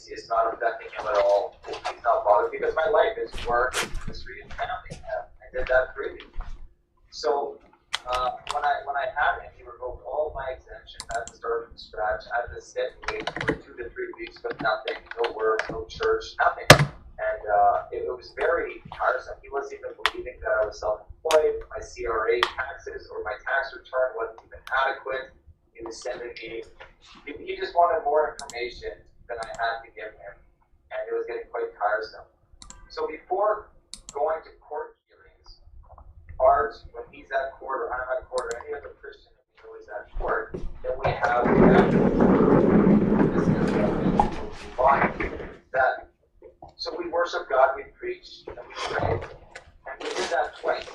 see it's not affecting him at all. He's not bothered because my life is work, industry, and family. I did that freely. So when I had him, he revoked all my exemptions. I had to start from scratch. I had to sit and wait for 2 to 3 weeks with nothing, no work, no church, nothing. And it was very tiresome. He wasn't even believing that I was self-employed. My CRA taxes or my tax return wasn't even adequate. He was sending me. He just wanted more information than I had to give him, and it was getting quite tiresome. So before going to court hearings, Art, when he's at court or I'm at court or any other Christian who is at court, then we have that. So we worship God, we preach, and we pray, and we did that twice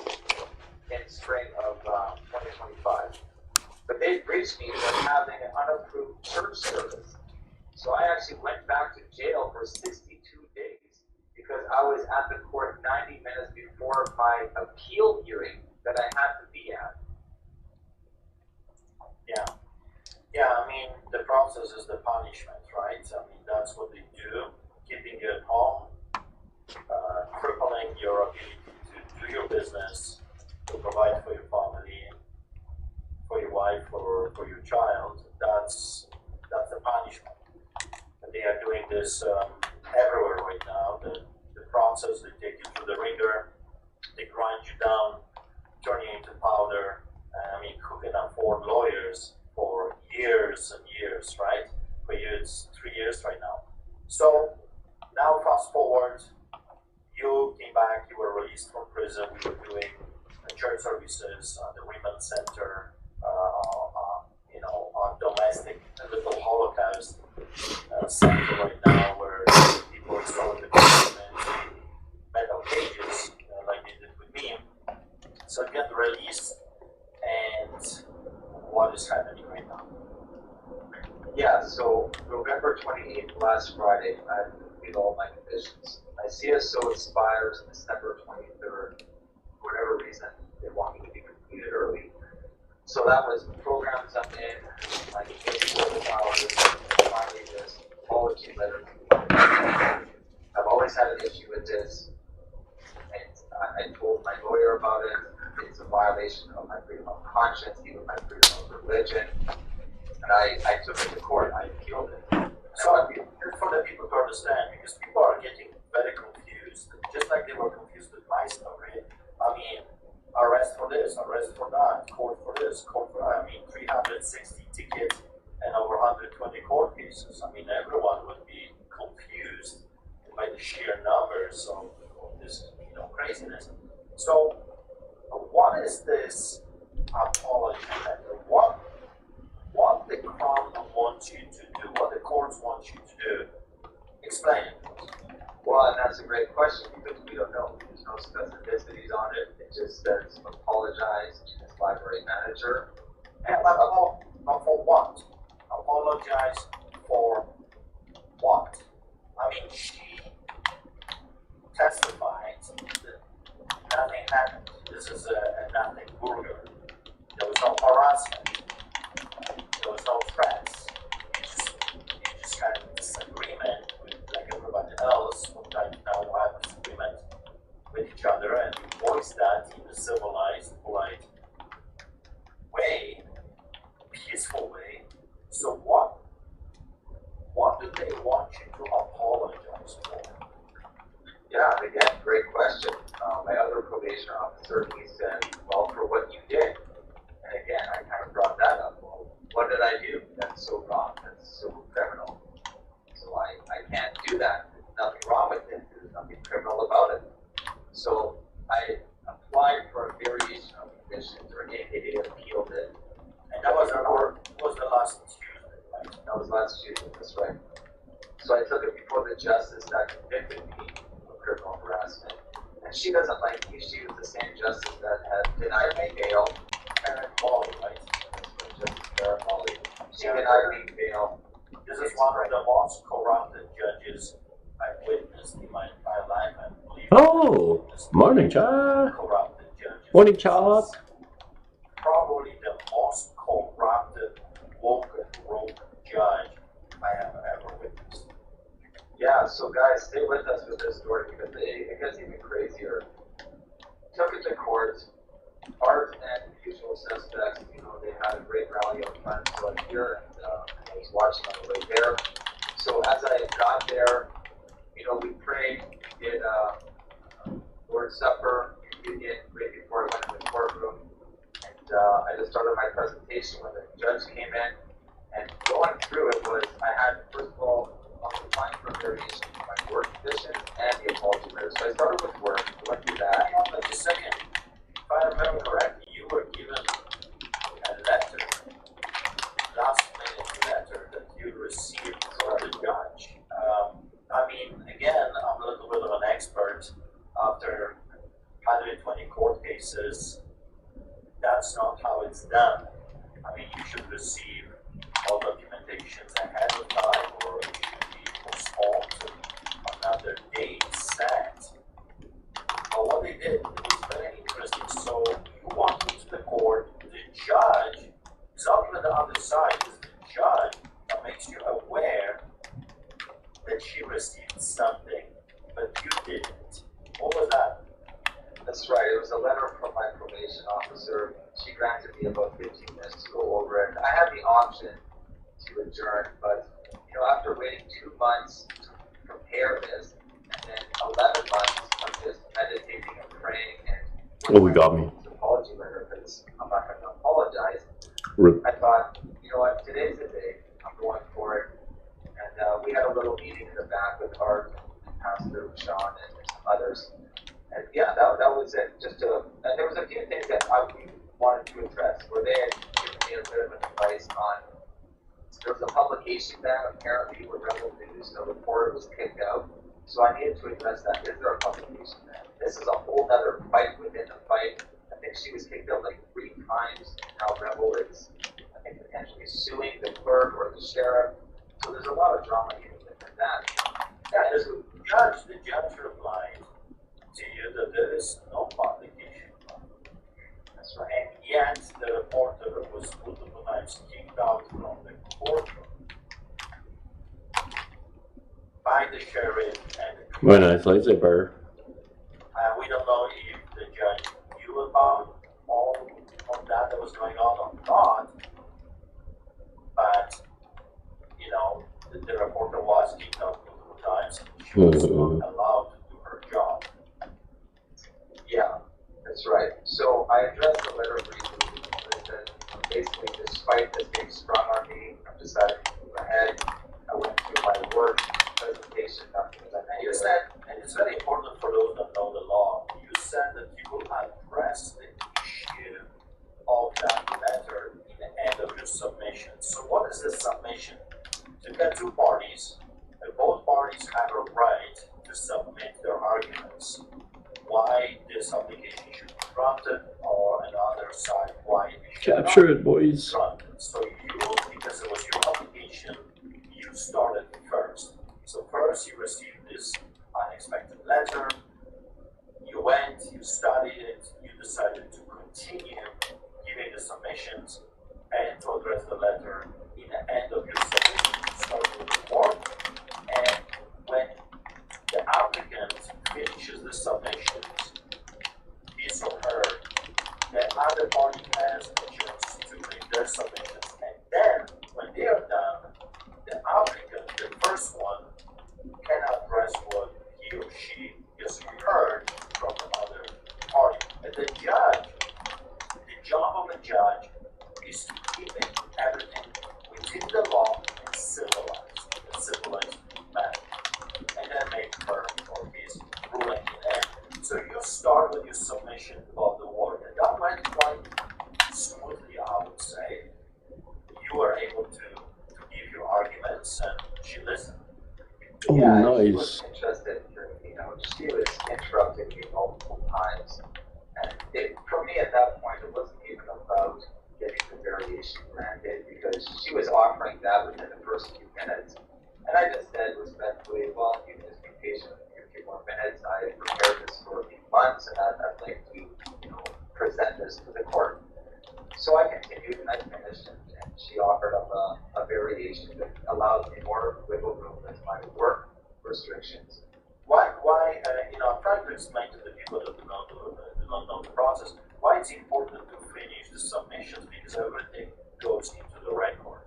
in spring of 2025. But they breached me with having an unapproved church service. So I actually went back to jail for 62 days because I was at the court 90 minutes before my appeal hearing that I had to be at. Yeah, I mean, the process is the punishment, right? I mean, that's what they do, keeping you at home, crippling your ability to do your business, to provide for your family, for your wife, or for your child. That's the punishment. And they are doing this everywhere right now. The process, they take you through the ringer, they grind you down, turn you into powder. I mean, who can afford lawyers for years and years, right? For you, it's 3 years right now. So now fast forward, you came back, you were released from prison, we were doing church services at the Women's Center, our domestic little Holocaust center right now where people are throwing the people in metal cages, like they did with me. So I get released, and what is happening right now? Yeah, so November 28th, last Friday, I completed all my conditions. My CSO expires December 23rd. For whatever reason, they want me to be completed early. So that was programs I'm in, like 84 hours, finally this apology letter. I've always had an issue with this, and I told my lawyer about it. It's a violation of my freedom of conscience, even my freedom of religion. And I took it to court, I appealed it. So for the people to understand, because people are getting very confused, just like they were confused with my story. I mean, arrest for this, arrest for that, court for this, court for that. I mean, 360 tickets and over 120 court cases. I mean, everyone would be confused by the sheer numbers of this, craziness. So, what is this apology? What the crown wants you to do, what the courts want you to do? Explain it. Well, and that's a great question because we don't know. There's no specificities on it. It just says apologize to this library manager. But for what? Apologize for what? I mean, she testified that nothing happened. This is a nothing burger. There was no harassment. There was no threats. You just had a disagreement with, like everybody else, from time to time we have disagreement with each other, and you voice that in a civilized, polite way, peaceful way. So what do they want you to apologize for? Yeah, again, great question. My other probation officer, he said, well, for what you did. And again, I kind of brought that up. Well, what did I do? That's so wrong. That's so criminal. So I can't do that. There's nothing wrong with it. There's nothing criminal about it. So I applied for a variation of conditions, or they appealed it. And that was the last Tuesday, right? That was last Tuesday, that's right. So I took it before the justice that convicted me of criminal harassment. And she doesn't like me. She was the same justice that had denied me bail. Karen Molly, right? Justice Karen Molly. She denied me bail. This is one of the most corrupted judges I've witnessed in my entire life. I believe. Oh, morning, Chuck. Corrupted judges. Morning, Chuck. Probably the most corrupted, woke and broke judge I have ever witnessed. Yeah, so guys, stay with us with this story because it gets even crazier. Took it to court. Art and the usual suspects, they had a great rally up front, so I'm here and I was watching on the way there. So as I got there, we prayed, we did Lord's Supper, communion, right before I went to the courtroom. And I just started my presentation when the judge came in. And going through it was, I had, first of all, applying for variation in my work condition and the apology letter. So I started with work, went through that. Hang on just a second. If I remember correctly, you were given a letter, last minute letter that you received from the judge. Again, I'm a little bit of an expert. After 120 court cases, that's not how it's done. You should receive all documentations ahead of time, or it should be postponed to another date set. But what they did was very interesting. So you walk into the court, the judge is up on the other side, is the judge that makes you aware that she received something, but you didn't. What was that? That's right. It was a letter from my probation officer. She granted me about 15 minutes to go over it. I had the option to adjourn, but after waiting 2 months to prepare this, and then 11 months of just meditating and praying and Oh, we got me. apology letter because I'm not going to apologize. Rip. I thought, what, today's the day. I'm going for it. And we had a little meeting in the back with Art and Pastor Sean and some others. And yeah, that was it. And there was a few things that we wanted to address where they had given me a bit of advice on. There was a publication ban apparently where Rebel News, the reporter was kicked out. So I needed to address that. Is there a publication ban? This is a whole other fight within the fight. I think she was kicked out like 3 times, and now Rebel is, I think, potentially suing the clerk or the sheriff. So there's a lot of drama here within that. Yeah, the judge replied to you that there is no publication. That's right. And yet the reporter was multiple times kicked out from the courtroom by the sheriff and the Very nice lightsaber. we don't know if the judge knew about all of that was going on or not, but the reporter was kicked out multiple times. She was not allowed to do her job. Yeah, that's right. So I addressed the letter briefly. It said, basically, despite this being sprung on me, I've decided to move ahead. I went through my work presentation, nothing was You negative. said, and it's very important for those that know the law, you said that you will address the issue of that letter in the end of your submission. So what is the submission? You've got 2 parties, and both parties have a right to submit their arguments. Why this application should be granted, or another side why it should Capture not it, boys. be granted. So you, because it was your application, you started first. So first you received this unexpected letter, you went, you studied it, you decided to continue giving the submissions and to address the letter in the end of your submission. You start with the report, and when the applicant finishes the submissions, his or her, the other party has a chance to make their submissions, and then when they are done, the applicant, the first one, can address what he or she just heard from the other party. And the job of a judge is to keep everything within the law and civilized manner, and then make her or his ruling in the end. So you start with your submission of the work, and that went quite smoothly, I would say. You were able to give your arguments, and she listened. Oh, Yeah, she nice. was interested. She was interrupting me multiple times, and for me at that point, it wasn't even about getting the variation granted because she was offering that within the first few minutes, and I just said respectfully, well, you can just be patient with me a few more minutes. I prepared this for a few months, and I'd like to, present this to the court. So I continued and I finished, and she offered up a variation that allowed me more wiggle room with my work restrictions. Why, I'm trying to explain to the people that do not know the process, why it's important to finish the submissions, because everything goes into the record.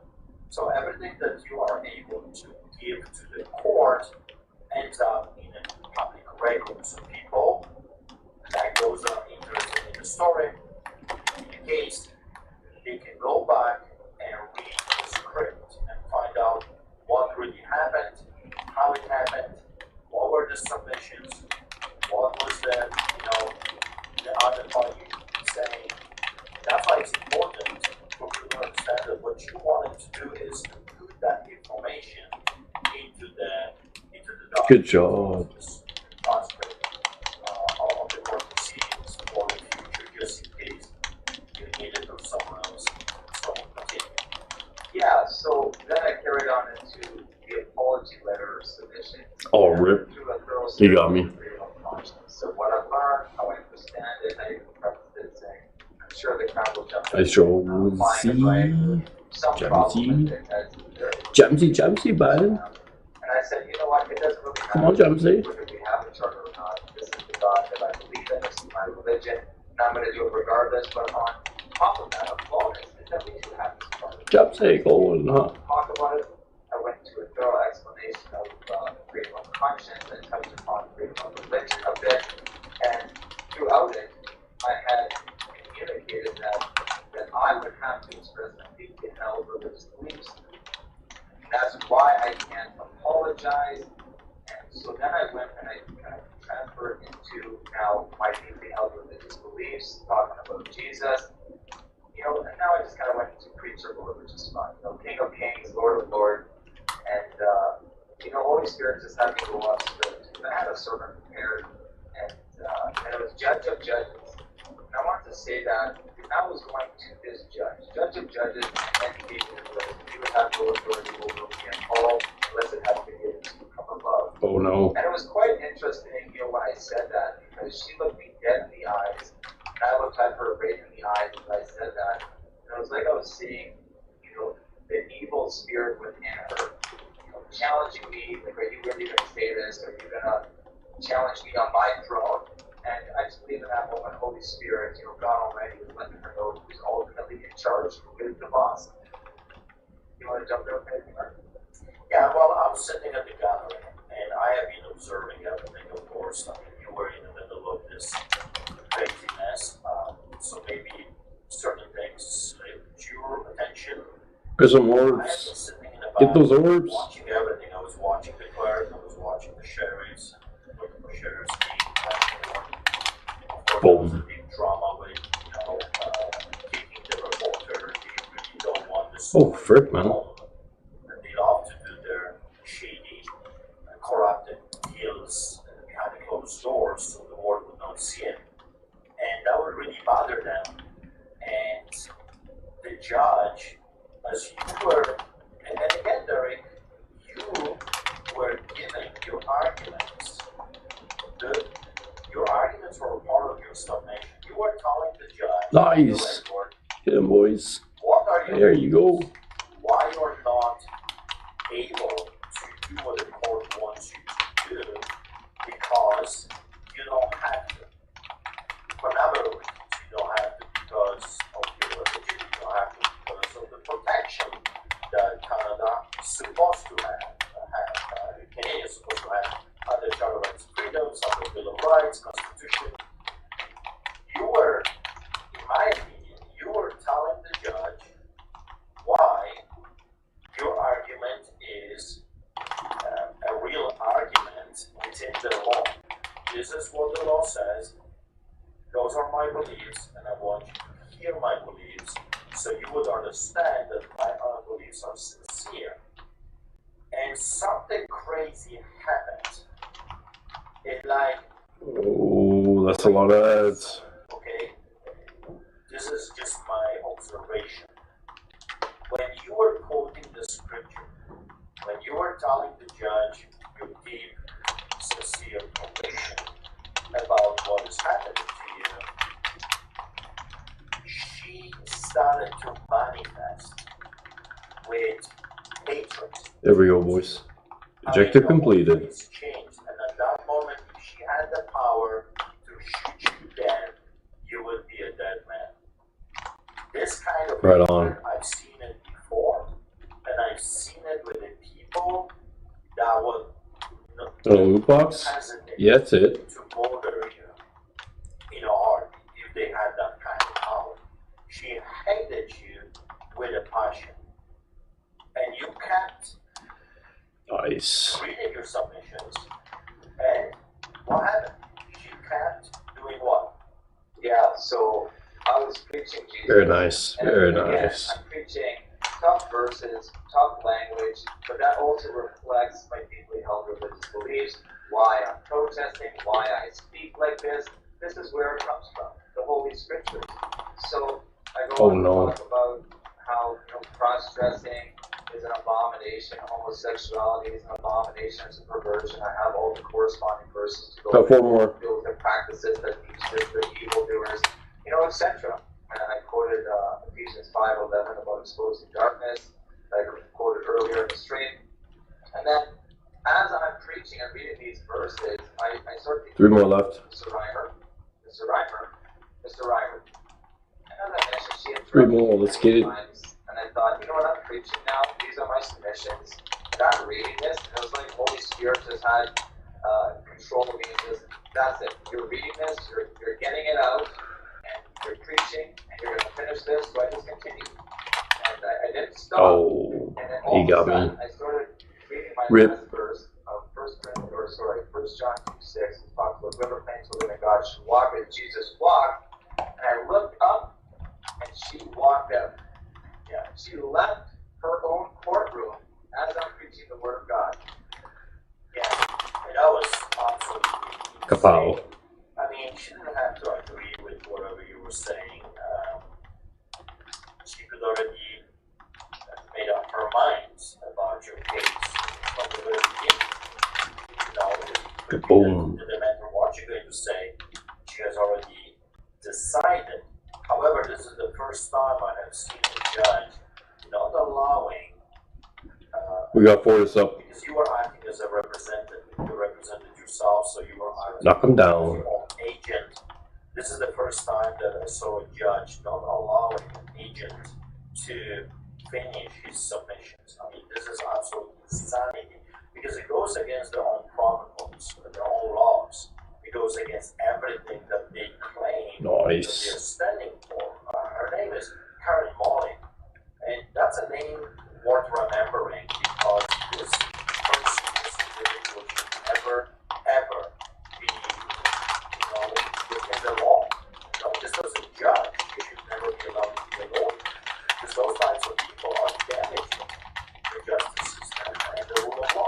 So everything that you are able to give to the court ends up in a public record. So people that those are interested in the story, in the case, they can go back and read the script and find out what really happened, how it happened, what were the submissions, what was the other party saying. That's why it's important for people to understand that what you wanted to do is to put that information into the document. Good job. Transcript of the court proceedings for the future, just in case you need it or someone else. So continue. Yeah, so then I carried on into the apology letter submission. Oh, rip. You got me. So what I've learned, how I understand it, I even prefaced it saying, I'm sure the crowd will jump in. I sure see. Some problem with it as there. Jamsy, bud. And I said, you know what, it doesn't really matter. Come on, Jamsy. Whether we have a charter or not. This is the God that I believe in. This is my religion. And I'm going to do it regardless. But on top of that, a bonus is that we do have this charter. Jamsy, go on, huh? Talk about it. I went into a thorough explanation of freedom of conscience and touched upon freedom of religion a bit. And throughout it, I had communicated that I would have to express my deeply held religious beliefs. That's why I can't apologize. And so then I went and I kind of transferred into now my deeply held religious beliefs, talking about Jesus. And now I just kind of went into preacher mode, which is fun. King of Kings, Lord of Lords. And, Holy Spirit just had me go up script. I had a sermon prepared, and it was Judge of Judges. And I wanted to say that if I was going to this Judge of Judges, and he would have no authority over me at all, unless it had to be given from above. Oh no. And it was quite interesting, when I said that, because she looked me dead in the eyes, and I looked at her right in the eyes as I said that. And it was like I was seeing, the evil spirit within her, challenging me, like, are you really going to say this? Are you going to challenge me on my throne? And I just believe in that moment, Holy Spirit, God Almighty was letting her know who's ultimately in charge, who is the boss. You want to jump in with anything, Mark? Yeah, well, I'm sitting at the gallery, and I have been observing everything, of course. I mean, you were in the middle of this craziness, so maybe certain things slipped your attention. There's some I have been orbs. sitting in the Get back, those orbs. watching everything. I was watching the clerk, I was watching the sheriffs, looking for sheriff's team. Of course, there was a big drama with, kicking the reporter. They really don't want this. Oh, frick, man. And they love to do their shady, corrupted deals behind the closed doors so the world would not see it. And that would really bother them. And the judge, as you were, and again, Derek, you were giving your arguments. Your arguments were part of your submission. You were telling the judge, Nice. the record, Hit him, boys. what are you There you go. why you're not able to do what the court wants you to do, because you don't have to. For a number of reasons, you don't have to because of your religion, you don't have to because of the protection that Canada is supposed to have. Canada is supposed to have under Charter of Rights and Freedoms, under Bill of Rights, Constitution. You were, in my opinion, you were telling the judge why your argument is a real argument within the law. This is what the law says. Those are my beliefs, and I want you to hear my beliefs so you would understand that my beliefs are sincere. And something crazy happened. It like, Oh, that's a lot of ads. okay, this is just my observation. When you were quoting the scripture, when you were telling the judge your deep, sincere conviction about what is happening to you, she started to manifest with hatred. There we go, boys. Objective completed. It's changed, and at that moment, if she had the power to shoot you dead, you would be a dead man. This kind of Right hatred, on. I've seen it before, and I've seen it with the people that would A loot box? hesitate Yeah, that's it. to murder you in a heartbeat if they had that kind of power. She hated you with a passion, and you kept Nice. reading your submissions, and what happened? She kept doing what? Yeah, so I was preaching Jesus. Very nice. And Very again, nice. I'm preaching tough verses, tough language, but that also reflects my deeply held religious beliefs, why I'm protesting, why I speak like this. This is where it comes from, the Holy Scriptures. So I go Oh, on no. to talk about how cross-dressing is an abomination, homosexuality is an abomination, it's a perversion. I have all the corresponding verses to go Got 4 more. with the practices that teach this, the evildoers, etc. And I quoted Ephesians 5:11 about exposing darkness, that I quoted earlier in the stream. And then, as I'm preaching and reading these verses, I start thinking, 3 more left. Mr. Reimer. And as I mentioned, she had 3 more. Let's get it. times, and I thought, you know what, I'm preaching now. These are my submissions. And I'm reading this, and it was like Holy Spirit just had control of me. And just, that's it. You're reading this, you're getting it out, and you're preaching, and you're going to finish this, so I just continued. And I didn't stop. Oh, And then he all of got a sudden, me. I started reading my Rip. last verse of 1 John 2:6. It talks about whoever claims to live in God should walk as Jesus walked. And I looked up, and she walked out. Yeah, she left her own courtroom as I'm preaching the Word of God. Yeah, and that was absolutely Kapow. insane. I mean, she didn't have to agree with whatever you were saying. She could already made up her mind about your case from the very beginning. Boom. It doesn't matter what you're going to say. She has already decided. However, this is the first time I have seen a judge not allowing. We got 4 this up. Because you were acting as a representative, you represented yourself, so you were acting Knock 'em down. as your own agent. This is the first time that I saw a judge not allowing an agent to finish his submissions. I mean, this is absolute insanity because it goes against their own protocols, their own laws. It goes against everything that they claim that they're Nice. standing for. Her name is Karen Molly, and that's a name worth remembering because this person, this individual should never, ever be, within the law. Just as a judge, you should never be allowed to be a lawyer because those types of people are damaging the justice system and the rule of law.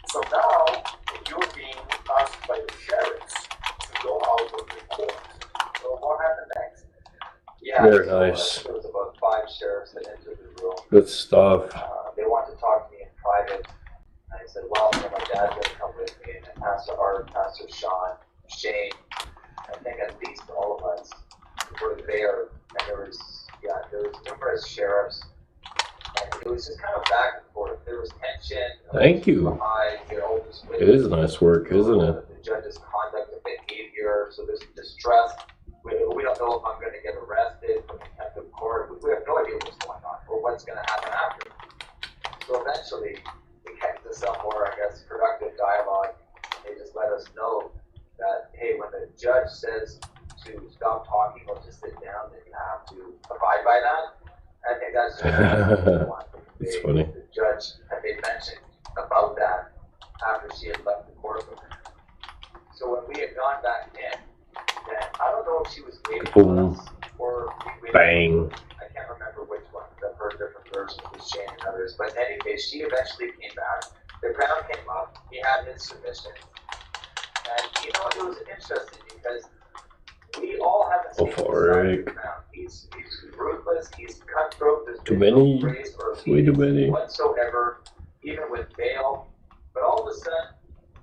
So now you're being asked by the sheriffs to go out of the court. So what happened next? Yeah, Very so, nice. there was about 5 sheriffs that entered the room. Good stuff. They wanted to talk to me in private. And I said, well, my dad's going to come with me, and Pastor Art, Pastor Sean, Shane, I think at least all of us were there. And there was numerous sheriffs. And it was just kind of back and forth. There was tension. Thank you. It is nice work, isn't it? The judge's conduct and behavior. So there's distress. We don't know if I'm going to get arrested for contempt of court. We have no idea what's going on or what's going to happen after. So eventually, we get into some more, I guess, productive dialogue. They just let us know that, hey, when the judge says to stop talking or to sit down, then you have to abide by that. I think that's just one. It's funny. The judge had made mention about that after she had left the courtroom. So when we had gone back in, then I don't know if she was waiting Boom. for us or we waited. Bang. I can't remember which one. I've heard different versions with Shane and others. But in any case, she eventually came back. The crown came up. He had his submission. And it was interesting because we all have the Go same for side of it. the crown. He's ruthless. He's cutthroat. There's Too been many. no grace or Way too many. whatsoever, even with bail. But all of a sudden,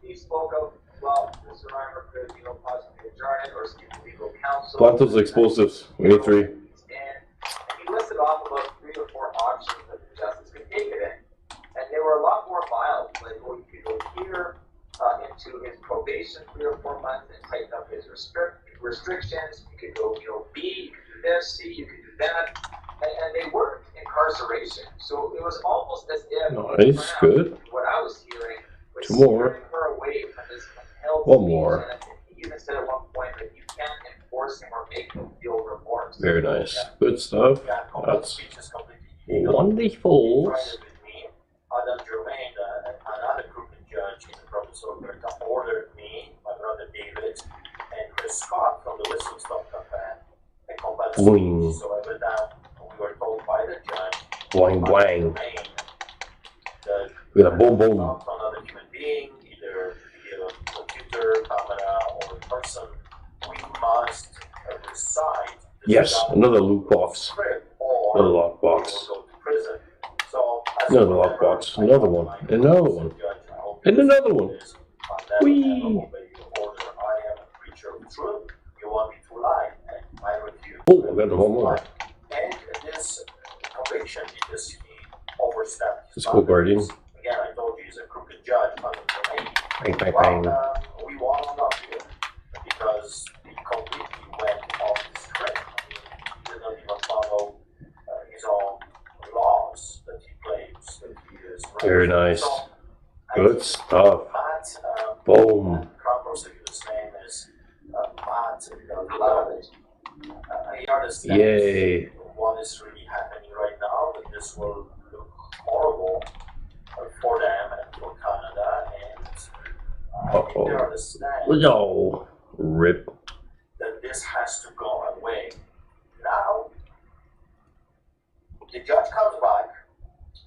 he spoke of, well, Mr. Reimer could, possibly adjourn it or seek legal counsel. Plantos explosives. We need 3. And he listed off about 3 or 4 options that the justice could take it in. And they were a lot more mild, like, you could go year into his probation, 3 or 4 months, and tighten up his restrictions. You could go, B, you could do this, C, you could do that. And they weren't incarceration. So it was almost as if Nice, good. what I was hearing was 2 more. steering her away from this compelled 1 speech. more. And he even said at one point that you can't enforce him or make him feel remorse. Very nice. Good stuff. Yeah, compelled That's speech is completely illegal. wonderful. Tried it with me. Adam Germain, another crooked judge in the province of Alberta, ordered me, my brother David, and Chris Scott from the Whistle Stop Campaign a compelled Boing. speech. So every time we were told by the judge, Blang, blang. Germain, that With a boom, boom. not another human being, either via computer, camera, or in person, we must recite the Yes, judge's another loot box. script, or Another lockbox. we will go to prison. So, as Another whatever lockbox. I Another told one. my Another one. judge, I hope And you another listen one. to this. I'll never, Whee! ever obey your order. I am a creature of truth. You want me to lie, and I refuse. Oh, I got one more. And this conviction, because he overstepped his Let's go, Guardian. boundaries. Again, I told you he's a crooked judge, not a domain. Bang, bang, bang. Well, we won on appeal because he completely went off the script. He did not even follow his own laws that he claims that he is right. Very nice. So, Good stuff. Matt, Boom. Crown prosecutor's name is Matt Lavage. He understands Yay. what is really happening right now, that this will look horrible for them and for Canada, and I think they understand No. Rip. that this has to go away. Now, the judge comes back,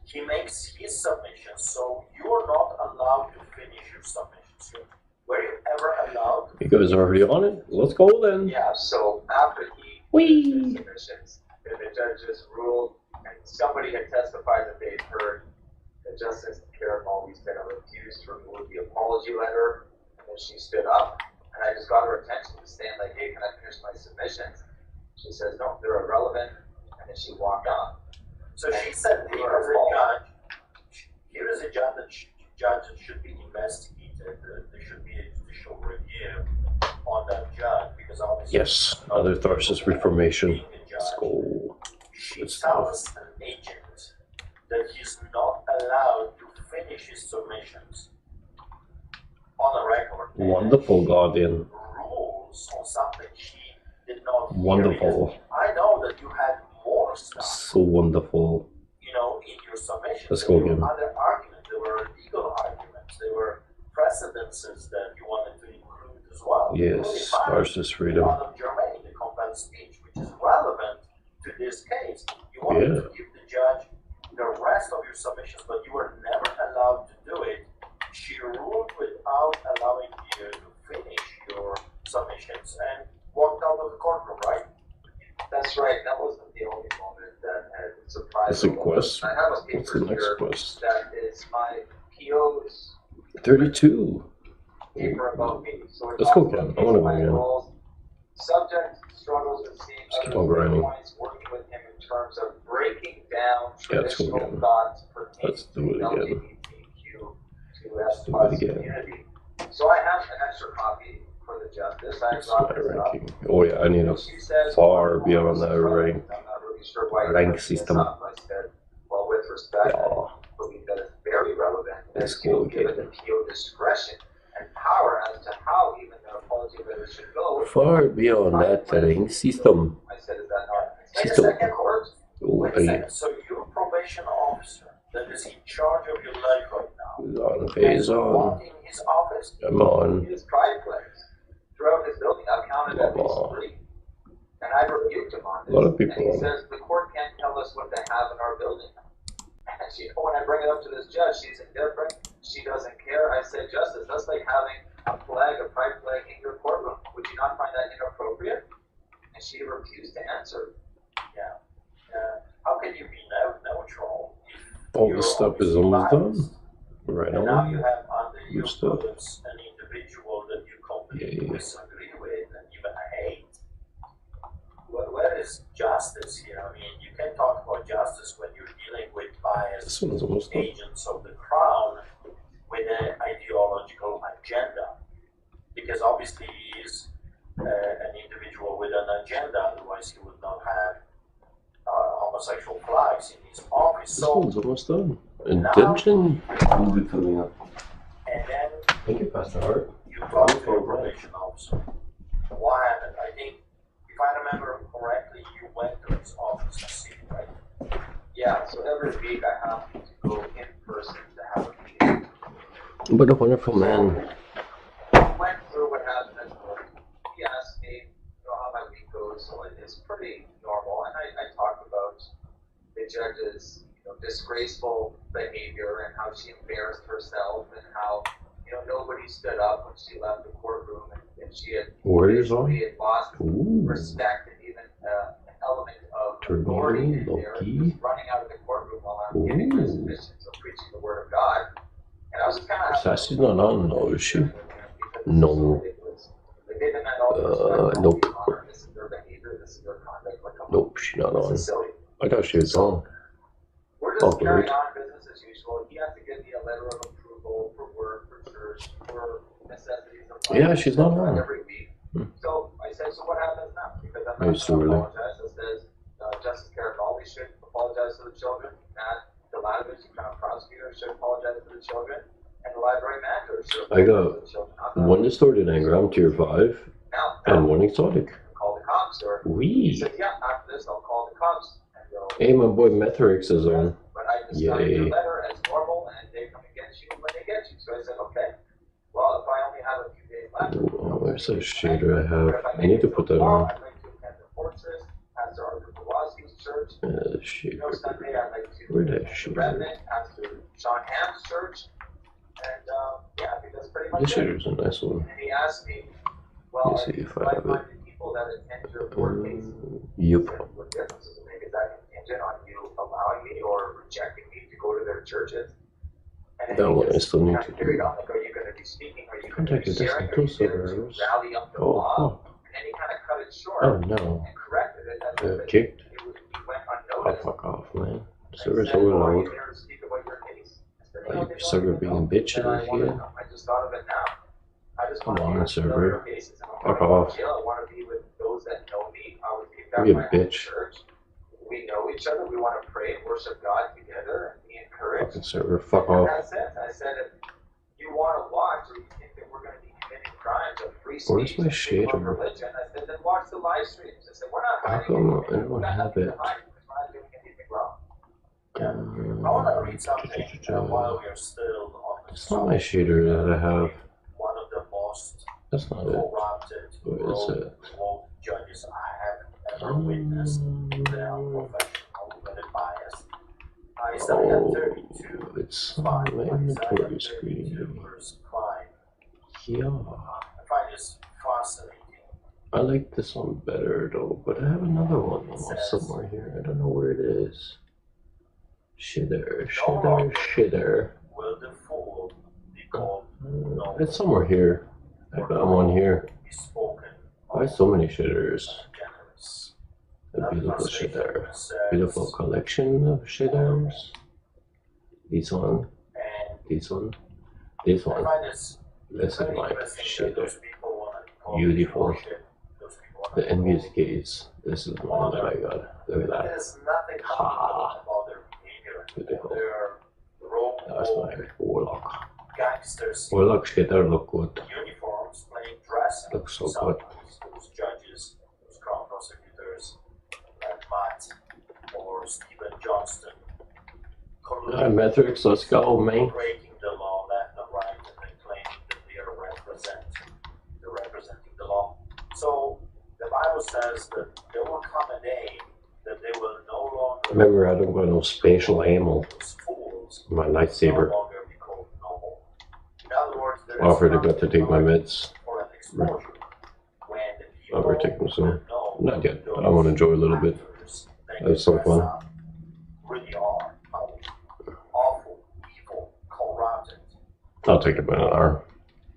he makes his submission, so you're not allowed to finish your submissions. Were you ever allowed to You guys are already on it? Let's go then. Yeah, so after he Whee! did submissions, the judges ruled, and somebody had testified that they'd heard that Justice Karen Mulvey's been refused to remove the apology letter, and then she stood up, and I just got her attention to saying like, hey, can I finish my submissions? She says, no, they're irrelevant, and then she walked on. So she said, here is a judge that should be investigated. There should be a judicial review on that judge because obviously. Yes, another Tharsis Reformation. Being a judge, Let's go. she Good stuff. tells an agent that he's not allowed to finish his submissions on a record. And Wonderful, Guardian. rules on something she did not hear. Wonderful. I know that you had more stuff. So wonderful. In your submission. Let's go there again. were other arguments, there were legal arguments, there were precedences that you wanted to include as well. Yes, Including Tharsis freedom. Adam Germain, the compelled speech, which is relevant to this case. You wanted to give the judge the rest of your submissions, but you were never allowed to do it. She ruled without allowing you to finish your submissions and walked out of the courtroom, right? That's right, that wasn't the only moment that had surprised That's a me. quest. I have a What's paper the next here quest? that is my PO's 32. paper about me. So it Let's go talks about again. I wanna go my again. roles. Subject struggles with seeing Let's keep other on grinding. points, working with him in terms of breaking down Yeah, let's go traditional again. thoughts pertaining Let's to do it the again. LGBTQ2S do plus it again. community. So I have an extra copy for the justice. I That's brought my this up. ranking. Oh yeah, I need a She says, far beyond that rank. I'm not really sure why you rank bring this system. up. I said, well, with respect, Yeah. I believe that it's very relevant. Let's That you'll go give again. the PO discretion and power as to how even the apology letter should go. Far beyond that rank system. I said, is that not? Wait a System. second, Court? Oh, Wait a hey. second. So your probation officer that is in charge of your life right now, On phase on. walk in his office, Come on. His pride flags throughout his building. I've counted at least Wow. 3. And I rebuked him on this. A lot of people And he are. says, the court can't tell us what to have in our building. And when I bring it up to this judge, she's indifferent. She doesn't care. I said, Justice, that's like having a flag, a pride flag in your courtroom. Would you not find that inappropriate? And she refused to answer. yeah. How can you be neutral if All you're this stuff is obviously almost done. biased? Right And now you on. have under your Good stuff. influence an individual that you completely Yeah. disagree with and even hate. Where is justice here? I mean, you can talk about justice when you're dealing with biased This one's almost done. agents of the crown with an ideology agenda, because obviously he is an individual with an agenda, otherwise he would not have homosexual flags in his office. This So, one's almost done. Intention will be coming up. and then Thank you, Pastor Hart. you talk to your probation officer. What happened? I think, if I remember correctly, you went to his office to see him, right? Yeah, so every week I have to go in person to have a meeting. What a wonderful man. We went through what happened at work. He asked me, how my week goes, so it's pretty normal. And I talked about the judge's, disgraceful behavior and how she embarrassed herself and how, nobody stood up when she left the courtroom and she had Warriors on? basically had lost Ooh. respect and even an element of Turbo, authority in there. Loki. She was running out of the courtroom while I'm giving my Ooh. submissions of preaching the word of God. And I was just kind of Sassy's not on now, is she? No. Nope. This is their behavior, this is their conduct. Nope, she's not This on. is silly. I thought she was on. We're Oh, just carrying great. on business as usual. He has to give me a letter of approval for work, for church, for necessities of life. Yeah, she's not on. Every week. So I said, so what happens now? Because I'm Maybe not too going to early. apologize. It says Justice Caravalli should apologize to the children. Matt Delatovich, the crown prosecutor, should apologize to the children. And the library manager should I apologize got to the children. one distorted engram, tier 5, Now, and one exotic. call the cops. Or he Wee. said, yeah, after this, I'll call the cops. And they'll Hey, my boy Methrix is on. But I just got your Yay. letter as normal, and they come and get you when they get you. So I said, okay. Well, if I only have a few days left, Ooh, where's that shader I have? I need to put that on. I'd like to attend the fortress, Pastor Arthur Kowalski's church. Shader. Sunday, I'd like to Where'd that the shader? Reverend, Pastor Sean Ham's church, and yeah, I think that's pretty much This it. shader's a nice one. And he asked me, well, Let me see if I have it. like-minded people that attend your court cases. Yup. What difference does it make? Is that contingent on you allowing me or rejecting me to go to their churches? And That then he one I just still need kind to of carried do. on, like, are you going to be speaking? Are you going to Contact be your sharing? desktop Are you there to servers. rally up the Oh, law? fuck. And then he kind of cut it short Oh, no. and corrected it. As if Kicked. it went Oh, unnoticed. fuck off, man. And Server's said, well, are you overload. there to speak about your case? I said, Like, "No, they don't server even being know bitchy that I wanna here. know. I just thought of it now. I just Come want on, to be server. your cases. I don't Fuck wanna go to off. jail. I want to be with those that know me. I was kicked out You of my own bitch. church. We know each other. We want to pray and worship God together and be encouraged. Fucking server, fuck And off. that's it. I said, if you want to watch or you think that we're going to be committing crimes of free Where's speech my and freedom of shader? religion, I said, then watch the live streams. I said, we're not How hiding come anything. I don't We've got have nothing to it? hide because we're not doing anything wrong. I want to read something while we are still on the It's not my shader that I have. One of the most That's not it. corrupted, Where is it? woke judges I have ever witnessed. They are professional, but biased. Isaiah Oh, 32, it's 5. on my Isaiah inventory 32, screen. verse 5. Yeah. I find this fascinating. I like this one better though, but I have another one somewhere here. I don't know where it is. Shitter, shitter, shitter. Will the fool be called It's somewhere here. I got one here. be spoken Why so many shitters? generous? A beautiful Translation shitter. says, Beautiful collection of shitters. This one, And this one, this I one. find this This is very my interesting that shitter. those people want to call Beautiful. worship, those people wanna The envious call- gaze. This is the one that I got. Look at that. There's nothing Ha. about their behavior. Beautiful. They're rogue That's my warlock. gangsters in Warlock shitter look good. uniforms playing dress. Looks so Some good. those judges, those crown prosecutors, like Matt or Stephen Johnston, Alright, Metrix, let's go, man. breaking the law left and right, and then claiming that they're representing the law. So the Bible says that there will come a day that they will no longer. Remember, I don't got no spatial ammo. Those fools My no lightsaber. longer be called noble. In other words, there is Offered to got to take my nothing meds. for an exposure when the people I'll take them soon. that know Not yet. those I want to enjoy a little bit. actors that That's so dress fun. up really are awful, evil, corrupted I'll take about an hour.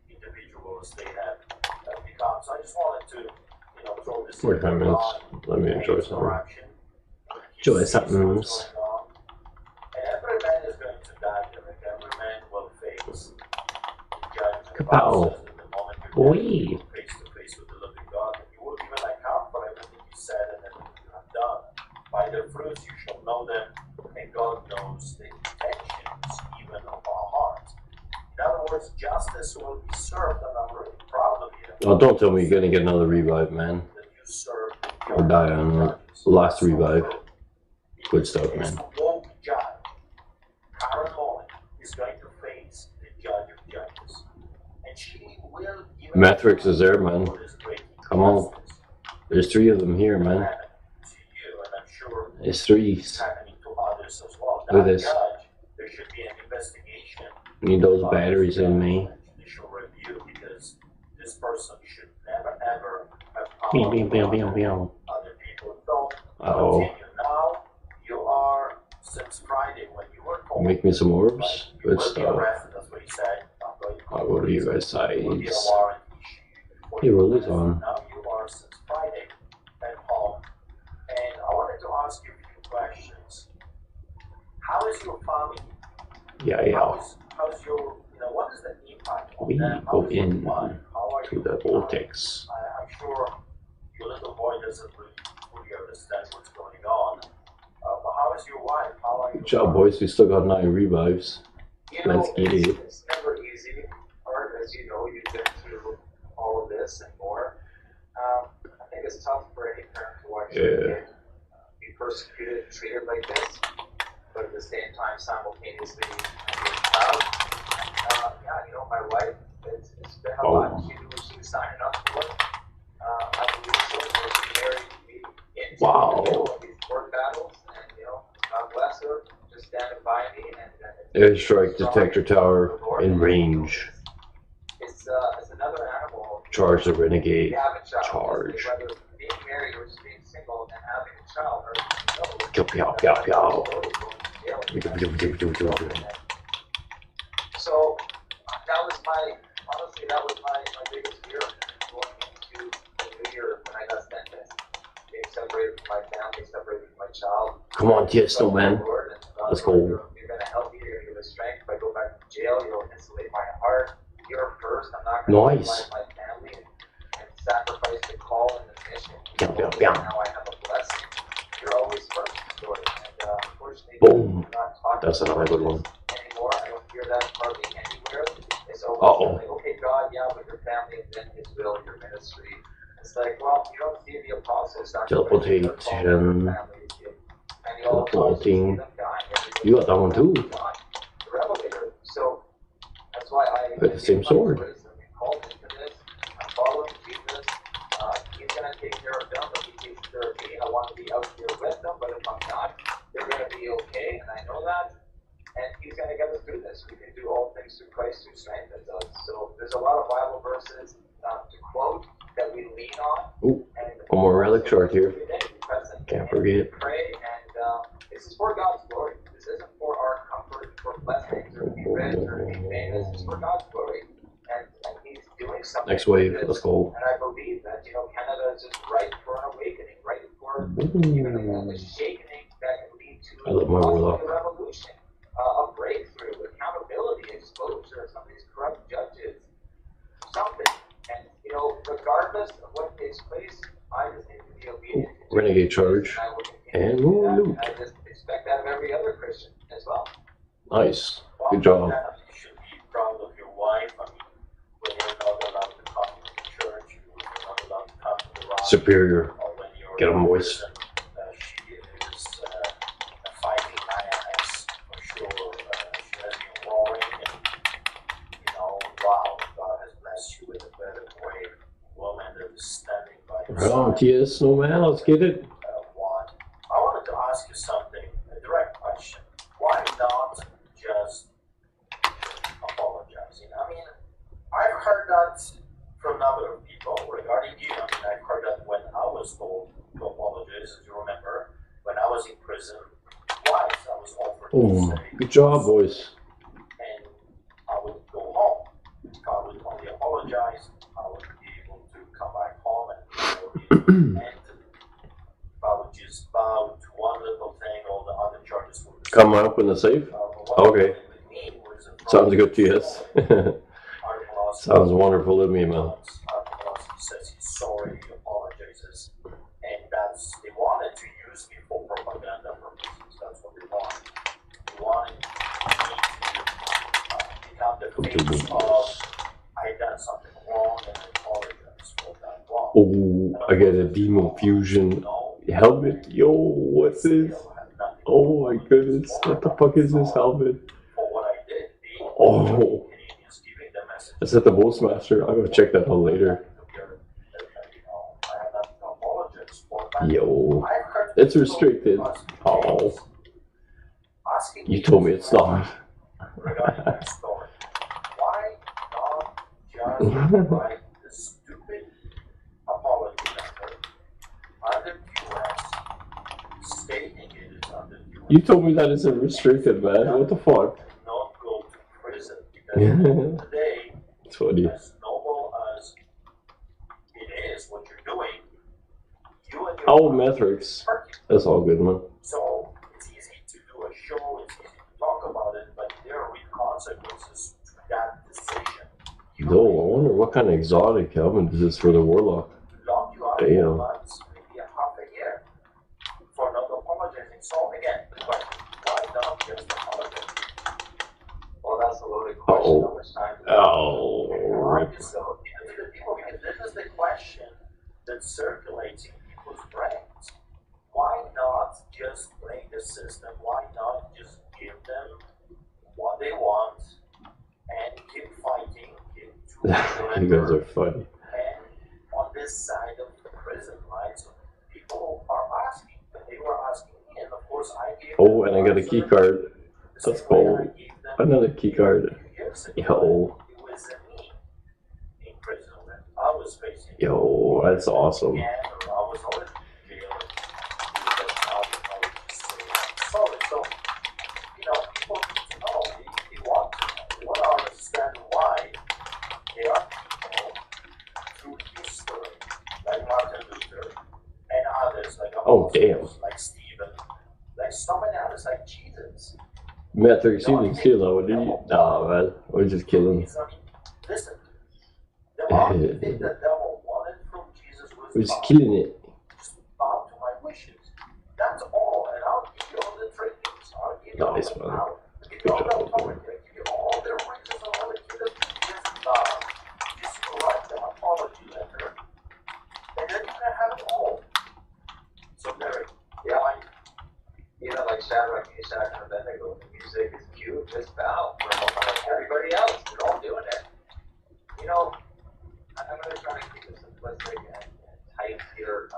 individuals they have become. So I just wanted to, throw this 45 into minutes. God Let me and enjoy his something. corruption. He Enjoy sees something. what's going on. And every man is going to die, Derek. Every man will face judgment. The Kapow. Bible says that the moment Oi. you're face to face with the living God, that you will give an account for everything you said and everything you have done. By their fruits you shall know them, and God knows the intentions even of our hearts. In other words, justice will be served, and I'm really proud of you. Oh, don't tell me you're gonna get another revive, man. That you serve Or die on the last revive. Good stuff, This man. woke judge, Karen Mullen, is going to face the judge of judges. And she will give Matrix is there, man. Come on. There's 3 of them here, man. To you, and I'm sure There's 3. it's happening to others as well. Look at That this. judge, there should be an investigation. Need those batteries in me. Judicial review, because this person should never ever have Meow, power meow, meow, over meow, meow. other people. So Uh-oh. continue. Now you are, since Friday when you were told, Make me some orbs. you Good will be stuff. arrested, that's what he said. I'm going to I'll go to you guys' will be a sides. warrant issued for Hey, you. Rolly's on. Now you are since Friday at home, and I wanted to ask you a few questions. How is your family? Yeah, yeah. How's your, what is the impact on We them? go How is your in wife? How are to you? the vortex. I'm sure your little boy doesn't really fully understand what's going on. But how is your wife? How are you? Good job, boys. We still got 9 revives. Let's get it. It's never easy, Art, as you know, you've been through all of this and more. I think it's tough for any parent to watch their kid be persecuted and treated like this, but at the same time, simultaneously, being proud. My wife, it's been a lot. She knew what she was signing up for. I believe so. She married me into the middle of these court battles, and God bless her, just standing by me. And Airstrike detector tower in range. It's another animal. Charge the renegade. You have a child. Charge. Whether being married or just being single and having a child are Pew, pew, pew, pew. So that was my biggest fear going into the new year when I got sentenced. Being separated from my family, separated from my child. Come on, yes, snowman. Let's go. You're going to help me, you're going to give me strength. If I go back to jail, you'll insulate my heart. You're first. I'm not going to Nice. my family and sacrifice the call and the mission. Pew. Now I have a blessing. You're always first, Lord. And unfortunately, Boom. I'm not talking That's another good one. anymore. I don't hear that hardly anywhere. It's always Uh-oh. like, okay, God, yeah, but your family and then His will, your ministry. It's like, well, you don't see the apostles. Teleportation. Teleporting. You got that one too. Revelator. So that's why I With the same sword. I'm called into this. I'm following Jesus. He's gonna take care of them, but He takes care of me. I want to be out here with them, but if I'm not, they're gonna be okay, and I know that. And He's gonna get us through this. We can do all things through Christ who strengthens us. So there's a lot of Bible verses to quote that we lean on. Ooh, and one more relic shard here. every day be present Can't and forget. Pray, and this is for God's glory. This isn't for our comfort, for blessings, or to be rich, or to be famous. It's for God's glory. And He's doing something. Next wave, with this. let's go. And I believe that, Canada is just ripe for an awakening, ripe for even a shaking that can lead to I love my warlock. a revolution, a breakthrough, accountability, exposure of some of these corrupt judges, something. And, regardless of what takes place, I just need to be obedient. to Renegade Jesus, charge. and I will continue And to do we'll that. loot. I just expect that of every other Christian as well. Nice. Well, Good job. You should be proud of your wife. I mean, when you're not allowed to come to the church, when you're not allowed to come to the rock, Superior. or when you're Get 'em, in boys. prison, she is a fighting lioness for sure. She has been roaring, and wow, God has blessed you with a better brave woman that is standing by your Right on, side. TS Snowman. Let's get it. Want. I wanted to ask you something, a direct question. Why not just apologizing? I mean, I've heard that from a number of people regarding you. I mean, I've heard that when I was told to apologize, as you remember, when I was in prison, twice I was offered to Boom. say, Good job, boys. and I would go home. I would only apologize. I would be able to come back home and if I would just bow to one little thing, all the other charges would be Come up in the safe. Okay. Sounds good, TS. Sounds wonderful to me, man. He says he's sorry, he apologizes, and they wanted to use me for propaganda purposes. That's what they wanted. They wanted me to become the face of I done something wrong and I apologize for that wrong. Oh, I got a Demon Fusion helmet. Yo, what's this? Oh my goodness, what the fuck is this helmet? For what I did, Oh, is that the Postmaster? I'm gonna check that out later. Yo, it's restricted. Oh, you told me it's not. Why not just write the stupid apology letter under US, stating it is under US? You told me that it's a restricted, man. What the fuck? Not go to prison because today, It's funny. as noble as it is what you're doing, you and your Oh, family metrics. is hurting. That's all good, man. So it's easy to do a show, it's easy to talk about it, but there are real consequences to that decision. Yo, I wonder what kind of exotic helmet is this for the Warlock? Lock you up Damn. 4 months, maybe a half a year for not apologizing. So again, the question, why not just apologize? Well, that's a loaded question. Uh-oh. How much time? Oh, rip. So, to the people, because this is the question that circulates in people's brains. Why not just play the system? Why not just give them what they want and keep fighting, keep to You guys are funny. and on this side of the prison, right? So people are asking, and they were asking me, and of course I gave Oh, them and I got a the key answer card. the That's same way cool. I gave them Another key card. a few years ago. Yo. It was me in prison that I was facing. Yo, that's awesome. Yeah, or I was already in jail. Sorry, so, people need to know, they want to know, they want to understand why there are people through history, like Martin Luther, and others, like Oh, apostles, like Stephen, like so many others, like Jesus. Metrics, you didn't kill that one, did you? Nah, man. We're just killing. Listen, the only thing the devil wanted from Jesus was We're just love. killing it. Just bow to my wishes. That's all, and I'll give you all the triggers. I'll give you all Nice, the man. power. I'll give Good you all the job, authority. I'll give you all the riches and all the kingdom. Just write the apology letter, and then you can have it all. So, Derek, Yeah. why? Like Shadrach, Meshach, and Abednego, the music is cute, just bow. Like everybody else, they're all doing it. I'm going to try to keep it simplistic and tight here.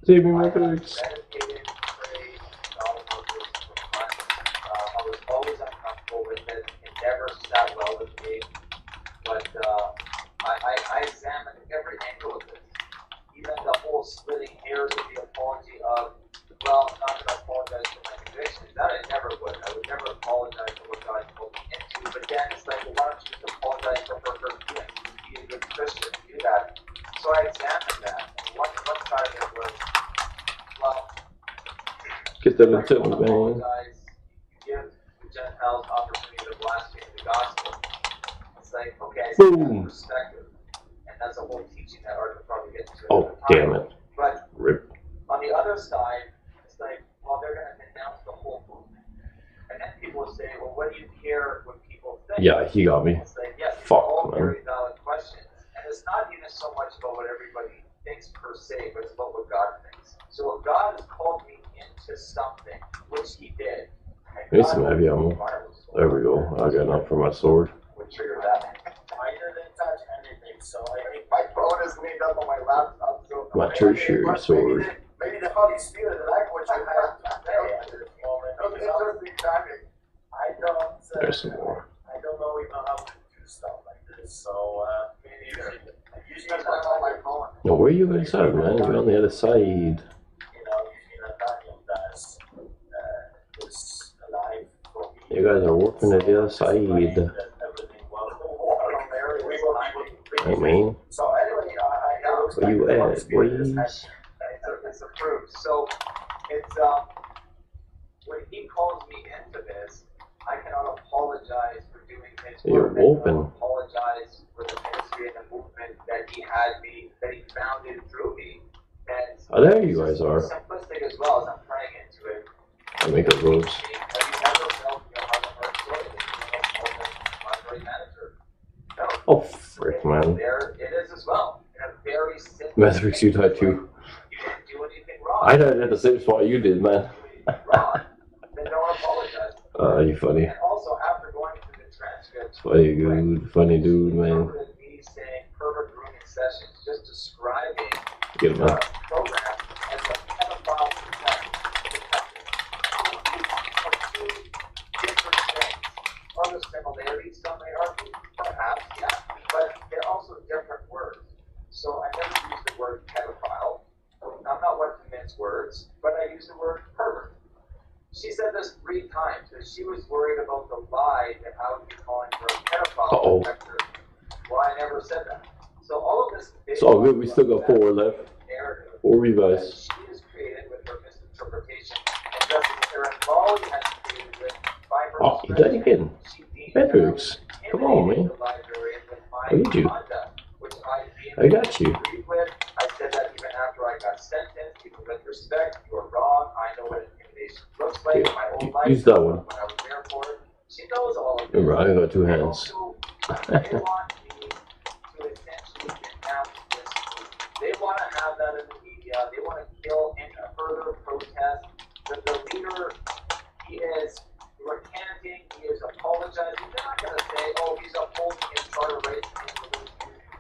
Save me, I have Metrics. meditated, prayed, God knows this for months. I was always uncomfortable with it. It never sat well with me. But I examined every angle of this. Even the whole splitting hairs of the apology of, well, I'm not going to apologize for my convictions. That I never would. I would never apologize for what God told me into. But then it's like, well, why don't you just apologize for her feelings? Be a good Christian. Do that. So I examined that. And one side of it was, well, Get that if into you the don't man. apologize, you give the Gentiles opportunity to blaspheme the gospel. It's like, okay, I see Boom. that perspective. And that's a whole teaching that Art would probably get into. Oh, damn it. But Rip. on the other side, it's like, well, they're going to denounce the whole movement. And then people will say, well, what do you care what people think? Yeah, he got me. It's like, yes, these Fuck, are all man. very valid questions. And it's not even so much about what everybody thinks per se, but it's about what God thinks. So if God has called me into something, which he did, and Need God some heavy ammo. There we go. I got enough for my sword. would trigger that. I didn't touch anything, so I think My phone is leaned up on my laptop, so My tertiary sword. maybe the Holy Spirit like what you have to say at this moment. interesting timing. I don't. There's some more. I don't know even how to do stuff like this. So usually That's why I'm on my phone. Now, where you guys at, man? You're on the other side. usually Nathaniel does this live for me. You guys are working at the other side. Everything was I mean, so anyway, I where you at, boys? It's approved. So it's when he calls me into this, I cannot apologize for doing his You're work. I cannot open. apologize apologize for the ministry and the movement that he founded through me. And Oh, there you it's guys are. simplistic as well as I'm praying into it. I make a rose. Have you ever felt your heart of heart joy that you know library manager? No. Oh, frick, man. There it is as well. In a very simple Matrix, you died too. You didn't do anything wrong. I died at the same spot you did, man. Wrong. Then don't apologize. You funny. And also, after going through the transcripts, Funny dude, man. me saying pervert grooming sessions, just describing Get him the up. program as a pedophile protector. Two different things. Are there similarities? Some may argue, perhaps, yeah, but they're also different words. So I never use the word pedophile. I'm not one to mince words, but I use the word pervert. She said this 3 times, that she was worried about the lie that I would be calling her a pedophile protector. Well, I never said that. So all of this. It's all good. We still got 4 left. Narrative 4 revives. that she has created with her misinterpretation, and just as Aaron Bali has created with by her Oh, you died again. she deemed Matrix. that Come on, man. the librarian with my I need you. conduct, which I I got you. agreed with. I said that even after I got sentenced, even with respect, you are wrong. I know what intimidation looks like in my own life. Use that one. When I was there for it. She knows all of this. Remember, I got 2 They hands. also- they want me to essentially denounce this movement. They want to have that in the media. They want to kill any further protest. The leader, he is recanting. He is apologizing. They're not going to say, "Oh, he's upholding his charter rights and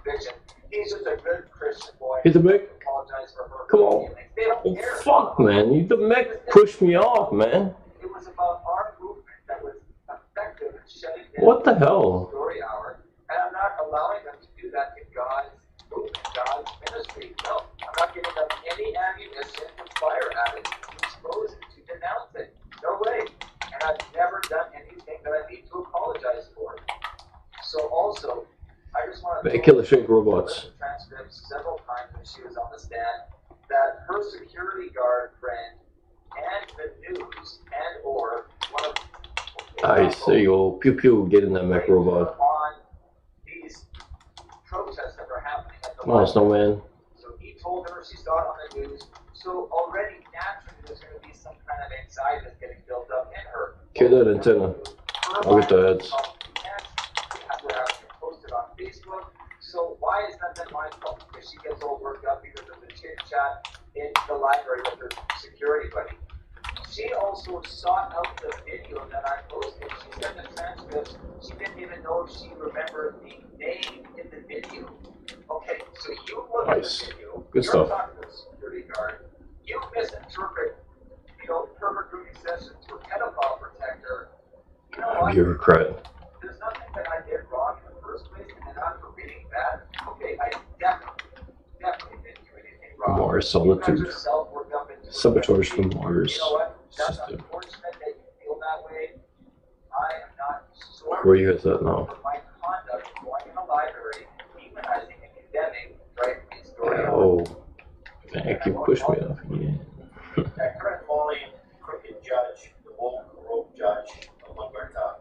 conviction." He's just a good Christian boy. Hit the mic. Apologize for her Come on. feelings. They don't Oh, care. fuck, man. You the mech pushed me off, man. It was about our movement that was effective in shutting down What the hell? Story Hour, and I'm not allowing them to do that in God's movement, God's ministry. No, I'm not giving them any ammunition to fire at it, to expose it, to denounce it. No way. And I've never done anything that I need to apologize for. So also, I just want to Hey, Killer Shake Robots. transcripts several times when she was on the stand that her security guard friend and the news and or one of Nice. There you go. Pew pew. Get in that mech robot. on these protests that were happening at the Come on, library. Snowman. So he told her, she saw it on the news. So already naturally there's going to be some kind of anxiety that's getting built up in her. Kill that antenna. I'll get the ads. We're having it posted on Facebook. So why is that then my fault? Because she gets all worked up because of the chit chat in the library with her security buddy. She also sought out the video that I posted. She sent the transcripts. She didn't even know if she remembered the name in the video. Okay, so you look Nice. at the video. Good you're stuff. talking to the security guard. You misinterpret, pervert grooming sessions for pedophile protector. You know what? Bureaucrat. There's nothing that I did wrong in the first place, and then after reading that, okay, I definitely didn't do anything wrong. Mars You got Solitude. yourself worked up into Sabotage from You Mars know what? That's system. unfortunate that you feel that way. I am not sorry Where are you guys at now? for my conduct of going in the library, demonizing and condemning, right, these story. Oh. Man, you pushed me off again. That current Molly crooked judge, the woke rogue judge of Alberta,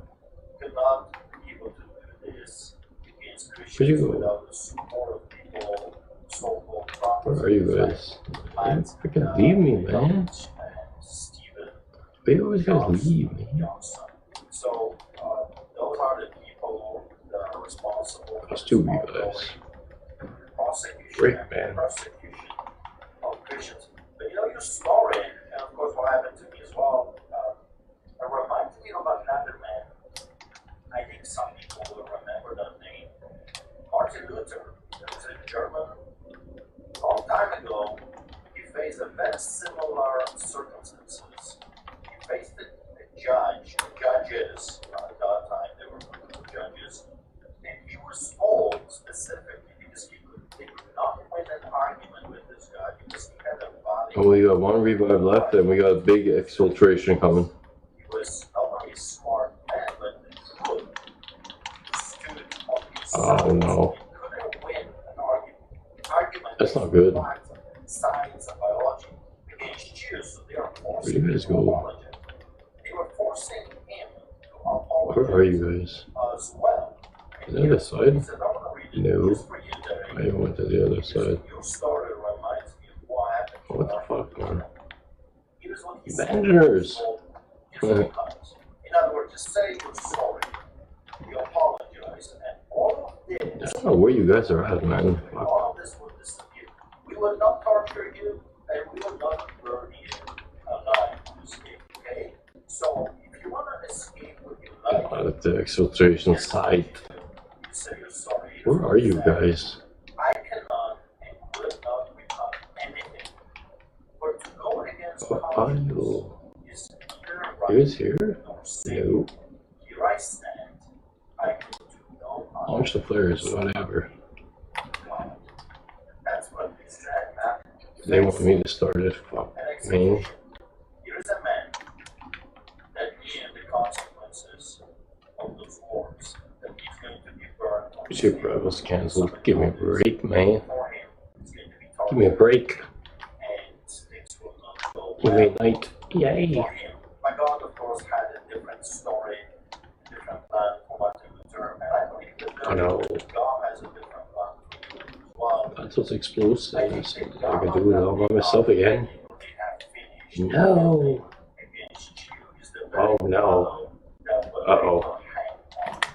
could not be able to do this against Where'd you Christians go? without the support of people, so-called Where are you guys? Don't freaking leave me, man. And Stephen Why you always guys leave me? Johnson. So, those are the people that are responsible for Let's do this you ongoing guys. prosecution Great, and man. persecution of Christians. But your story, and of course what happened to me as well, it reminds me of another man. I think some people will remember that name. Martin Luther. He was a German. A long time ago, he faced a very similar circumstances. He faced a judges, at that time they were judges, and he was told specifically because they could not win an argument with this guy because he had a body. Oh, we got 1 revive left, and we got a big exfiltration coming. He was not only a smart man, but good. Stood on his Oh, side. no. He couldn't win an argument. That's not good. Facts, science and biology against Jews, so they are forcing Where do you guys him to go? apologize. They were forcing him to apologize Where are you guys? as well. The other side? He said, I want to read it No. just for you, Derek. I went to the other side. Your story reminds me of what happened to What the Martin fuck, man? Luther. Here's what he said. Banners. Just because. In other words, just say you're sorry. You apologize. And all of I this, don't know where you guys are at, man. Fuck. all of this will disappear. We will not torture you, and we will not burn you alive to escape, okay? So, if you want to escape with your life, Out at the exfiltration site. you say you're sorry. Where are you guys? I cannot and will not become anything. For to go against What are conscience you? is neither You right guys here? nor sin. No. Here I stand. I can do no harm. Launch the flares, whatever. That's what they said, man. They want me to start it. Fuck An me. execution. Here's a man that knew the consequences of those wars, that he's going to be burned. on the Super stake. was cancelled. Give me a break, man. For him, it's going to be Give me a torture, break. and things will not go Give well. me a night. Yay. For him. My God, of course, had a different story, a different plan for Martin Luther, and I believe that I know. God has a different plan for you as well. That's what's explosive. I can do it all by myself again. No. Oh no. Uh-oh.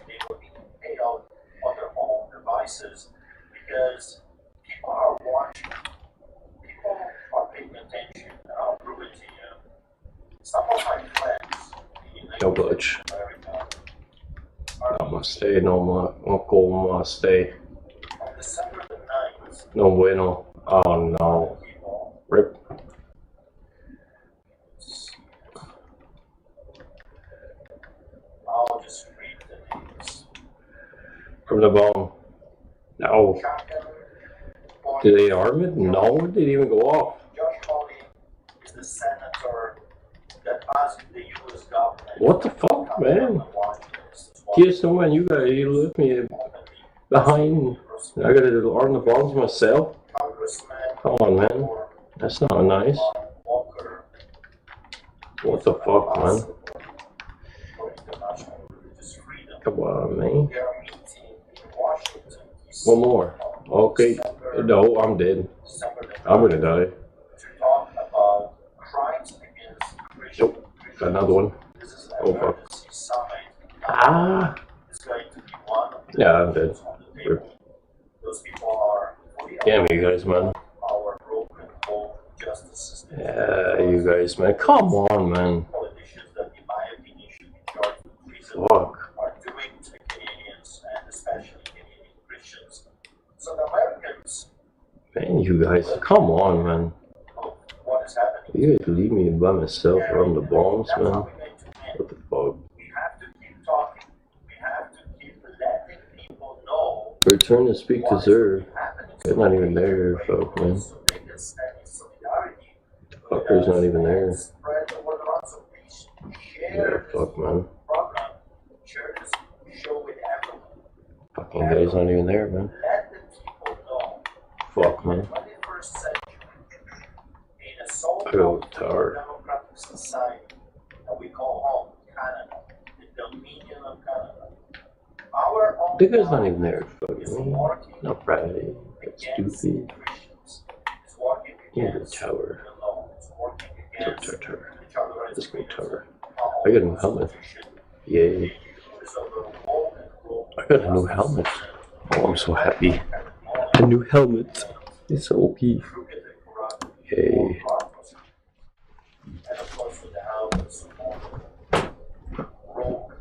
They will be paid out on their own devices because people are watching. People are paying attention. And I'll prove it to you. Some of my friends in No budge. America are Namaste. No namaste. on December the 9th. No bueno. Oh no. People, Rip. I'll just read the names. From the bone. No. Shotgun, Did they arm it? No, it didn't even go off. Josh Hawley is the senator that asked the U.S. government. What the fuck, man? Yes, no man, you left me behind. I gotta arm the bombs myself. Congressman Come on, man. That's not nice. Walker. What the fuck, man? For international religious freedom. Come on, man. They are meeting in Washington, D.C. One more. Okay. No, I'm dead. December the I'm gonna 9th, die. to talk about crimes against Christians. Nope. Got another one. This is Oh, an fuck. emergency summit. Ah. It's going to be one of the Yeah, I'm dead. issues on the table. Those people are fully Damn you guys, man. our broken home justice system. Yeah, you guys, man. Come on, man. Politicians that, in my opinion, should be charged with treason Fuck. are doing to Canadians and especially Canadian Christians. So the Americans Man, you guys. Come on, man. know what is happening. You guys leave me by myself around the bombs, That's man. how we're going to win. What the fuck? We have to keep talking. We have to keep letting people know Return to speak to what is Zer. happening. They're not even there, fuck, man. So they can stand in solidarity. Fucker's not even there. Spread the word around. So please Yeah, share this fuck, man. program. Share this show with everyone. Fucking guy's not even there, man. Let the people know. Fuck, man. 21st century, in a so-called I go tired. democratic society that we call home, Canada, the Dominion of Canada, our own The guy's not even there, is fucking me. working Not Friday. That's against stupid. Christians. It's working In the against tower. the law. It's working against Tower. the Charter of Rights Let's go and tower. Freedoms. I got a new helmet. Yay. The use of the role and rule I got a new helmet. Oh, I'm so happy. A new helmet. It's OP. crooked and corrupt Yay. process. And of course, with the help and support of rogue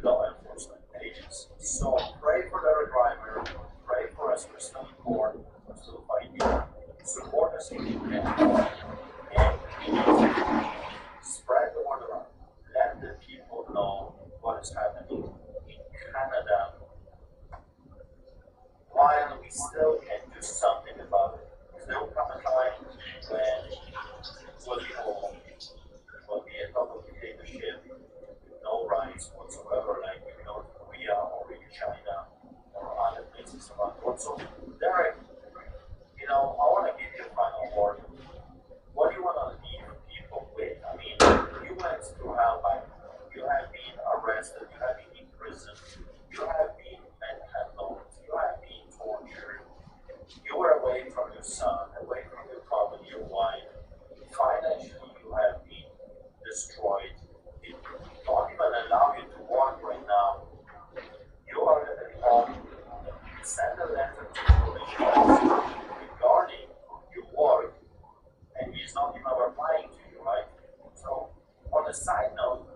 law enforcement agencies. So pray for Derek Reimer, pray for us, we're still in court, we're still fighting, support us if you can, and spread the word around. Let the people know what is happening in Canada, while we still can do something about it. Because there will come a time when will be a total dictatorship with no rights whatsoever, like in North Korea or in China or other places around the world. So, Derek, I want to give you a final word. What do you want to leave people with? I mean, you went through hell, like, you have been arrested, you have been in prison, you have been your son, away from your family, your wife. Financially, you have been destroyed. It don't even allow you to work right now. You are at home. Send a letter to the police officer regarding your work, and he's not even replying to you, right? So, on a side note,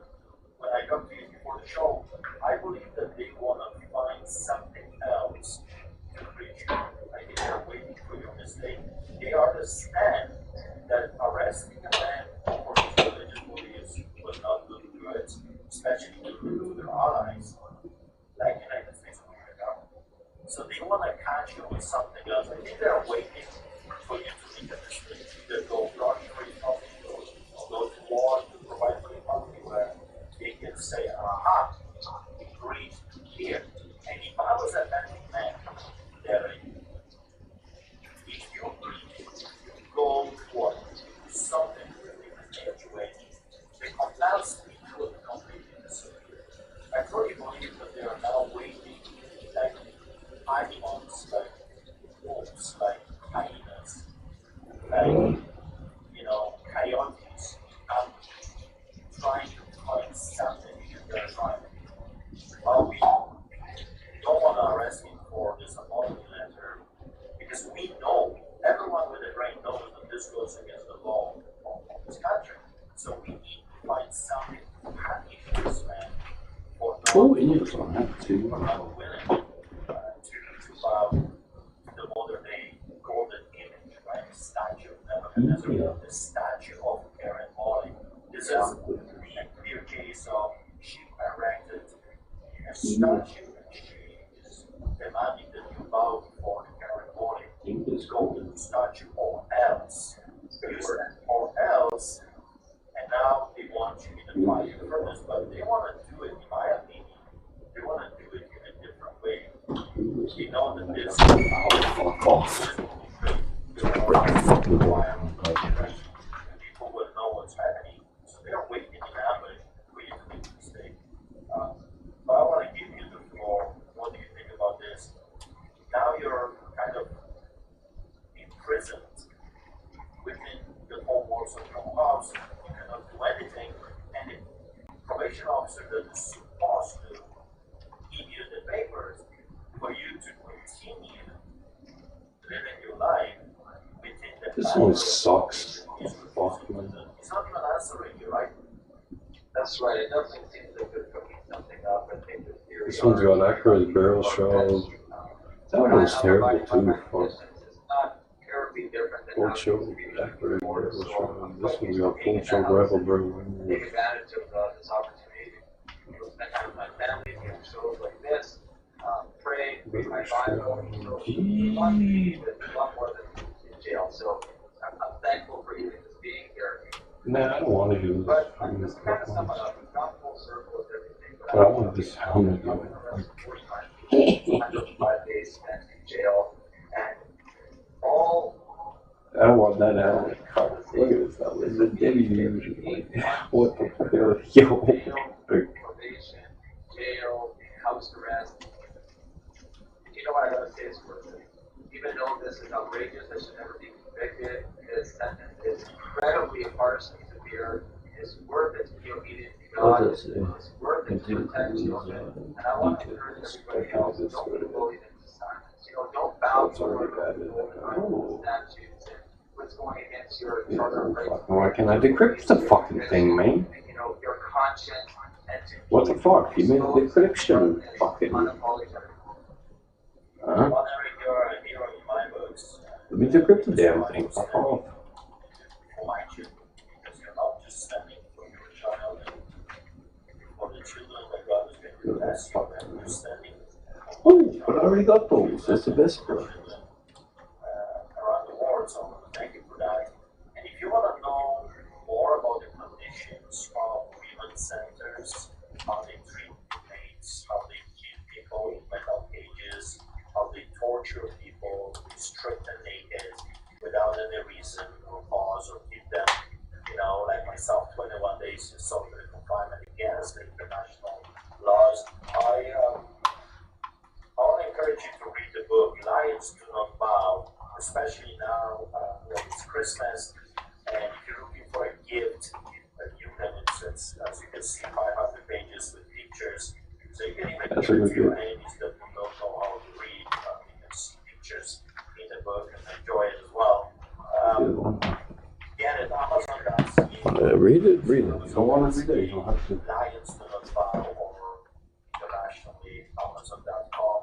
when I talked to you before the show, I believe that they want to find something else to reach you. I think they're waiting for your mistake. They understand that arresting a man for his religious beliefs was not good to it, especially to their allies, like United States of America. So they want to catch you with something else. I think they're waiting for you to make a mistake. Either go run for your hospital, or go to war to provide for your family, where they can say, aha, breathe here. And if I was a betting man, Derek, if you go for something really perpetuating, the capacity to completely disappear. I truly believe that they are now waiting like animals, like wolves, like hyenas, like, coyotes, trying to find something in their life. Well, we don't want to arrest him for this apology letter because we know, everyone with a brain knows that this goes against the law of this country. So we need to find something to punish this man for not willing to bow the modern day golden image, right? Statue of Nebuchadnezzar, the statue of Karen Molly. This is a clear case of she erected a statue and she is demanding that you bow before the Karen Molly, this golden statue, or else. And now they want you in a fire furnace, but they want to do it, in my opinion, they want to do it in a different way. They know that this Fuck off. People will know what's happening, so they're waiting in ambush for you to make a mistake. But I want to give you the floor. What do you think about this? Now you're kind of imprisoned within the four walls of your house. You cannot do anything, and the probation officer that is supposed to give you the papers for you to continue living your life within the This one sucks. Fuck, man. He's not even answering you, right? That's right. It definitely seems like they're cooking something up. I think the theory. This one's got accurate barrel shroud. That one's terrible too. Fuck. It's not terribly different than Full how it choke, used to be accurate before, barrel so shroud. I'm This quite one's got full used to choke being in rifle the barrel. house, take advantage of this opportunity. Spend time with my family, doing shows like this, pray, read my Bible. So a lot more than in jail. So I'm thankful for even just being here. Nah, I don't want to do this. But just to kind of sum it up, we've gone full circle with everything. But I want this helmet. 105 days spent in jail, and all. I don't want that helmet. Look at this helmet. It's a deluge. What the fuck? Yo. Probation, jail, house arrest. You know what I gotta say is worth it. Even though this is outrageous, I should never be convicted. This sentence is incredibly harsh and severe. It's worth it to be obedient to God. It's worth it to protect children. And I want to encourage everybody else, don't be bullied into silence. Don't bow to the statutes and what's going against your charter of rights. Why can't I decrypt the fucking thing, man? Your conscience and to What the fuck? You made a decryption. Fucking. unapologetic. Huh? Well, Eric, you're a hero in my books. Let me decrypt the damn thing. Fuck off. For my children, because you're not just standing for your child and for the children that God has been blessed you, and you're standing Oh, but I already got those. That's the best part. around the world, so thank you for that. And if you want to know more about the conditions of treatment centers, how they treat inmates, how they keep people in mental cages, how they torture people, strip them naked without any reason or cause, or keep them, like myself, 21 days in solitary confinement against the international laws. I want to encourage you to read the book Lions Do Not Bow especially now when it's Christmas, and if you're looking for a gift, you can, as you can see, 500 pages with pictures. So you can even That's give a it good to your gift. enemies that don't know how to read. You can see pictures in the book and enjoy it as well. Good one. Again, at Amazon.ca. Read it, read it. You don't want to read it, you don't have to. Lions do not bow, or internationally, Amazon.com.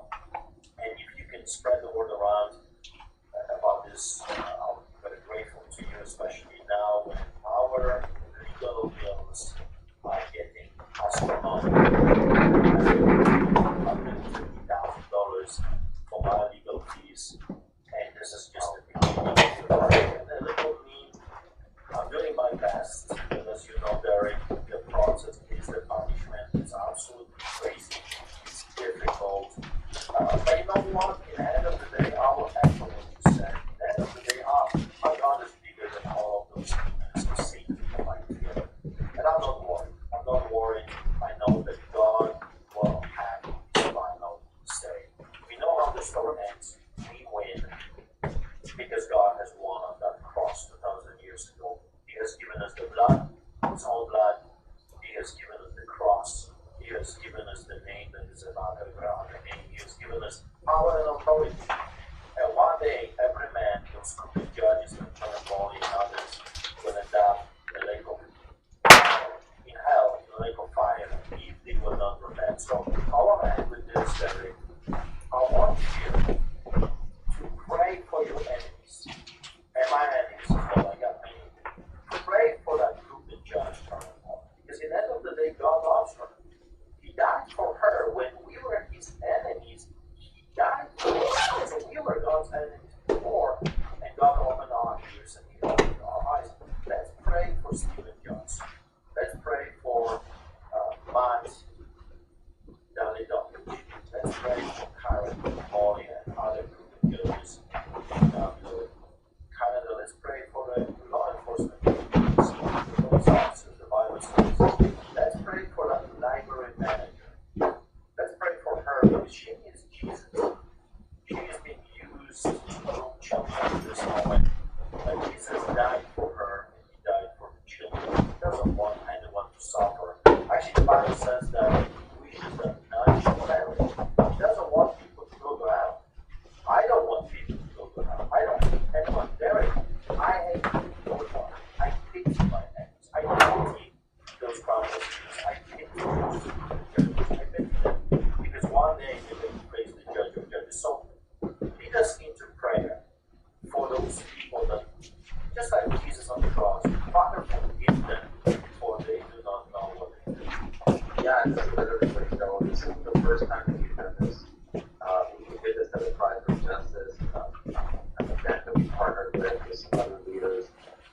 And if you can spread the word around about this, I'll be very grateful to you, especially now when our legal bills are getting astronomical. $150,000 for my legal fees, and this is just the beginning. And a little me, I'm doing my best, and as you know, Derek, the process is the punishment. It's absolutely crazy. It's difficult. But you know what? In the end of the day, I will echo what you said. In the end of the day, our God is bigger than all of those demons who Satan combined together. And I'm not worried. I'm not worried. I know that God will have his final say. We know how the story ends. We win because God has won on that cross 2,000 years ago. He has given us the blood, his own blood. He has given us the cross. He has given us the name that is above every other name. He has given us power and authority. And one day, every man, those crooked judges and holy and others, will end up in the lake of in hell, in the lake of fire, if they will not repent. So I want to end with this, Derek. I want you to pray for your enemies. And my enemies as well, I got many. Pray for that crooked judge, because in the end of the day, God loves her. He died for her. When we were his enemies, he died for us. So we were God's enemies before, and God opened our ears and he opened our eyes. Let's pray for Stephen Johnson. Let's pray for Matt Dalitovich. Let's pray for Karen Molly and other crooked judges in Canada. Let's pray for the law enforcement agencies, the police officers, the Bible says. Let's pray for that library manager. Let's pray for her because she is Jesus. She is being used through children at this moment. And Jesus died for her, and he died for the children. He doesn't want anyone to suffer. Actually, the Bible says that we should not perish. He doesn't want people to go to hell. I don't want people to go to hell. I don't want anyone there. I hate people to go to hell. I pity my enemies. I pity those prosecutors. I pity those judges. I pity them. Because one day they're going to face the judge of judges. So lead us into prayer for those people that, just like Jesus on the cross, Father, forgive them, for they do not know what they do. Yeah, and just to let everybody know, this isn't the first time that we've done this. We did this at the Pride for Justice, an event that we partnered with some other leaders.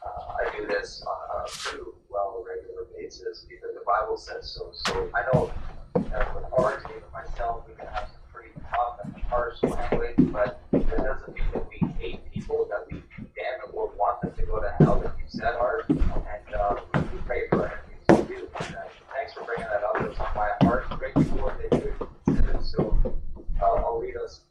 I do this on a pretty well regular basis because the Bible says so. So I know with our team and myself, we can have some pretty tough and harsh language, but that doesn't mean that we hate people, that we condemn or want them to go to hell, like you said, Art. And we pray for our enemies too. Thanks for bringing that up. It's on my heart. Great before they do it. So I'll lead us.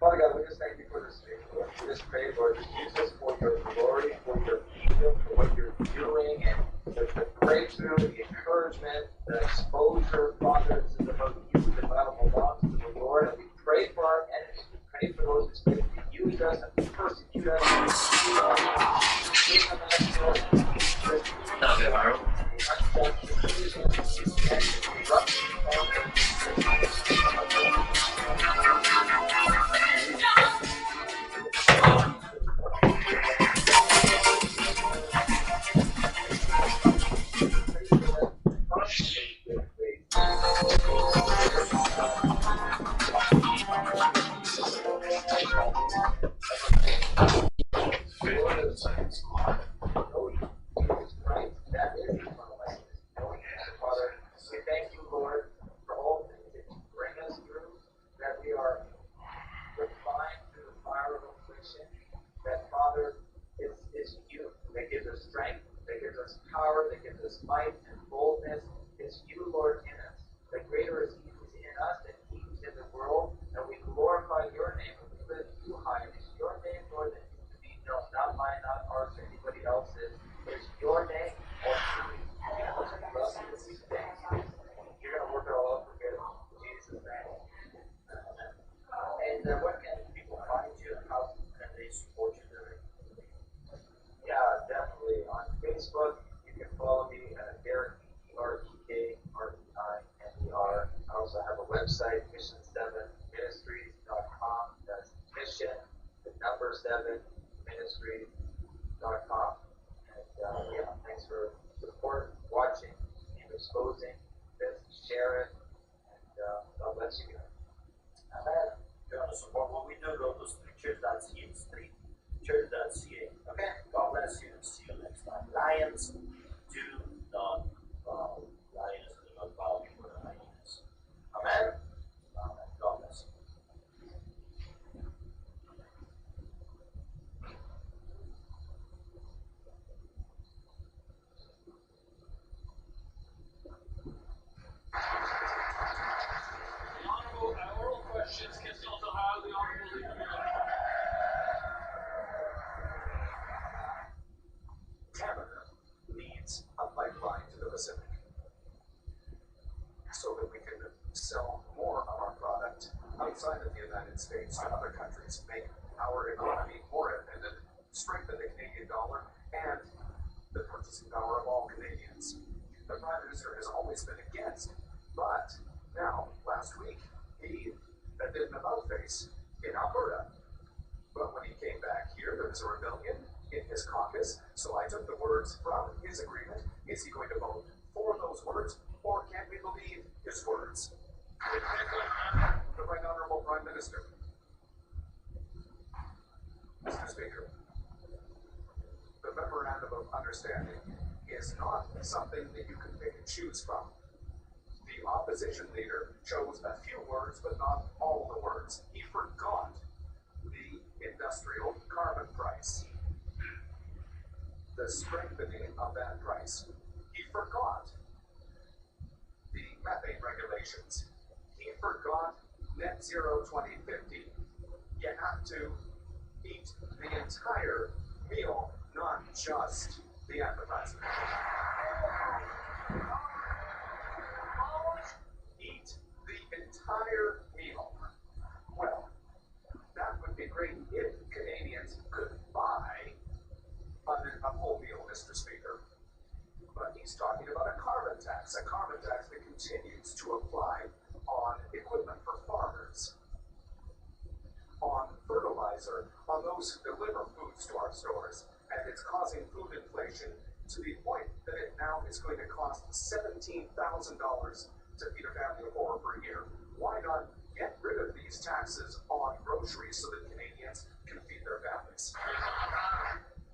Father God, we just thank you for this day, Lord. We just pray, Lord, just use us for your glory, for your kingdom, for what you're doing, and the breakthrough, the encouragement, the exposure. Father, this is about you. The battle belongs to the Lord, and we pray for our enemies. We pray for those who seek to use us and persecute us. That'll go viral. Father, we thank you, Lord, for all things that you bring us through, that we are refined through the fire of affliction, that, Father, it's you that gives us strength, that gives us power, that gives us might and boldness. It's you, Lord, in us. The greater is he who's in us than he who's in the world, and we glorify your name, and we lift you high. Facebook, you can follow me at Derek, DEREKREINER. I also have a website, mission7ministries.com. That's mission, the number 7ministries.com. And yeah, thanks for support, watching, and exposing this, share it, and God bless you guys. Amen. If you want to support what we do, go to streetchurch.ca. Okay, God bless you. See you next time. Lions do not bow. Lions do not bow before the hyenas. Amen. Amen. God bless you. Oral questions, consult aloud the honorable leader. Canada needs a pipeline to the Pacific so that we can sell more of our product outside of the United States to other countries, make our economy more independent, strengthen the Canadian dollar, and the purchasing power of all Canadians. The Prime Minister has always been against, but now, last week, he did an about-face in Alberta. But when he came back here, there was a rebellion in his caucus, so I took the words from his agreement. Is he going to vote for those words, or can we believe his words? The Right Honourable Prime Minister. Mr. Speaker, the Memorandum of Understanding is not something that you can pick and choose from. The opposition leader chose a few words, but not all the words. He forgot the industrial carbon price, the strengthening of that price. He forgot the methane regulations. He forgot net zero 2050. You have to eat the entire meal, not just the appetizer. Eat the entire meal. Well, that would be great if Canadians could buy a whole meal, Mr. Speaker. But he's talking about a carbon tax that continues to apply on equipment for farmers, on fertilizer, on those who deliver foods to our stores. And it's causing food inflation to the point that it now is going to cost $17,000 to feed a family of four per year. Why not get rid of these taxes on groceries so that Canadians can feed their families?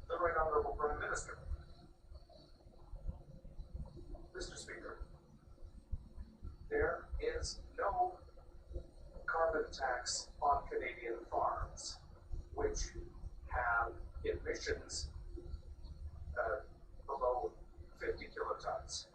The Right Honourable Prime Minister. Mr. Speaker, there is no carbon tax on Canadian farms, which have emissions below 50 kilotons.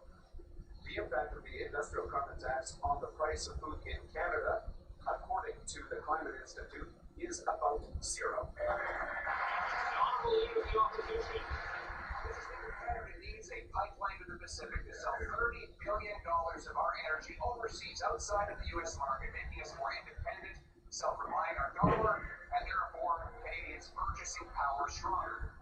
The impact of the industrial carbon tax on the price of food in Canada, according to the Climate Institute, is about zero. The honorable leader of the opposition. Canada needs a pipeline to the Pacific to sell $30 billion of our energy overseas outside of the U.S. market, making us more independent, self-reliant on our dollar, and therefore Canadians' purchasing power stronger.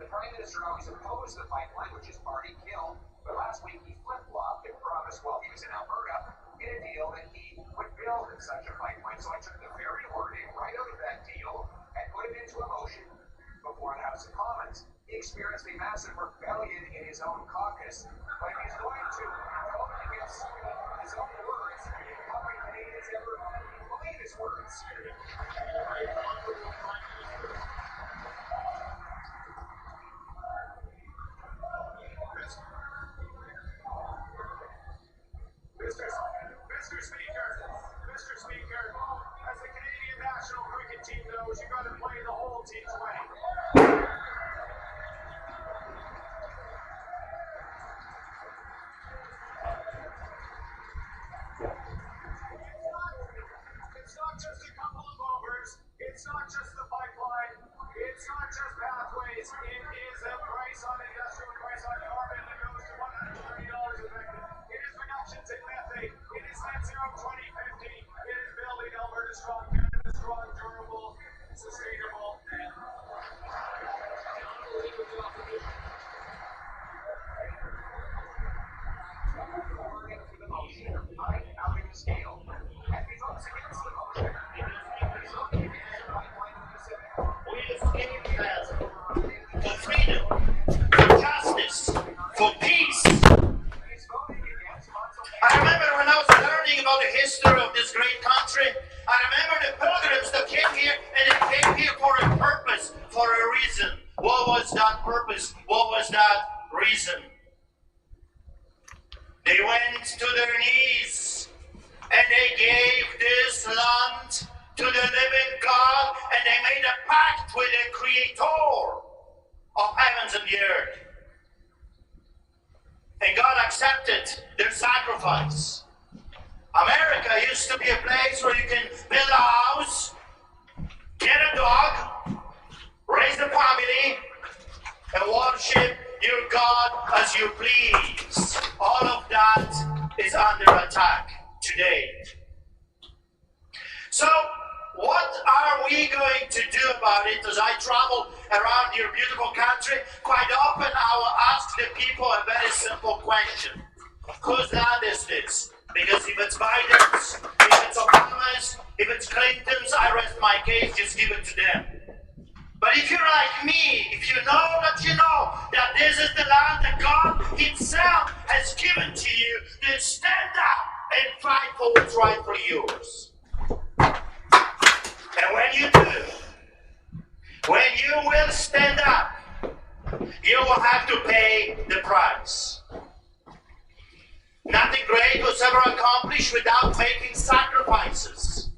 The Prime Minister always opposed the pipeline, which is party kill, but last week he flip-flopped and promised while he was in Alberta in a deal that he would build such a pipeline. So I took the very wording right out of that deal and put it into a motion before the House of Commons. He experienced a massive rebellion in his own caucus, but if he's going to vote against his own words, how can Canadians ever believe his words? Mr. Speaker, as the Canadian national cricket team knows, you got to play the whole team's way. It's not just a couple of overs. It's not just the pipeline. It's not just pathways. It is a price on industrial price on carbon that goes to $130 effective. It is reductions in methane. It is net zero 2050. It is building Alberta strong, Canada strong, durable, sustainable, and for a reason. What was that purpose? What was that reason? They went to their knees and they gave this land to the living God, and they made a pact with the Creator of heavens and the earth. And God accepted their sacrifice. America used to be a place where you can build a house, get a dog, raise a family, and worship your God as you please. All of that is under attack today. So, what are we going to do about it? As I travel around your beautiful country, quite often I will ask the people a very simple question. Whose land is this? Because if it's Biden's, if it's Obama's, if it's Clinton's, I rest my case, just give it to them. But if you're like me, if you know that this is the land that God Himself has given to you, then stand up and fight for what's rightfully yours. And when you do, when you will stand up, you will have to pay the price. Nothing great was ever accomplished without making sacrifices.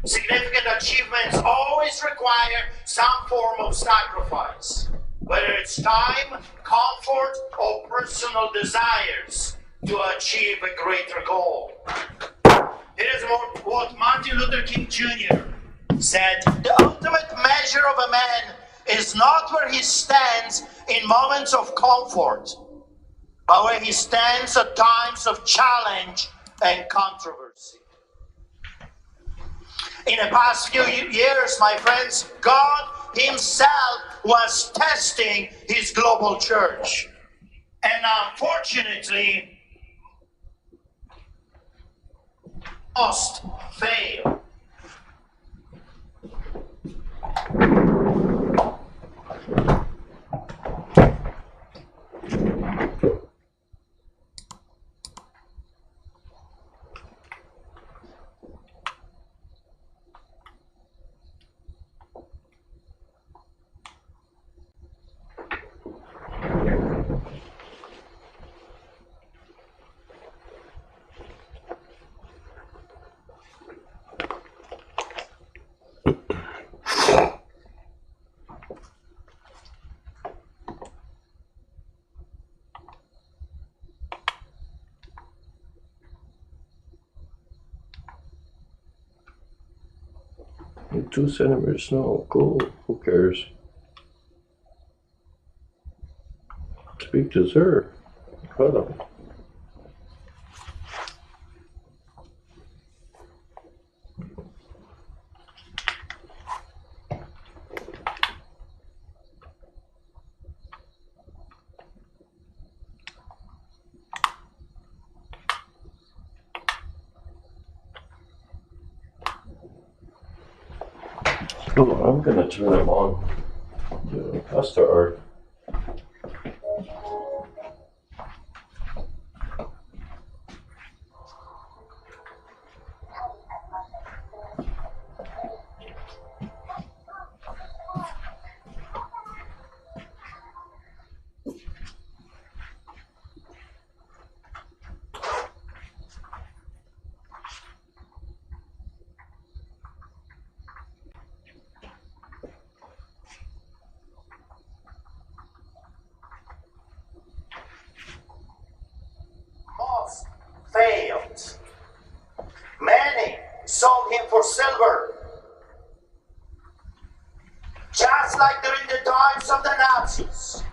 Significant achievements always require some form of sacrifice, whether it's time, comfort, or personal desires to achieve a greater goal. It is what Martin Luther King Jr. said: the ultimate measure of a man is not where he stands in moments of comfort, but where he stands at times of challenge and controversy. In the past few years, my friends, God Himself was testing His global church. And unfortunately, must fail. And 2 centimeters snow, cool, who cares? Speak to Sir. Hello. Oh, I'm gonna turn them on to Pasta Art. Failed. Many sold him for silver, just like during the times of the Nazis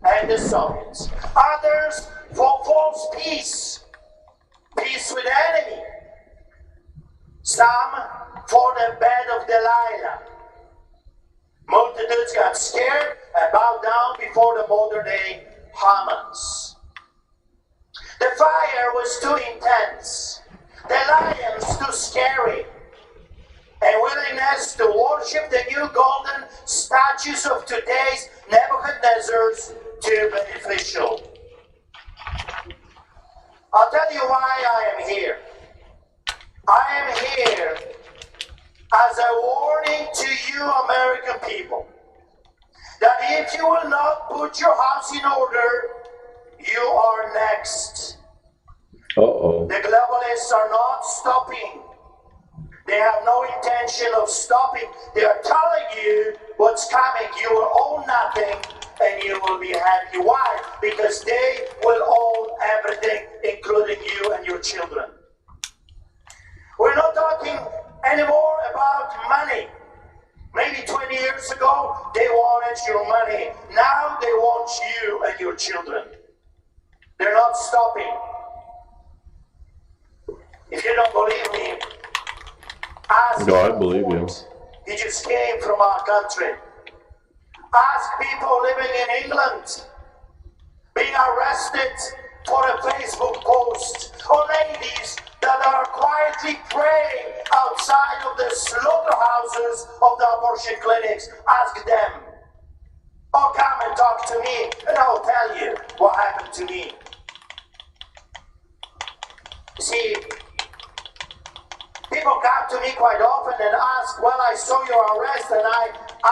and the Soviets. Others for false peace, peace with enemy. Some for the bed of Delilah. Multitudes got scared and bowed down before the modern day Hamans. The fire was too intense, the lions too scary, and willingness to worship the new golden statues of today's Nebuchadnezzars too beneficial. I'll tell you why I am here. I am here as a warning to you American people. that if you will not put your house in order, you are next. Uh-oh. The globalists are not stopping. They have no intention of stopping. They are telling you what's coming. You will own nothing and you will be happy. Why? Because they will own everything, including you and your children. We're not talking anymore about money. Maybe 20 years ago, they wanted your money. Now they want you and your children. They're not stopping. If you don't believe me, ask No, I believe you. He just came from our country. Ask people living in England, being arrested for a Facebook post, or ladies that are quietly praying outside of the slaughterhouses of the abortion clinics. Ask them. Or come and talk to me, and I'll tell you what happened to me. See, people come to me quite often and ask, well, I saw your arrest, and I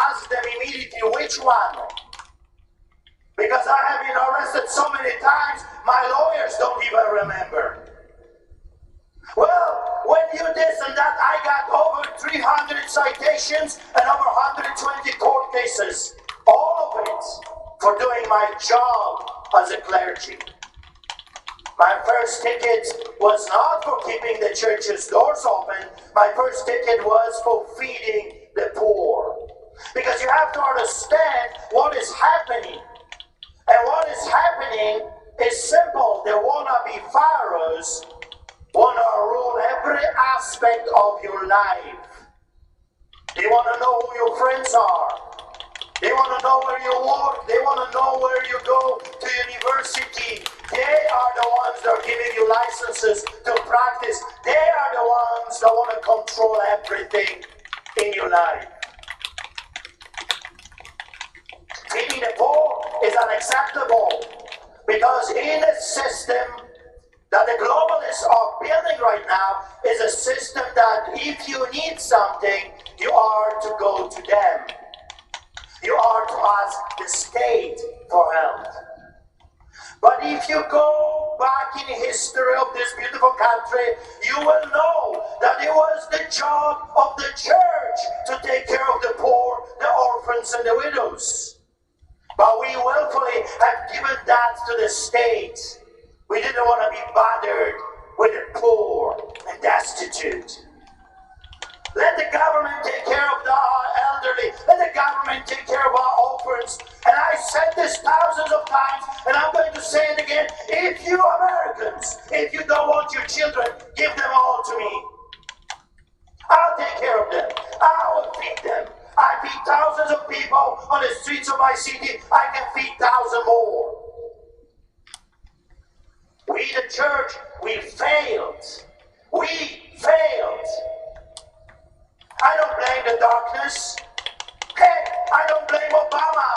ask them immediately, which one? Because I have been arrested so many times, my lawyers don't even remember. Well, when you this and that, I got over 300 citations and over 120 court cases. All of it for doing my job as a clergy. My first ticket was not for keeping the church's doors open. My first ticket was for feeding the poor. Because you have to understand what is happening. And what is happening is simple. The wannabe pharaohs want to rule every aspect of your life. They want to know who your friends are. They want to know where you work. They want to know where you go to university. They are the ones that are giving you licenses to practice. They are the ones that want to control everything in your life. Feeding the poor is unacceptable because in a system that the globalists are building right now is a system that if you need something, you are to go to them. You are to ask the state for help. But if you go back in history of this beautiful country, you will know that it was the job of the church to take care of the poor, the orphans, and the widows. But we willfully have given that to the state. We didn't want to be bothered with the poor and destitute. Let the government take care of the elderly. Let the government take care of our orphans. And I said this thousands of times, and I'm going to say it again. If you Americans, if you don't want your children, give them all to me. I'll take care of them. I will feed them. I feed thousands of people on the streets of my city. I can feed thousands more. We, the church, we failed. We failed. I don't blame the darkness. Hey, I don't blame Obama.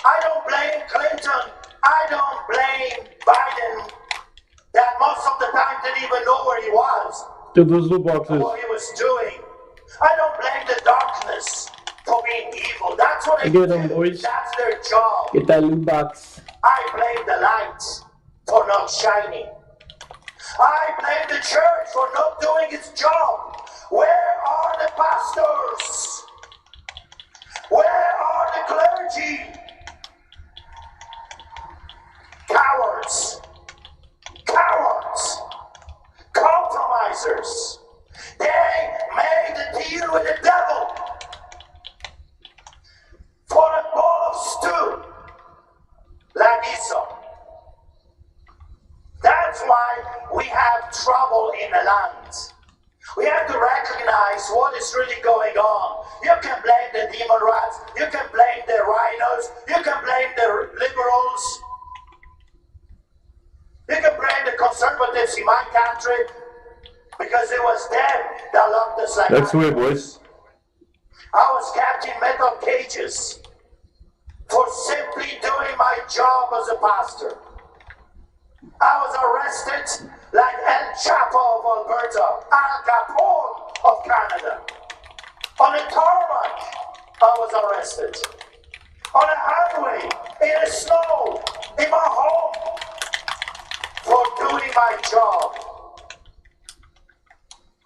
I don't blame Clinton. I don't blame Biden. That most of the time didn't even know where he was. Get those loot boxes. What he was doing. I don't blame the darkness for being evil. That's what they Get do. them, boys. That's their job. Get that loot box. I blame the light for not shining. I blame the church for not doing its job. Where are the pastors? Where are the clergy? Cowards. Cowards. Compromisers. They made a deal with the devil for a bowl of stew like Esau. That's why we have trouble in the land. We have to recognize what is really going on. You can blame the demon rats, you can blame the rhinos, you can blame the liberals, you can blame the conservatives in my country, because it was them that locked us like That's that. weird, boys. I was kept in metal cages for simply doing my job as a pastor. I was arrested like El Chapo of Alberta, Al Capone of Canada. On a tarmac, I was arrested. on a highway, in the snow, in my home, for doing my job.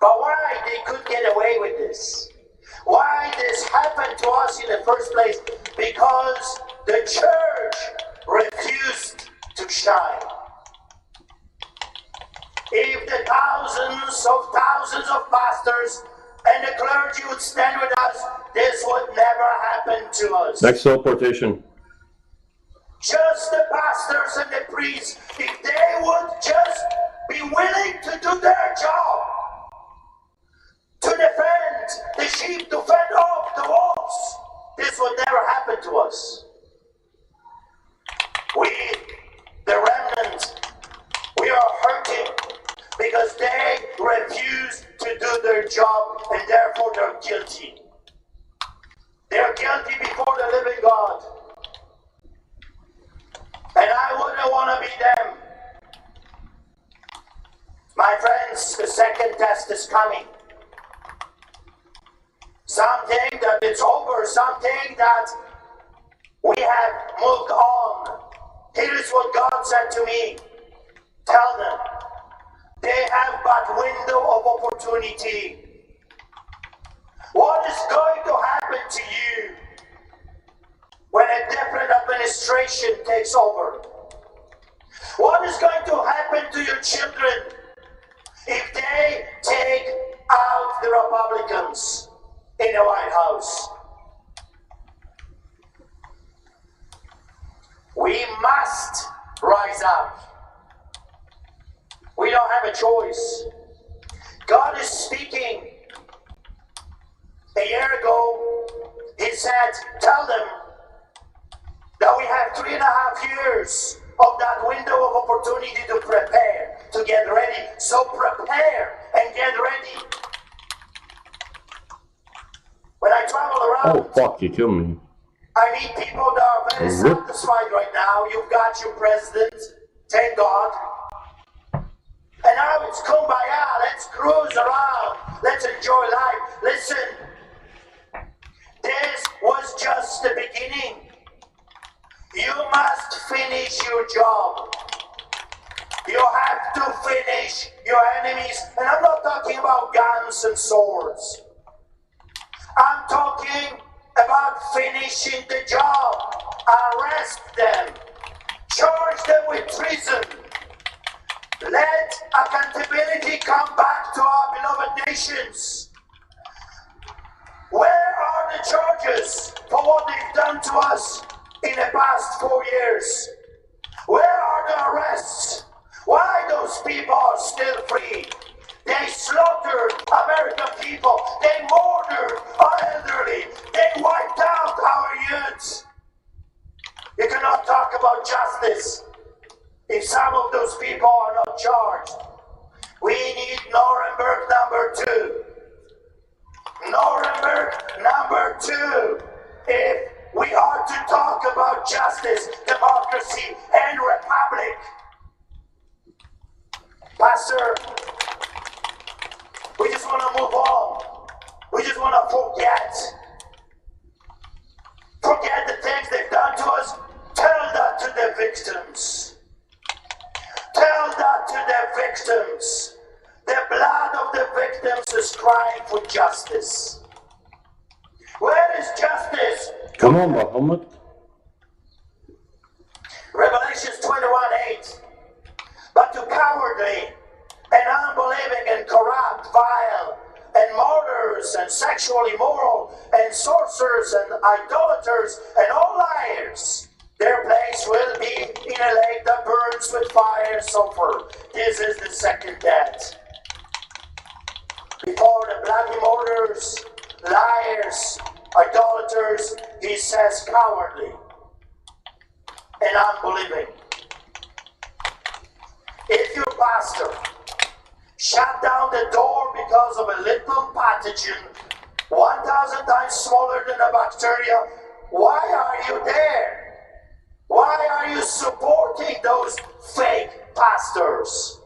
But why they could get away with this? Why this happened to us in the first place? Because the church refused to shine. If the thousands of pastors and the clergy would stand with us, this would never happen to us. Next teleportation. Just the pastors and the priests, if they would just be willing to do their job, to defend the sheep, to fend off the wolves, this would never happen to us. We, the remnant, we are hurting because they refuse to do their job and therefore they're guilty. They're guilty before the living God. And I wouldn't want to be them. My friends, the second test is coming. Something that it's over, something that we have moved on. Here is what God said to me. Tell them, they have but window of opportunity. What is going to happen to you when a different administration takes over? What is going to happen to your children if they take out the Republicans in the White House? We must rise up. We don't have a choice. God is speaking. A year ago, He said, tell them that we have 3.5 years of that window of opportunity to prepare, to get ready. So prepare and get ready. When I travel around, Oh fuck, you killed me. I meet people that are very satisfied right now. You've got your president, thank God. And now it's kumbaya, let's cruise around, let's enjoy life. Listen, this was just the beginning. You must finish your job. You have to finish your enemies. And I'm not talking about guns and swords. I'm talking about finishing the job. Arrest them. Charge them with treason. Let accountability come back to our beloved nations. Where are the charges for what they've done to us in the past 4 years? Where are the arrests? Why those people are still free? They slaughtered American people. They murdered our elderly. They wiped out our youths. You cannot talk about justice if some of those people are not charged. We need Nuremberg number 2. Nuremberg number 2. If we are to talk about justice, democracy, and republic. Pastor, we just want to move on. We just want to forget. Forget the things they've done to us. Tell that to the victims. Tell that to the victims. The blood of the victims is crying for justice. Where is justice? Come on, Muhammad. Revelations 21:8. But to cowardly and unbelieving and corrupt, vile, and murderers, and sexually immoral, and sorcerers, and idolaters, and all liars, their place will be in a lake that burns with fire and sulfur. This is the second death. Before the bloody murderers, liars, idolaters, he says cowardly and unbelieving. If your pastor shut down the door because of a little pathogen 1,000 times smaller than a bacteria, why are you there? Why are you supporting those fake pastors?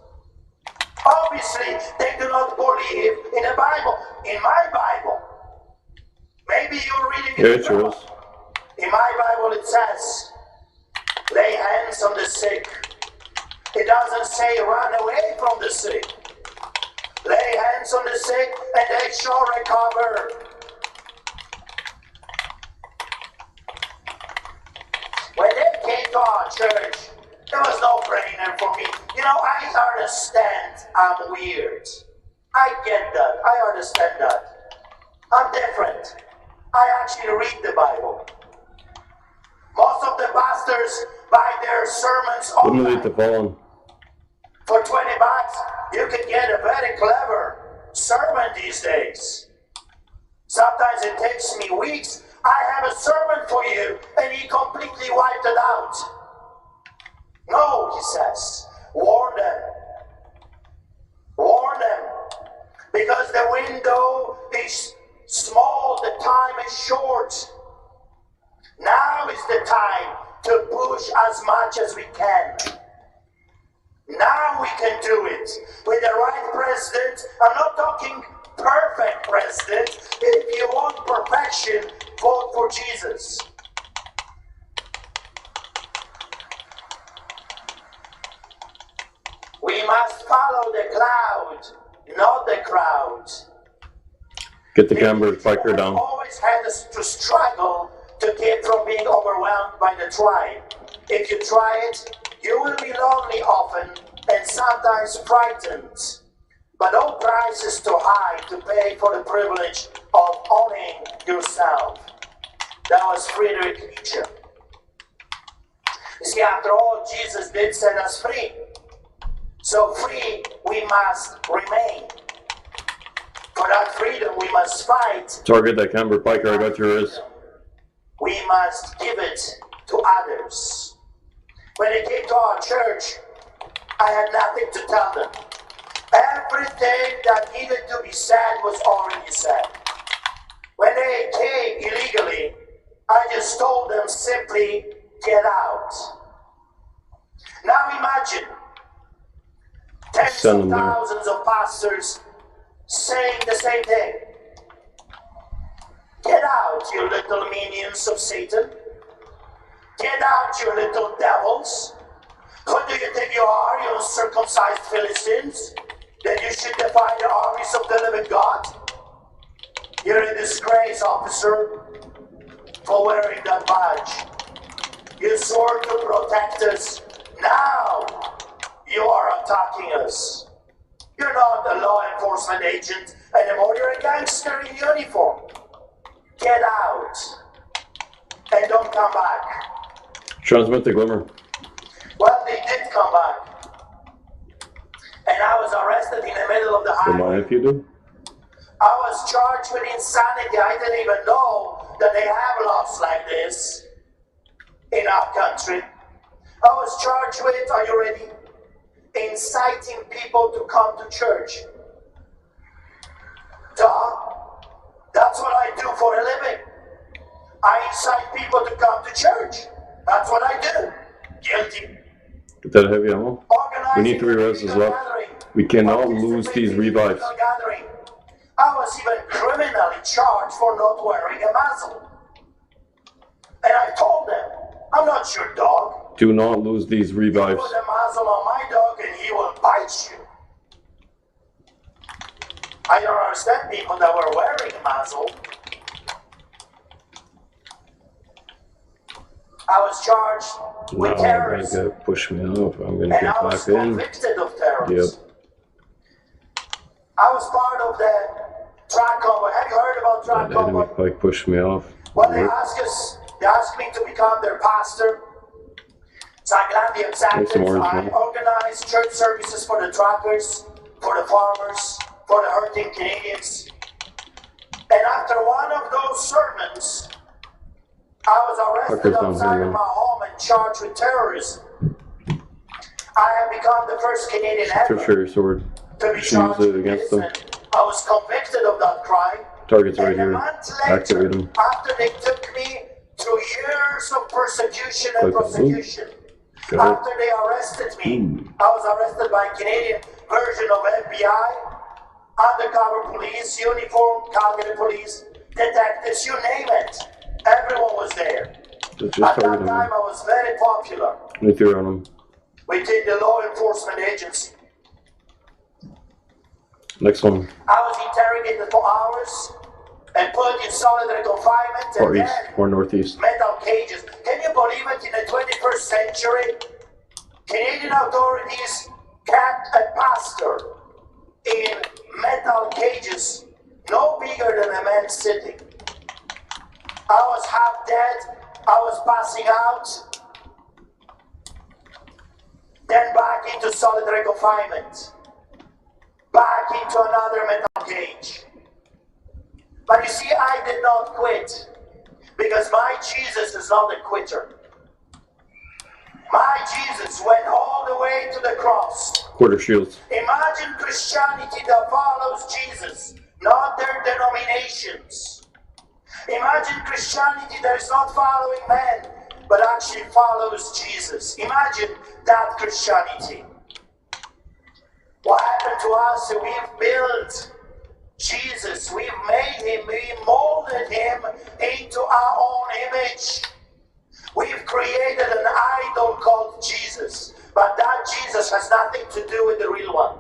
Obviously, they do not believe in the Bible. In my Bible, maybe you're reading it wrong. In my Bible, Bible it says, lay hands on the sick. It doesn't say run away from the sick. Lay hands on the sick and they shall recover. When they came to our church, there was no brainer for me. You know, I understand I'm weird. I get that. I understand that. I'm different. I actually read the Bible. Most of the pastors buy their sermons Wouldn't online. lead to falling. For $20, you can get a very clever sermon these days. Sometimes it takes me weeks. I have a sermon for you, and he completely wiped it out. No, he says, warn them. Warn them. Because the window is small, the time is short. Now is the time to push as much as we can. Now we can do it with the right president. I'm not talking perfect president. If you want perfection, vote for Jesus. We must follow the cloud, not the crowd. Get the Canberra biker down. Always had to struggle to keep from being overwhelmed by the tribe. If you try it, you will be lonely often and sometimes frightened. But no price is too high to pay for the privilege of owning yourself. That was Friedrich Nietzsche. You see, after all, Jesus did set us free. So free we must remain. For that freedom we must fight. Target that Canberra biker. I got yours. We must give it to others. When they came to our church, I had nothing to tell them. Everything that needed to be said was already said. When they came illegally, I just told them simply, get out. Now imagine tens Send of them there. thousands of pastors saying the same thing. Get out, you little minions of Satan. Get out, you little devils. Who do you think you are, you uncircumcised Philistines? That you should defy the armies of the living God? You're a disgrace, officer, for wearing that badge. You swore to protect us. Now you are attacking us. You're not a law enforcement agent anymore. You're a gangster in uniform. Get out and don't come back. Transmit the glimmer. Well, they did come back. And I was arrested in the middle of the Don't highway. mind if you do. I was charged with insanity. I didn't even know that they have laws like this in our country. I was charged with, are you ready? Inciting people to come to church. Duh. That's what I do for a living. I incite people to come to church. That's what I do. Guilty. Get that heavy ammo. Organizing We need 3 reses illegal left. gathering. We cannot lose Participating these in revives. illegal gathering. I was even criminally charged for not wearing a muzzle. And I told them, I'm not your dog. Do not lose these revives. Put a muzzle on my dog and he will bite you. I don't understand people that were wearing a muzzle. I was charged No, with I'm gonna terrorism. get push me off. I'm gonna And get I was back in. convicted of terrorism. I was part of the track convoy. Have you heard about track That enemy convoy? pike pushed me off. Well, they Nope. asked me to become their pastor. So I gladly accepted. Make some orange, I man. organized church services for the truckers, for the farmers, for the hurting Canadians. And after one of those sermons, I was arrested Truckers down outside here, of man. my home and charged with terrorism. I have become the first Canadian ever Turf your sword. to be Should use charged it with against this, them. and I was convicted of that crime. Target's right And a here. month later, Activate them. after they took me through years of persecution and Click on prosecution, Got after they arrested me, Ooh. I was arrested by a Canadian version of FBI, undercover police, uniform, Calgary police, detectives, you name it. Everyone was there. Just At that target time, him. I was very popular If you're on him. within the law enforcement agency. Next one. I was interrogated for hours and put in solitary confinement Or and east. then Or northeast. metal cages. Can you believe it? In the 21st century, Canadian authorities kept a pastor in metal cages no bigger than a man sitting. I was half dead. I was passing out. Then back into solitary confinement. Back into another metal cage. But you see, I did not quit. Because my Jesus is not a quitter. My Jesus went all the way to the cross. Quarter shields. Imagine Christianity that follows Jesus, not their denominations. Imagine Christianity that is not following men, but actually follows Jesus. Imagine that Christianity. What happened to us? We've built Jesus, we've made him, we molded him into our own image. We've created an idol called Jesus, but that Jesus has nothing to do with the real one.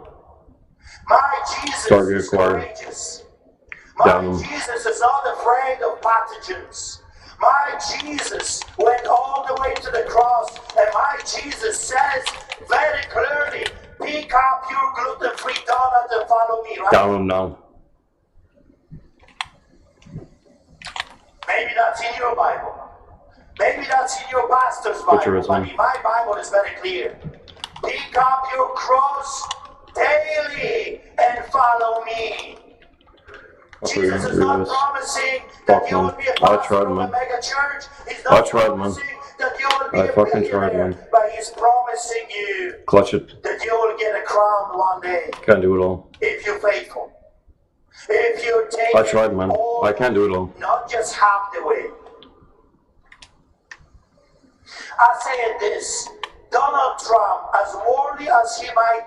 My Jesus Target is acquired. courageous. My Down. Jesus is not afraid of pathogens. My Jesus went all the way to the cross, and my Jesus says very clearly, pick up your gluten-free donut and follow me, right? Down him now. Maybe that's in your Bible. Maybe that's in your pastor's Bible. Butcher is But on. in my Bible is very clear. Pick up your cross daily and follow me. Jesus is not promising that you will be a I pastor tried, of a man. mega church. He's I not tried, man. promising that you will be I a fucking tried, billionaire, man. but he's promising you Clutch it. that you will get a crown one day Can't do it all. if you're faithful. If you take I tried, man. all, I can't do it all. not just half the way. I say this, Donald Trump, as worldly as he might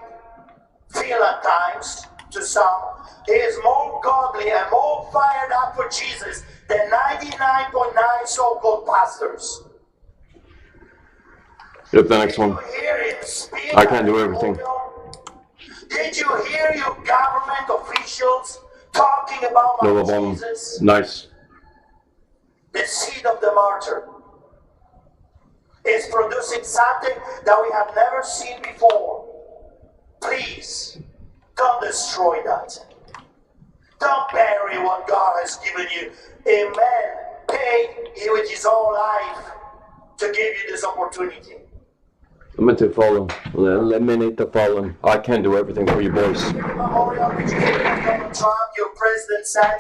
feel at times to some, he is more godly and more fired up for Jesus than 99.9 so-called pastors. Yep, the next one. Did you hear him speak I can't do at the everything. podium? Did you hear your government officials talking about my No bomb. Jesus? Nice. The seed of the martyr is producing something that we have never seen before. Please, don't destroy that. Don't bury what God has given you. A man paid you with his own life to give you this opportunity. I'm meant to follow. Eliminate the fallen. I can't do everything for you boys. Memorial, did you hear what Donald Trump, your president, said?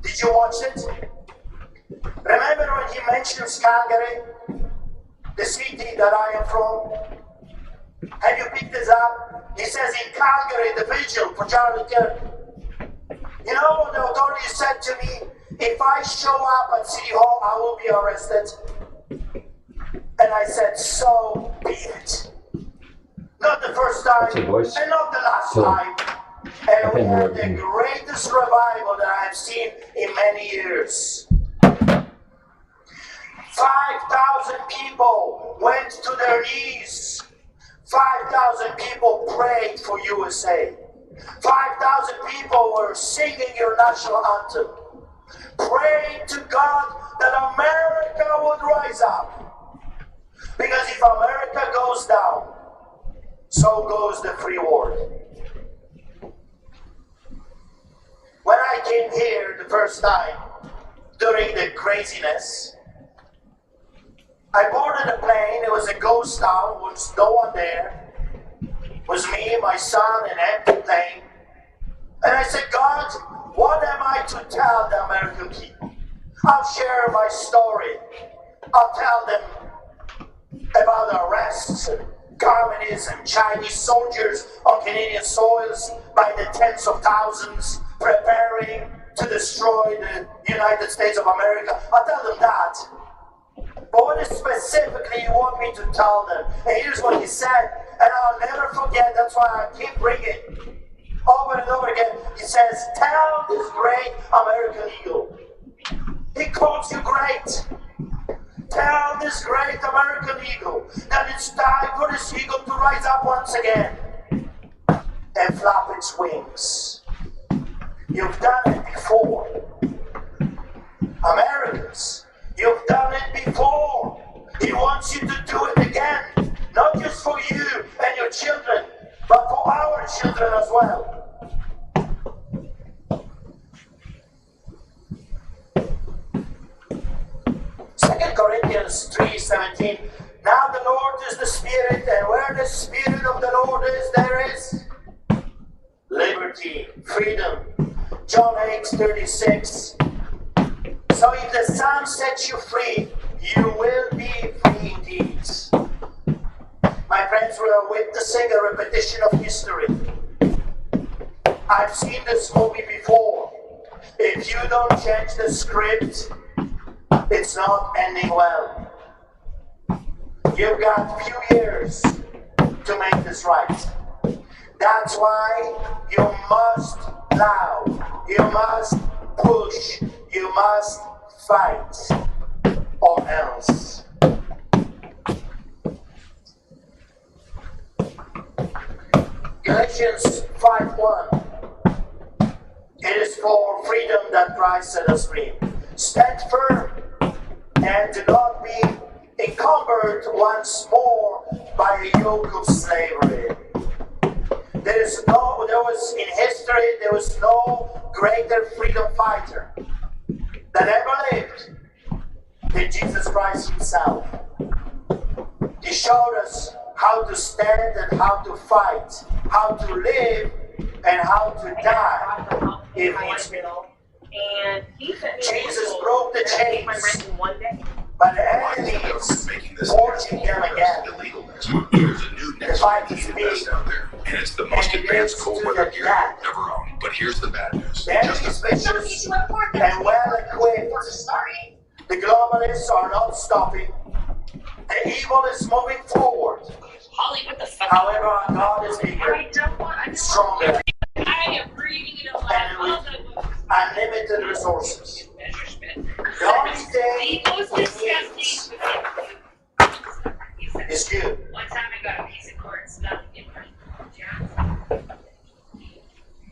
Did you watch it? Remember when he mentions Calgary, the city that I am from? Have you picked this up? He says in Calgary, the vigil for Charlie Kirk. You know what the authorities said to me? If I show up at City Hall, I will be arrested. And I said, so be it. Not the first time, That's it, boys. and not the last Cool. time. And we think had we're the working. greatest revival that I have seen in many years. 5,000 people went to their knees. 5,000 people prayed for USA. 5,000 people were singing your national anthem, praying to God that America would rise up. Because if America goes down, so goes the free world. When I came here the first time, during the craziness, I boarded a plane. It was a ghost town, there was no one there. It was me, my son, an empty plane. And I said, God, what am I to tell the American people? I'll share my story. I'll tell them about arrests and communism, Chinese soldiers on Canadian soils by the tens of thousands preparing to destroy the United States of America. I'll tell them that. But what specifically you want me to tell them? And here's what he said, and I'll never forget, that's why I keep bringing over and over again. He says, tell this great American eagle. He calls you great. Tell this great American eagle that it's time for this eagle to rise up once again and flap its wings. You've done it before. Americans, you've done it before. He wants you to do it again. Not just for you and your children, but for our children as well. 2 Corinthians 3:17. Now the Lord is the Spirit, and where the Spirit of the Lord is, there is liberty, freedom. John 8:36. So if the Son sets you free, you will be free indeed. My friends, we are witnessing a repetition of history. I've seen this movie before. If you don't change the script, it's not ending well. You've got few years to make this right. That's why you must plow, you must push, you must fight, or else. Galatians 5:1. It is for freedom that Christ set us free. Stand firm and do not be encumbered once more by a yoke of slavery. There was in history, there was no greater freedom fighter that ever lived than Jesus Christ himself. He showed us how to stand and how to fight, how to live and how to die if he's And he sent me Jesus broke the chains, one day. but the enemy is forging them again. There's a new The next fight gen is vest big, out there, and it's the most and it advanced is cold to weather the gear back. you've ever owned. But here's the bad news. The enemy is vicious and well equipped. The globalists are not stopping. The evil is moving forward. Holly, what the fuck? However, our God is bigger, I don't want. stronger, I am breathing it alive. and with unlimited resources. The only The thing most he needs disgusting. is you. One time I got a piece of cord stuck in my jacket.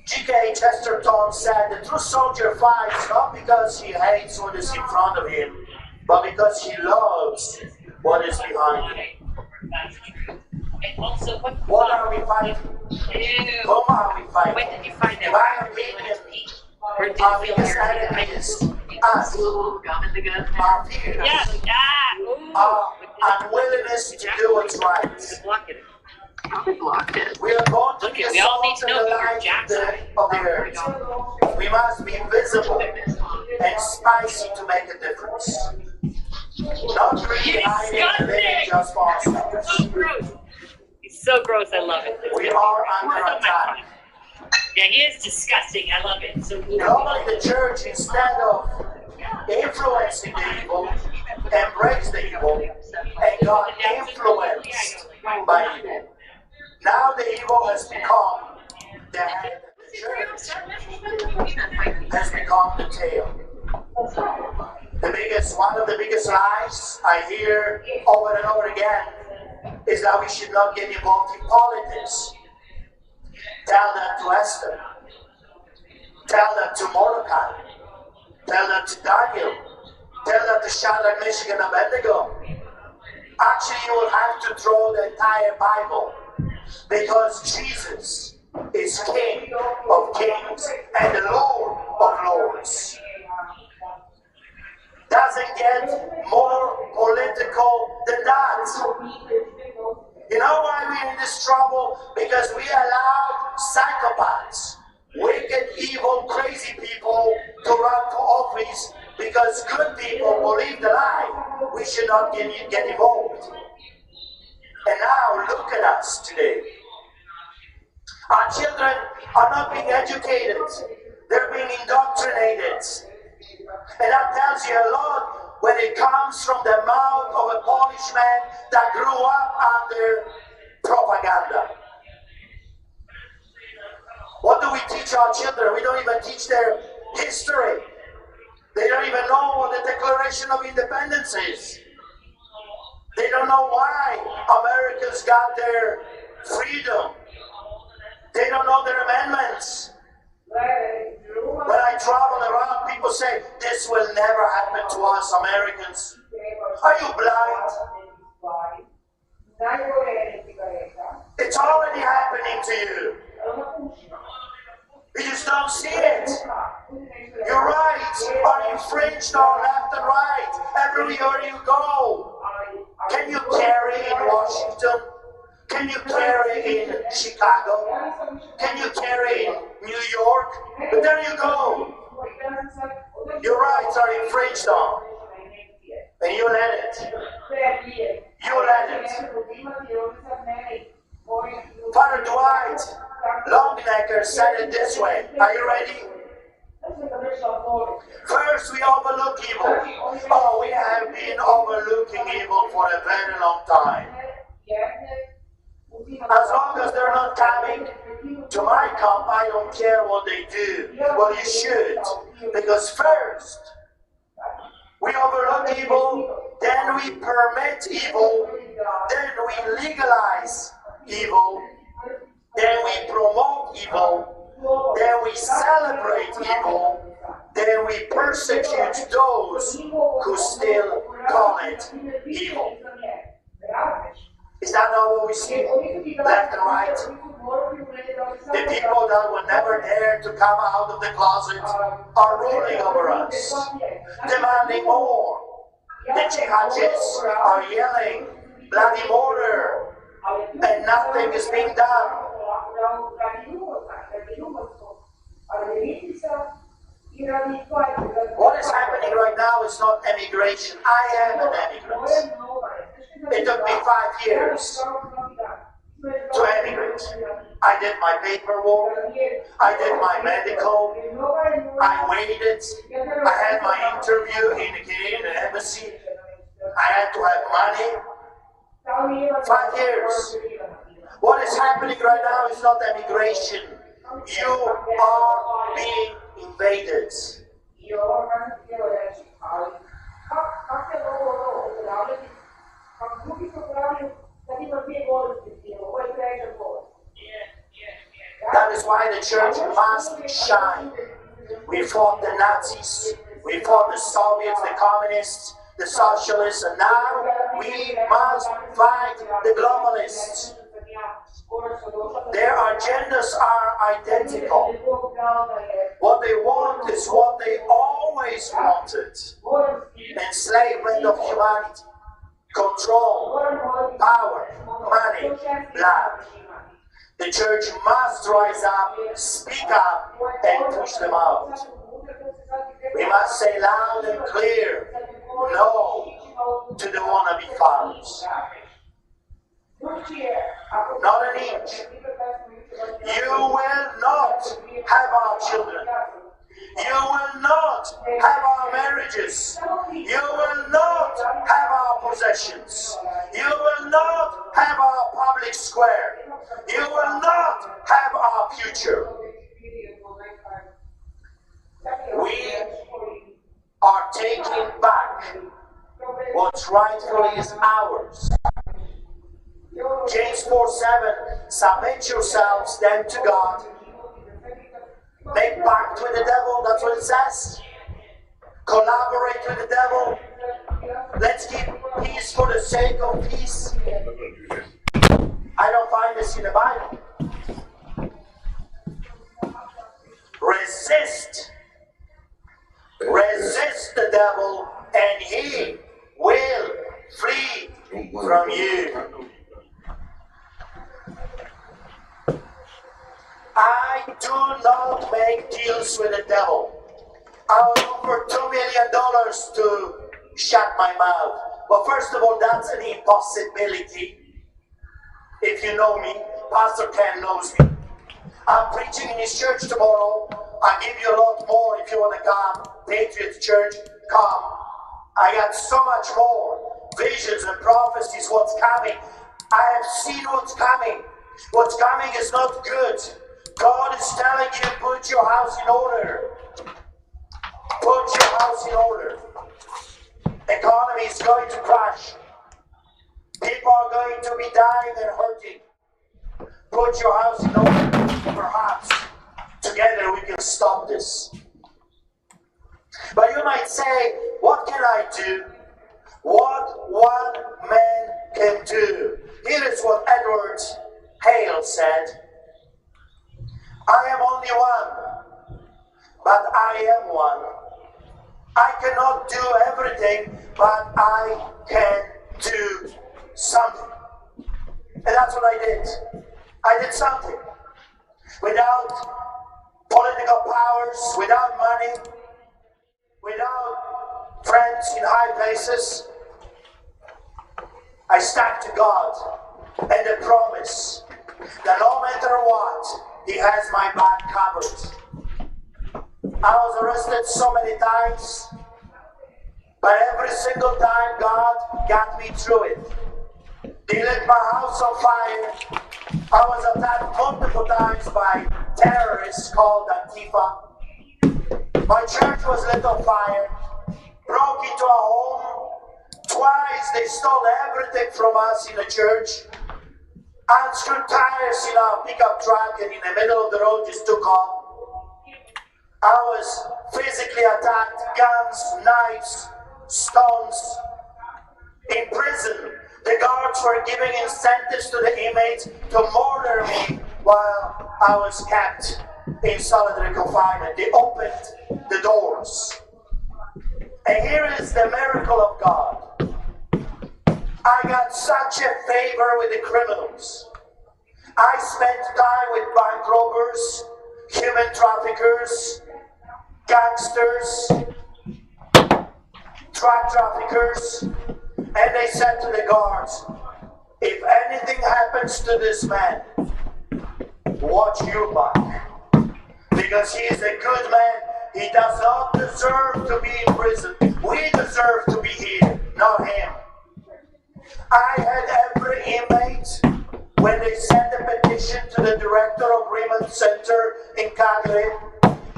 G.K. Chesterton said the true soldier fights not because he hates what is in front of him, but because he loves what is behind him. That's true. And also, What are we fighting? Ew. Whom are we When fighting? did you find In that? my opinion, Where did our you biggest feel your enemy is us, gum in the gun? our fears, Yeah. Ooh. our unwillingness to do what's right. Block it. Probably blocked it. We are going to Look, be we all need salt to and know the who your light jacks of the earth. We must be visible and spicy to make a difference. Not really hiding and living just for ourselves. So gross. He's so gross. I love it. We are under attack. Yeah, he is disgusting. I love it. So Normally the church, instead of influencing the evil, embraced the evil and got influenced by evil. Now the evil has become the head, the church has become the tail. One of the biggest lies I hear over and over again is that we should not get involved in politics. Tell that to Esther. Tell that to Mordecai. Tell that to Daniel. Tell that to Shadrach, Meshach, and Abednego. Actually, you will have to throw the entire Bible, because Jesus is King of kings and the Lord of lords. Doesn't get more political than that. You know why we're in this trouble? Because we allowed psychopaths, wicked, evil, crazy people to run for office, because good people believe the lie. We should not get involved. And now look at us today. Our children are not being educated. They're being indoctrinated. And that tells you a lot when it comes from the mouth of a Polish man that grew up under propaganda. What do we teach our children? We don't even teach their history. They don't even know what the Declaration of Independence is. They don't know why Americans got their freedom. They don't know their amendments. When I travel around, people say, this will never happen to us Americans. Are you blind? It's already happening to you. You just don't see it. Your rights are infringed on left and right, everywhere you go. Can you carry in Washington? Can you carry in Chicago? Can you carry in New York? But there you go. Your rights are infringed on. And you let it. You let it. Father Dwight Longnecker said it this way. Are you ready? First, we overlook evil. Oh, we have been overlooking evil for a very long time. As long as they're not coming to my camp, I don't care what they do. Well, you should. Because first, we overlook evil, then we permit evil, then we legalize evil, then we promote evil, then we celebrate evil, then we persecute those who still call it evil. Is that not what we see? Left and right? The people that were never there to come out of the closet are ruling over us, demanding more. The jihadists are yelling, bloody murder, and nothing is being done. What is happening right now is not emigration. I am an immigrant. It took me 5 years to emigrate. I did my paperwork, I did my medical, I waited, I had my interview in the Canadian embassy, I had to have money. 5 years. What is happening right now is not emigration. You are being invaded. That is why the church must shine. We fought the Nazis, we fought the Soviets, the communists, the socialists, and now we must fight the globalists. Their agendas are identical. What they want is what they always wanted. Enslavement of humanity. Control, power, money, blood. The church must rise up, speak up, and push them out. We must say loud and clear, no to the wannabe fathers. Not an inch. You will not have our children. You will not have our marriages. You will not have our possessions. You will not have our public square. You will not have our future. We are taking back what rightfully is ours. James 4:7, submit yourselves then to God. Make pact with the devil, that's what it says. Collaborate with the devil. Let's keep peace for the sake of peace. I don't find this in the Bible. Resist. Resist the devil and he will flee from you. I do not make deals with the devil. I will offer $2 million to shut my mouth. Well, first of all, that's an impossibility. If you know me, Pastor Ken knows me. I'm preaching in his church tomorrow. I'll give you a lot more if you want to come. Patriot Church, come. I got so much more. Visions and prophecies, what's coming. I have seen what's coming. What's coming is not good. God is telling you, put your house in order. Put your house in order. Economy is going to crash. People are going to be dying and hurting. Put your house in order. Perhaps together we can stop this. But you might say, what can I do? What one man can do. Here is what Edward Hale said. I am only one, but I am one. I cannot do everything, but I can do something. And that's what I did. I did something. Without political powers, without money, without friends in high places, I stuck to God and the promise that no matter what, He has my back covered. I was arrested so many times, but every single time God got me through it. He lit my house on fire. I was attacked multiple times by terrorists called Antifa. My church was lit on fire. Broke into a home. Twice they stole everything from us in the church. Unscrewed tires in our pickup truck and in the middle of the road just took off. I was physically attacked, guns, knives, stones. In prison, the guards were giving incentives to the inmates to murder me while I was kept in solitary confinement. They opened the doors. And here is the miracle of God. I got such a favor with the criminals. I spent time with bank robbers, human traffickers, gangsters, drug traffickers, and they said to the guards, if anything happens to this man, watch your back. Because he is a good man. He does not deserve to be in prison. We deserve to be here, not him. I had every inmate, when they sent a petition to the director of Remand Center in Calgary,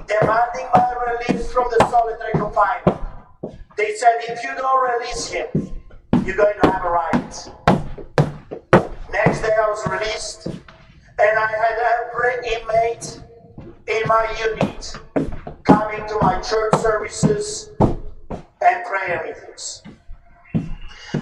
demanding my release from the solitary confinement. They said, if you don't release him, you're going to have a riot. Next day I was released, and I had every inmate in my unit coming to my church services and prayer meetings.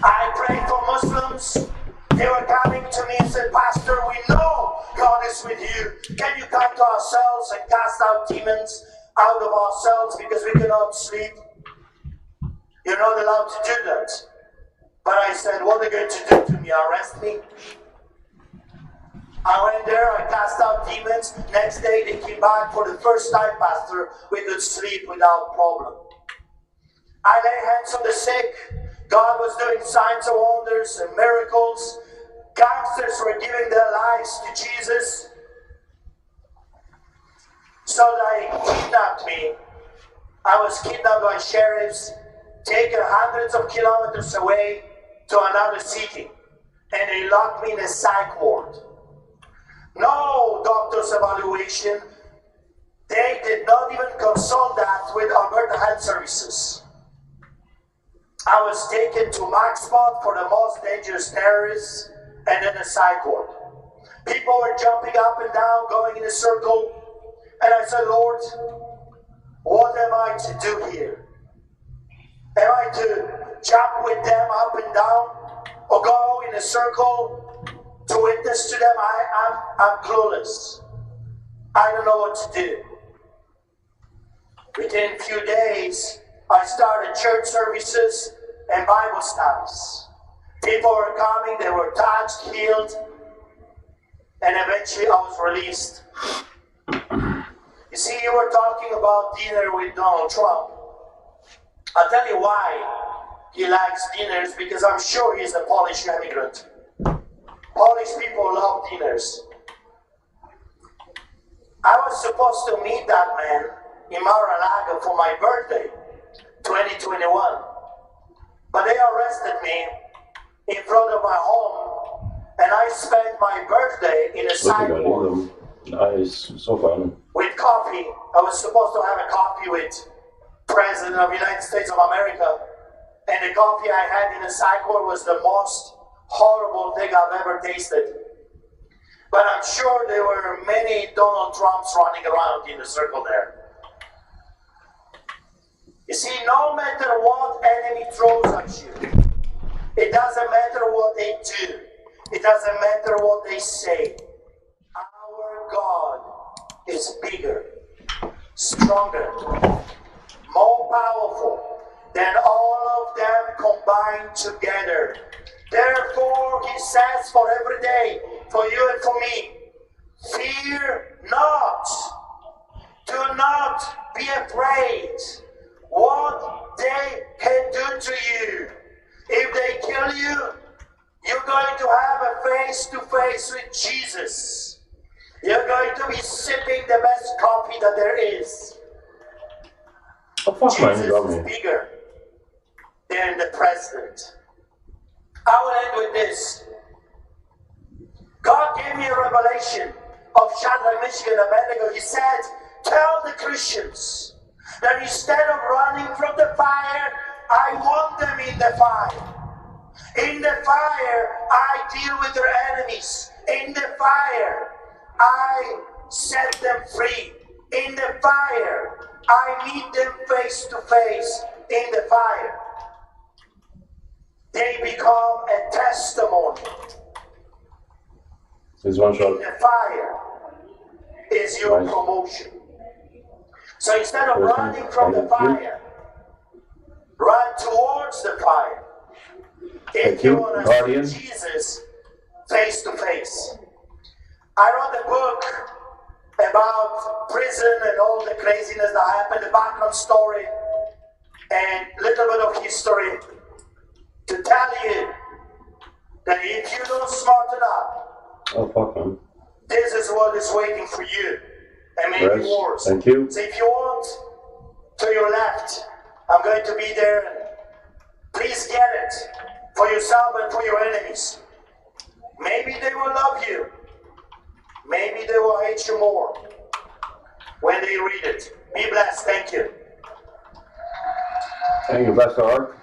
I prayed for Muslims. They were coming to me and said, Pastor, we know God is with you. Can you come to ourselves and cast out demons out of ourselves because we cannot sleep? You're not allowed to do that. But I said, what are they going to do to me? Arrest me? I went there, I cast out demons. Next day they came back for the first time, Pastor. We could sleep without problem. I lay hands on the sick. God was doing signs and wonders and miracles. Gangsters were giving their lives to Jesus. So they kidnapped me. I was kidnapped by sheriffs, taken hundreds of kilometers away to another city. And they locked me in a psych ward. No doctor's evaluation. They did not even consult that with Alberta Health Services. I was taken to Maxpot for the most dangerous terrorists and then a psych ward. People were jumping up and down, going in a circle. And I said, Lord, what am I to do here? Am I to jump with them up and down or go in a circle to witness to them? I'm clueless. I don't know what to do. Within a few days, I started church services and Bible studies. People were coming, they were touched, healed, and eventually I was released. You see, you were talking about dinner with Donald Trump. I'll tell you why he likes dinners, because I'm sure he's a Polish immigrant. Polish people love dinners. I was supposed to meet that man in Mar-a-Lago for my birthday, 2021. But they arrested me in front of my home, and I spent my birthday in a psych ward. Nice, so fun. With coffee. I was supposed to have a coffee with President of the United States of America, and the coffee I had in the psych ward was the most horrible thing I've ever tasted. But I'm sure there were many Donald Trumps running around in the circle there. You see, no matter what enemy throws at you, it doesn't matter what they do, it doesn't matter what they say. Our God is bigger, stronger, more powerful than all of them combined together. Therefore, he says for every day, for you and for me, fear not. Do not be afraid what they can do to you. If they kill you, you're going to have a face-to-face with Jesus. You're going to be sipping the best coffee that there is. Oh, fuck, man, Jesus you got is me. bigger than the president. I will end with this. God gave me a revelation of Shadrach, Meshach, and Abednego. He said, tell the Christians that instead of running from the fire, I want them in the fire. In the fire, I deal with their enemies. In the fire, I set them free. In the fire, I meet them face to face. In the fire, they become a testimony. There's one In shot. the fire is your Nice. promotion. So instead of Person, running from the thank you. fire, run towards the fire. If Thank you you, want to Guardian. see Jesus face to face. I wrote a book about prison and all the craziness that happened, the background story, and a little bit of history to tell you that if you don't smarten up, Oh, fuck, man. this is what is waiting for you, and maybe Yes, worse. thank you. So if you want, to your left, I'm going to be there. And please get it for yourself and for your enemies. Maybe they will love you. Maybe they will hate you more when they read it. Be blessed. Thank you. Thank you, bless the heart.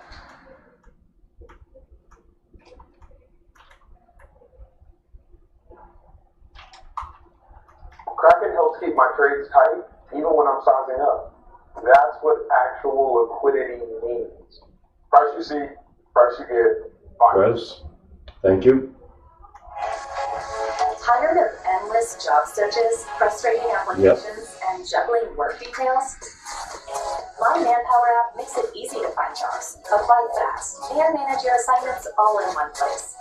Kraken helps keep my trades tight, even when I'm sizing up. That's what actual liquidity means. Price you see, price you get, fine. Chris, thank you. Tired of endless job searches, frustrating applications, and juggling work details? My Manpower app makes it easy to find jobs, apply fast, and manage your assignments all in one place.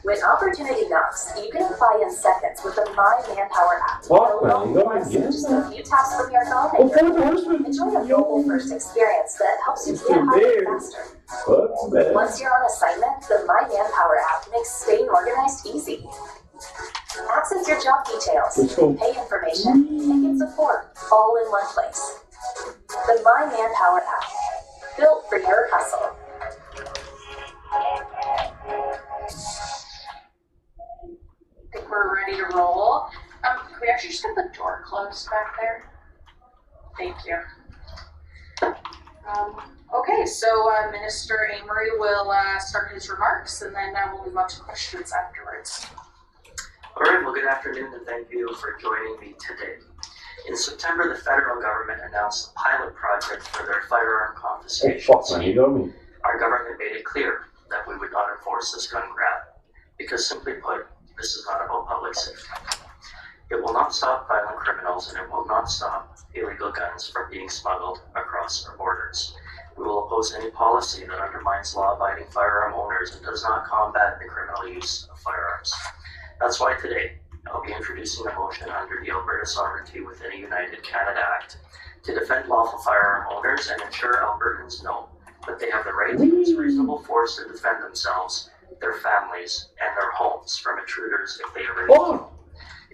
When opportunity knocks, you can apply in seconds with the My Manpower app. Fuck, man, you got Plus, me again, just man. a few taps from your phone Oh, and you're fuck, horseman. enjoy a mobile-first experience that helps you It's get too hired big. faster. Fuck, man. Once you're on assignment, the My Manpower app makes staying organized easy. Access your job details, Let's go. pay information, and get support all in one place. The My Manpower app, built for your hustle. I think we're ready to roll. Can we actually just get the door closed back there? Thank you. Okay, so Minister Amory will start his remarks, and then we'll move on to questions afterwards. All right, well, good afternoon, and thank you for joining me today. In September, the federal government announced a pilot project for their firearm Oh, confiscation fuck, man, you scheme. got me. Our government made it clear that we would not enforce this gun grab, because simply put, this is not about public safety. It will not stop violent criminals, and it will not stop illegal guns from being smuggled across our borders. We will oppose any policy that undermines law-abiding firearm owners and does not combat the criminal use of firearms. That's why today, I'll be introducing a motion under the Alberta Sovereignty Within a United Canada Act to defend lawful firearm owners and ensure Albertans know that they have the right to use reasonable force to defend themselves, their families, and their homes from intruders if they arrange to.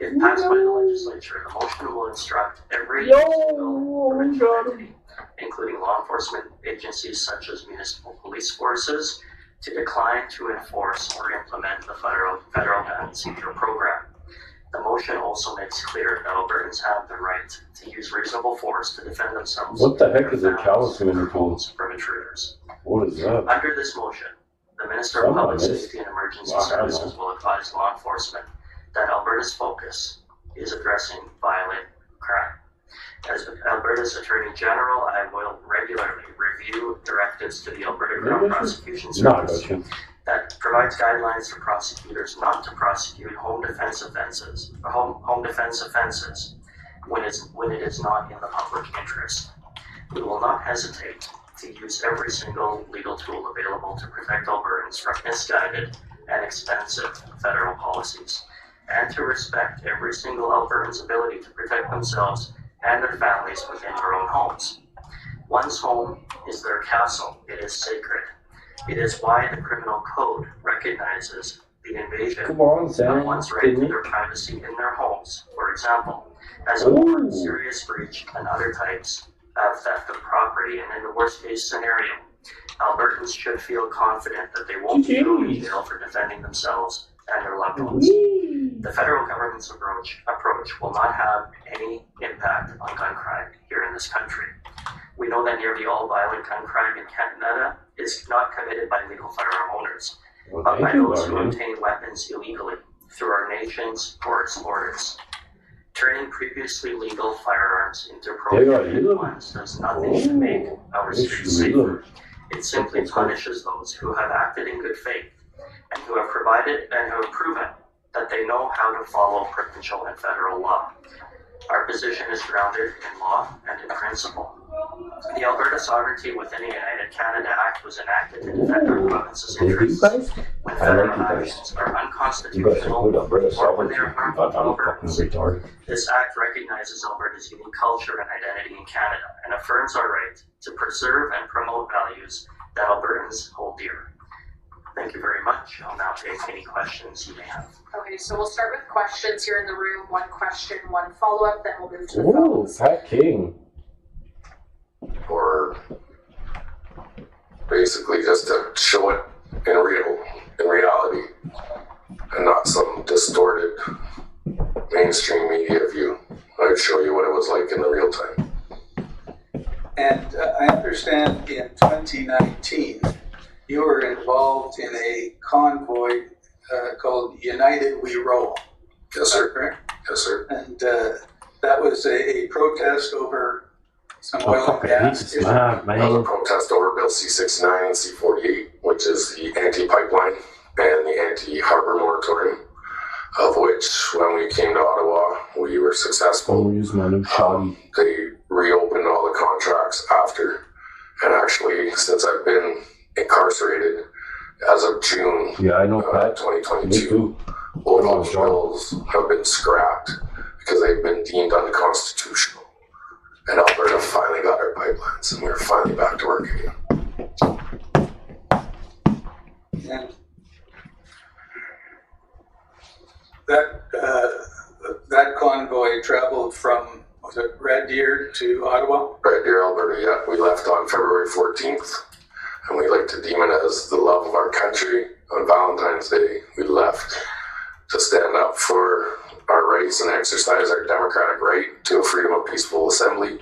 If passed by the legislature, the motion will instruct every municipal provincial entity, including law enforcement agencies such as municipal police forces, to decline to enforce or implement the federal gun seizure program. The motion also makes clear that Albertans have the right to use reasonable force to defend themselves. What the heck their is a families, callus and their community called? homes from intruders. What is that? Under this motion, the Minister of Public Safety and Emergency Services will advise law enforcement that Alberta's focus is addressing violent crime. As Alberta's Attorney General, I will regularly review directives to the Alberta Crown Prosecution Service that provides guidelines to prosecutors not to prosecute home defense offenses when it is not in the public interest. We will not hesitate to use every single legal tool available to protect Albertans from misguided and expensive federal policies, and to respect every single Albertan's ability to protect themselves and their families within their own homes. One's home is their castle. It is sacred. It is why the criminal code recognizes the invasion of one's right to their privacy in their homes, for example, as a more serious breach than other types of theft of property. And in the worst case scenario, Albertans should feel confident that they won't be thrown in jail for defending themselves and their loved ones. The federal government's approach will not have any impact on gun crime here in this country. We know that nearly all violent gun crime in Canada is not committed by legal firearm owners, but by those who obtain weapons illegally through our nation's porous borders. Turning previously legal firearms into prohibited ones does nothing to make our streets safer. It simply punishes those who have acted in good faith and who have proven that they know how to follow provincial and federal law. Our position is grounded in law and in principle. The Alberta Sovereignty Within a United Canada Act was enacted to defend our province's interests when federal actions are unconstitutional or when they are harmful to Albertans. This act recognizes Alberta's unique culture and identity in Canada and affirms our right to preserve and promote values that Albertans hold dear. Thank you very much. I'll now take any questions you may have. Okay, so we'll start with questions here in the room. One question, one follow-up, then we'll move to the phones. Pat King. Or basically just to show it in reality, and not some distorted mainstream media view. I'd show you what it was like in the real time. And I understand in 2019, you were involved in a convoy called United We Roll. Yes, sir. Correct? Yes, sir. And that was a protest over some oil and gas. That was a protest over Bill C-69 and C-48, which is the anti-pipeline and the anti-harbor moratorium, of which, when we came to Ottawa, we were successful. They reopened all the contracts after, and actually, since I've been incarcerated, as of June 2022, both those bills have been scrapped because they've been deemed unconstitutional. And Alberta finally got our pipelines, and we're finally back to work again. And that convoy traveled from, was it Red Deer to Ottawa? Red Deer, Alberta, yeah. We left on February 14th, and we like to deem it as the love of our country. On Valentine's Day, we left to stand up for our rights and exercise our democratic right to a freedom of peaceful assembly,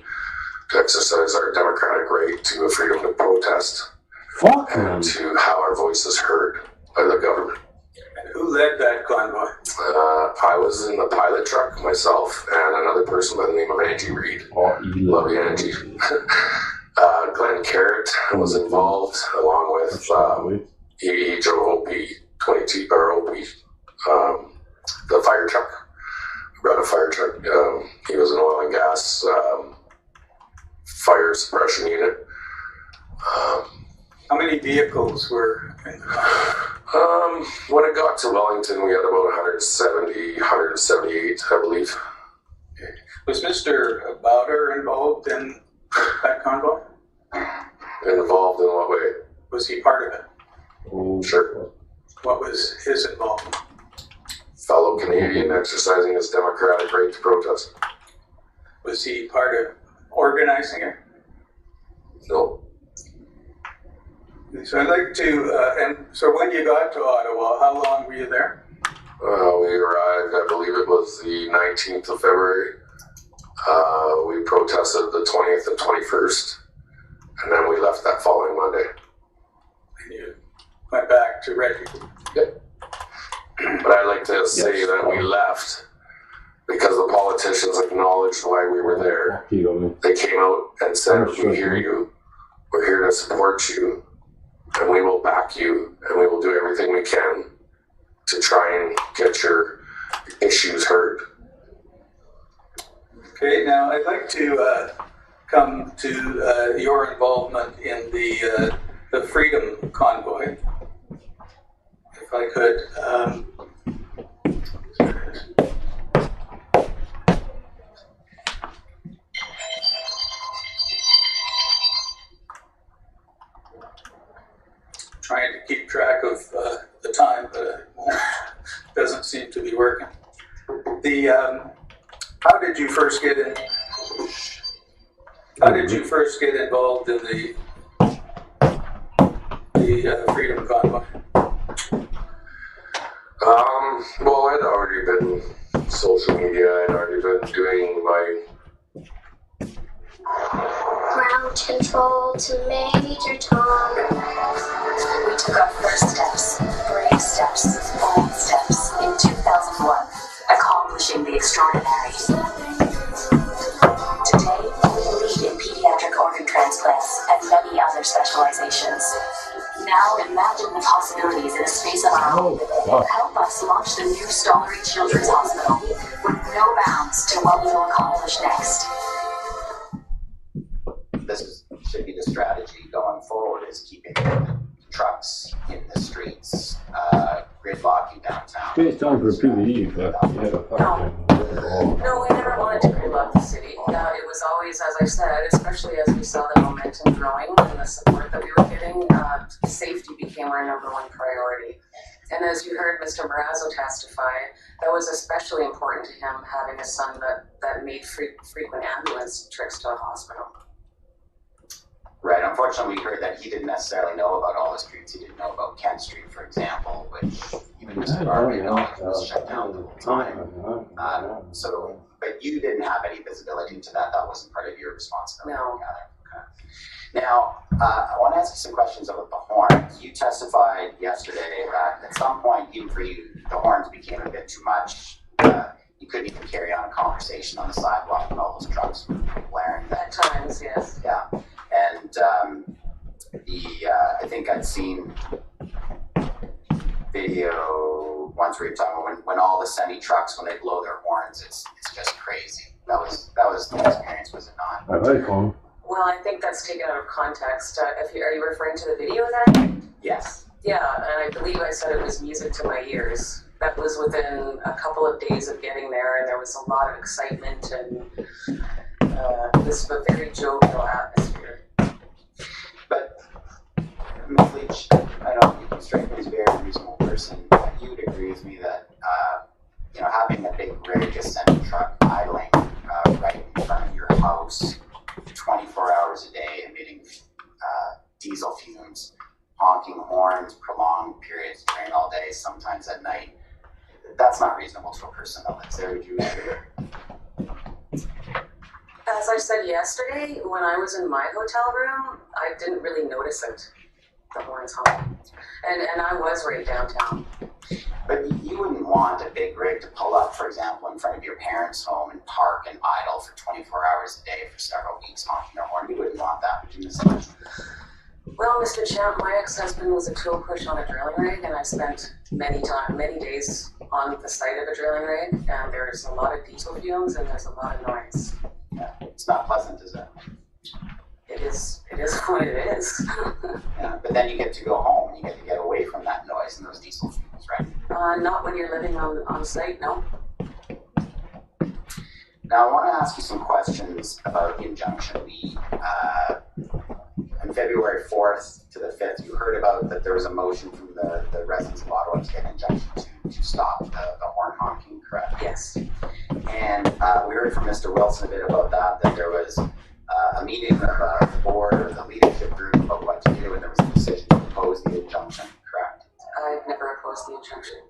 to exercise our democratic right to a freedom to protest, and to have our voices heard by the government. And who led that convoy? I was in the pilot truck, myself, and another person by the name of Angie Reid. Love you, Angie. Glenn Carrott was involved, along with he drove OP-22, or OP, the fire truck. Brought a fire truck. He was an oil and gas fire suppression unit. How many vehicles were in the convoy? When it got to Wellington, we had about 178, I believe. Okay. Was Mr. Bowder involved in that convoy? Involved in what way? Was he part of it? Sure. What was his involvement? Fellow Canadian exercising his democratic right to protest. Was he part of organizing it? No. So I'd like to, and so when you got to Ottawa, how long were you there? We arrived, I believe it was the 19th of February. We protested the 20th and 21st, and then we left that following Monday. And you went back to Reddy. But I'd like to say that we left because the politicians acknowledged why we were there. They came out and said, we hear you, we're here to support you, and we will back you, and we will do everything we can to try and get your issues heard. Okay, now I'd like to come to your involvement in the Freedom Convoy, if I could. Trying to keep track of the time, but it doesn't seem to be working. How did you first get in? How did you first get involved in the Freedom Convoy? Well, I'd already been social media. I'd already been doing my Ground control to Major Tom. We took our first steps, brave steps, bold steps in 2001, accomplishing the extraordinary. Today, we lead in pediatric organ transplants and many other specializations. Now imagine the possibilities in a space of our own. Help us launch the new Stollery Children's Hospital with no bounds to what we will accomplish next. This should be the strategy going forward, is keeping trucks in the streets, gridlocking downtown. It's time for a PVE, but No, we never wanted to gridlock the city. It was always, as I said, especially as we saw the momentum growing and the support that we were getting, safety became our number one priority. And as you heard Mr. Marazzo testify, that was especially important to him, having a son that made frequent ambulance trips to a hospital. Right, unfortunately we heard that he didn't necessarily know about all the streets. He didn't know about Kent Street, for example, which even Mr. Barber was shut down the whole time. But you didn't have any visibility into that. That wasn't part of your responsibility. No. Okay. Now, I want to ask you some questions about the horns. You testified yesterday that at some point, even for you, the horns became a bit too much. You couldn't even carry on a conversation on the sidewalk when all those trucks were blaring. At times, yes. Yeah. And I think I'd seen video once where you're talking when all the semi trucks, when they blow their horns, it's just crazy. That was the experience, was it not? I like them. Well, I think that's taken out of context. Are you referring to the video then? Yes. Yeah, and I believe I said it was music to my ears. That was within a couple of days of getting there, and there was a lot of excitement, and this was a very jovial atmosphere. But, Ms. Leach, I know you can strike me as a very reasonable person, but you would agree with me that, having a big rig, a semi-truck idling right in front of your house 24 hours a day, emitting diesel fumes, honking horns, prolonged periods during all day, sometimes at night, that's not reasonable to a person that lives there. Would you agree? As I said yesterday, when I was in my hotel room, I didn't really notice it, the horns honking. And I was right downtown. But you wouldn't want a big rig to pull up, for example, in front of your parents' home and park and idle for 24 hours a day for several weeks honking their horn. You wouldn't want that, would you, Ms. Leach? Well, Mr. Champ, my ex-husband was a tool push on a drilling rig, and I spent many days on the site of a drilling rig, and there's a lot of diesel fumes and there's a lot of noise. Yeah, it's not pleasant, is it? It is what it is. Yeah, but then you get to go home and you get to get away from that noise and those diesel fumes, right? Not when you're living on site, no. Now, I want to ask you some questions about the injunction. On February 4th to the 5th, you heard about that there was a motion from the residents of Ottawa to get an injunction to stop the horn honking, correct? Yes. And we heard from Mr. Wilson a bit about that there was a meeting of the board or the leadership group about what to do, and there was a decision to oppose the injunction, correct? I've never opposed the injunction.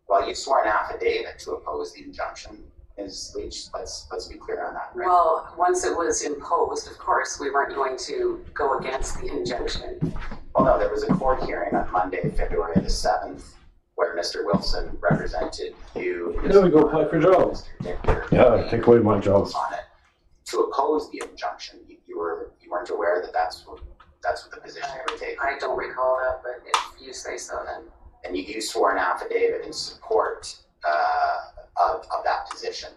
Well, you swore an affidavit to oppose the injunction. Ms. Leach, let's be clear on that, right? Well, once it was imposed, of course, we weren't going to go against the injunction. Well, no, there was a court hearing on Monday, February the 7th, where Mr. Wilson represented you. There we go, apply for jobs. Mr. Dicker, Yeah, take away my jobs. on it. To oppose the injunction, you weren't aware that that's what the position you were taking. I don't recall that, but if you say so, then. And you swore an affidavit in support of that position,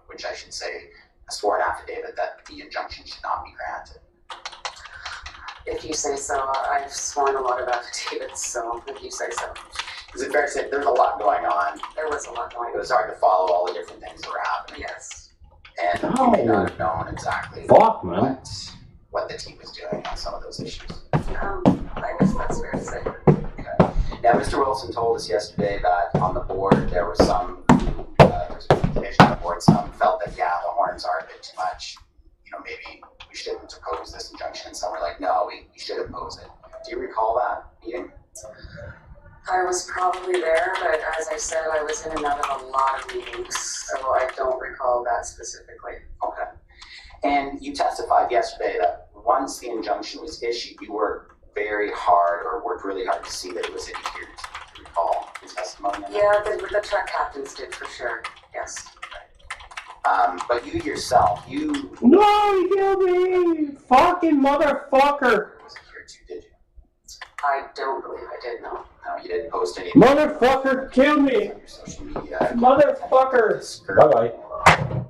which I should say, swore an affidavit that the injunction should not be granted. If you say so, I've sworn a lot of affidavits, so if you say so. Is it fair to say there's a lot going on? There was a lot going on. It was hard to follow all the different things that were happening. Yes. And you may not have known exactly Fuck, man. what the team was doing on some of those issues. I guess that's fair to say. Now, Mr. Wilson told us yesterday that on the board there were some, there's a commission on the board, some felt that, yeah, the horns are a bit too much. You know, maybe we shouldn't oppose this injunction. And some were like, no, we should oppose it. Do you recall that meeting? I was probably there, but as I said, I was in and out of a lot of meetings, so I don't recall that specifically. Okay. And you testified yesterday that once the injunction was issued, you worked very hard or worked really hard to see that it was adhered to. Do you recall his testimony on that? Yeah, the truck captains did for sure, yes. But you yourself, you No, you killed me! Fucking motherfucker! wasn't here too, did you? I don't believe I did, no. No, you didn't post any Motherfucker, kill me! on your social media. Motherfucker! Bye bye.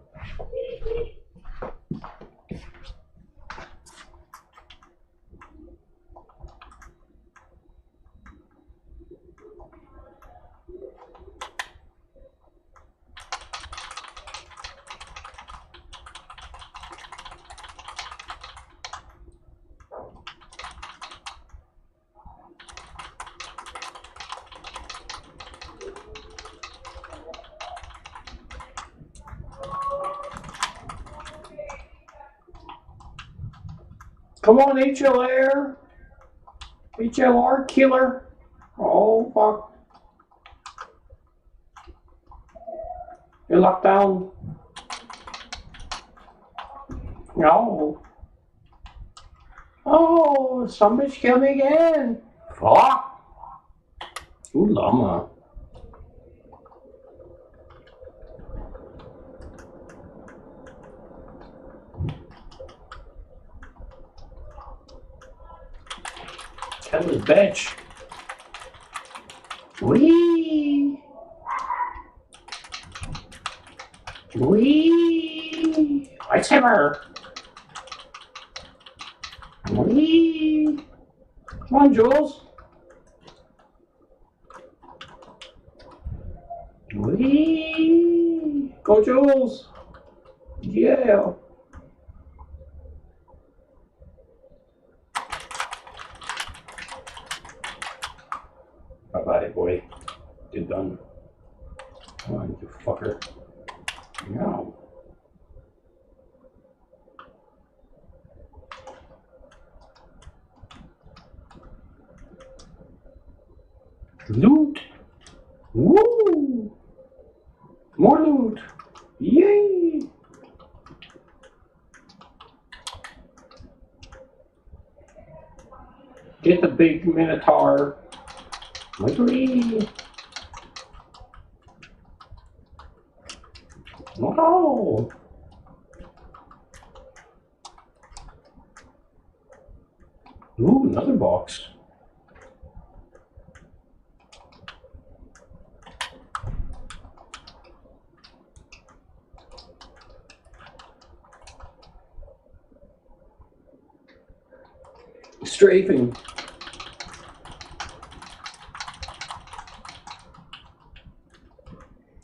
Come on, HLR. HLR killer. Oh, fuck. You're locked down. No. Oh, some bitch killed me again. Fuck. Ooh, llama. That was bitch. Wee. Wee. Lightsaber. Wee. Come on, Jules. Wee. Go, Jules. Yeah. Bye-bye, boy. You're done. Come on, you fucker. No. Loot. Woo. More loot. Yay. Get the big Minotaur. Agree. No. Ooh, another box. Strafing.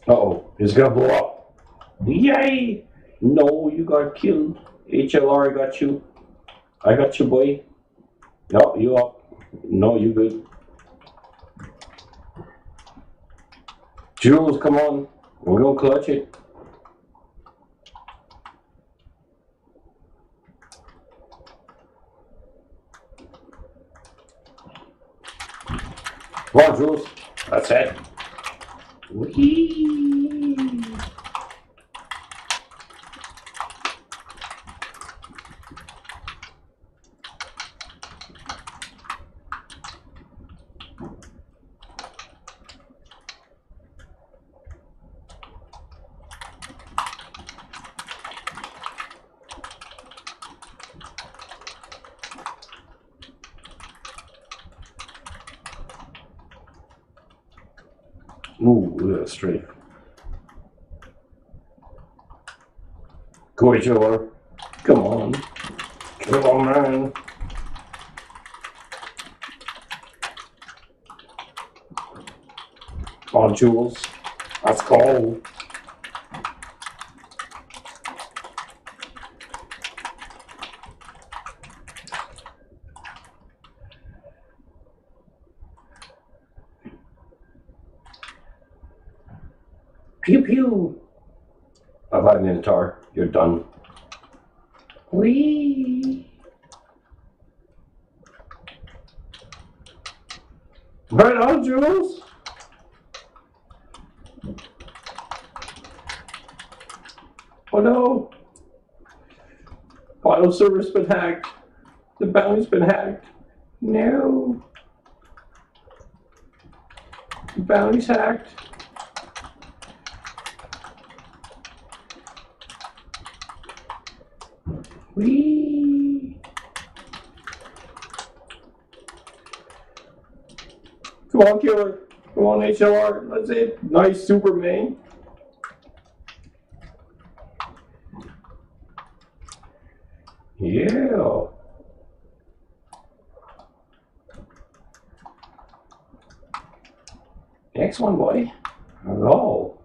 Uh-oh, it's gonna blow up. Yay! No, you got killed. HLR got you. I got you, boy. No, you up. No, you good. Jules, come on. We're gonna clutch it. Come on, Jules. That's it. Whee! Ooh, look at that strafe. Go HLR. Come on. Come on, man. Come on, Jules. Let's go. Pew pew. Bye-bye, Minotaur. You're done. Whee! Right on, Jules. Oh no. Final server's been hacked. The bounty's been hacked. No. The bounty's hacked. Whee! Come on, killer. Come on, HLR. That's it. Nice Superman. Yeah. Next one, boy. Hello.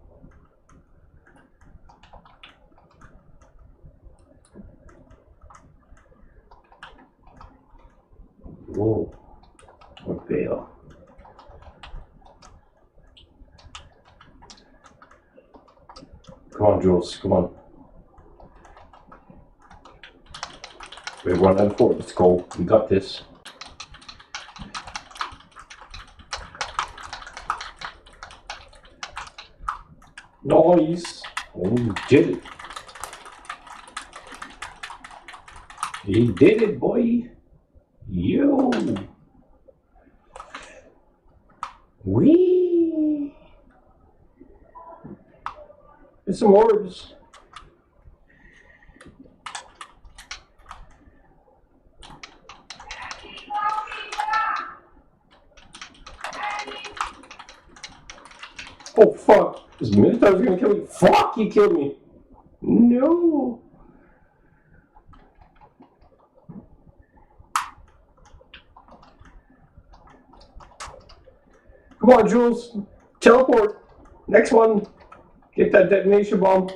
Whoa. What bail? Come on, Jules. Come on. We have 1 out of 4. Let's go. We got this. Nice. Oh, you did it. He did it, boy. Yo. Wee. There's some orbs. Oh fuck! This Minotaur's gonna kill me. Fuck! He killed me. No. Come on, Jules. Teleport. Next one. Get that detonation bomb.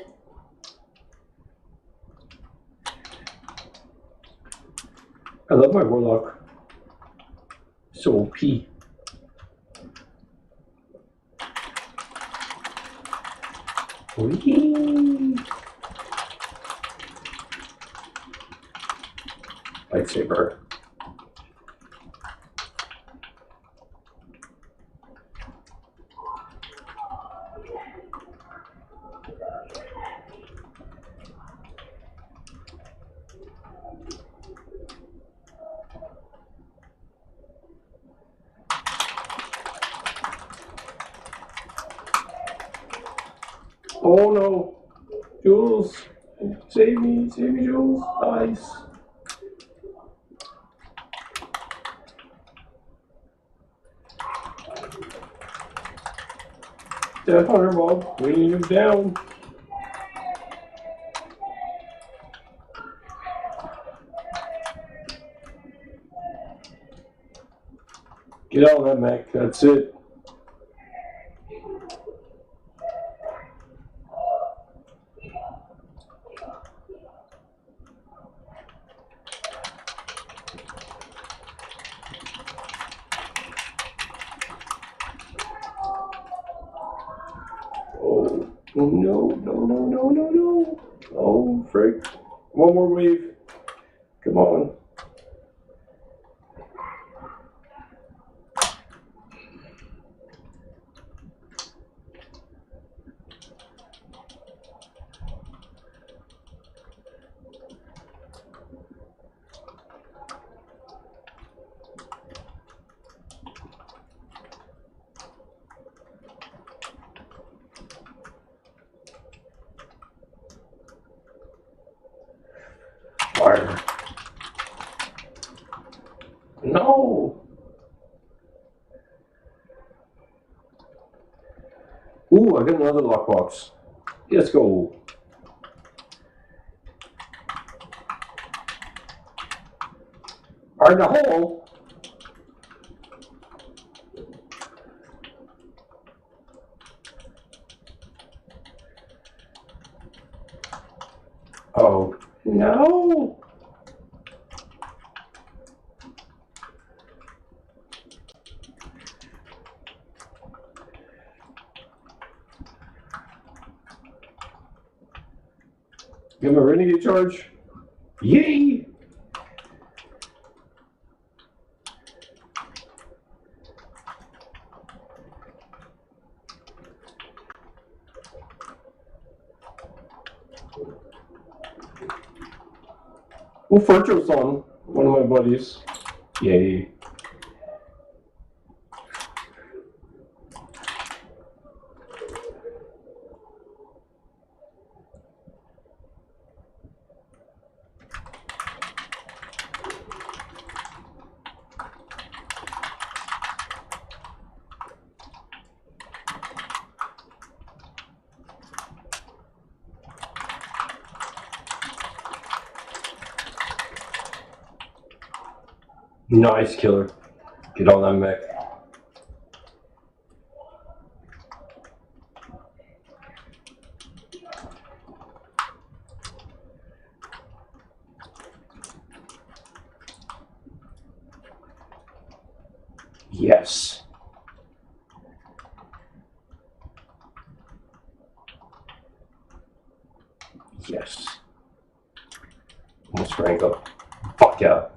I love my Warlock. So OP. Whee! Lightsaber. Oh no, Jules, save me, Jules, nice. Death Hunter Mob, we need him down. Get out of that mech, that's it. Oh no, no. Oh, frick. One more wave. Come on. Fire. No. Ooh, I got another lockbox. Let's go. Are in the hole. Oh, no. Give him a renegade charge. Yay! Oh, Furcho's on. One of my buddies. Yay. Nice killer. Get on that mech. Yes. Yes. Almost rank up. Fuck yeah.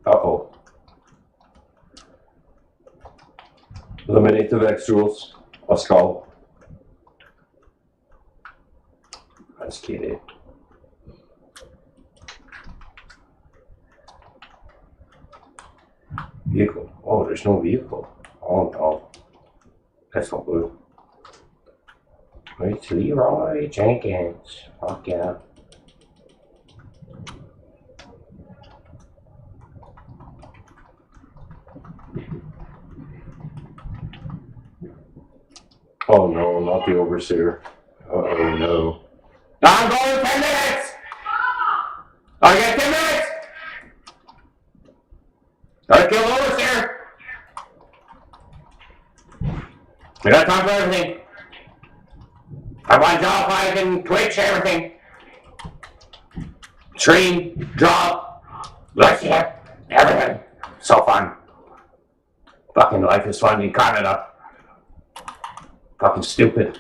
Uh-oh. Eliminate the Vex rules. Let's go. Let's get it. Vehicle. Oh, there's no vehicle. Oh no. That's not good. It's Leroy Jenkins. Fuck yeah. Oh no, not the overseer. Uh-oh, no. I'm going 10 minutes! I got 10 minutes! Gotta kill the overseer! I got time for everything. I want to job, I can Twitch, everything. Stream, job, let's see everything. So fun. Fucking life is fun in Canada. Fucking stupid.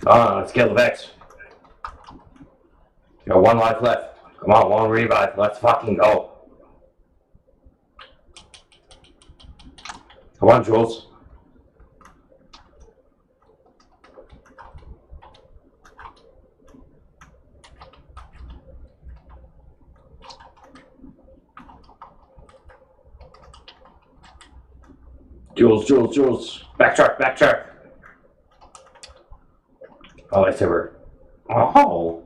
Let's kill the Vex. Got one life left. Come on, one revive. Let's fucking go. Come on, Jules. Jules. Backtrack. Oh, lightsaber. Oh.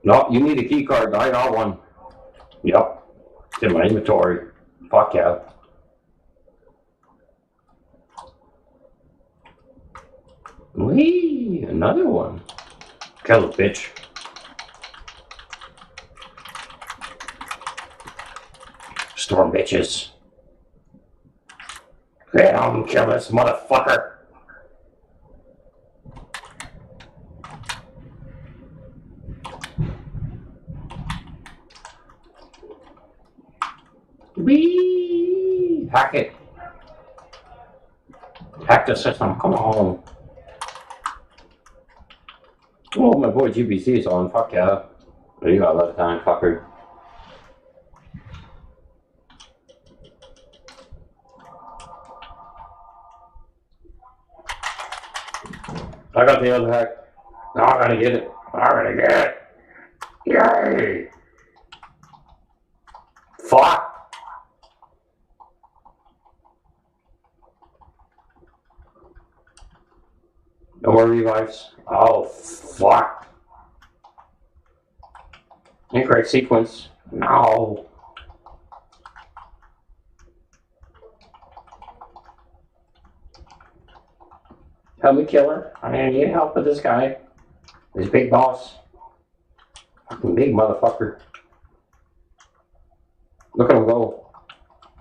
No, you need a key card. I got one. Yep. It's in my inventory. Fuck yeah. Whee! Another one. Kill the bitch. Storm bitches. Damn, kill this motherfucker. Whee! Hack it. Hack the system. Come on. Oh, my boy GBC is on. Fuck yeah. You got a lot of time, fucker. I got the other hack. Now I'm gonna get it. Yay! Fuck! No more revives. Oh, fuck. Incorrect sequence. No. Help me kill her. I need help with this guy. This big boss. Fucking big motherfucker. Look at him go.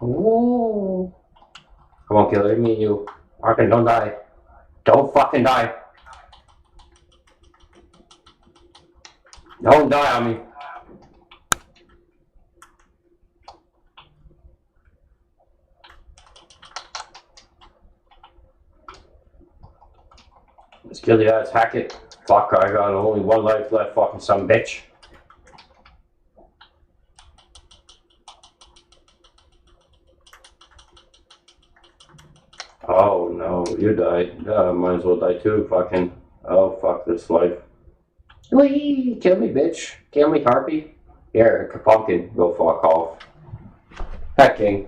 Ooh. Come on, killer. Me and you. Arkin, don't die. Don't fucking die. Don't die on me. Let's kill the ass. Hack it. Fuck, I got only one life left. Fucking some bitch. Oh no, you died. Might as well die too. Fucking. Oh fuck this life. Whee! Kill me, bitch. Kill me, harpy. Here, pumpkin. Go fuck off. Hacking.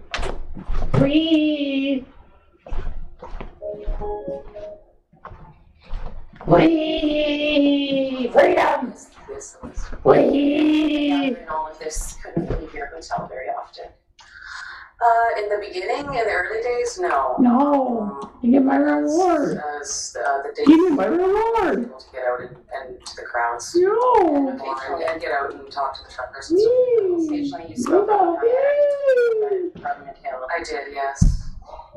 Whee! Whee! Freedom! Whee! All of this couldn't leave your hotel very often. In the beginning, in the early days, no. No! You get my reward! As the days Give me my reward! able to get out and to the crowds. No! And get out and talk to the truckers and stuff. Occasionally you spoke on Parliament Hill. I did, yes.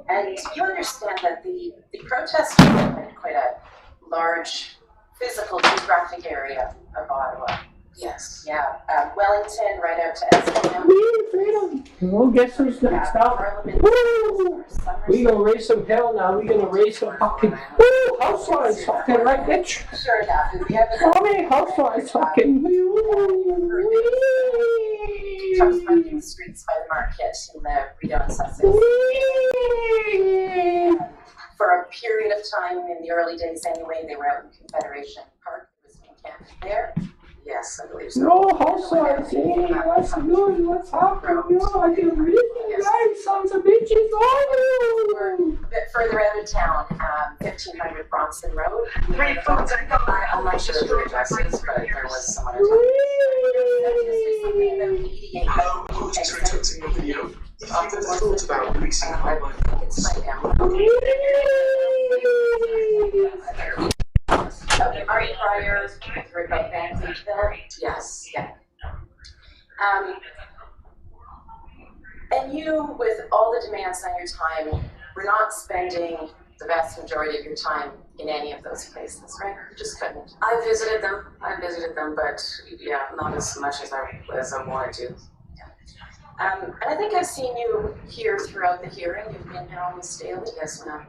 And you understand that the protest occupied quite a large physical geographic area of Ottawa. Yes. Yeah. Wellington, right out to Eskingham. Whee! Freedom! Well, guess who's next up? Woo! We gonna raise some hell now. We gonna raise some fucking. Woo! Housewives fucking, right, bitch? Sure enough. We have How many housewives fucking? trucks running the streets by the market in the Rideau and Sussex. For a period of time, in the early days anyway, they were out in Confederation Park. There was an encampment there. Yes, I believe so. No housewives. Hey, what's good? What's happening? Yo, I can read you guys, sons of bitches. We're a bit further out of town, 1500 Bronson Road. I'm not sure of the addresses, but there was someone Police are interrupting your video. If you ever thought about releasing a highlight, Ari Pryor, heard about Van Cleefville? Yes, yeah. And you, with all the demands on your time, were not spending the vast majority of your time in any of those places, right? You just couldn't. I visited them, but yeah, not as much as I wanted to. And I think I've seen you here throughout the hearing. You've been here almost daily. Yes, ma'am.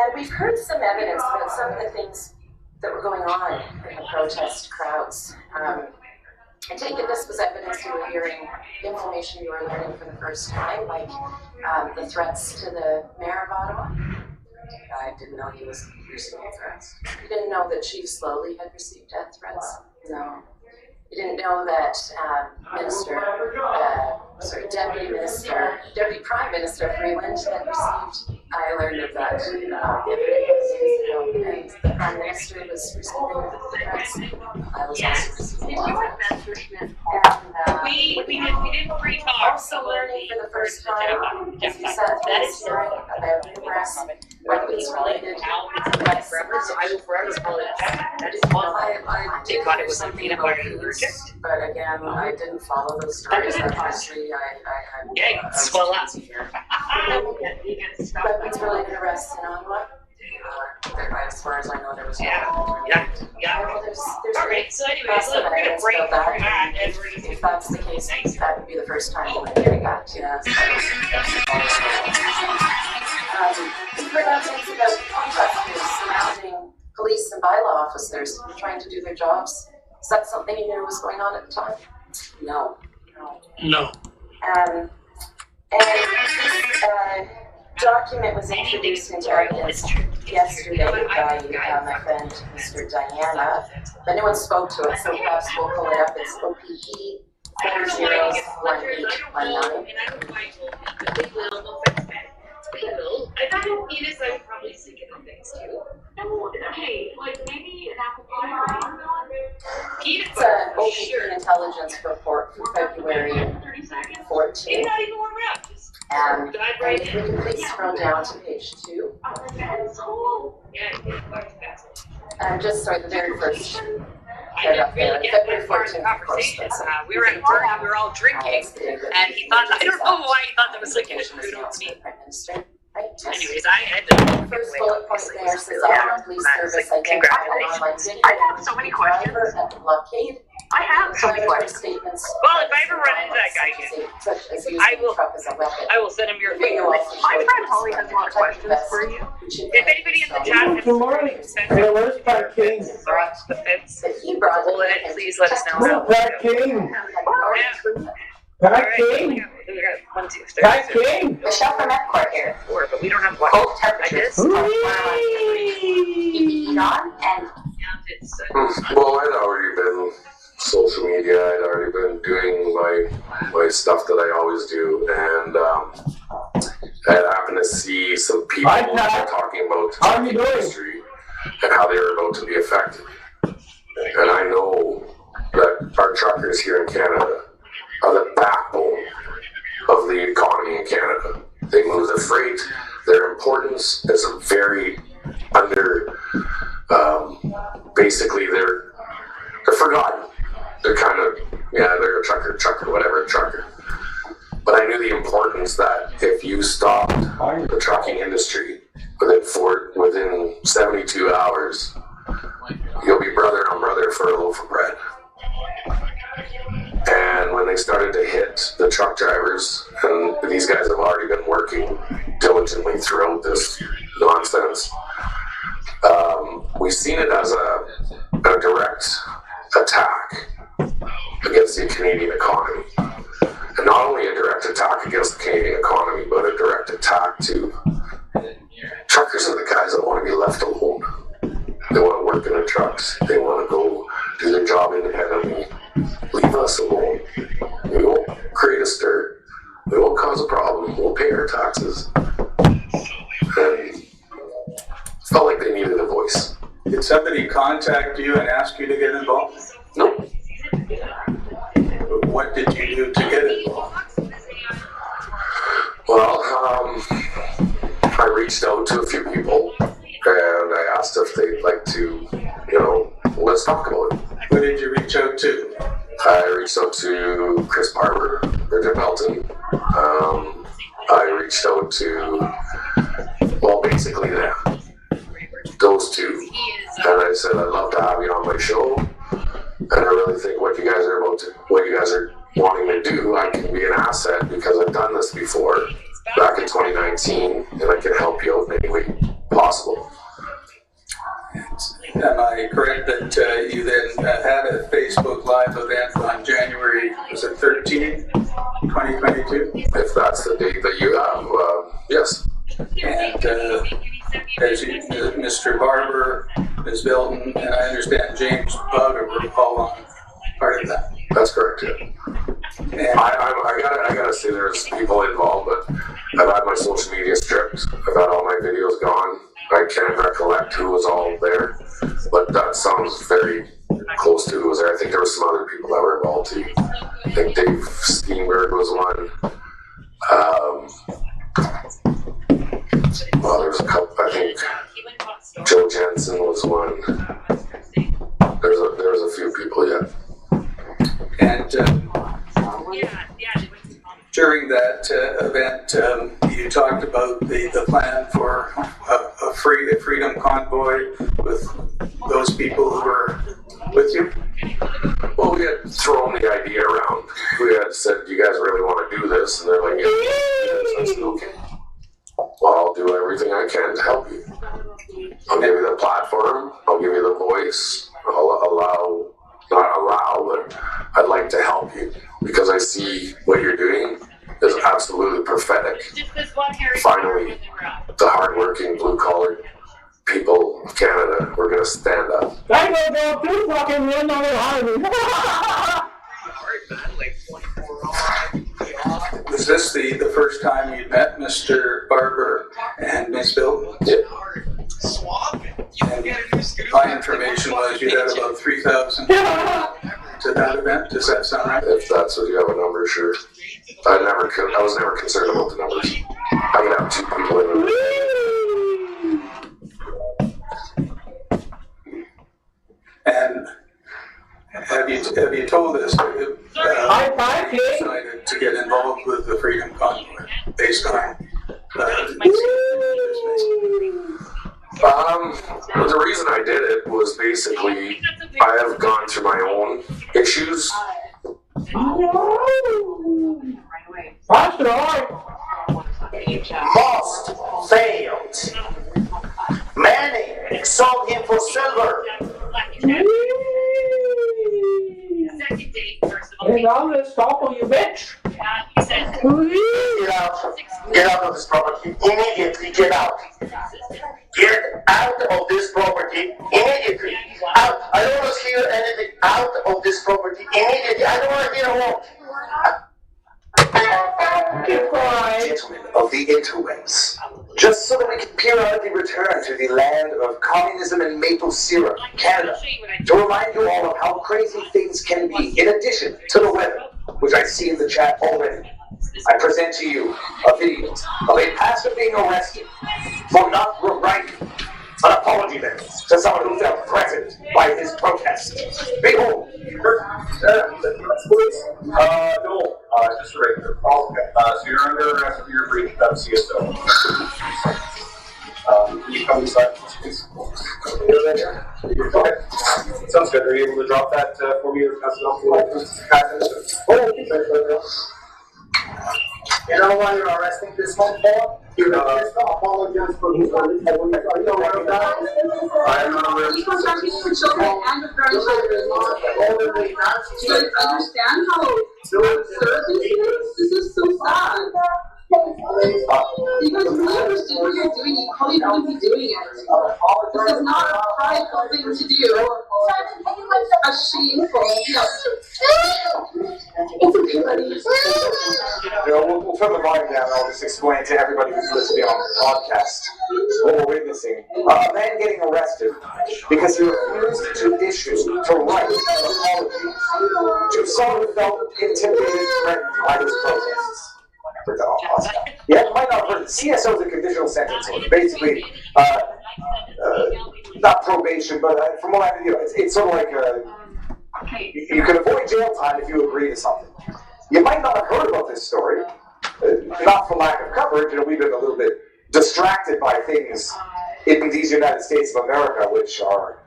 And we've heard some evidence about some of the things that were going on in the protest crowds. I take it this was evidence you were hearing, information you were learning for the first time, like the threats to the mayor of Ottawa. I didn't know he was receiving threats. You didn't know that Chief Slowly had received death threats? No. You didn't know that Deputy Prime Minister Freeland had received. I learned of that the other day, and the Prime Minister was receiving threats. I was also receiving threats. And We didn't pre-talk. also learning for the first time, as you said, this hearing about numerous weapons-related threats. So I will forever call it that is one. They thought it was a peanut butter allergic. But again, I didn't follow those stories. Obviously, Yeah, swell up. Weapons-related arrests in Ottawa. As far as I know, there was no. Yeah. Well, there's All right. So anyways, lots of we're gonna evidence break about for that, that. and we're just If that's the case, that would be the first time we're hearing that. Yes. We've heard evidence about protesters surrounding police and bylaw officers trying to do their jobs. Is that something you knew was going on at the time? No. No. And this document was introduced into evidence yesterday by my friend Mr. Diana, but no one spoke to it, so perhaps we'll pull it up. It's OPE 401819. I thought Edith, I would probably see it in things too. No, hey, like maybe an apple pie or watermelon? It's an OPP intelligence report for February 14th. Maybe not even warm up. Just And dive right if we in. can please scroll down to page 2. Just sorry, the very first. I didn't really get that far in the conversation. We were at a party, we were all drinking, and he thought, I don't know why he thought that was like a food on me. Anyways, I had to. First bullet point there says Yeah. Auburn Police Matt was Service like, identified congratulations. online video I have so many questions. at the blockade. I have so many Other questions. statements. Well, if I ever run into that guy again, Such as using I will- the truck as a weapon. I will send him your The video video. also My shows friend Holly has a lot of questions for you. If anybody in the chat has Good morning. Hey, where's Pat King? the fence, that he brought pull it, please let us know. Where's Pat King? Yeah. Pat Alright, King? we got 1, 2, 3, Pat King? Michelle from EPCOR here. 4, but we don't have one. Both I temperatures. just PPE on and it's Well, I'd already been social media. I'd already been doing my stuff that I always do, and I happened to see some people Hi, Pat. talking about the How are you trucking doing? industry and how they were about to be affected. And I know that our truckers here in Canada are the backbone of the economy in Canada. They move the freight. Their importance is very under. Basically, they're forgotten. They're kind of, they're a trucker, whatever, trucker. But I knew the importance that if you stopped the trucking industry within 72 hours, you'll be brother on brother for a loaf of bread. And when they started to hit the truck drivers, and these guys have already been working diligently throughout this nonsense, we've seen it as a direct attack against the Canadian economy. And not only a direct attack against the Canadian economy, but a direct attack to truckers are the guys that want to be left alone. They want to work in their trucks. They want to go do their job independently. Leave us alone. We won't create a stir. We won't cause a problem. We'll pay our taxes. And felt like they needed a voice. Did somebody contact you and ask you to get involved? No. What did you do to get involved? Well, I reached out to a few people and I asked if they'd like to, let's talk about it. Who did you reach out to? I reached out to Chris Barber, Bridget Melton. I reached out to, basically them. Those two. And I said, I'd love to have you on my show. And I really think what you guys are wanting to do, I can be an asset because I've done this before back in 2019 and I can help you out in any way possible. Am I correct that you then had a Facebook Live event on January, was it 13, 2022? If that's the date that you have, yes. And Mr. Barber, Ms. Milton, and I understand James Bowder were all on part of that. That's correct, yeah. And I gotta say there's people involved, but I've had my social media stripped. I've had all my videos gone. I can't recollect who was all there, but that sounds very close to who was there. I think there were some other people that were involved too. I think Dave Steenberg was one. There was a couple. I think Joe Jensen was one. There was a few people, yeah. And during that event, you talked about the plan for a freedom convoy with those people who were with you? Well, we had thrown the idea around. We had said, do you guys really want to do this? And they're like, yeah. So I said, okay. Well, I'll do everything I can to help you. I'll give you the platform. I'll give you the voice. But I'd like to help you because I see what you're doing is absolutely prophetic. Finally, the hardworking, blue-collar people of Canada, we're going to stand up. I don't know if you fucking win on the highway. Was this the first time you met Mr. Barber and Miss Bill? Yeah. And my information was you had about 3,000 to that event. Does that sound right? If that's what you have a number, sure. I was never concerned about the numbers. I'm gonna have 2 people in it. And have you told us that you decided to get involved with the Freedom Convoy based on the reason I did it was basically I have gone through my own issues. Most failed. Many sold him for silver. And all this talk on you, bitch. Get out of this property immediately. Get out. Get out of this property immediately. Out. I don't want to hear anything. Out of this property immediately. I don't want to hear a word. Gentlemen of the interwebs, just so that we can periodically return to the land of communism and maple syrup, Canada, to remind you all of how crazy things can be, in addition to the weather, which I see in the chat already. I present to you a video of a pastor being arrested for not writing an apology letter to someone who felt threatened by his protest. Behold. No, just a regular call. So you're under arrest for your breach of CSO. Can you come inside, please? Okay. Sounds good. Are you able to drop that for me or pass it off to You know why you're arresting this one for? You apologize for his Are you aware of that? I am not aware of People talking to children and with grandchildren. Do you understand how absurd this is? This is so sad. If you guys really understood what you're doing, you probably wouldn't be doing it. This is not a prideful thing to do. A shameful. Yes. It's okay, buddy. We'll turn the volume down and I'll just explain to everybody who's listening on the podcast what we're witnessing. A man getting arrested because he refused to write an apology to someone who felt intimidated and threatened by his protests. Yeah, you might not have heard it. CSO is a conditional sentence order. Basically, not probation, but from what I it's sort of like you can avoid jail time if you agree to something. You might not have heard about this story, not for lack of coverage. We've been a little bit distracted by things in these United States of America, which are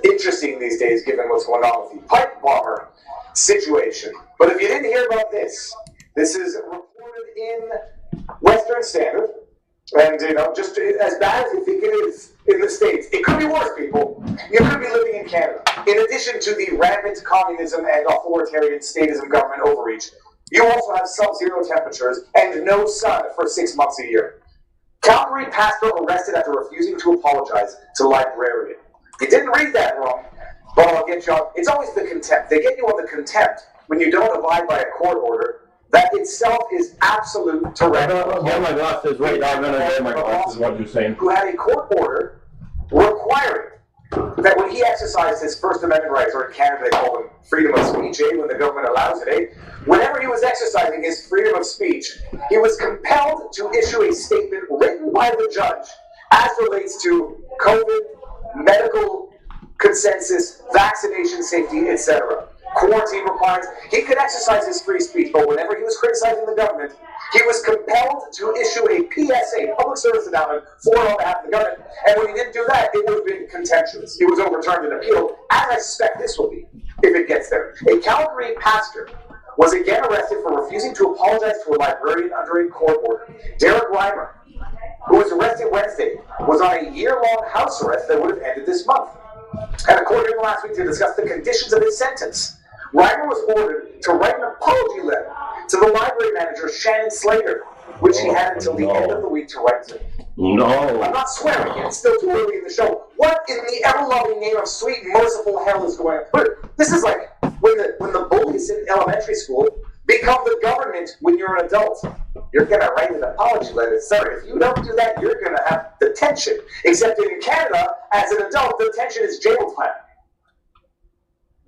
interesting these days, given what's going on with the pipe bomber situation. But if you didn't hear about this is reported in Western Standard, and just as bad as you think it is in the States, it could be worse, people. You could be living in Canada. In addition to the rampant communism and authoritarian statism government overreach, you also have sub-zero temperatures and no sun for 6 months a year. Calgary pastor arrested after refusing to apologize to librarian. You didn't read that wrong, but I'll get you on. It's always the contempt. They get you on the contempt when you don't abide by a court order. That itself is absolute tyranny. Oh my glasses, right now I'm gonna wear my glasses, what you're saying. Who had a court order requiring that when he exercised his First Amendment rights, or in Canada they call them freedom of speech, when the government allows it, whenever he was exercising his freedom of speech, he was compelled to issue a statement written by the judge as relates to COVID, medical consensus, vaccination safety, etc. Quarantine requirements. He could exercise his free speech, but whenever he was criticizing the government, he was compelled to issue a PSA, public service announcement, on behalf of the government. And when he didn't do that, it would have been contemptuous. It was overturned and appealed, as I suspect this will be, if it gets there. A Calgary pastor was again arrested for refusing to apologize to a librarian under a court order. Derek Reimer, who was arrested Wednesday, was on a year-long house arrest that would have ended this month. At a court hearing last week to discuss the conditions of his sentence, Reimer was ordered to write an apology letter to the library manager, Shannon Slater, which he had until the end of the week to write to. No. I'm not swearing, it's still too early in the show. What in the ever-loving name of sweet, merciful hell is going on? But this is like when the bullies in elementary school Become the government when you're an adult. You're gonna write an apology letter. Sorry, if you don't do that, you're gonna have detention. Except in Canada, as an adult, detention is jail time.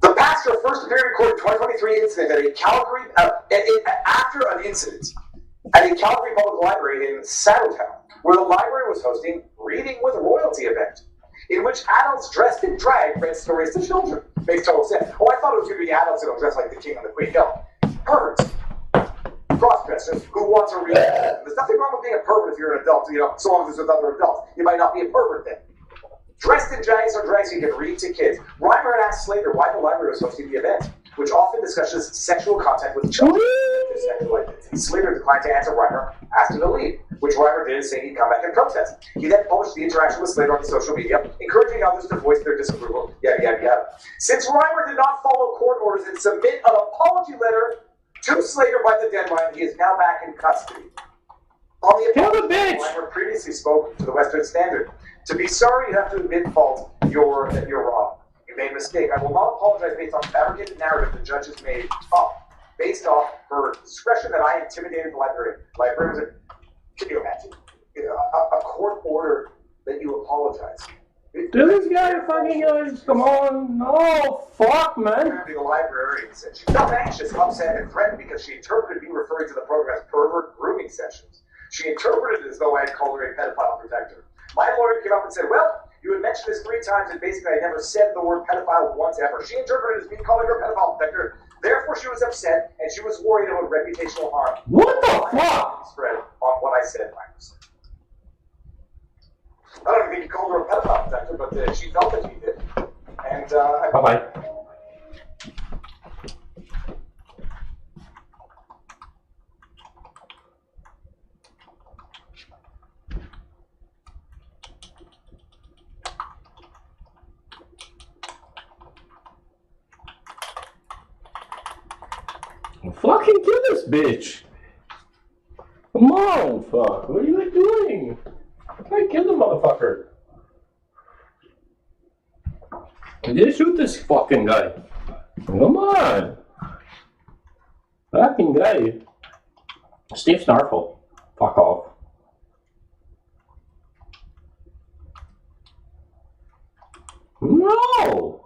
The pastor first appeared in court in 2023 incident at a Calgary, after an incident at a Calgary Public Library in Saddletown, where the library was hosting Reading with Royalty event, in which adults dressed in drag read stories to children. Makes total sense. Oh, I thought it was going to be adults who don't dress like the king and the queen. No. Perverts. Cross-dressers who want to read. There's nothing wrong with being a pervert if you're an adult, so long as it's with other adults. You might not be a pervert then. Dressed in drags or drags you can read to kids. Reimer had asked Slater why the library was hosting the event, which often discusses sexual contact with children. Slater declined to answer Reimer, asked him to leave, which Reimer did, saying he'd come back and protest. He then published the interaction with Slater on social media, encouraging others to voice their disapproval, yada yada yada. Since Reimer did not follow court orders and submit an apology letter to Slater by the deadline, he is now back in custody. On the apology, Reimer previously spoke to the Western Standard. To be sorry, you have to admit fault. You're wrong. You made a mistake. I will not apologize based on fabricated narrative the judge has made up, based off her discretion that I intimidated the librarian. Librarians, can you imagine? A court order that you apologize. Do this guy fucking guys? Come on. No, fuck, man. The librarian said she felt anxious, upset, and threatened because she interpreted me referring to the program as pervert grooming sessions. She interpreted it as though I had called her a pedophile protector. My lawyer came up and said, well, you had mentioned this 3 times and basically I never said the word pedophile once ever. She interpreted it as me calling her a pedophile protector. Therefore, she was upset and she was worried about reputational harm. What the fuck? Spread on what I said, I don't even think he called her a pedophile protector, but she felt that he did. And bye-bye. Fucking kill this bitch! Come on, fuck. What are you doing? I kill the motherfucker. Just shoot this fucking guy. Come on. Fucking guy. Steve Snarful. Fuck off. No!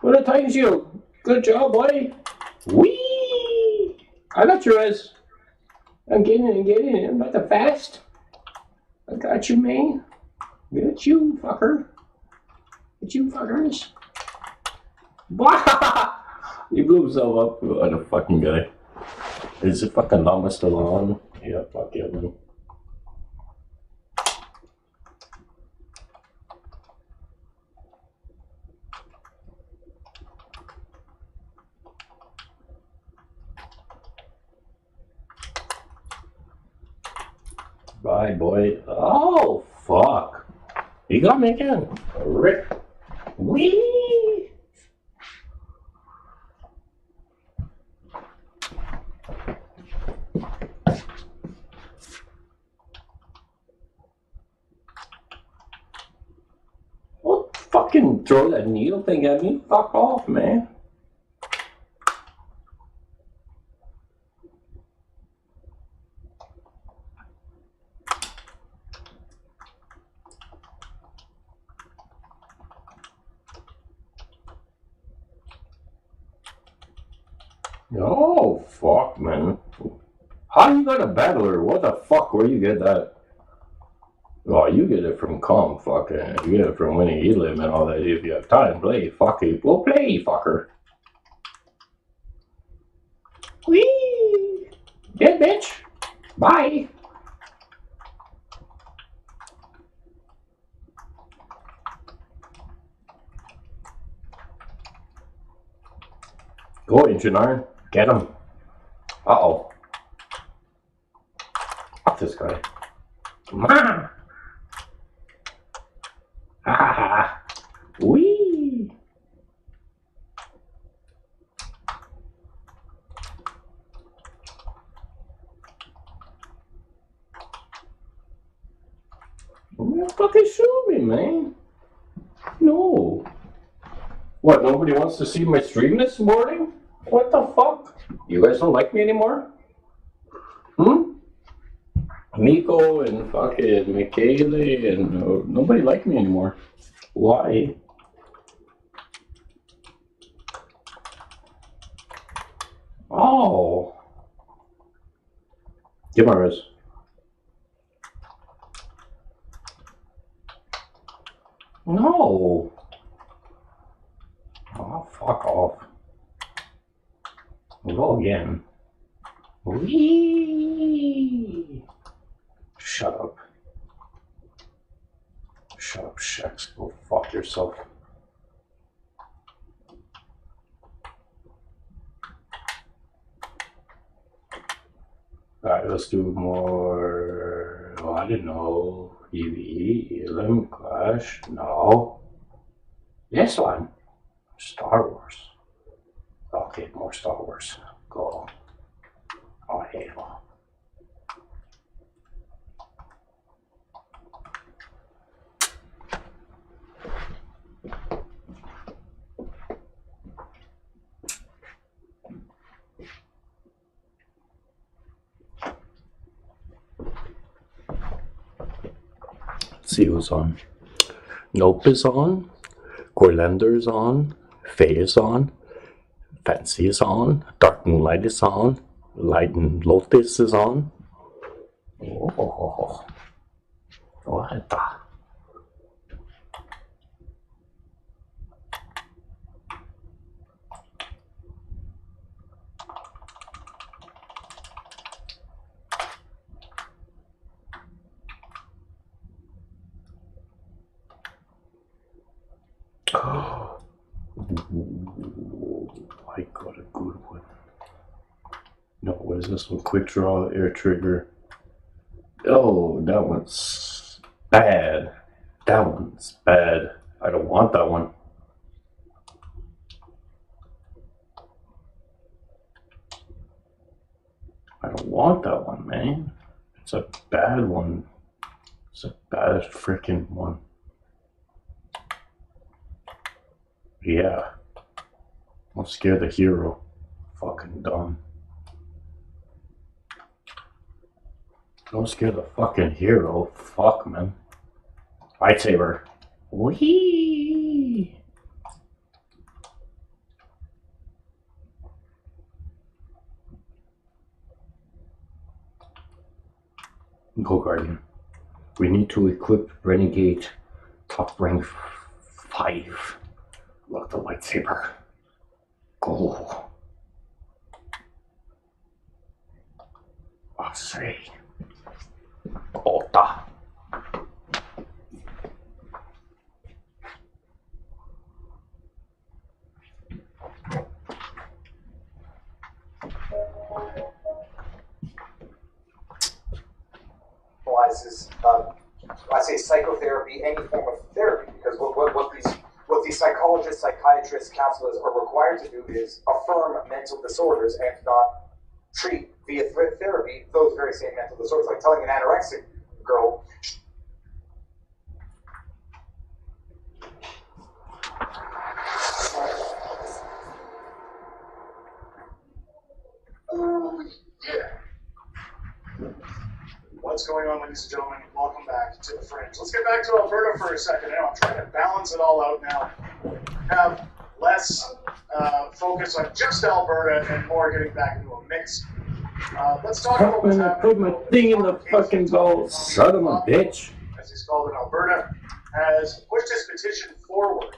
What a time shield. Good job, buddy. Whee! I got your ass. I'm getting it. I'm not the fast. I got you, man. Got you, fucker. Got you, fuckers. He blew himself up. What a fucking guy. Is it fucking llama still on? Yeah, fuck yeah, man. Bye, boy. Oh, fuck. He got me again. Rick. Whee! What? Fucking throw that needle thing at me? Fuck off, man. Oh, fuck, man. How you got a battler? What the fuck? Where you get that? Oh, you get it from calm, fucking. You get it from winning Elim and all that. If you have time, play. Fuck it. We'll play, fucker. Whee! Dead bitch. Bye. Go, Engine Iron. Get him. Uh-oh. Fuck this guy. Come on. Ha ha ha. Whee. tell me, man. No. What, nobody wants to see my stream this morning? What the fuck? You guys don't like me anymore? Miko and fucking Michele and nobody like me anymore. Why? Oh. Get my wrist. No. Oh, fuck off. We'll go again. Whee! Shut up. Shut up, Shex. Go fuck yourself. Alright, let's do more. Oh, I didn't know. EVE, Elim, Clash. No. This one. Star Wars. Okay, more Star Wars. Go. Oh, Halo. Let's see who's on. Nope is on. Gorlander is on. Faye is on. Fancy is on. Dark Moonlight is on. Light and Lotus is on. Oh, what the? I got a good one. No, what is this one? Quick draw, air trigger. Oh, that one's bad. That one's bad. I don't want that one. I don't want that one, man. It's a bad one. It's a bad freaking one. Yeah. Don't scare the hero. Fucking dumb. Don't scare the fucking hero. Fuck, man. Lightsaber. Whee! Go Guardian. We need to equip Renegade top rank 5. Look, the lightsaber. Go. I say. Ota. I say psychotherapy, any form of therapy, because what these psychologists, psychiatrists, counselors are required to do is affirm mental disorders and not treat via therapy those very same mental disorders. Like telling an anorexic girl, What's going on, ladies and gentlemen? Welcome back to the Fringe. Let's get back to Alberta for a second. I'm trying to balance it all out now. Have less focus on just Alberta and more getting back into a mix. Let's talk about what's happening. Put my thing in the fucking goal. Son of a bitch. As he's called in Alberta, has pushed his petition forward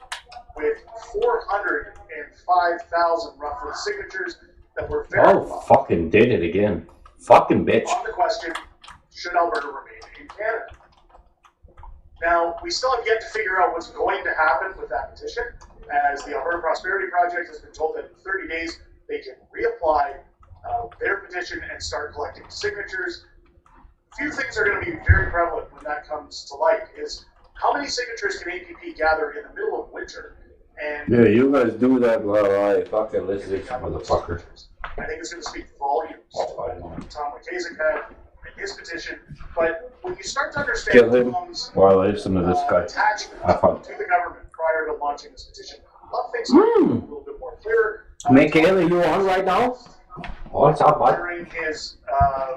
with 405,000 roughly signatures that were verified. Oh, fucking did it again. Fucking bitch. On the question, should Alberta remain in Canada? Now, we still have yet to figure out what's going to happen with that petition, as the Alberta Prosperity Project has been told that in 30 days they can reapply their petition and start collecting signatures. A few things are going to be very prevalent when that comes to light is how many signatures can APP gather in the middle of winter? And yeah, you guys do that while I fucking listen to this motherfucker. I think it's going to speak volumes to what Tom McKaysick had his petition. But when you start to understand Kill him Tom's while I listen to this guy. attachment Have fun. to the government prior to launching this petition, a lot of things are a little bit more clear. Michaela, you on right now? What's up, bud? During his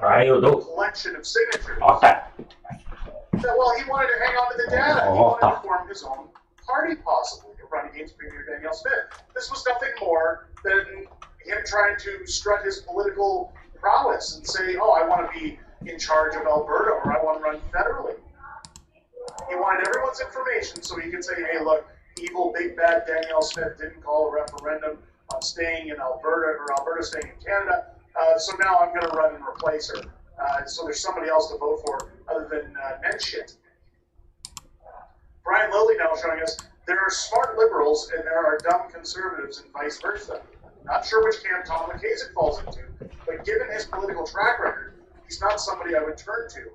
How you do? collection of signatures, Okay. that, well, he wanted to hang on to the data. He wanted to form his own party, possibly, to run against Premier Danielle Smith. This was nothing more than him trying to strut his political prowess and say, oh, I want to be in charge of Alberta, or I want to run federally. He wanted everyone's information so he could say, hey, look, evil, big, bad Danielle Smith didn't call a referendum on staying in Alberta, or Alberta staying in Canada, so now I'm going to run and replace her. So there's somebody else to vote for other than Menschit. Brian Lilly now showing us there are smart liberals and there are dumb conservatives and vice versa. Not sure which camp Tom McKasick falls into, but given his political track record, he's not somebody I would turn to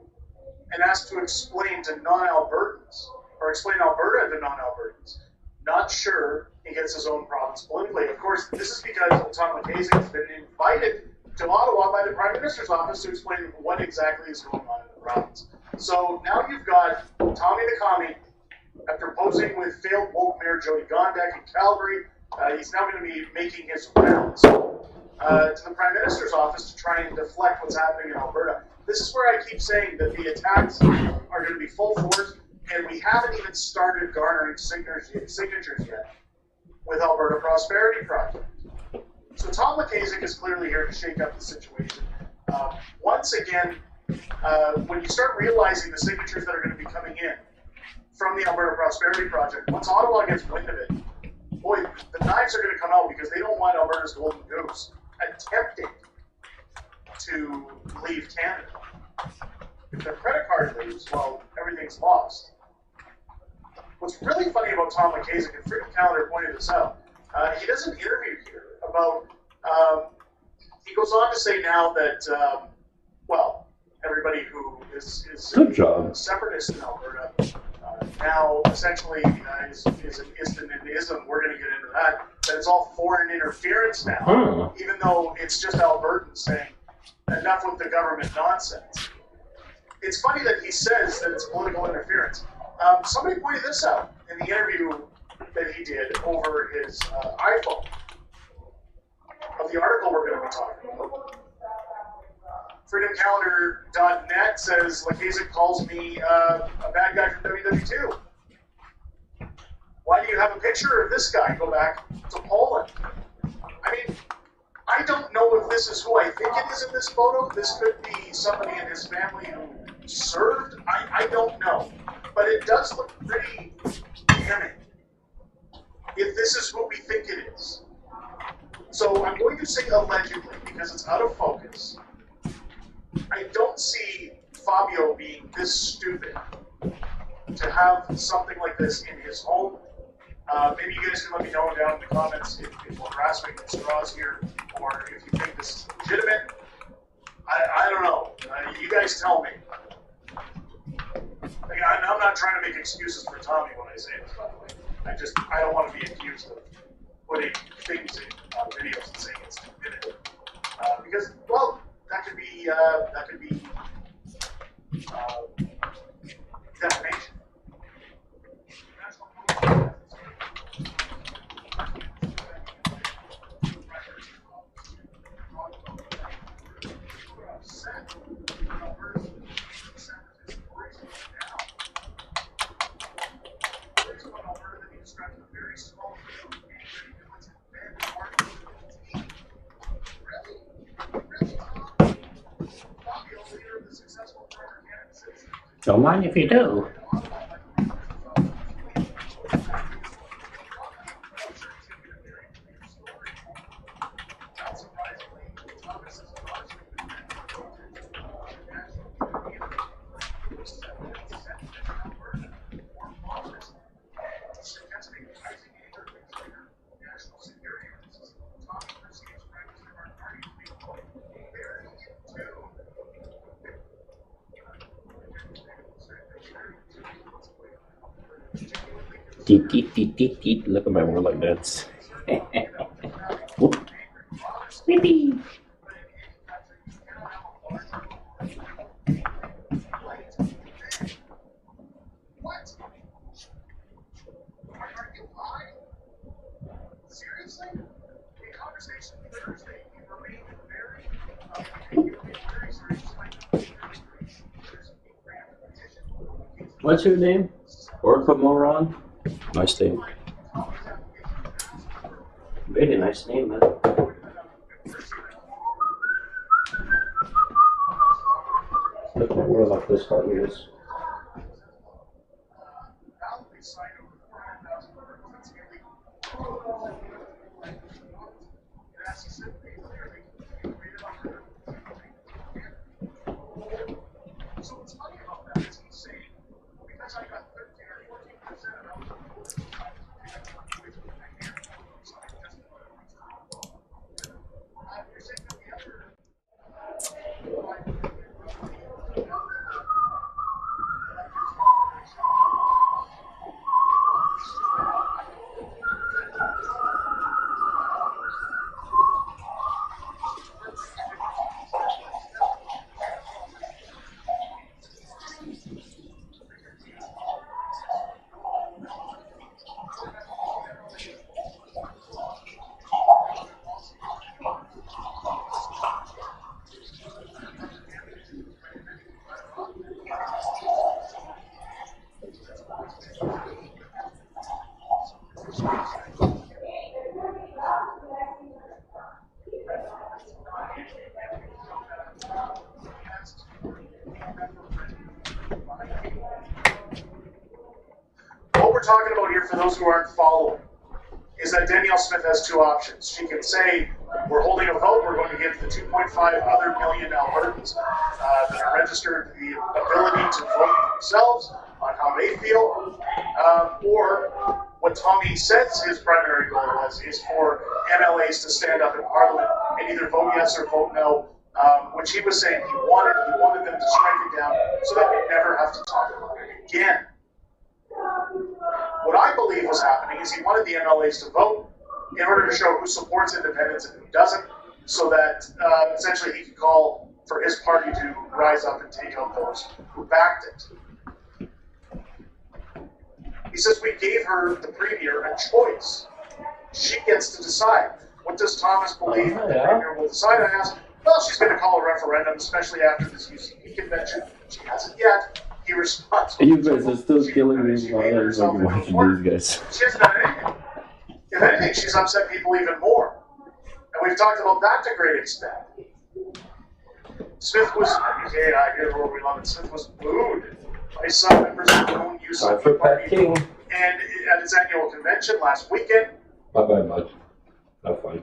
and ask to explain to non-Albertans, or explain Alberta to non-Albertans. Not sure he gets his own province politically. Of course, this is because Tom McKasick has been invited to Ottawa by the Prime Minister's office to explain what exactly is going on in the province. So now you've got Tommy the Commie, after posing with failed woke Mayor Jody Gondek in Calgary, he's now going to be making his rounds to the Prime Minister's office to try and deflect what's happening in Alberta. This is where I keep saying that the attacks are going to be full force, and we haven't even started garnering signatures yet with Alberta Prosperity Project. So Tom McKasick is clearly here to shake up the situation. Once again, when you start realizing the signatures that are going to be coming in from the Alberta Prosperity Project, once Ottawa gets wind of it, boy, the knives are going to come out because they don't want Alberta's golden goose attempting to leave Canada. If their credit card leaves, well, everything's lost. What's really funny about Tom McKasick, and Freedom Calendar pointed this out, he does an interview here about, he goes on to say now that, well, everybody who is Good job. a separatist in Alberta now essentially is an ism. We're going to get into that. That it's all foreign interference now, even though it's just Albertans saying, enough with the government nonsense. It's funny that he says that it's political interference. Somebody pointed this out in the interview that he did over his iPhone of the article we're going to be talking about. FreedomCalendar.net says McKasick calls me a bad guy from WW2. Why do you have a picture of this guy? Go back to Poland. I mean, I don't know if this is who I think it is in this photo. This could be somebody in his family who served. I don't know. But it does look pretty damning if this is who we think it is. So I'm going to say allegedly because it's out of focus. I don't see Fabio being this stupid to have something like this in his home. Maybe you guys can let me know down in the comments if we're grasping at straws here, or if you think this is legitimate. I don't know. You guys tell me. Like, I'm not trying to make excuses for Tommy when I say this, by the way. I don't want to be accused of putting things in videos and saying it's stupidity. Because, well, that could be defamation. Don't mind if you do. Deep, deep, deep, deep, deep. Look at my warlock dance. Whoop. Whippy. honestly, in conversation Thursday, he remained very serious. What's your name? Orca Moron? Nice name. Very nice name, man. Look at where like this part is. So what's funny about that is he's saying, because I got 13 or 14% of those, what we're talking about here, for those who aren't following, is that Danielle Smith has two options. She can say, we're holding a vote, we're going to give the 2.5 other million Albertans that are registered the ability to vote for themselves on how they feel, or what Tommy says his primary goal was, is for MLAs to stand up in Parliament and either vote yes or vote no, which he was saying he wanted them to strike it down so that we never have to talk about it again. What I believe was happening is he wanted the MLAs to vote in order to show who supports independence and who doesn't, so that essentially he could call for his party to rise up and take out those who backed it. He says we gave her, the Premier, a choice. She gets to decide. What does Thomas believe the Premier will decide? I asked, well, she's going to call a referendum, especially after this UCP convention. She hasn't yet. He responds. You guys are still killing me while I was watching these guys. She hasn't done anything. If anything, she's upset people even more. And we've talked about that to great extent. Smith was, okay, I hear where we love it. Smith was booed by some members of her own UCP party. And at its annual convention last weekend. Bye-bye, bud. Have fun.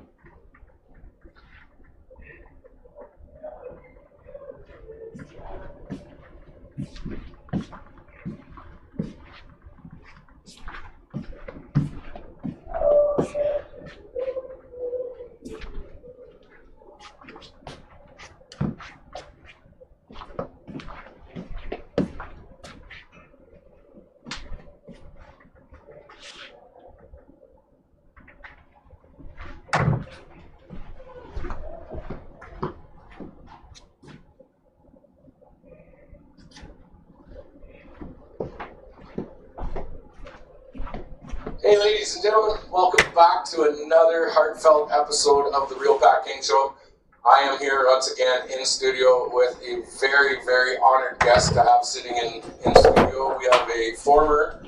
Hey ladies and gentlemen, welcome back to another heartfelt episode of the Real Pat King Show. I am here once again in studio with a very, very honored guest to have sitting in studio. We have a former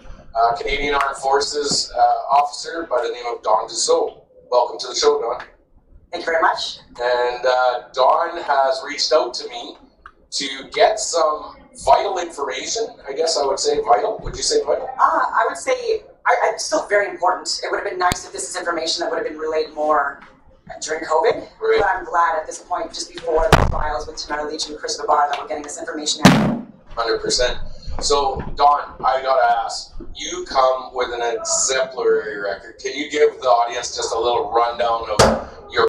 Canadian Armed Forces officer by the name of Don Dussault. Welcome to the show, Don. Thank you very much. And Don has reached out to me to get some vital information. I guess I would say vital. Would you say vital? I would say it's still very important. It would have been nice if this is information that would have been relayed more during COVID. Right. But I'm glad at this point, just before the trials with Tamara Leach and Chris Babar, that we're getting this information out. 100%. So, Don, I gotta ask, you come with an exemplary record. Can you give the audience just a little rundown of your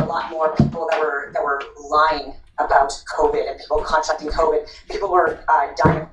lot more people that were lying about COVID and people contracting COVID. People were dying.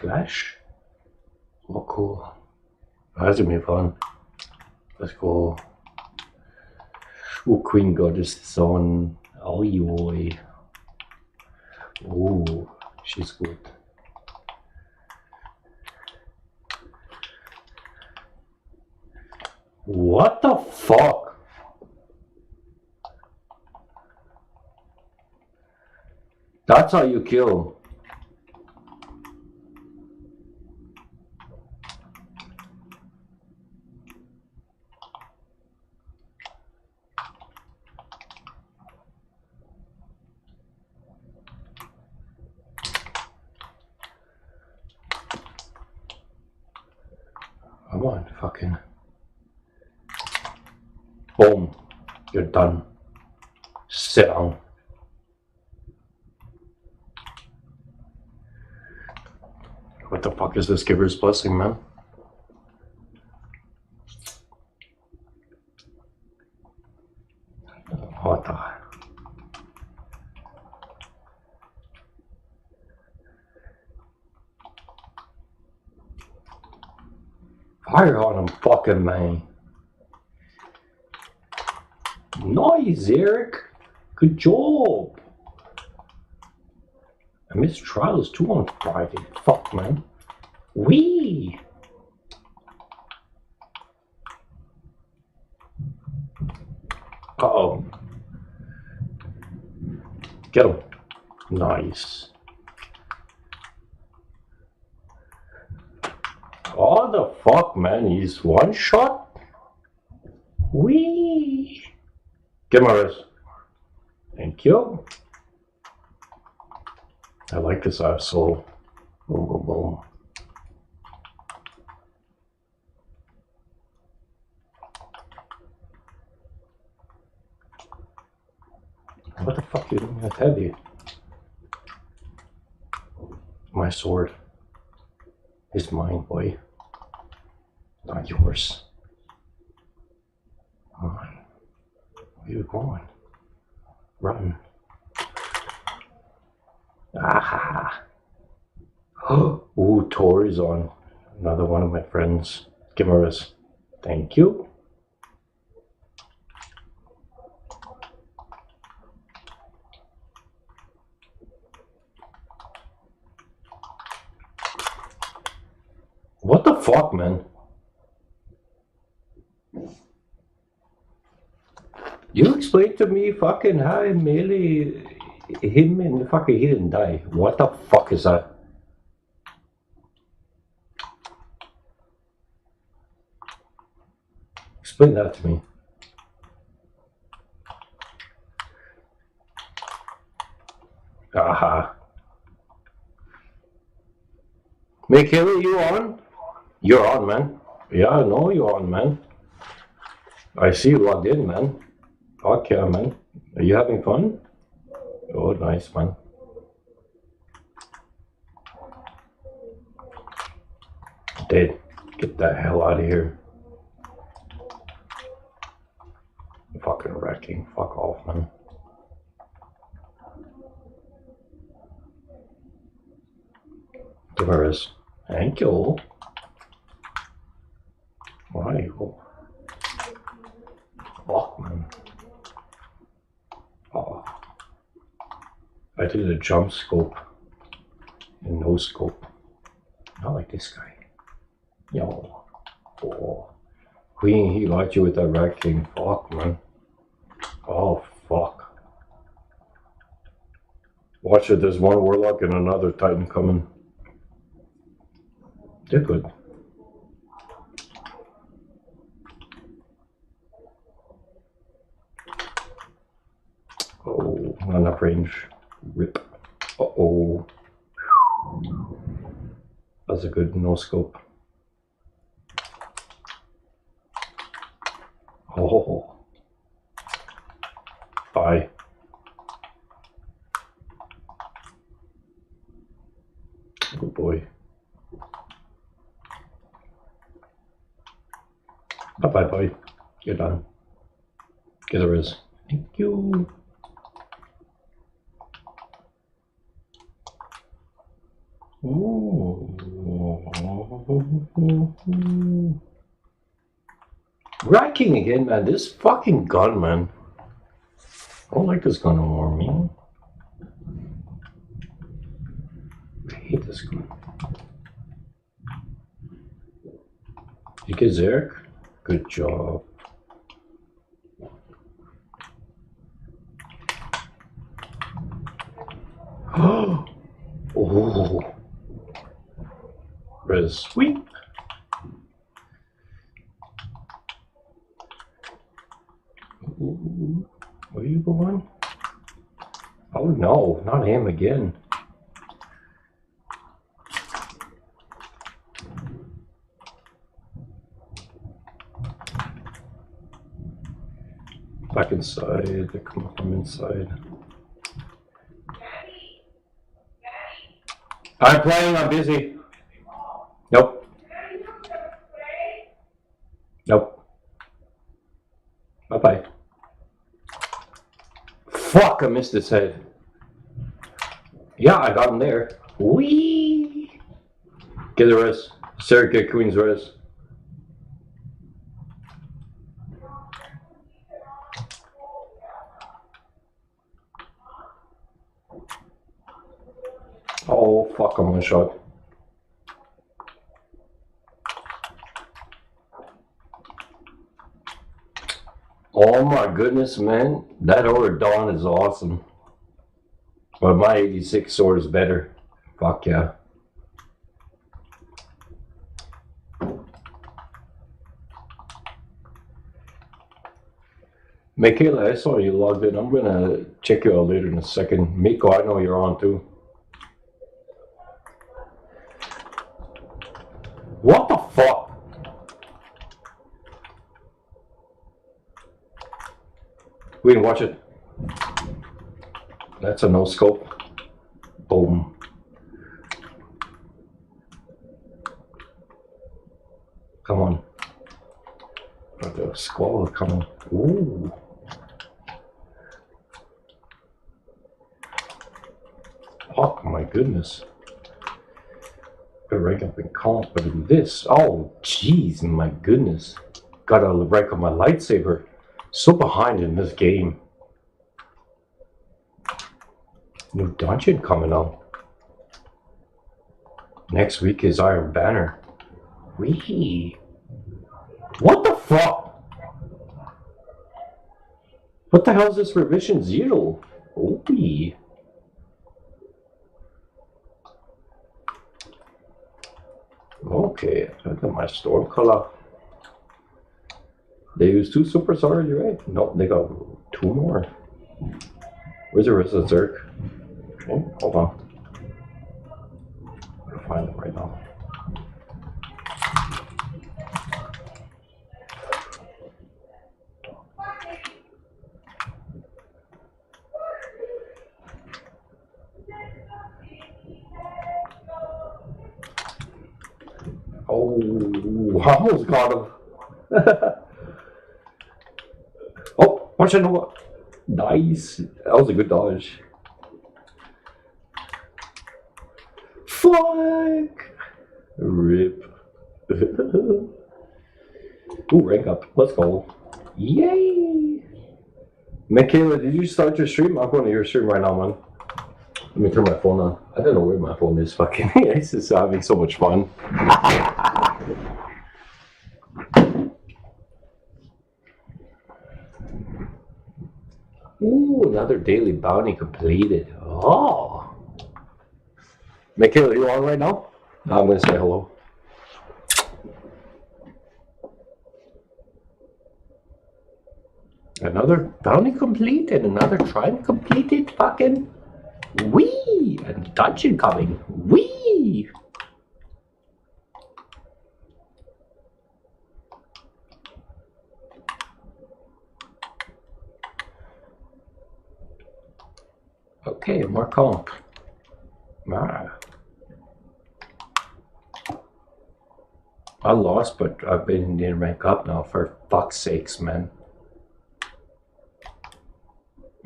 Clash? Oh, cool. That's gonna be fun. Let's go. Oh, Queen Goddess is on. Oh, yoy. Oh, she's good. What the fuck? That's how you kill. Come on, fucking. Boom. You're done. Sit down. What the fuck is this Giver's Blessing, man? What the? Fire on him, fucking man. Nice, Eric. Good job. I missed trials too on Friday. Fuck, man. Wee. Uh-oh. Get him. Nice. Oh, the fuck, man. He's one shot. Wee. Get my wrist. Thank you. I like this solo. Boom, boom, boom. What the fuck are you doing with heavy? My sword is mine, boy. Not yours. Come on. Where are you going? Run. Aha. Ooh, Tori's on. Another one of my friends. Give her this. Thank you. What the fuck, man? You explained to me fucking how I melee him and fucking he didn't die. What the fuck is that? Explain that to me. Aha. Michaela, you on? You're on, man. Yeah, I know you're on, man. I see you logged in, man. Fuck yeah, man. Are you having fun? Oh, nice, man. Dead. Get the hell out of here. Fucking wrecking. Fuck off, man. Where is? Thank you. Why? Fuck, man. Oh. I did a jump scope and no scope. Not like this guy. Yo. Oh. Queen, he got you with that Rat King. Fuck, man. Oh, fuck. Watch it, there's one Warlock and another Titan coming. They're good. Oh, not enough range. Rip. Uh-oh. That's a good no scope. Oh. Bye. Oh boy. Bye-bye, boy. You're done. Get a res. Thank you. Ooh. Racking again, man. This fucking gun, man. I don't like this gun no more, man. I hate this gun. You get Zerk? Good job. Oh. Res sweep. Ooh. Where are you going? Oh no, not him again. Back inside, come on, I'm inside. I'm playing, I'm busy. Nope. Nope. Bye-bye. Fuck, I missed his head. Yeah, I got him there. Whee! Get the res. Sarah, get Queen's res. Oh, fuck, I'm one shot. Oh my goodness, man. That Aura Dawn is awesome. But my 86 sword is better. Fuck yeah. Michaela, I saw you logged in. I'm gonna check you out later in a second. Miko, I know you're on too. What the fuck? We can watch it. That's a no scope. Boom. Come on. Got the squall coming. Ooh. Oh my goodness. Gotta rank up in comp, but in this, oh jeez, my goodness. Gotta rank up my lightsaber. So behind in this game. New dungeon coming up. Next week is Iron Banner. Wee. What the fuck? What the hell is this revision 0? Wee. Okay, I got my storm color. They use 2 supers already, right? No, they got 2 more. Where's the rest of the Zerk? Okay, hold on. I'll find them right now. Oh, I almost got him. Oh, watch out. Nice. That was a good dodge. Fuck. Rip. Ooh, rank up. Let's go. Yay. Michaela, did you start your stream? I'm going to your stream right now, man. Let me turn my phone on. I don't know where my phone is. Fucking. It's just having so much fun. Ooh, another daily bounty completed. Oh. Michaela, you on right now? I'm going to say hello. Another bounty completed. Another triumph completed. Fucking. Wee! And dungeon coming. Wee! Okay, more comp. Ah. I lost, but I've been in rank up now for fuck's sakes, man.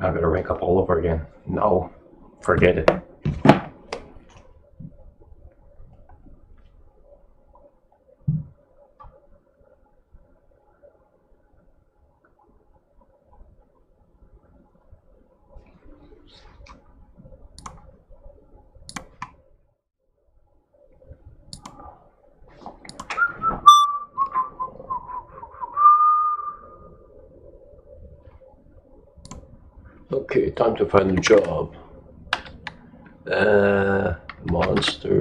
I gotta rank up all over again. No, forget it. time to find a job. Monster.ca.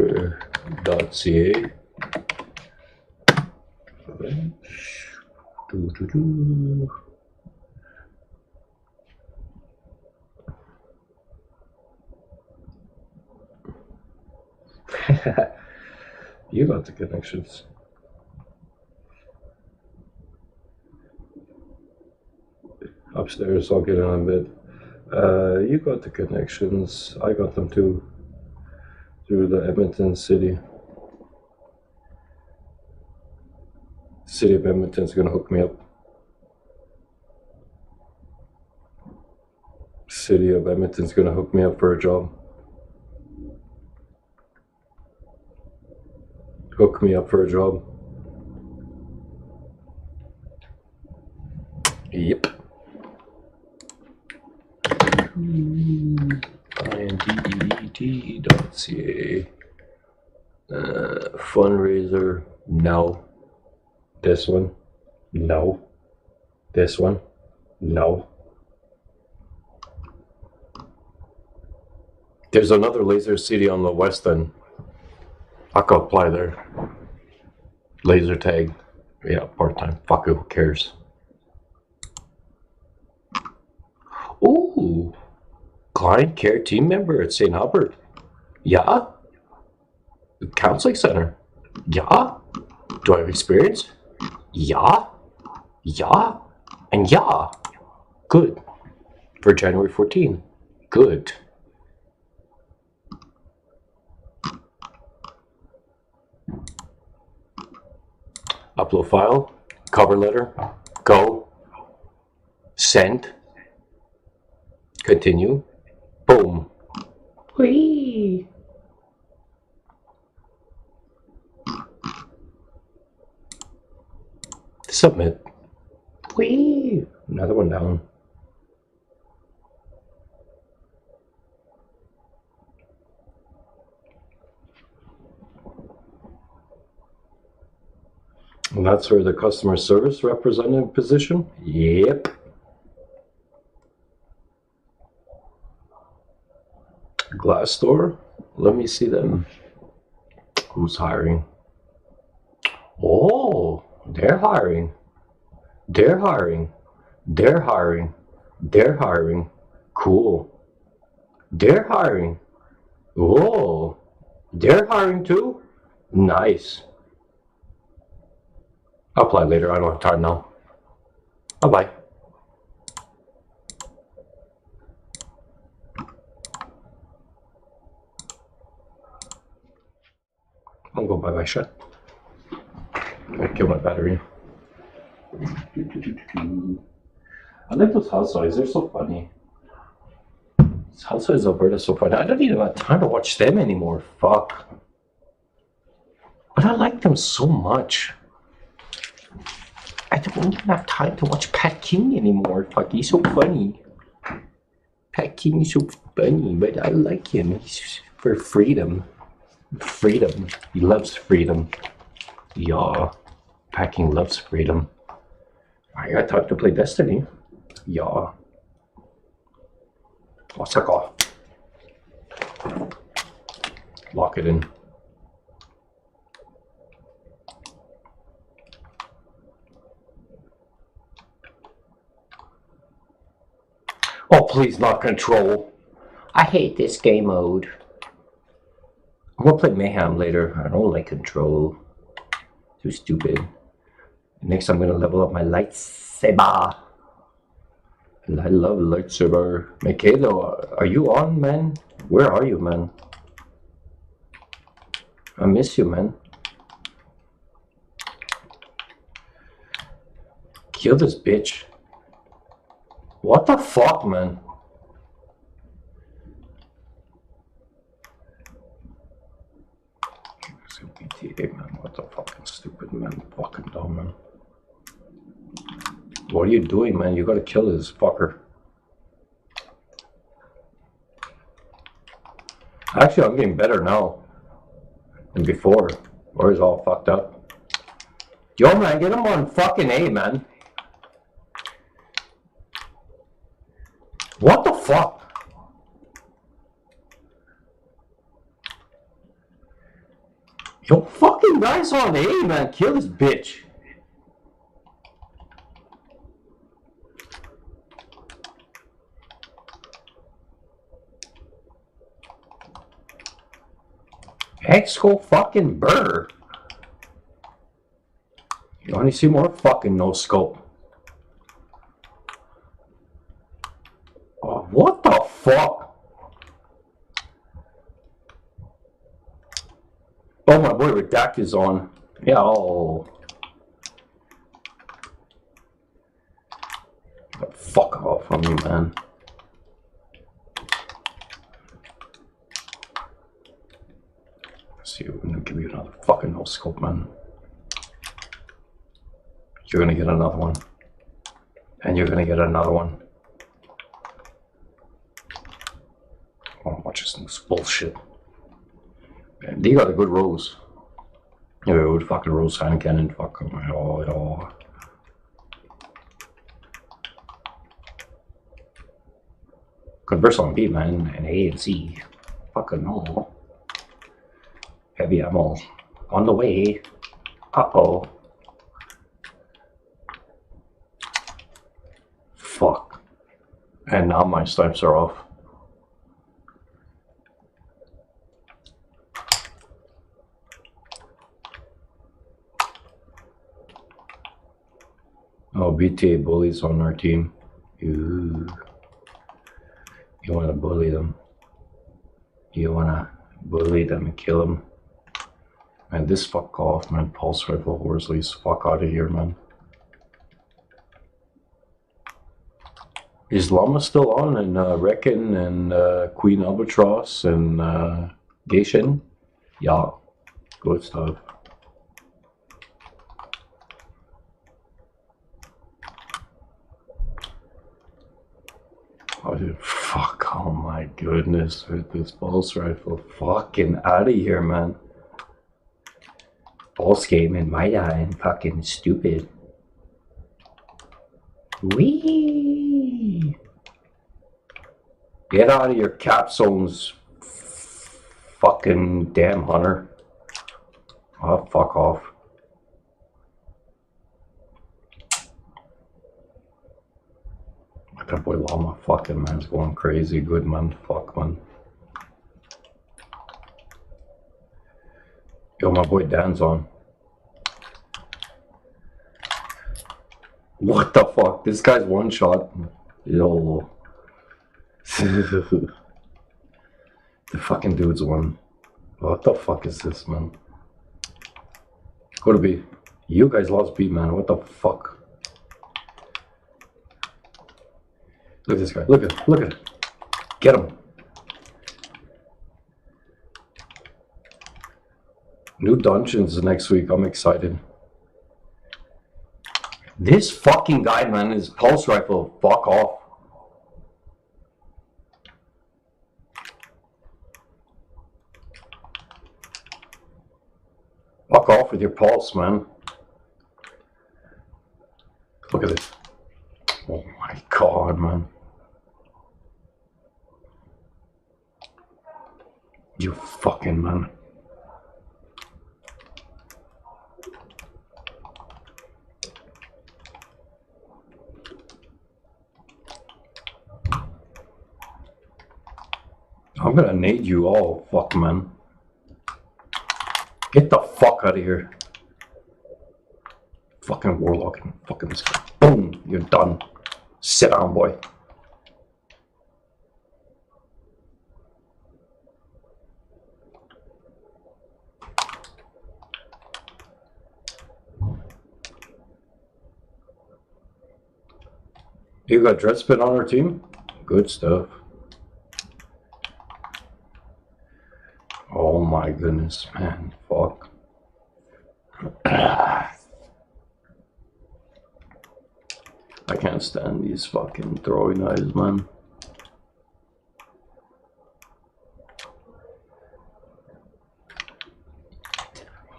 You got the connections. Upstairs, I'll get in a bit. You got the connections. I got them too. Through the Edmonton City. City of Edmonton's gonna hook me up. City of Edmonton's gonna hook me up for a job. Hook me up for a job. Yep. INDET.ca. Fundraiser. No. This one. No. This one. No. There's another Laser City on the west end. I could apply there. Laser tag. Yeah, part-time. Fuck it, who cares? Ooh. Client care team member at St. Albert. Yeah. Counseling center. Yeah. Do I have experience? Yeah. Yeah. And yeah. Good. For January 14. Good. Upload file, cover letter, go, send, continue, boom. Whee! Submit. Whee! Another one down. And that's for the customer service representative position? Yep. Glassdoor? Let me see them. Who's hiring? Oh, they're hiring. They're hiring. They're hiring. They're hiring. Cool. They're hiring. Oh, they're hiring too? Nice. I'll apply later. I don't have time now. Bye-bye. I'll go buy my shot. I'll kill my battery. I like those housewives. They're so funny. These housewives of Alberta are so funny. I don't even have time to watch them anymore. Fuck. But I like them so much. I don't even have time to watch Pat King anymore. Fuck, he's so funny. Pat King is so funny, but I like him. He's for freedom. Freedom. He loves freedom. Yeah. Pat King loves freedom. I got time to play Destiny. Yeah. What's that called? Lock it in. Oh, please, not control. I hate this game mode. I'm gonna play Mayhem later. I don't like control. Too stupid. Next, I'm gonna level up my lightsaber. I love lightsaber. Michaela, are you on, man? Where are you, man? I miss you, man. Kill this bitch. What the fuck, man? BTA, man. What the fucking stupid, man. Fucking dumb, man. What are you doing, man? You gotta kill this fucker. Actually, I'm getting better now than before. Or he's all fucked up. Yo, man, get him on fucking A, man. What the fuck? Yo, fucking guys on A, man. Kill this bitch. X go fucking burr. You want to see more fucking no scope? Oh, what the fuck? Oh, my boy, Redact is on. Yeah, oh. Fuck off from me, man. See, we're gonna give you another fucking no scope, man. You're gonna get another one. And you're gonna get another one. Oh, watch this bullshit. Man, they got a good rose. Yeah, good fucking rose hand cannon. Fuck them. Oh. Converse on B, man. And A and C. Fucking no. Heavy ammo. On the way. Uh-oh. Fuck. And now my snipes are off. Oh, BTA bullies on our team. You want to bully them. You want to bully them and kill them. Man, this fuck off, man. Pulse rifle Horsley's fuck out of here, man. Is Llama still on? And Reckon and Queen Albatross and Geishan? Yeah, good stuff. Oh, dude, fuck, oh my goodness, with this pulse rifle. Fucking out of here, man. Pulse game in my eye, fucking stupid. Wee. Get out of your cap zones, fucking damn hunter. Oh, fuck off. That boy Llama fucking man's going crazy. Good man, fuck man. Yo, my boy Dan's on. What the fuck? This guy's one shot. Yo. The fucking dude's one. What the fuck is this, man? Go to B. You guys lost B, man. What the fuck? Look at this guy. Look at it. Get him. New dungeons next week. I'm excited. This fucking guy, man, is pulse rifle. Fuck off. Fuck off with your pulse, man. Look at this. Oh my god, man. You fucking man. I'm gonna nade you all, fuck man. Get the fuck out of here. Fucking warlock and fucking this guy. Boom, you're done. Sit down, boy. You got Dreadspin on our team? Good stuff. Oh my goodness, man. Fuck. I can't stand these fucking throwing knives, man.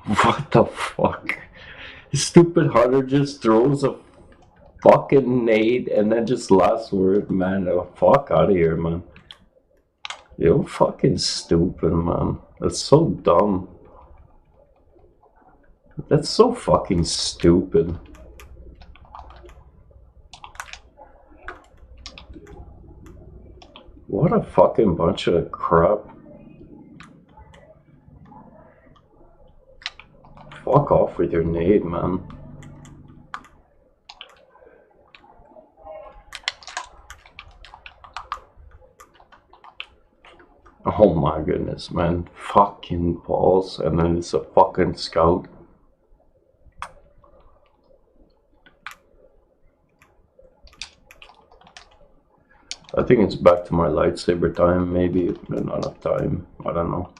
What the fuck? Stupid hunter just throws a fucking nade and then just last word, man. Oh, fuck out of here, man. You're fucking stupid, man. That's so dumb. That's so fucking stupid. What a fucking bunch of crap. Fuck off with your nade, man. Oh my goodness, man. Fucking balls, and then it's a fucking scout. I think it's back to my lightsaber time, maybe not enough time. I don't know.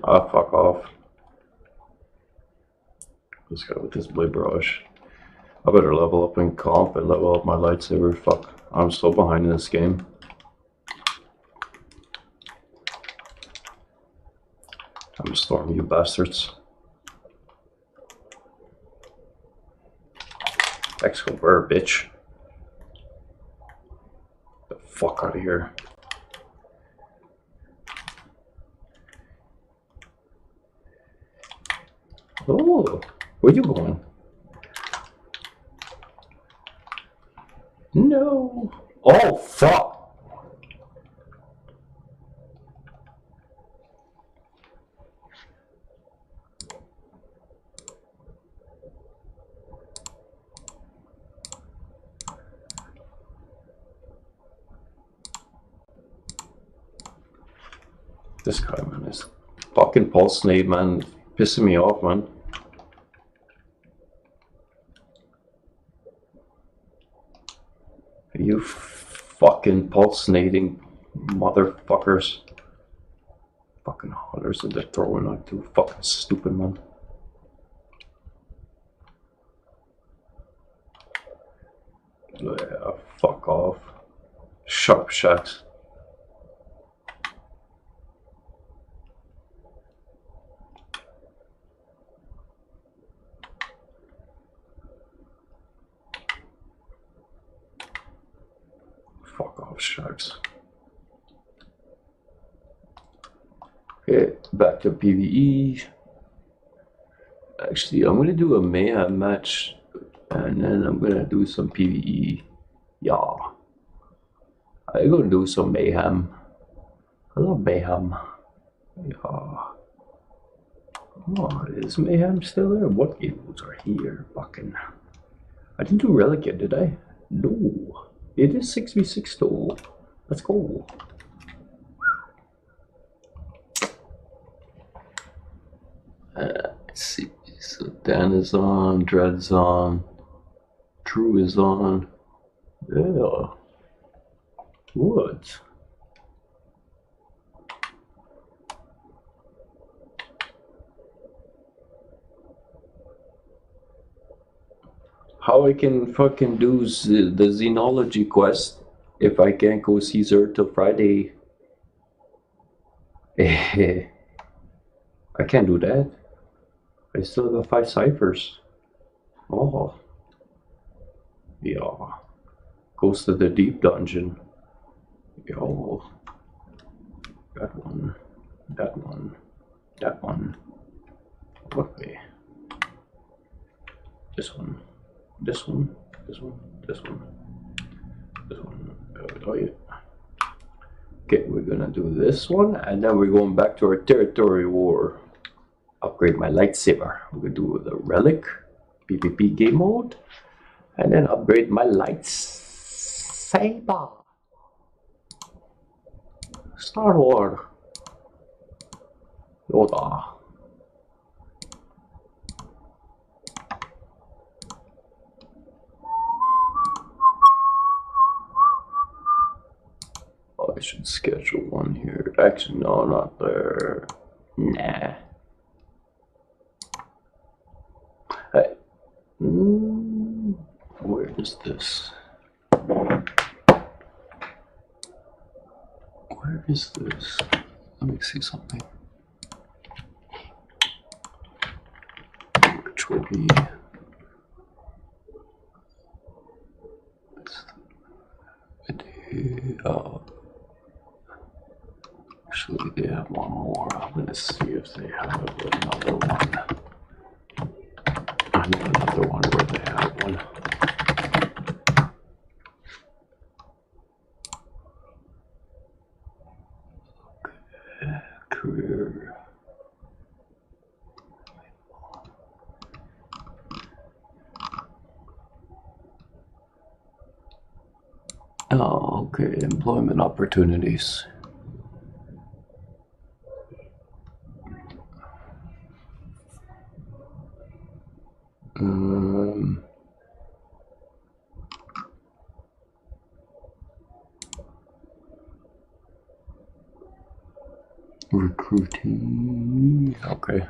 Ah, fuck off. This guy with his blade brush. I better level up in comp and level up my lightsaber. Fuck, I'm so behind in this game. I'm storming you bastards. Excalibur, bitch. The fuck out of here. Oh, where you going? No. Oh, fuck. This guy, man, is fucking pulse nade, man. Pissing me off, man. You fucking pulse-nading motherfuckers. Fucking hunters that they're throwing like too fucking stupid, man. Yeah, fuck off. Sharp shacks. Fuck off, sharks. Okay, back to PvE. Actually, I'm gonna do a mayhem match, and then I'm gonna do some PvE. Yeah, I'm gonna do some mayhem. I love mayhem. Yeah. Oh, is mayhem still there? What games are here? Fucking. I didn't do relic yet, did I? No. It is 6v6 though. Let's go. Let's see. So Dan is on, Dread's on, Drew is on. Yeah. What? How I can fucking do the Xenology quest if I can't go see Zer till Friday? I can't do that. I still got 5 ciphers. Oh. Yeah. Goes to the deep dungeon. Yo. That one. That one. That one. Okay. This one. This one, this one, this one, this one. Oh yeah. Okay, we're gonna do this one, and then we're going back to our territory war. Upgrade my lightsaber. We're gonna do the relic, PvP game mode, and then upgrade my lightsaber. Star Wars. Yoda. I should schedule one here. Actually, no, not there. Nah. Hey. Where is this? Where is this? Let me see something. Which will be... Actually, they have one more. I'm gonna see if they have another one. I know another one where they have one. Okay, career. Oh, okay, employment opportunities. Recruiting. Okay.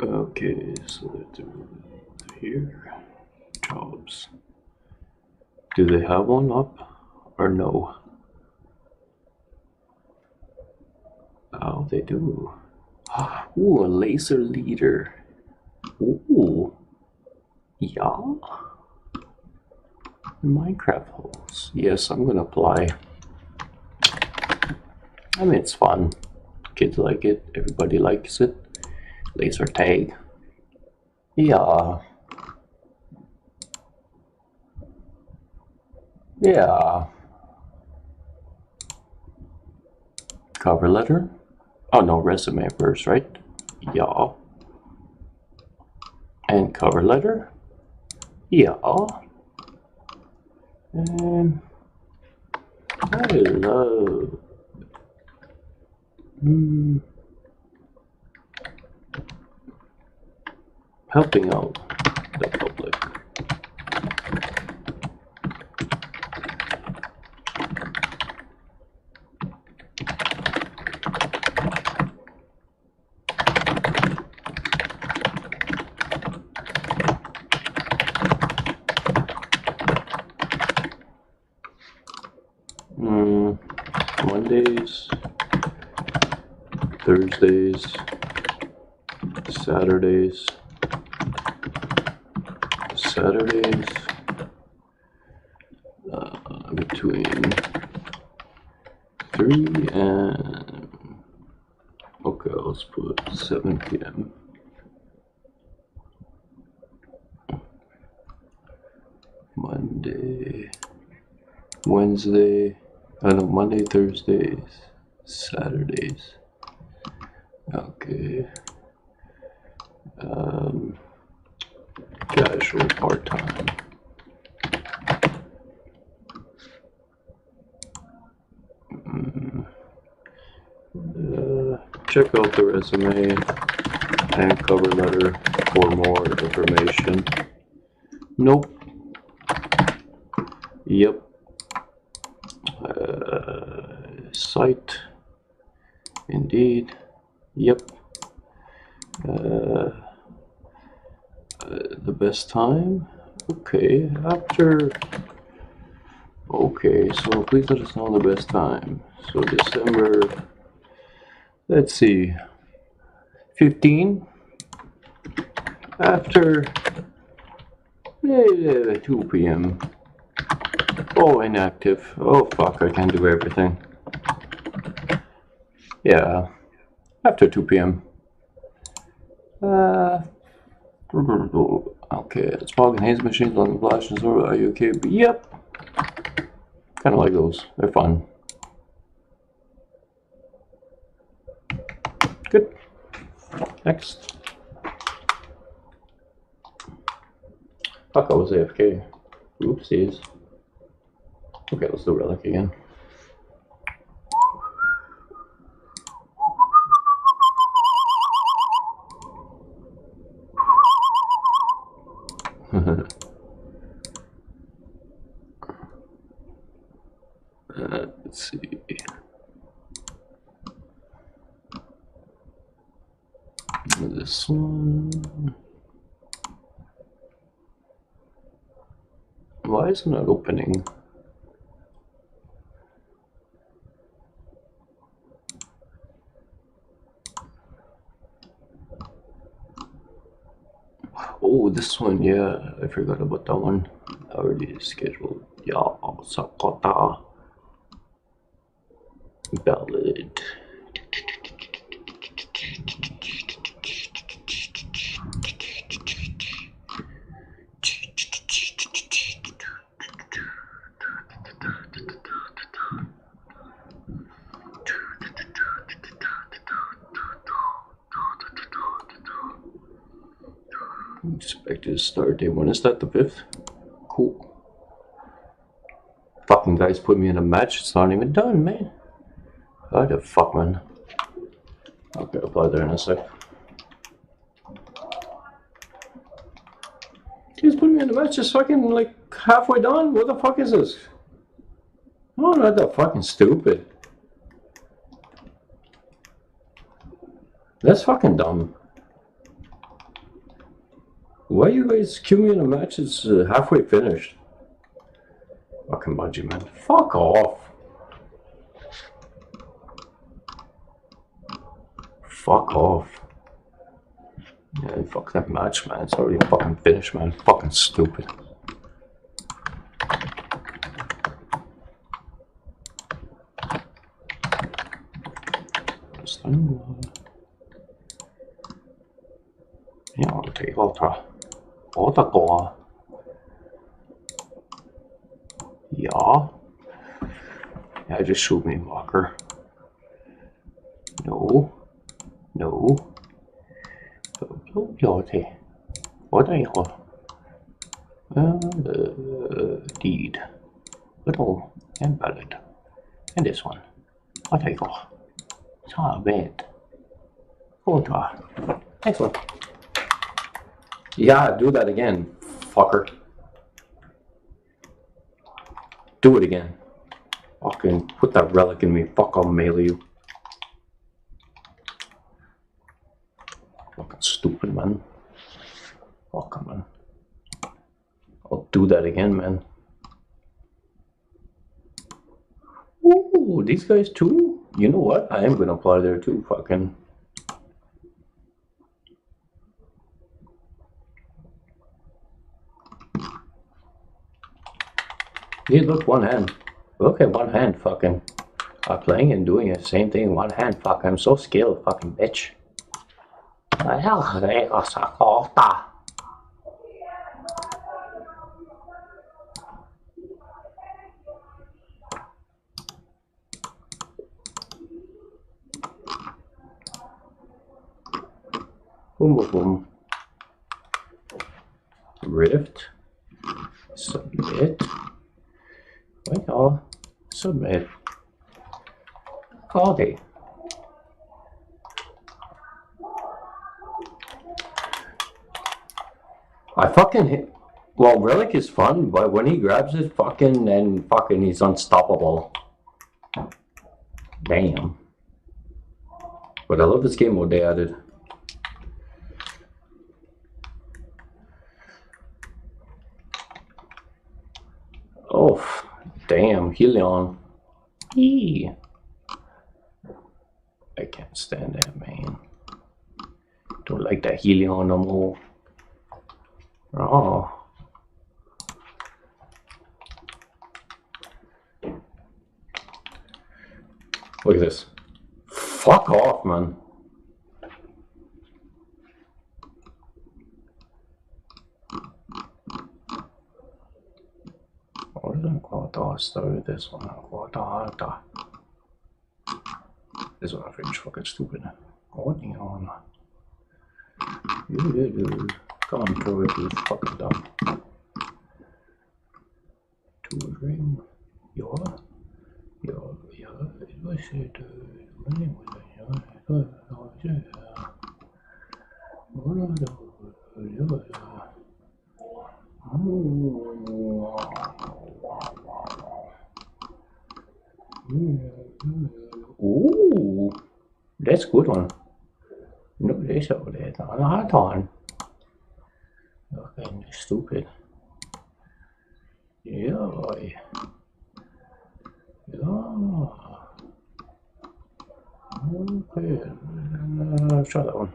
Okay, so they're here. Jobs. Do they have one up or no? Oh, they do. Ooh, a laser leader. Ooh. Yeah. Minecraft holes. Yes, I'm gonna apply. I mean, it's fun. Kids like it. Everybody likes it. Laser tag. Yeah. Yeah. Cover letter? Oh no, resume first, right? Yeah. And cover letter? Yeah. And I love helping out the public. Mondays, Thursdays, Saturdays, between 3 and, okay, let's put 7 p.m. Monday, Wednesday, Monday, Thursdays, Saturdays. Okay. Casual part-time. Check out the resume and cover letter for more information. Nope. Yep. Site. Indeed. Yep. The best time? Okay. After. Okay, so please let us know the best time. So December. Let's see. 15. After 2 p.m. Oh, inactive. Oh, fuck, I can't do everything. Yeah. After 2 p.m. Okay, it's fog and haze machines on the flash and so are you okay? But yep. Kind of like those. They're fun. Good. Next. Fuck, I was AFK. Oopsies. Okay, let's do Relic again. Let's see. This one. Why isn't it opening? Oh, this one, yeah, I forgot about that one. I already scheduled. Yeah, Sakota. good. Expected start date. When is that? The 5th? Cool. Fucking guys put me in a match. It's not even done, man. What the fuck, man? Okay, apply there in a sec. Just put me in a match. It's fucking like halfway done. What the fuck is this? Oh, not that fucking stupid. That's fucking dumb. Why you guys queue me in a match? It's halfway finished. Fucking Bungie, man. Fuck off. Fuck off. Yeah, fuck that match, man. It's already fucking finished, man. Fucking stupid. Ja, det är återgå. Ja. Yeah, just shoot me, Walker. No. No. What are you? Deed. Little and ballad. And this one. What are you? Ah, bad. Next one. Yeah, do that again, fucker. Do it again. Fucking put that relic in me. Fuck, I'll mail you. Fucking stupid, man. Fuck, man. I'll do that again, man. Ooh, these guys too? You know what? I am gonna apply there too, fucking. Yeah, look, one hand. Look at one hand, fucking. Playing and doing the same thing in one hand, fuck. I'm so skilled, fucking bitch. Boom, boom, boom. Rift. Submit. Wait, all. Submit. Quality. I fucking hit. Well, Relic is fun, but when he grabs it, fucking, and fucking, he's unstoppable. Damn. But I love this game mode they added. Oh, damn, Helion. Eee. I can't stand that, man. Don't like that Helion no more. Oh. Look at this. Fuck off, man. Started this one. This one I finished fucking stupid. What the hell? Come on, throw it, you fucking dumb. To a ring. Your, it was it, Ooh, that's a good one. No, that's over there. On a hard on. Okay, stupid. Yeah, boy. Yeah. Okay. Try that one.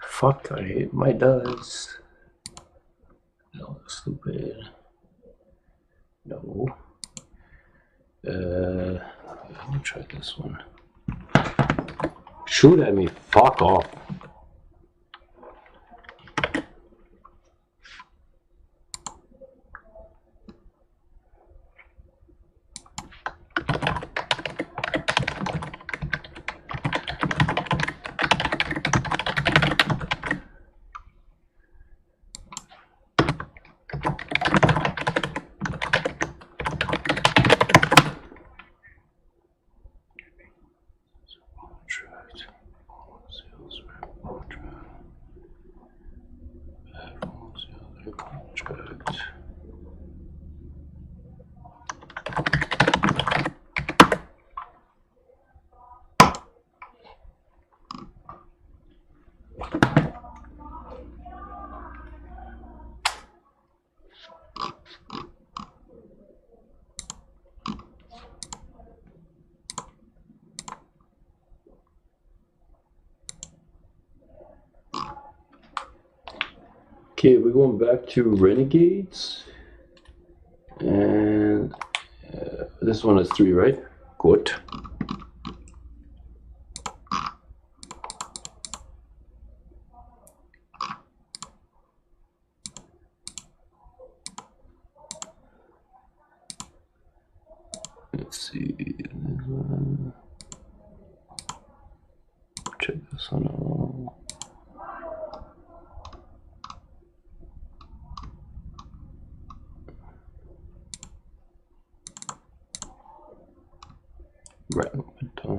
Fuck, I hate my dice. No, stupid. No. Let me try this one. Shoot at me. Fuck off. Okay, we're going back to Renegades, and this one is 3, right? Good. Let's see, this one. Check this one out. Random.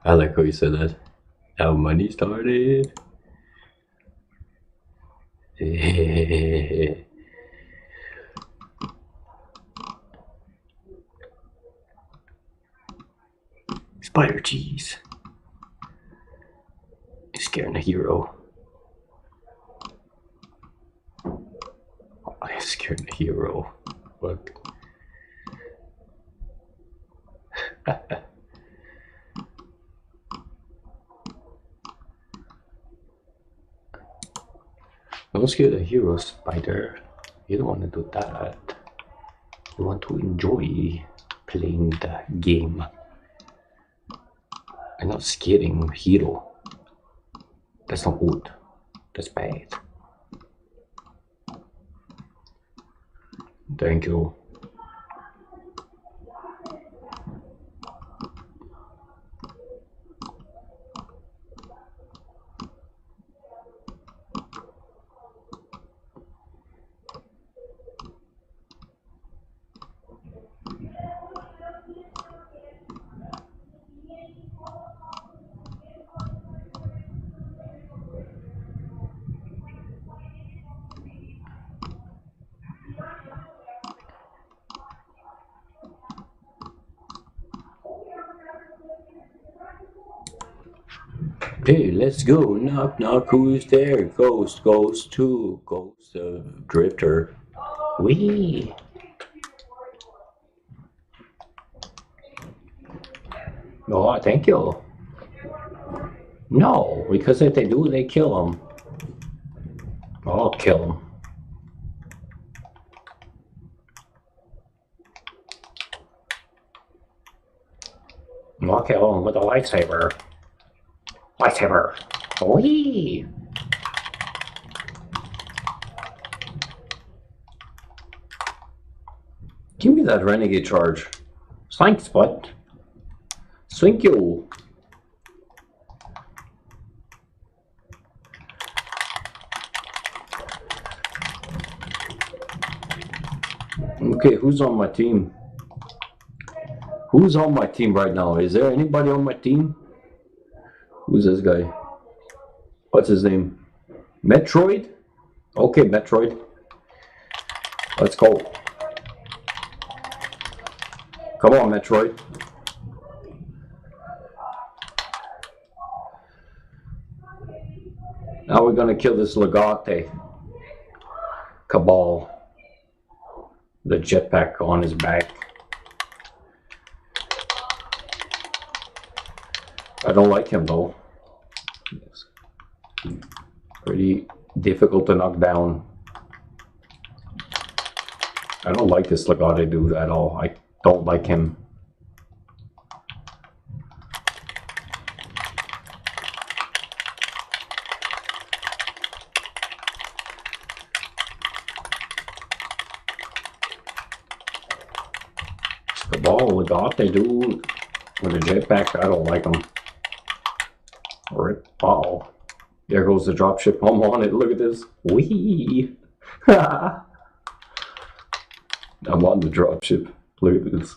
I like how you said that. How money started. Spider cheese. You're scaring the hero. Oh, I'm scaring the hero. Look. Don't scare the hero, Spider. You don't want to do that. You want to enjoy playing the game. I'm not scaring hero. That's not good. That's bad. Thank you. Hey, let's go. Knock, knock. Who's there? Ghost, Ghost 2. Ghost Drifter. Wee. Oh, thank you. No, because if they do, they kill him. I'll kill him. I'll kill him with a lightsaber. Lightsaber. Wee. Give me that renegade charge. Thanks, bud. Thank you. Okay, who's on my team? Who's on my team right now? Is there anybody on my team? Who's this guy? What's his name? Metroid? Okay, Metroid. Let's go. Come on, Metroid. Now we're gonna kill this Legate Cabal. The jetpack on his back. I don't like him though. Pretty difficult to knock down. I don't like this Legate dude at all. I don't like him. Cabal Legate dude with a jetpack, I don't like him. Rip. Uh-oh. There goes the dropship. I'm on it. Look at this. Wee. I'm on the dropship. Look at this.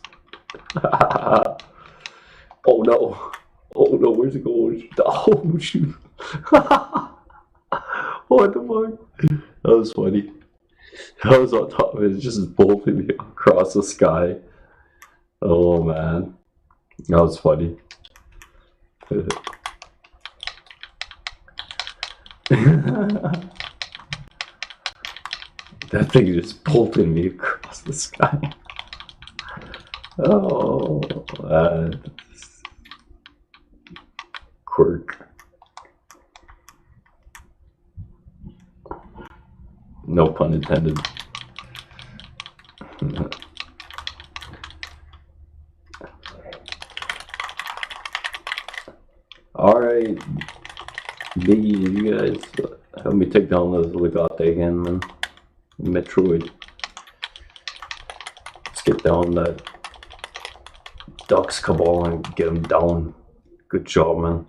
Oh no. Oh no, where's it going? Oh shoot. What the fuck? That was funny. I was on top of it, just bolting across the sky. Oh man. That was funny. That thing just bolted me across the sky. Oh, quirk. No pun intended. Alright, Biggie, you guys help me take down the Legate again, man. Metroid. Let's get down that Dux Cabal and get him down. Good job, man.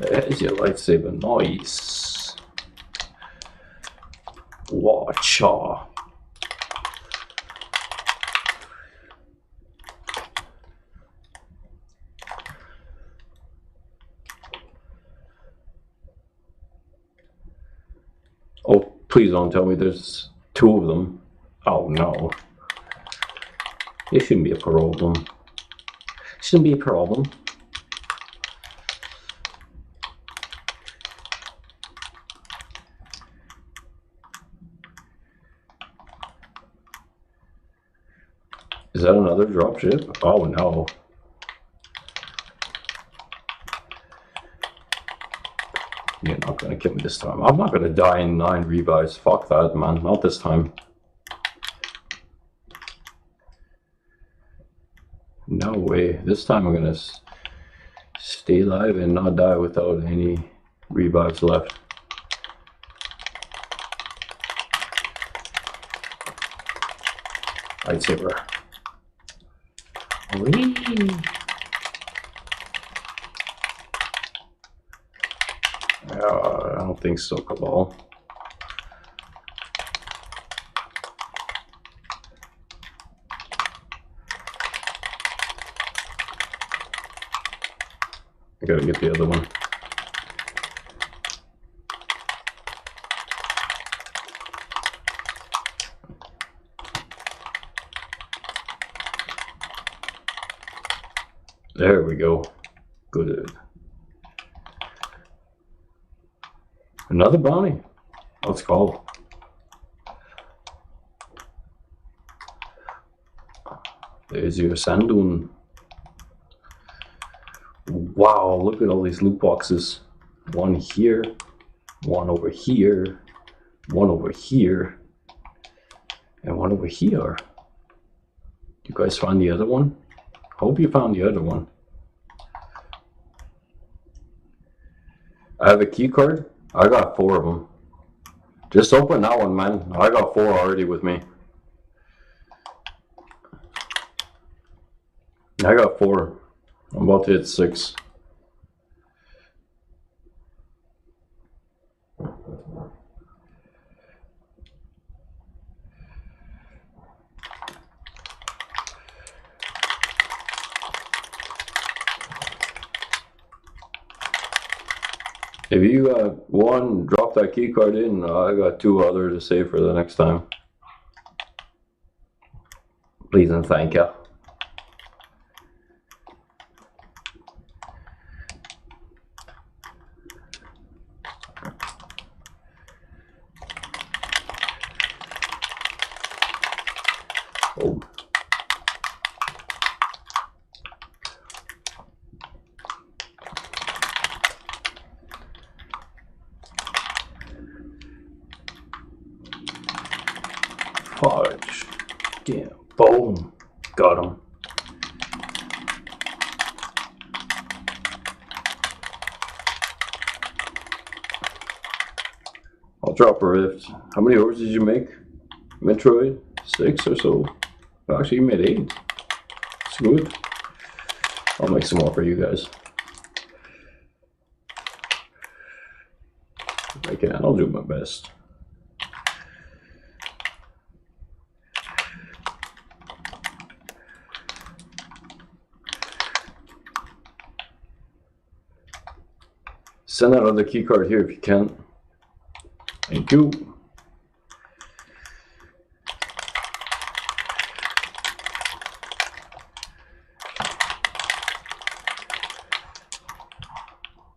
There's your lightsaber. Nice. Watch out. Oh, please don't tell me there's two of them. Oh no. It shouldn't be a problem. Shouldn't be a problem. Is that another dropship? Oh no. You're not gonna kill me this time. I'm not gonna die in 9 revives. Fuck that, man. Not this time. No way. This time I'm gonna stay alive and not die without any revives left. Lightsaber. Whee! I don't think so, Cabal. I gotta get the other one. There we go. Good. Another bounty. Let's go. There's your sand dune. Wow, look at all these loot boxes. One here, one over here, one over here, and one over here. You guys find the other one? Hope you found the other one. I have a key card. I got 4 of them. Just open that one, man. I got 4 already with me. I got 4. I'm about to hit 6. If you got one, drop that key card in. I got two others to save for the next time. Please and thank you. Oh. Fudge. Damn. Boom. Got him. I'll drop a rift. How many ores did you make? Metroid? 6 or so. Actually, you made 8. It's good. I'll make some more for you guys. If I can, I'll do my best. Send that other key card here if you can. Thank you.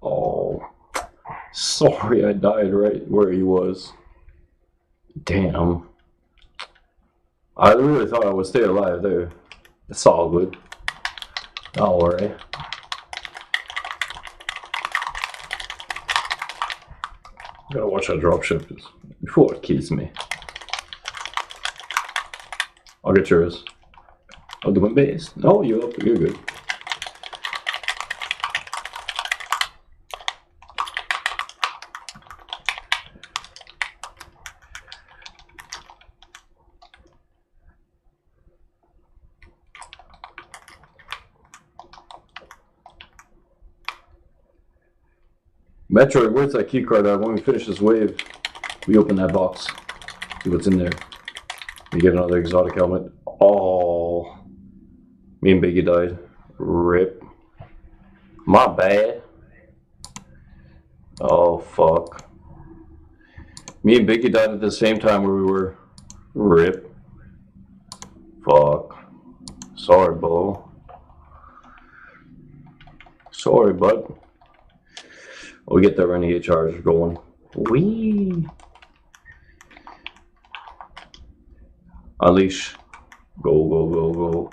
Oh, sorry, I died right where he was. Damn. I really thought I would stay alive there. It's all good. Don't worry. Gotta watch that dropship before it kills me. I'll get yours. I'll do my best. No, you're up. You're good. Metroid, where's that key card at? When we finish this wave, we open that box. See what's in there. We get another exotic helmet. Oh, me and Biggie died. RIP. My bad. Oh, fuck. Me and Biggie died at the same time where we were. RIP. Fuck. Sorry, Bo. Sorry, bud. We'll get that renegade charge going. Wee. Unleash. Go, go, go, go.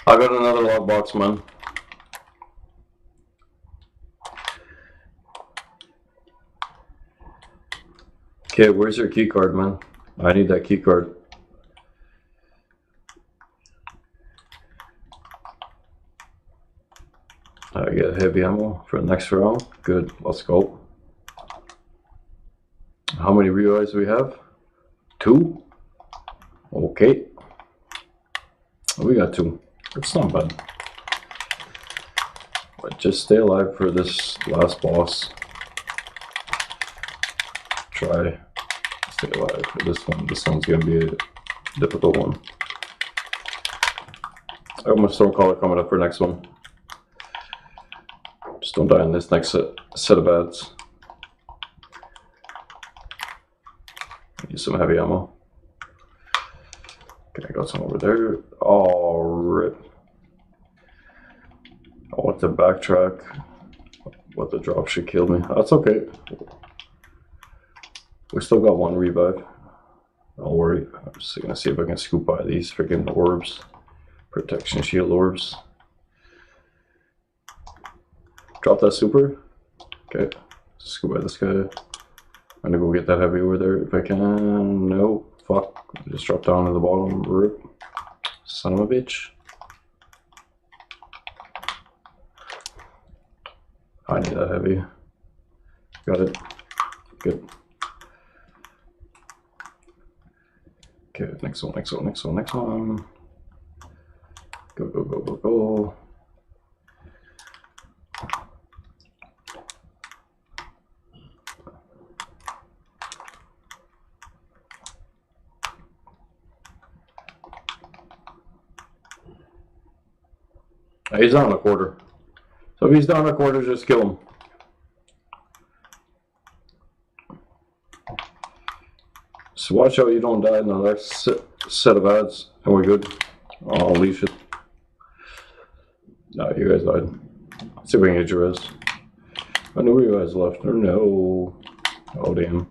I got another lockbox, man. Okay, where's your key card, man? I need that key card. I get heavy ammo for the next round. Good, let's go. How many realize do we have? 2. Okay. We got 2. It's not bad. But just stay alive for this last boss. Try stay alive for this one. This one's gonna be a difficult one. I got my Stormcaller coming up for next one. Just don't die in this next set of ads. Use some heavy ammo. Okay, I got some over there. Oh, rip. I want to backtrack. What the drop should kill me. That's okay. We still got 1 revive. Don't worry. I'm just gonna see if I can scoop by these freaking orbs. Protection shield orbs. Drop that super. Okay. Scoop by this guy. I'm gonna go get that heavy over there if I can. No. Fuck. Just drop down to the bottom. Rip. Son of a bitch. I need that heavy. Got it. Good. Okay, next one, next one, next one, next one. Go, go, go, go, go. He's down a quarter. So if he's down a quarter, just kill him. So watch out you don't die in the next set of ads, and we're good. I'll leash it. No, you guys died. Let's see if we can get your res. I know you guys left. Or no. Oh, damn.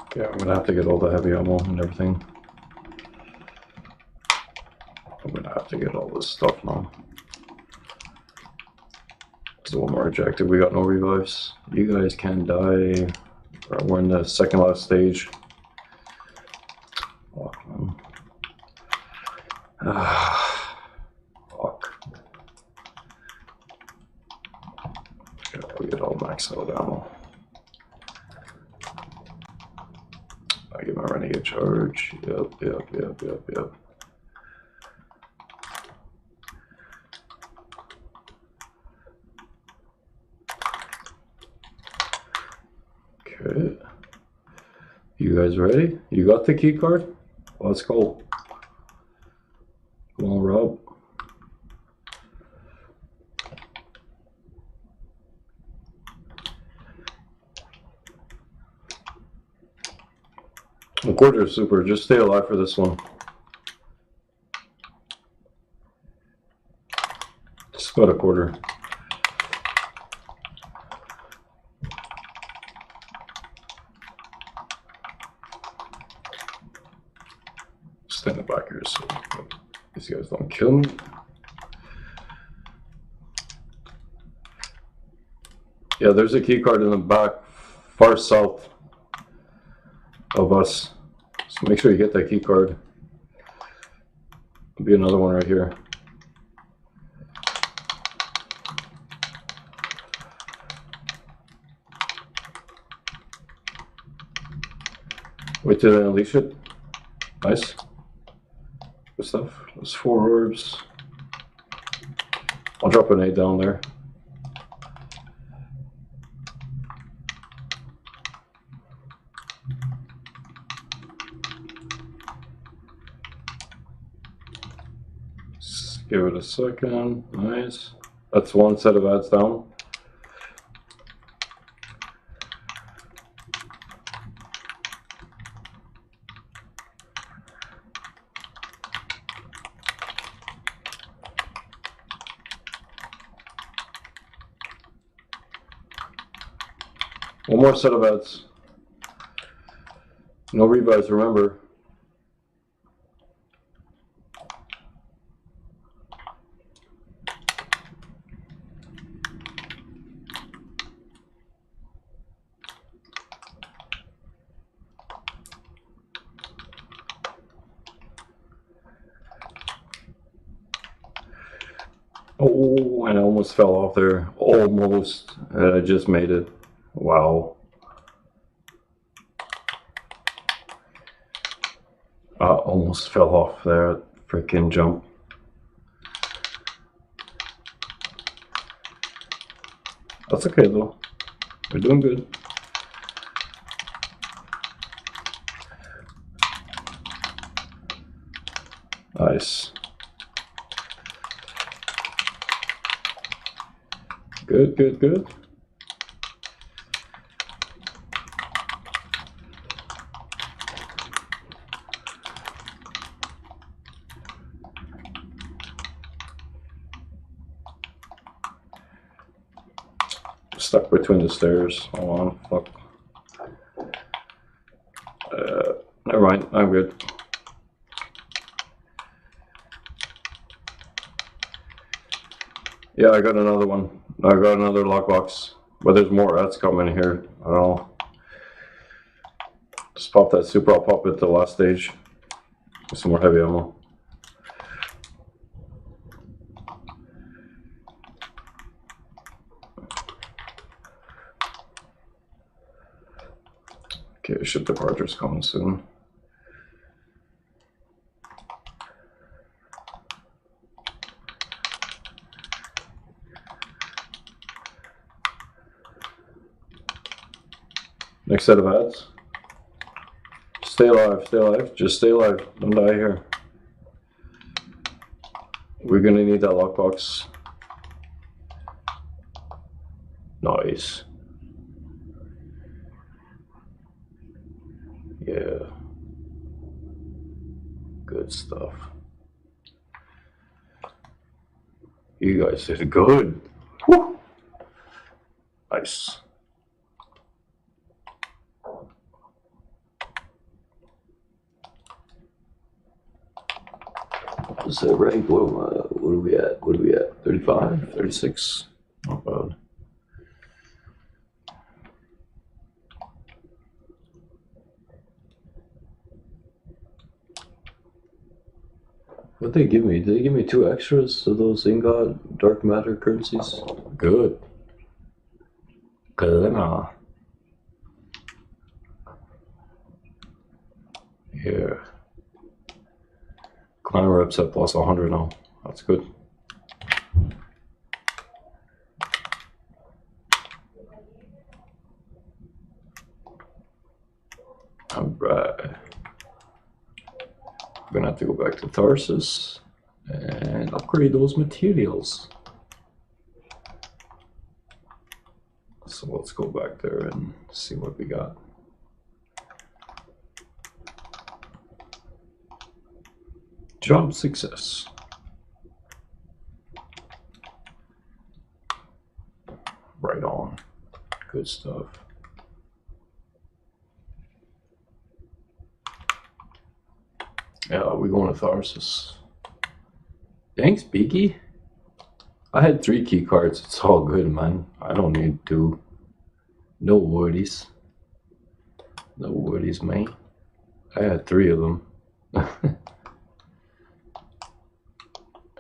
Okay, I'm gonna have to get all the heavy ammo and everything. I'm gonna have to get all this stuff now. So one more objective. We got no revives. You guys can die. We're in the second last stage. Fuck, man. Fuck. We get all maxed out ammo. I get my renegade charge. Yep. Okay. You guys ready? You got the key card? Let's go. Come on, Rob. A quarter is super. Just stay alive for this one. Just about a quarter. Stand back here so these guys don't kill me. Yeah, there's a key card in the back, far south of us. So make sure you get that key card. There'll be another one right here. Wait till they unleash it. Nice. Good stuff. There's 4 orbs. I'll drop an 8 down there. Just give it a second. Nice. That's one set of ads down. One more set of ads. No revives, remember. Oh, and I almost fell off there. Almost. I just made it. Wow. Almost fell off there. Freaking jump. That's okay though. We're doing good. Nice. Good, good, good. Stuck between the stairs. Hold on, fuck. Never mind, I'm good. Yeah, I got another one. I got another lockbox. But there's more ads coming here. I don't know. Just pop that super, I'll pop it to the last stage. With some more heavy ammo. Okay, ship departure's coming soon. Next set of ads. Stay alive, just stay alive. Don't die here. We're gonna need that lockbox. Nice. Yeah. Good stuff. You guys did good. Woo. Nice. What's that rank? What are we at? What are we at? 35? 36? Not bad. What'd they give me? Did they give me 2 extras of those Ingot dark matter currencies? Good. Good enough. Yeah. Climber reps at plus 100 now. That's good. Alright. We're gonna have to go back to Tharsis and upgrade those materials. So let's go back there and see what we got. Job success. Right on. Good stuff. Yeah, we're going to Tharsis. Thanks, Beaky. I had 3 key cards. It's all good, man. I don't need 2. No worries. No worries, man. I had 3 of them.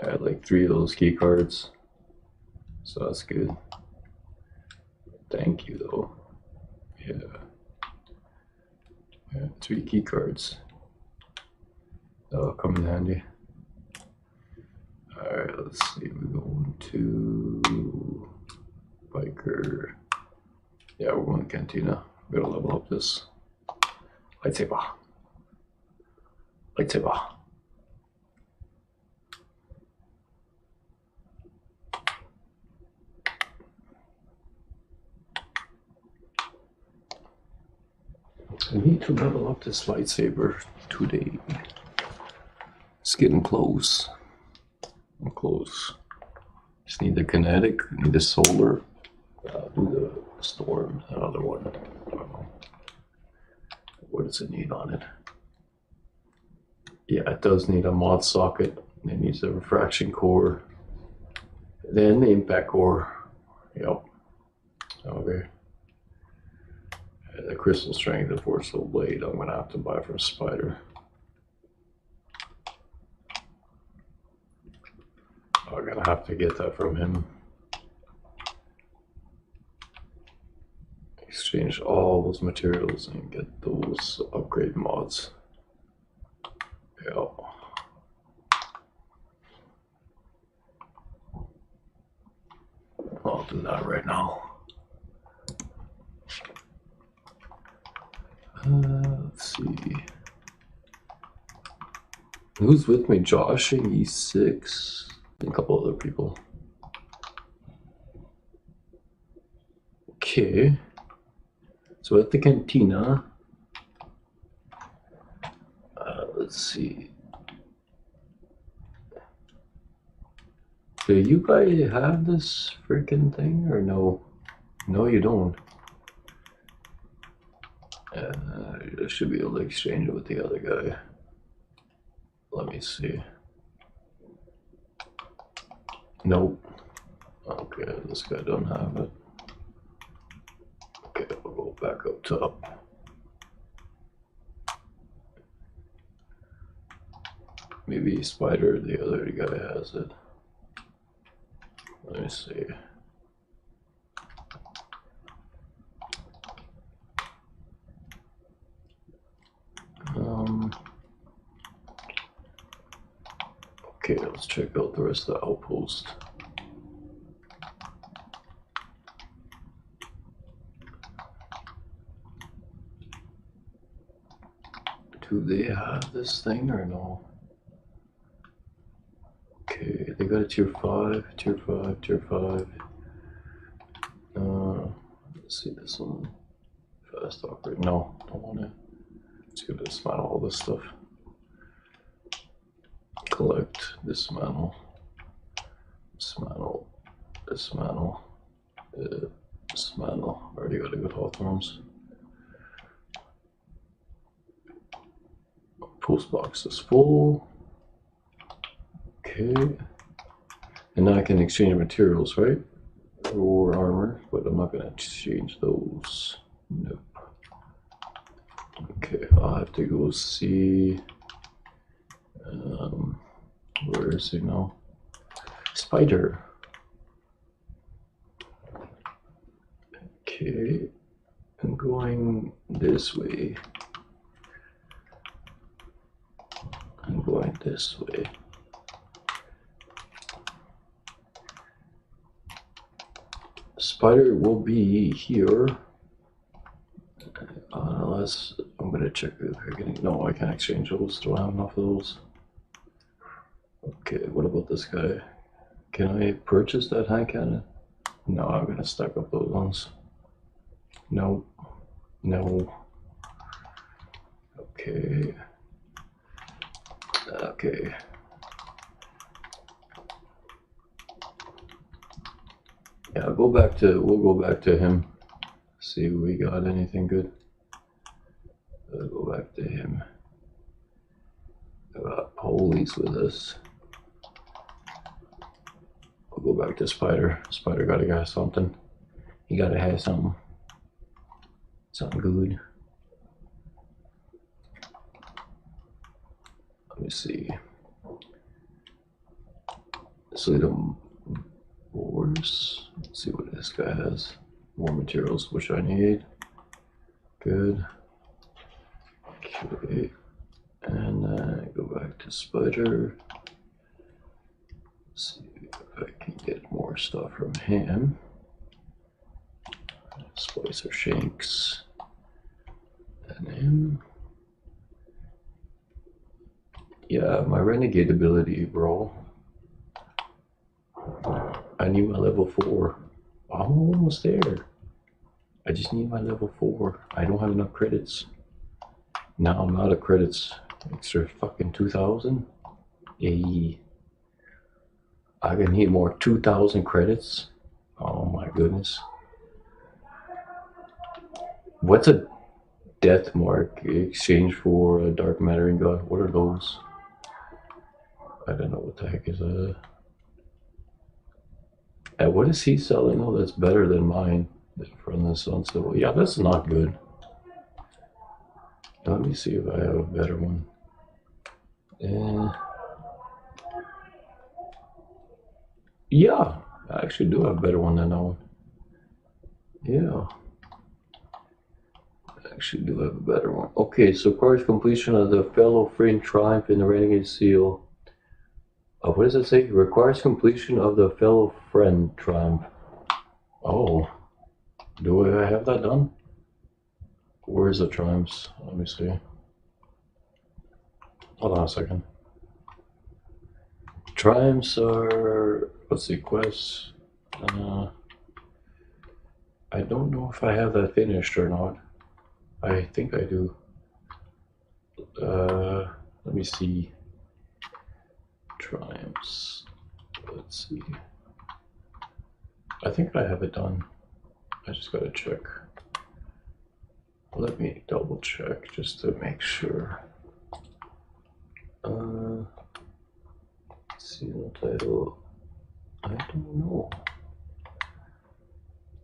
I had like 3 of those key cards. So that's good. Thank you, though. Yeah. 3 key cards. That'll come in handy. Alright, let's see. We're going to Biker. Yeah, we're going to Cantina. We're gonna level up this. Lightsaber. Lightsaber. I need to level up this lightsaber today. It's getting close. I'm close. Just need the kinetic, need the solar, do the storm, another one. I don't know. What does it need on it? Yeah, it does need a mod socket. It needs a refraction core. Then the impact core. Yep. Okay. And the crystal strength of forcible blade I'm gonna have to buy from Spider. I'm gonna have to get that from him. Exchange all those materials and get those upgrade mods. Yeah. I'll do that right now. Let's see. Who's with me? Josh and E6. And a couple other people. Okay. So at the cantina. Let's see. Do you guys have this freaking thing or no? No, you don't. I should be able to exchange it with the other guy. Let me see. Nope. Okay, this guy don't have it. Okay, we'll go back up top. Maybe Spider, the other guy, has it. Let me see. Okay, let's check out the rest of the outpost. Do they have this thing or no? Okay, they got a tier 5, tier 5, tier 5. Let's see this one. Fast operate. No, don't want to. Let's go dismantle all this stuff. Collect, dismantle, dismantle, dismantle, dismantle. Already got a good Hawthorns. Post box is full. Okay. And now I can exchange materials, right? Or armor, but I'm not going to exchange those. Nope. Okay, I'll have to go see. Where is he now? Spider. Okay, I'm going this way. I'm going this way. Spider will be here. Unless I'm gonna check if they're getting. No, I can't exchange those. Do I have enough of those? Okay, what about this guy? Can I purchase that hand cannon? No, I'm gonna stack up those ones. No. No. Okay. Okay. Yeah, we'll go back to him. See if we got anything good. We'll go back to him. Got police with us. We'll go back to Spider. Spider gotta got something. He gotta have something. Something good. Let me see. Sleedom Wars. Let's see what this guy has. More materials, which I need. Good. Okay. And then go back to Spider. See if I can get more stuff from him. Splicer Shanks. And him. Yeah, my renegade ability, bro. I need my level 4. I'm almost there. I just need my level 4. I don't have enough credits. Now I'm out of credits. Extra fucking 2,000? Yay. I can need more 2,000 credits? Oh my goodness. What's a death mark exchange for a dark mattering gun? What are those? I don't know what the heck is that. And what is he selling? Oh, that's better than mine. From the sunset. Well, yeah, that's not good. Let me see if I have a better one. Yeah, I actually do have a better one than that one. Yeah. I actually do have a better one. Okay, so requires completion of the Fellow Friend Triumph in the Renegade Seal. What does it say? Requires completion of the Fellow Friend Triumph. Oh. Do I have that done? Where's the triumphs? Let me see. Hold on a second. Triumphs are, let's see, quests. I don't know if I have that finished or not. I think I do. Let me see. Triumphs. Let's see. I think I have it done. I just gotta check. Let me double check just to make sure. Seal title. I don't know.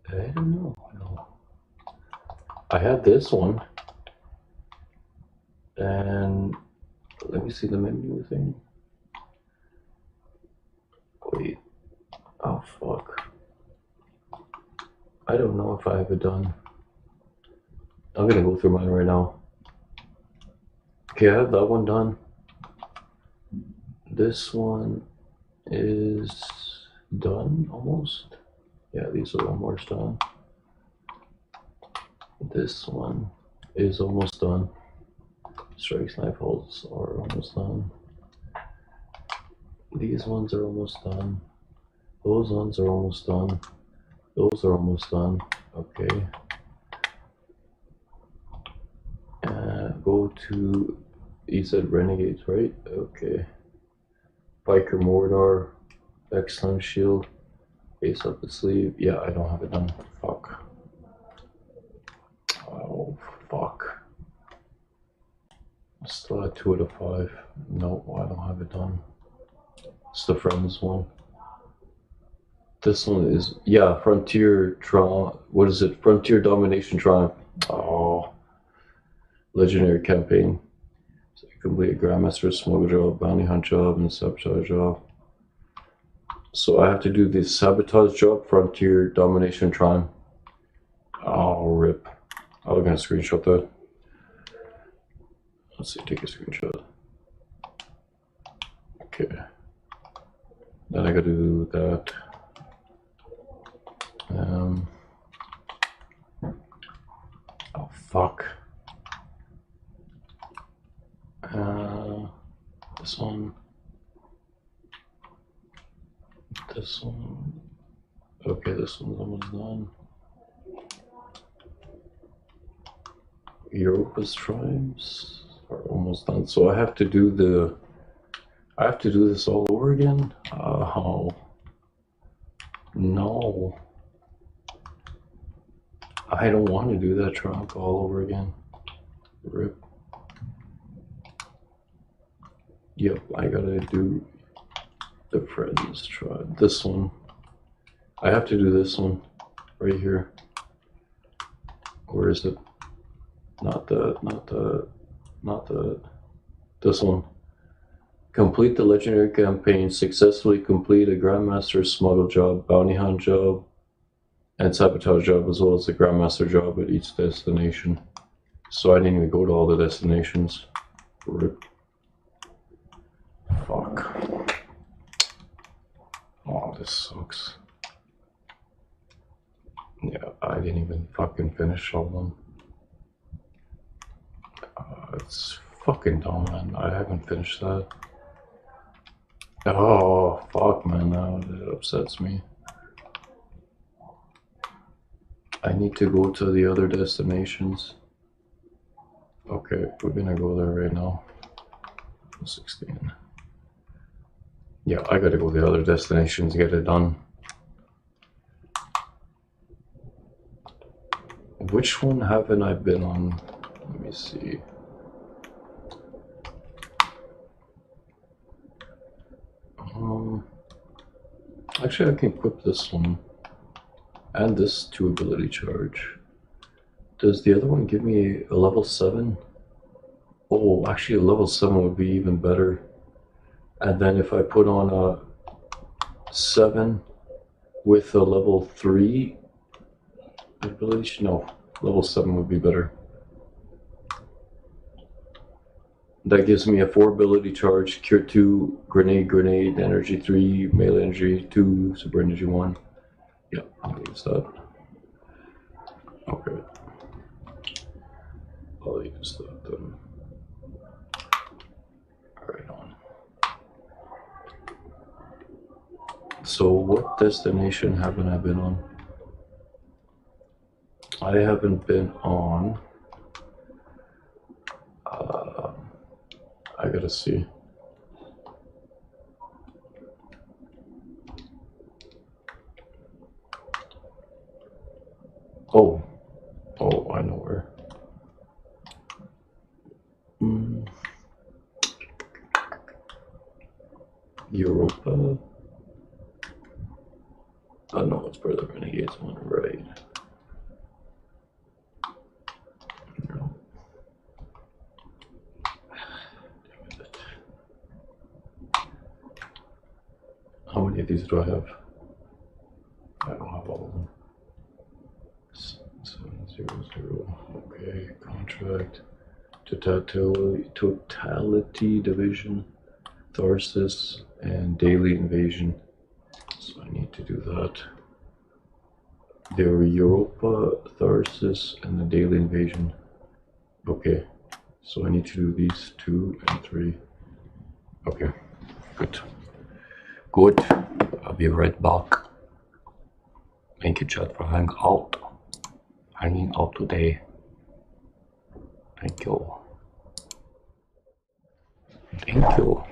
I don't know. No. I had this one. And let me see the menu thing. Wait. Oh fuck. I don't know if I have it done. I'm gonna go through mine right now. Okay, I have that one done. This one is done almost. Yeah, these are almost done. This one is almost done. Strikes, knife holds are almost done. These ones are almost done. Those ones are almost done. Those are almost done. Okay. Go to, you said Renegades, right? Okay. Biker Mordor, Excellent Shield, Ace Up the Sleeve. Yeah, I don't have it done. Fuck. Oh, fuck. Still at 2 out of 5. No, I don't have it done. It's the Friends one. This one is, yeah, Frontier Triumph. What is it? Frontier Domination Triumph. Oh. Legendary Campaign. So you complete a Grandmaster, Smuggle Job, Bounty Hunt Job, and Sabotage Job. So I have to do the Sabotage Job, Frontier Domination Triumph. Oh, rip. I was gonna screenshot that. Let's see, take a screenshot. Okay. Then I gotta do that. Oh, fuck. This one. This one. Okay, this one's almost done. Europa's Triumphs are almost done. So I have to do the. I have to do this all over again? Oh. No. I don't want to do that trunk all over again. Rip. Yep, I gotta do the Friends try. This one. I have to do this one right here. Where is it? Not the, this one. Complete the legendary campaign, successfully complete a Grandmaster Smuggle Job, Bounty Hunt Job, and Sabotage Job, as well as the Grandmaster Job at each destination. So I didn't even go to all the destinations. Rip. Fuck. Oh, this sucks. Yeah, I didn't even fucking finish all of them. It's fucking dumb, man. I haven't finished that. Oh, fuck, man. Now it upsets me. I need to go to the other destinations. Okay, we're gonna go there right now. 16. Yeah, I gotta go to the other destinations, get it done. Which one haven't I been on? Let me see. Actually, I can equip this one and this 2 ability charge. Does the other one give me a level 7? Oh, actually, a level 7 would be even better. And then if I put on a 7 with a level 3 ability, no, level 7 would be better. That gives me a 4 ability charge, Cure 2, Grenade, Energy 3, Melee Energy 2, Super Energy 1. Yeah, I'll use that. Okay. I'll use that then. Right on. So what destination haven't I been on? I haven't been on... I gotta see. Oh, I know where. Europa. Oh no, it's for the Renegades one, right? How many of these do I have? I don't have all of them. 700. Okay, contract. Totality Division, Tharsis, and Daily Invasion. So I need to do that. There are Europa, Tharsis, and the Daily Invasion. Okay, so I need to do these 2 and 3. Okay, good. Gut, I'll be right back. Thank you, chat, for hanging out today. Thank you. Thank you.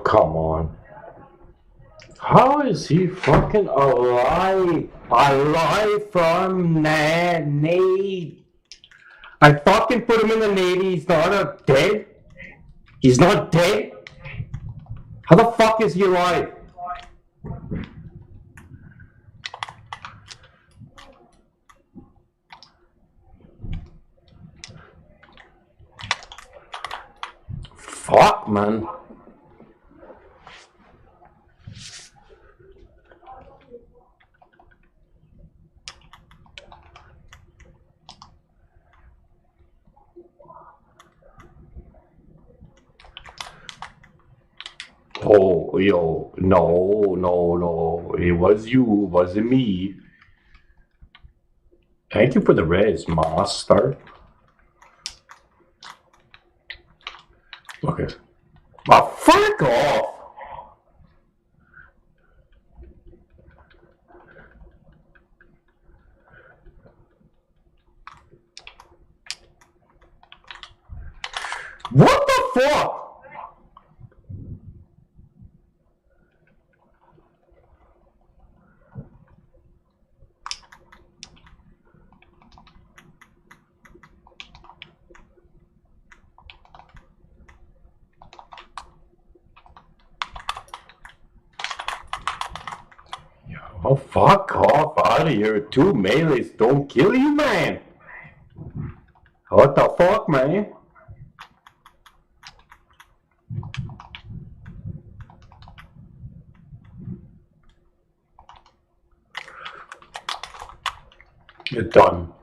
come on. How is he fucking alive? Alive from Navy? I fucking put him in the Navy. He's not dead? He's not dead? How the fuck is he alive? Fuck, man. Oh, yo, no. It was you, wasn't me. Thank you for the res, master. Okay. Oh, fuck off! What the fuck? Oh, fuck off out of here. 2 melees don't kill you, man. What the fuck, man? You're done.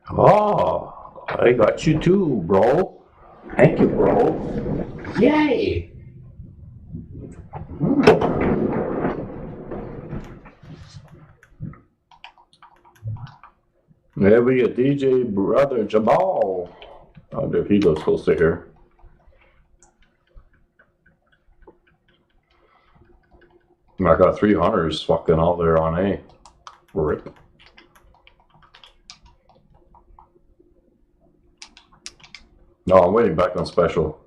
Oh, I got you too, bro. Thank you, bro. Yay! There we go, DJ Brother Jamal. I wonder if he goes close to here. I got 3 hunters fucking out there on A. Rip. No, I'm waiting back on special.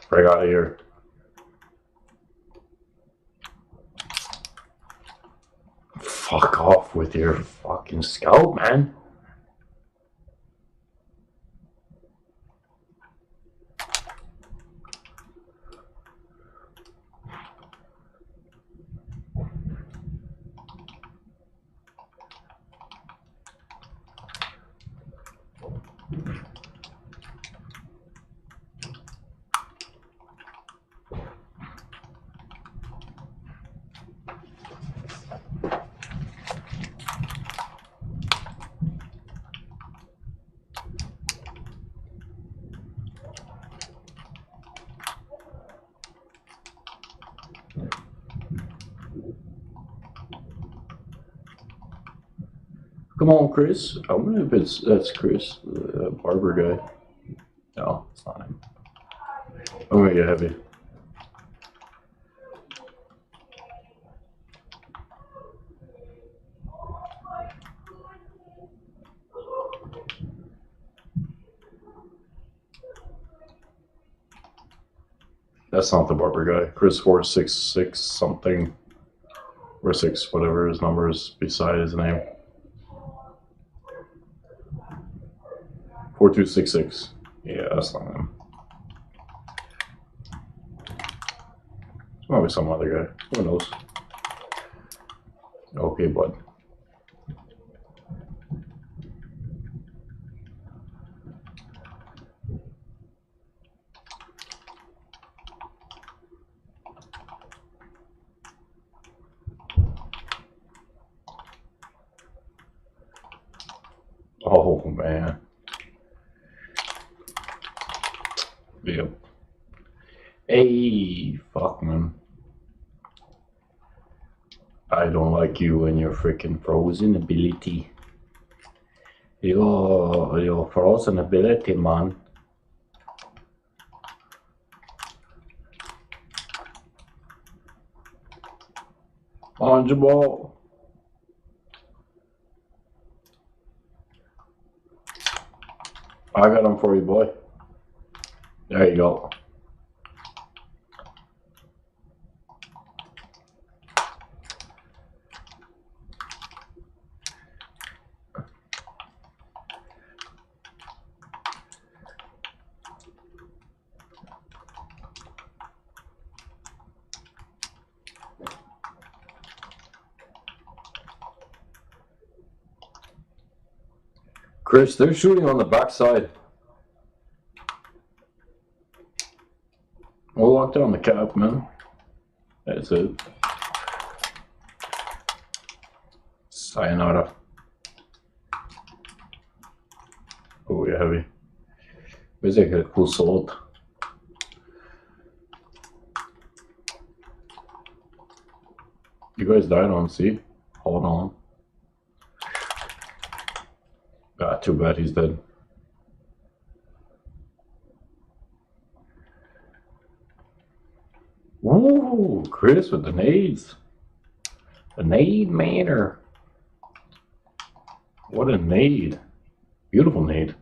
Break out of here. Fuck off with your fucking scout, man. Come on, Chris. I wonder if that's Chris, the barber guy. No, it's not him. I'm gonna get heavy. That's not the barber guy. Chris 466 something. Or 6, whatever his number is beside his name. 4266. Yeah, that's not him. It's probably some other guy. Who knows? Okay, bud. Oh, man. Yep. Hey, fuck, man. I don't like you and your freaking frozen ability. Your frozen ability, man. On Jamal. I got them for you, boy. There you go. Chris, they're shooting on the backside. We'll lock down the cap, man. That's it. Sayonara. Oh, yeah, heavy. Where's that get cool salt? You guys died on C? Hold on. Ah, too bad he's dead. Ooh, Chris with the nades. The nade manor. What a nade. Beautiful nade.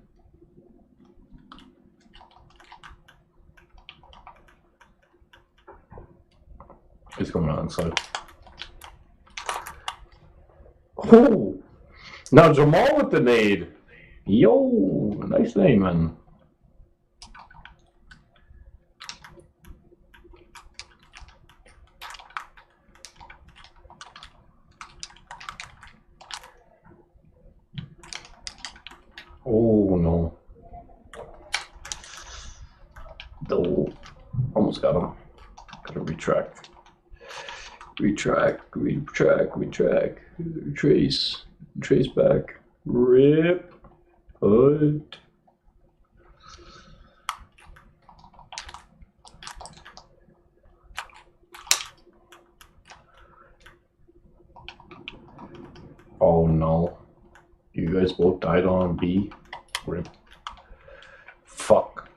He's coming on inside. Oh! Now Jamal with the nade. Yo, nice name, man. Oh no. No. Almost got him. Gotta retract. Retract, retract, retract. Trace. Trace back. Rip. Put. Oh no. You guys both died on B. Rip. Fuck.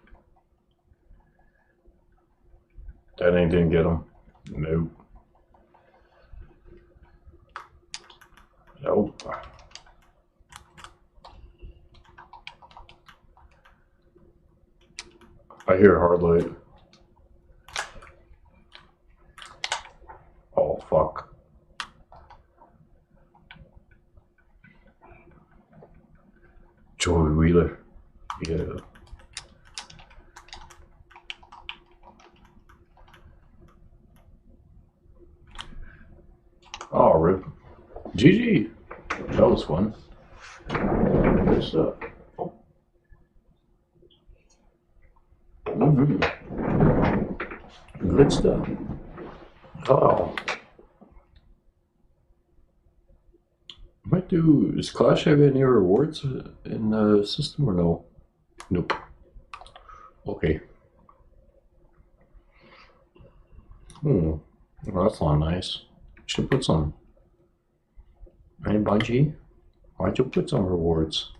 That ain't didn't get him. Nope. Nope. I hear hard light. Oh fuck. Joey Wheeler. Yeah. Oh, rip. GG. That was fun. Good stuff. Good stuff. Oh. Might do. Does Clash have any rewards in the system or no? Nope. Okay. Well, that's not nice. Should put some. Hey, Bungie, why'd you put some rewards?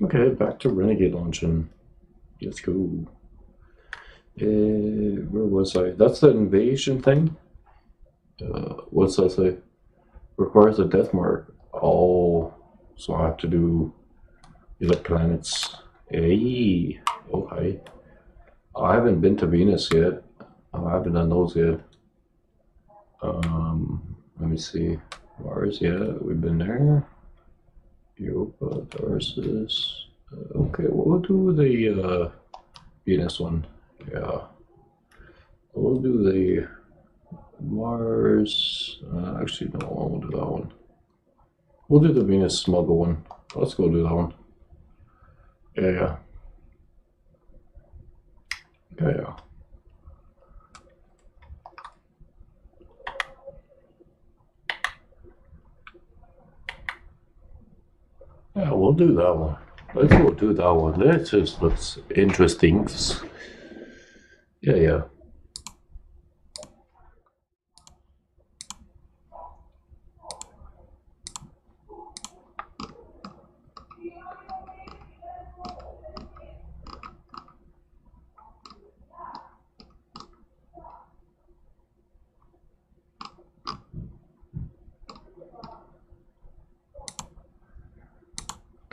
Okay, back to Renegade launching. Let's go. Where was I? That's the invasion thing. What's that say? Requires a death mark. Oh, so I have to do the planets. Hey, okay. I haven't been to Venus yet. I haven't done those yet. Let me see. Mars, yeah, we've been there. Europa, Tarsus. Okay, we'll do the Venus one. Yeah. We'll do the Mars. Actually, no, I won't do that one. We'll do the Venus smuggle one. Let's go do that one. Yeah. Yeah. Yeah, we'll do that one. Let's go do that one. That just looks interesting. Yeah.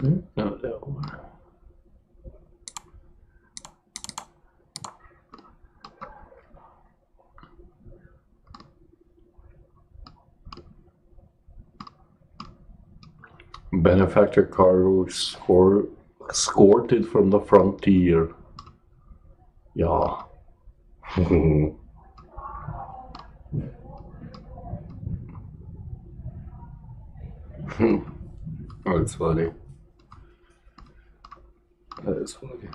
No, that one. Benefactor cargo escorted from the frontier. Yeah. That's funny. That is funny.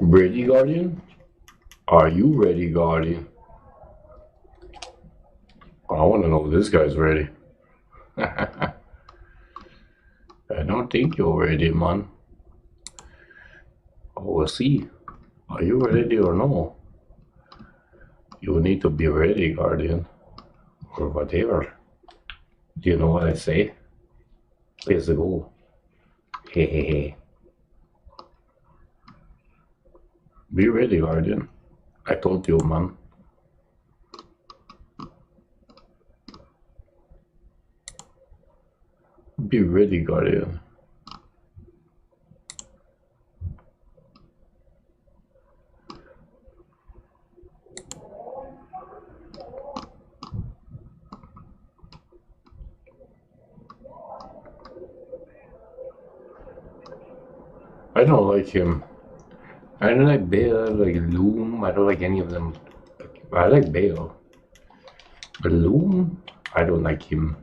Ready, Guardian? Are you ready, Guardian? I want to know if this guy's ready. I don't think you're ready, man. Oh, we'll see. Are you ready or no? You need to be ready, Guardian. Or whatever. Do you know what I say? Let's go. Hey, hey, hey. Be ready, Guardian. I told you, man. Be ready, Guardian. I don't like him. I don't like Bale, I don't like Loom, I don't like any of them. I like Bale. But Loom, I don't like him.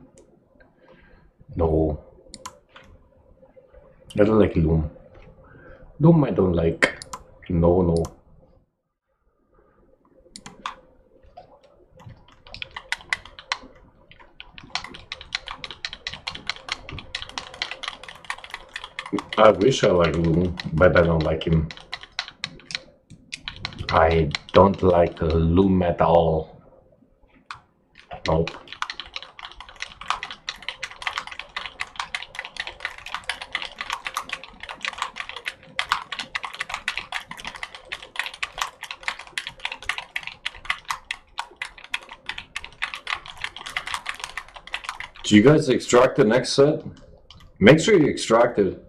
No. I don't like Loom. Loom I don't like. No, no. I wish I liked Loom, but I don't like him. I don't like Loom at all. Nope. Do you guys extract the next set? Make sure you extract it.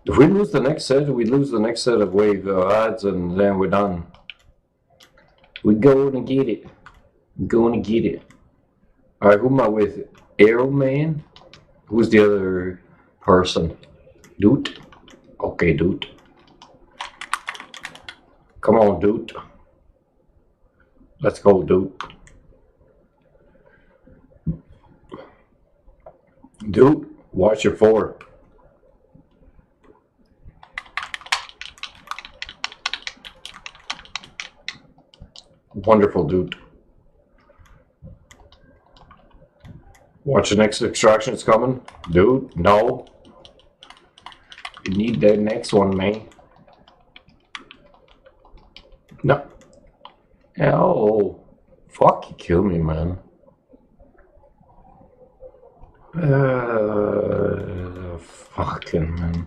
If we lose the next set, we lose the next set of wave odds and then we're done. We're going to get it. We're going to get it. Alright, who am I with? Arrow Man? Who's the other person? Dude? Okay, Dude. Come on, Dude. Let's go, Dude. Dude, watch your forward. Wonderful, Dude. Watch the next extraction's coming. Dude, no. You need that next one, man. No. Oh. Fuck, you kill me, man. Fucking man.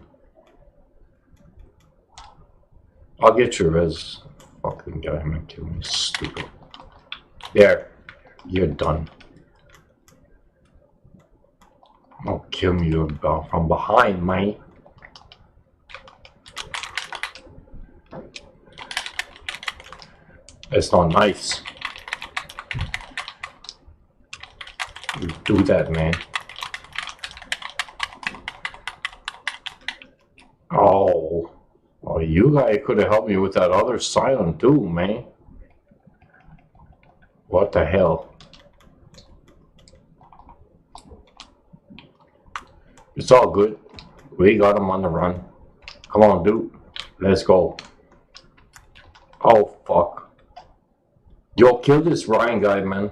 I'll get your res. Fucking guy, man, kill me, stupid. There, you're done. I'll kill you from behind, mate. It's not nice. You do that, man. Oh. Oh, you guys could have helped me with that other silent too, man. What the hell? It's all good. We got him on the run. Come on, dude. Let's go. Oh, fuck. Yo, kill this Ryan guy, man.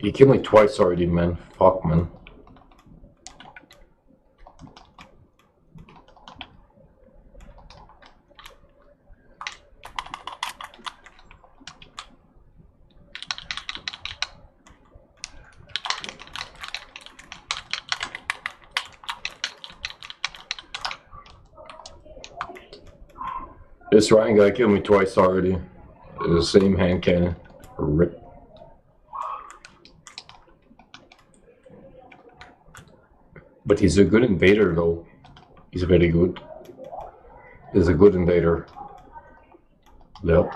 He killed me twice already, man. Fuck, man. This Ryan guy killed me twice already. The same hand cannon. Rip. But he's a good invader though. He's very good. He's a good invader. Yep.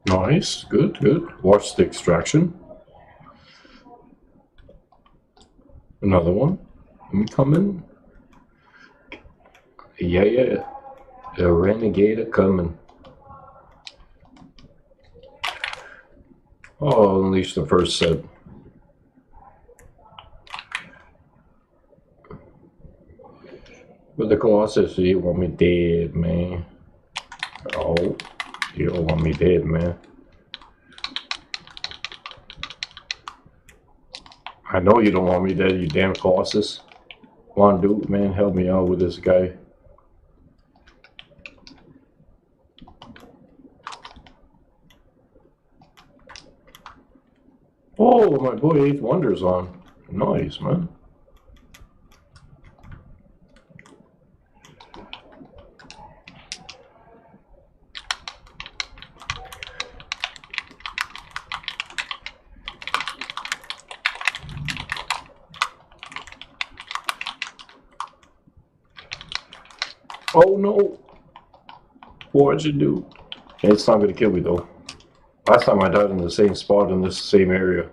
Nice. Good, good. Watch the extraction. Another one. Coming. Yeah, yeah. A renegade coming. Oh, unleash the first set. But the Colossus, you want me dead, man. Oh, you don't want me dead, man. I know you don't want me dead, you damn Colossus. Come on, dude, man, help me out with this guy. Oh, my boy, Eighth Wonder's on. Nice, man. Oh no! What'd you do? It's not gonna kill me though. Last time I died in the same spot in this same area.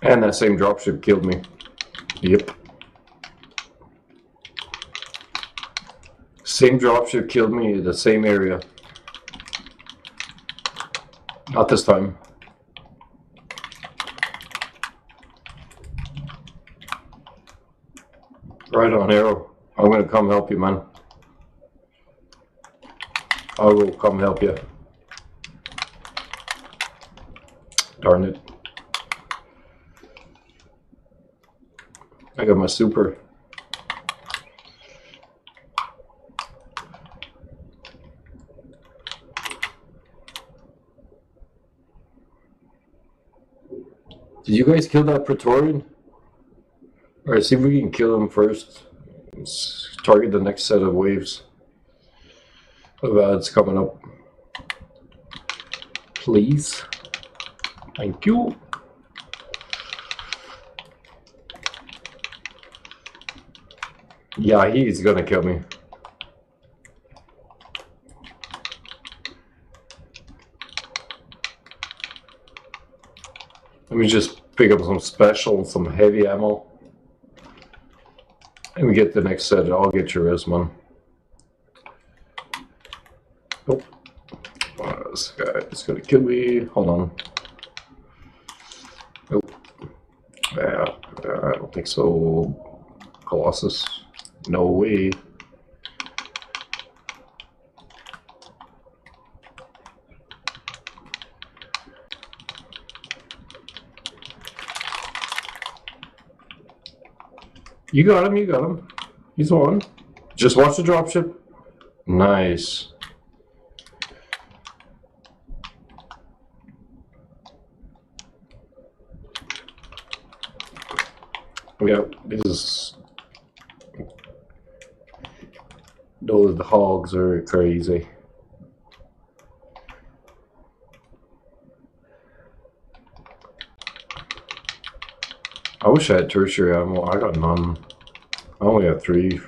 And that same dropship killed me. Yep. Same dropship killed me in the same area. Not this time. Right on, Arrow. I'm gonna come help you, man. I will come help you. Darn it. I got my super. Did you guys kill that Praetorian? Alright, see if we can kill him first. Let's target the next set of waves of ads coming up. Please. Thank you. Yeah, he's gonna kill me. Let me just pick up some special, some heavy ammo. And we get the next set. I'll get your Resman. Nope. This guy is gonna kill me. Hold on. Nope. Yeah, I don't think so. Colossus. No way. You got him, you got him. He's on. Just watch the dropship. Nice. Yeah, this is... Those hogs are crazy. I wish I had tertiary ammo. I got none. I only have 3.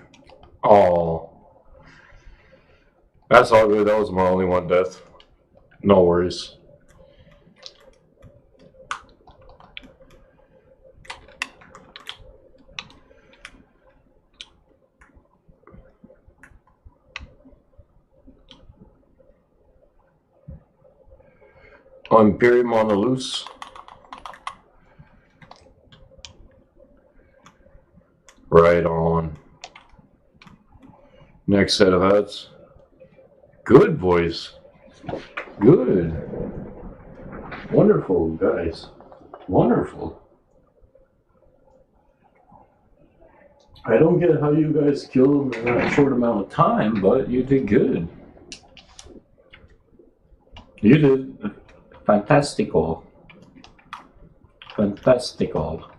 Oh. That's all good. That was my only one death. No worries. Imperium on the loose. Right on. Next set of ads. Good voice. Good. Wonderful, guys. Wonderful. I don't get how you guys killed them in that short amount of time, but you did good. You did fantastical. Fantastical.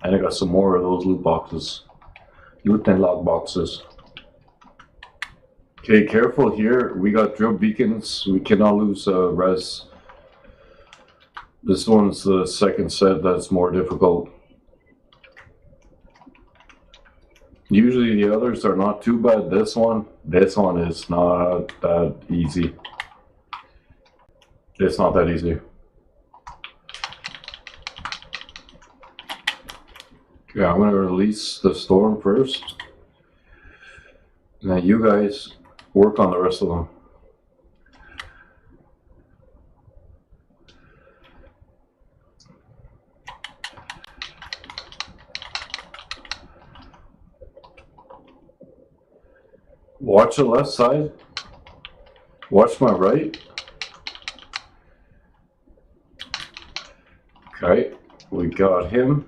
And I got some more of those loot boxes. Loot and lock boxes. Okay, careful here. We got drill beacons. We cannot lose res. This one's the second set that's more difficult. Usually the others are not too bad. This one is not that easy. It's not that easy. Yeah, I'm gonna release the storm first. Now you guys work on the rest of them. Watch the left side. Watch my right. Okay, we got him.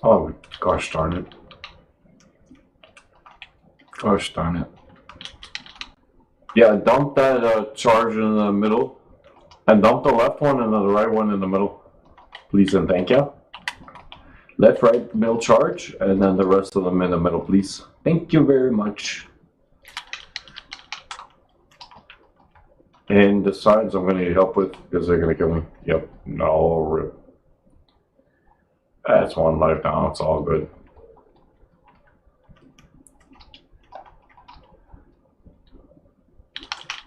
Oh, gosh darn it. Gosh darn it. Yeah, dump that charge in the middle. And dump the left one and the right one in the middle. Please and thank you. Left, right, middle charge, and then the rest of them in the middle, please. Thank you very much. And the sides I'm going to need help with because they're going to kill me. Yep, no rip. That's one life down, it's all good.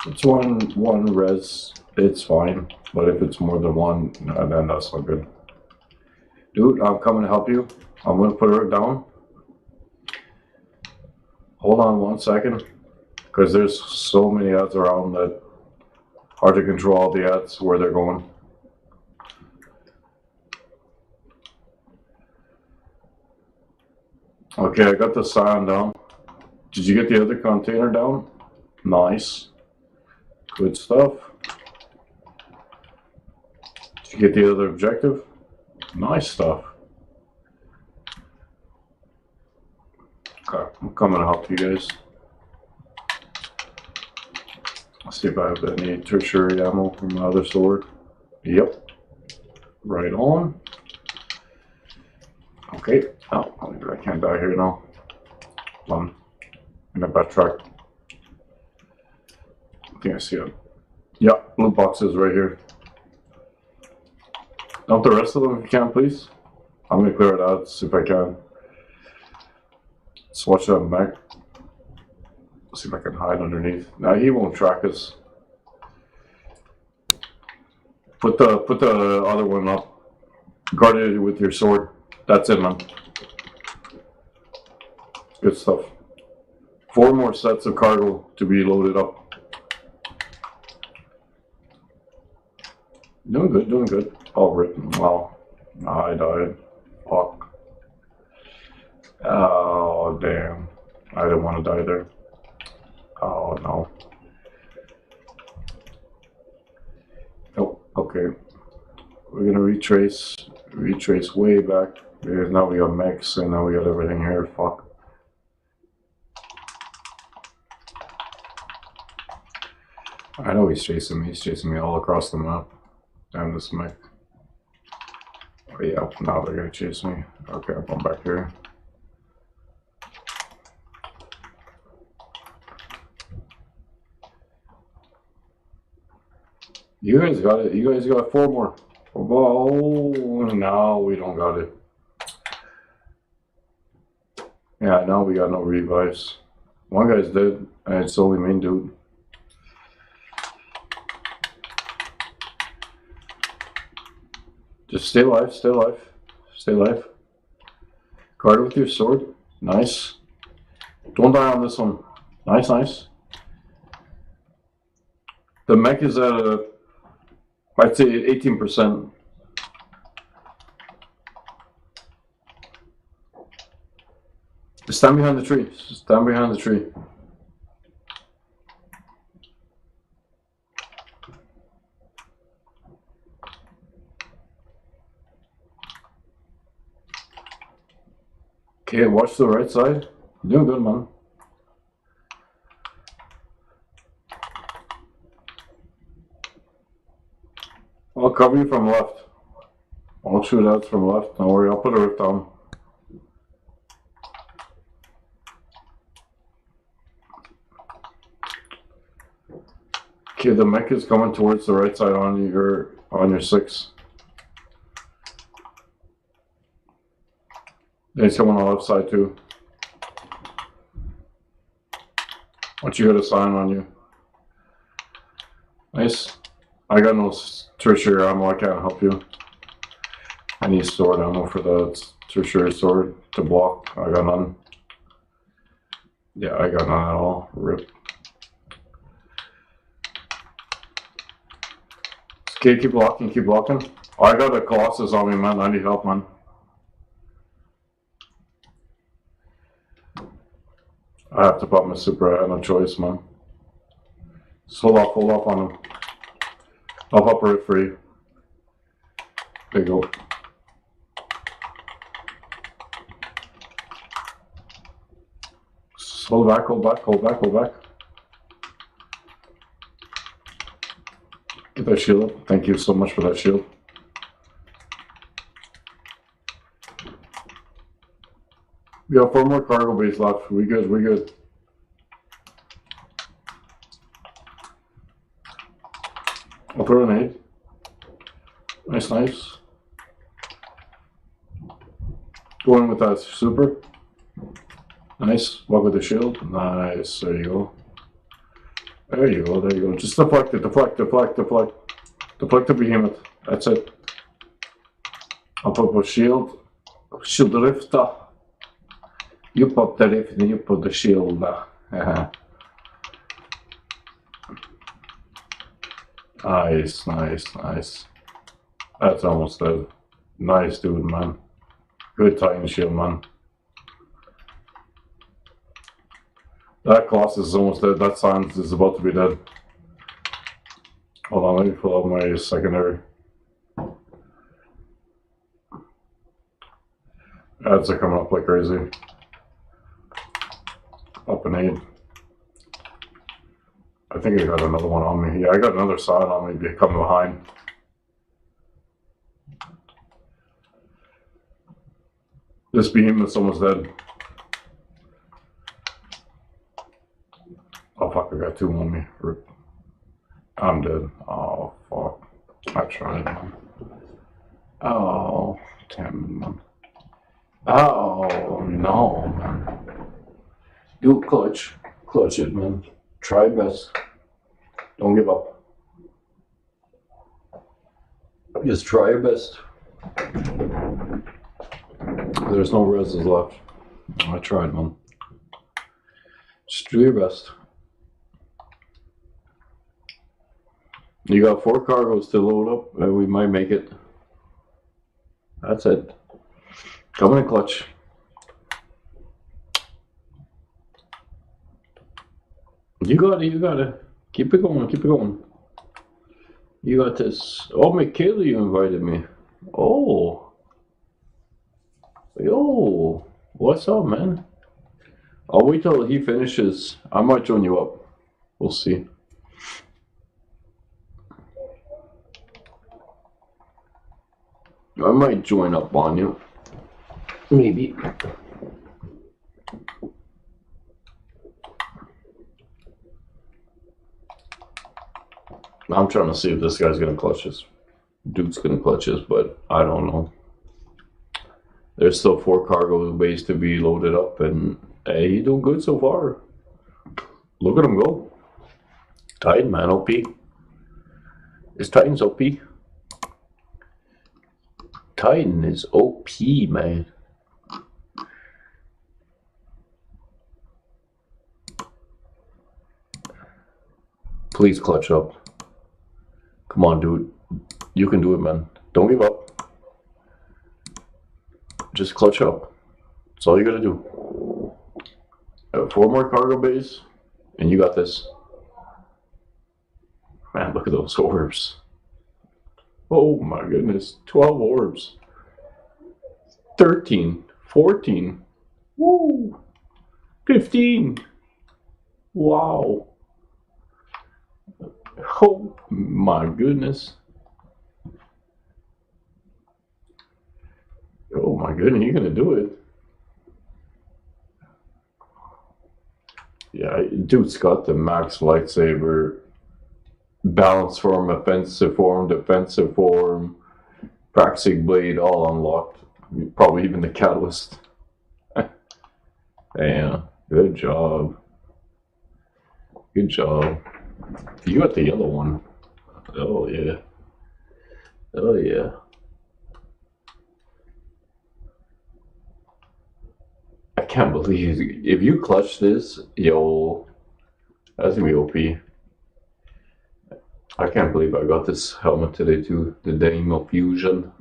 It's one res, it's fine. But if it's more than one, then that's not good. Dude, I'm coming to help you. I'm going to put her down. Hold on 1 second. Because there's so many ads around that hard to control all the ads where they're going. Okay, I got the sign down. Did you get the other container down? Nice. Good stuff. Did you get the other objective? Nice stuff. Okay, I'm coming to help you guys. Let's see if I have any tertiary ammo from my other sword. Yep. Right on. Okay. Oh, I can't die here now. I'm gonna backtrack. I think I see it. Yep, loot boxes right here. Dump the rest of them if you can, please. I'm gonna clear it out, see if I can. Let's watch that back. See if I can hide underneath. Now he won't track us. Put the other one up. Guard it with your sword. That's it, man. Good stuff. 4 more sets of cargo to be loaded up. Doing good, doing good. Oh, rip. Wow. I died. Fuck. Oh, damn. I didn't want to die there. Oh, no. Oh, okay. We're gonna retrace way back. Because now we got mechs and now we got everything here. Fuck. I know he's chasing me. He's chasing me all across the map. Damn this mech. Oh yeah, now they're gonna chase me. Okay, I'm going back here. You guys got it. You guys got 4 more. Oh, no, we don't got it. Yeah, now we got no revives. One guy's dead, and it's only main dude. Just stay alive, stay alive, stay alive. Guard with your sword. Nice. Don't die on this one. Nice, nice. The mech is at a, I'd say 18%. Stand behind the tree. Stand behind the tree. Okay, watch the right side. You're doing good, man. I'll cover you from left. I'll shoot out from left. Don't worry, I'll put a rip down. Okay, the mech is coming towards the right side on your 6. He's coming on the left side too. Once you got a sign on you. Nice. I got no tertiary ammo, I can't help you. I need sword ammo for the tertiary sword to block. I got none. Yeah, I got none at all. Rip. Okay, keep blocking, keep blocking. Oh, I got a Colossus on me, man. I need help, man. I have to pop my super. I have no choice, man. Just hold off on him. I'll pop it for you. There you go. Just hold back, hold back, hold back, hold back. Get that shield up. Thank you so much for that shield. We got 4 more cargo bays left. We good, we good. I'll throw an 8. Nice, nice. Go in with that super. Nice. Walk with the shield. Nice. There you go. There you go, there you go. Just deflect it, deflect, deflect, deflect. Deflect the behemoth. That's it. I'll put a shield. Shield rifter. You pop the rift and you put the shield. Nice, nice, nice. That's almost dead. Nice dude, man. Good Titan shield, man. That Colossus is almost dead. That Silence is about to be dead. Hold on, let me pull out my secondary. Ads are coming up like crazy. Up an 8. I think I got another one on me. Yeah, I got another side on me coming behind. This behemoth's almost dead. Oh fuck, I got 2 on me. Rip. I'm dead. Oh fuck. I tried, man. Oh, damn it, man. Oh no, man. Do clutch. Clutch it, man. Try your best. Don't give up. Just try your best. There's no reses left. I tried, man. Just do your best. You got 4 cargoes to load up, and we might make it. That's it. Coming in clutch. You got it, you got it. Keep it going, keep it going. You got this. Oh, Michaela, you invited me. Oh. Yo. What's up, man? I'll wait till he finishes. I might join you up. We'll see. I might join up on you. Maybe. I'm trying to see if this guy's gonna clutch his. Duke's gonna clutch his, but I don't know. There's still 4 cargo bays to be loaded up, and hey, he's doing good so far. Look at him go. Titan, man, OP. Is Titan's OP? Titan is OP, man. Please clutch up. Come on, dude. You can do it, man. Don't give up. Just clutch up. That's all you gotta do. 4 more cargo bays, and you got this. Man, look at those orbs. Oh my goodness, 12 orbs. 13, 14, woo, 15. Wow. Oh my goodness. Oh my goodness, you're gonna do it. Yeah, dude's got the max lightsaber. Balance form, offensive form, defensive form, Praxic blade all unlocked. Probably even the catalyst. Damn, good job. Good job. You got the other one. Oh yeah. Oh yeah. I can't believe if you clutch this, yo, that's gonna be OP. I can't believe I got this helmet today too. The Daimo Fusion.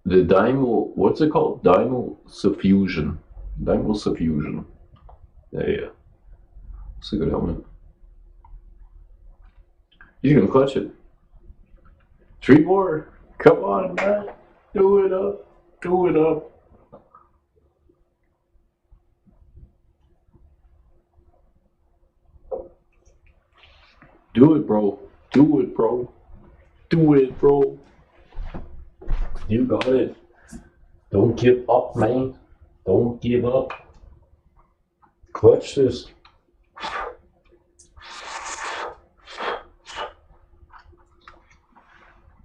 The Daimo, what's it called? Daimo Suffusion. Daimo Suffusion. Yeah. It's a good helmet. You can clutch it. 3 more. Come on, man. Do it up. Do it up. Do it, bro. Do it, bro. Do it, bro. You got it. Don't give up, man. Don't give up. Clutch this.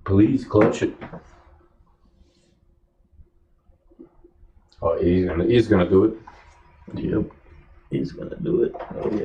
Please clutch it. Oh, he's gonna do it. Yep. He's gonna do it. Oh yeah.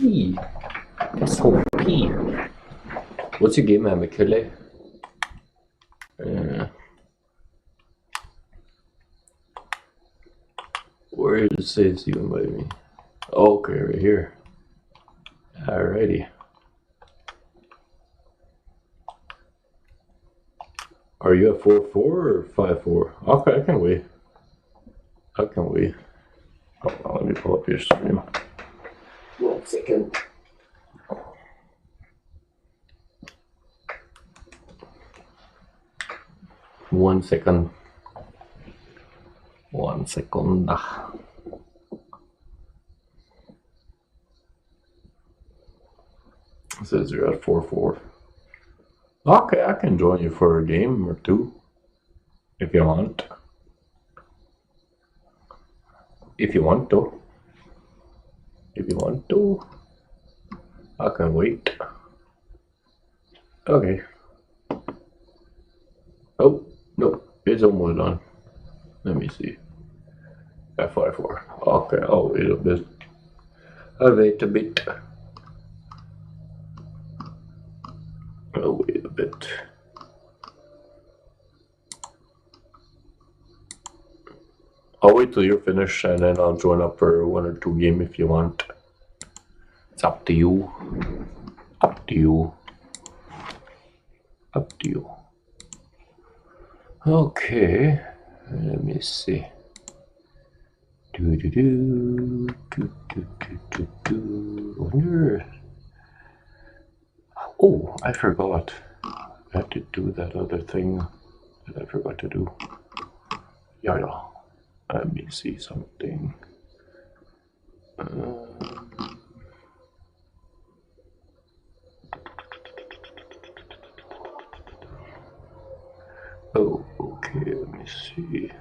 SOP. SOP. What's your game, McKinley? Where it says you invite me? Okay, right here. Alrighty. Are you at 4-4 or 5-4? Okay, I can wait. I can wait. Hold on, let me pull up your stream. 1 second. One second. It says you're at 4-4. Okay, I can join you for a game or two. If you want. If you want to. If you want to. I can wait. Okay. Oh, no. It's almost done. Let me see. At 5-4. Okay, I'll wait a bit. I'll wait a bit. I'll wait a bit. I'll wait till you're finished and then I'll join up for 1 or 2 games if you want. It's up to you. Up to you. Up to you. Okay. Let me see. Wonder. Oh, I forgot. I had to do that other thing that I forgot to do. Yeah. Let me see something. Oh, okay, let me see.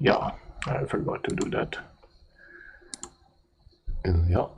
Yeah, I forgot to do that. Yeah.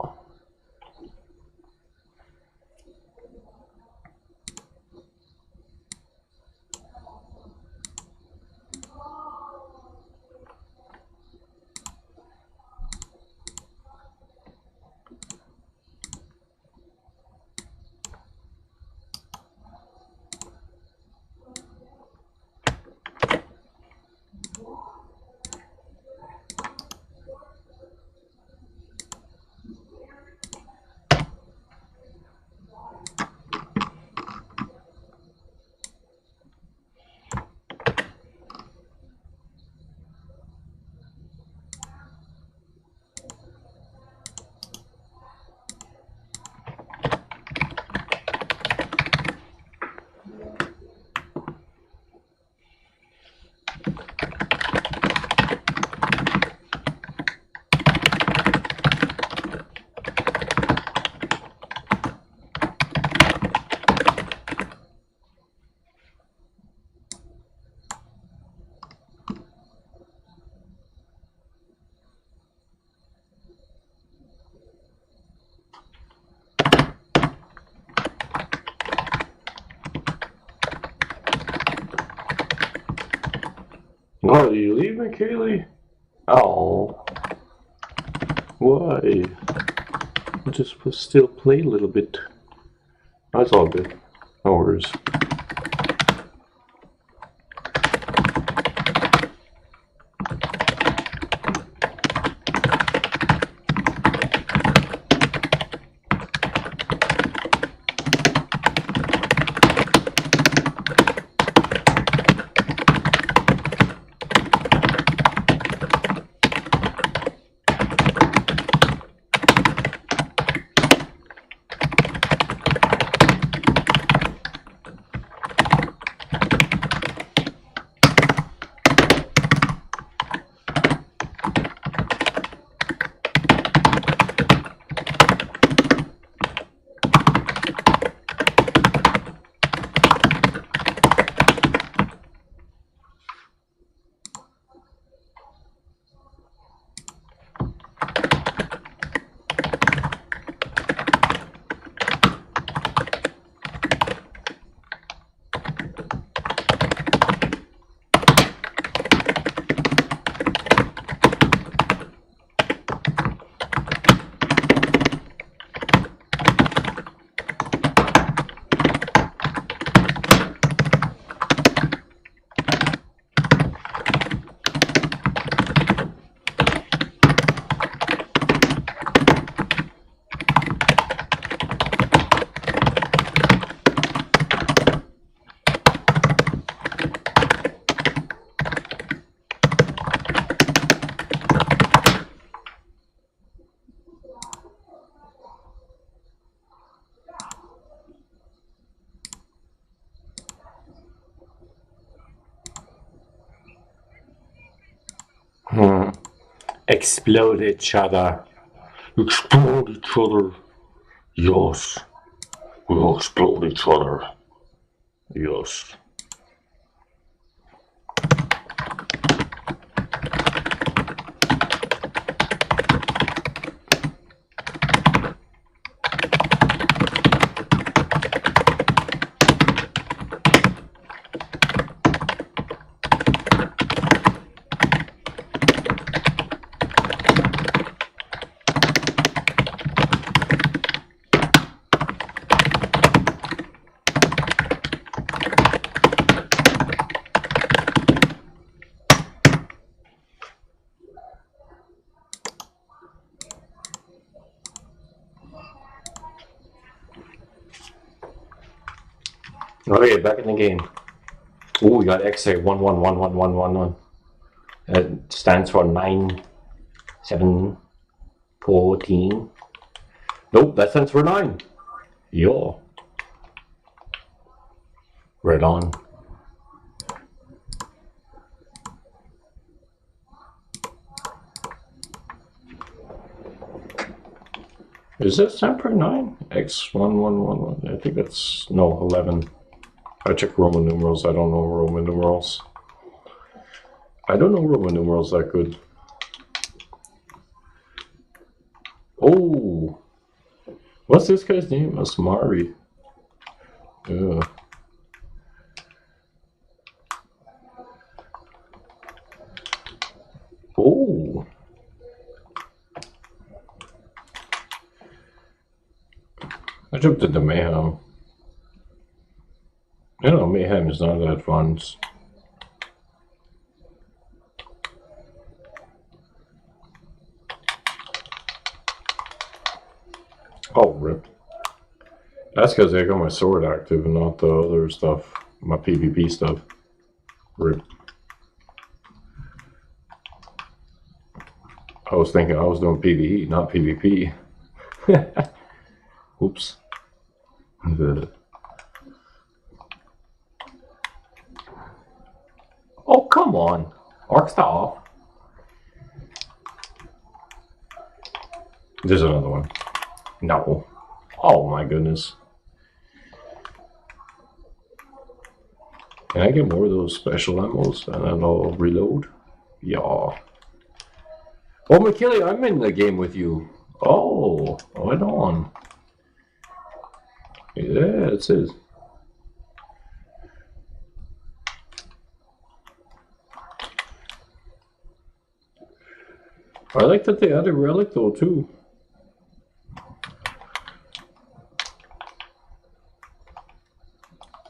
Oh, did you leave me, Kaylee? Oh. Why? I'll just still play a little bit. That's all good. No worries. Explode each other. Explode each other. Yes. We'll explode each other. Yes. Okay, back in the game. Oh, we got X-ray 11111111. That stands for 9, 7, 14. Nope, that stands for 9. Yo. Right on. Is that stand for 9? X1111. I think that's no 11. I check Roman numerals. I don't know Roman numerals. I don't know Roman numerals that good. Oh, what's this guy's name? Asmari. Yeah. Oh. I jumped into Mayhem. You know, Mayhem is not that fun. Oh, rip. That's because I got my sword active and not the other stuff. My PvP stuff. Rip. I was thinking I was doing PvE, not PvP. Oops. Oh, come on. Arc off. There's another one. No. Oh my goodness. Can I get more of those special ammos and then I'll reload? Yeah. Oh, McKilly, I'm in the game with you. Oh, right on. Yeah, it says. I like that they added relic though too.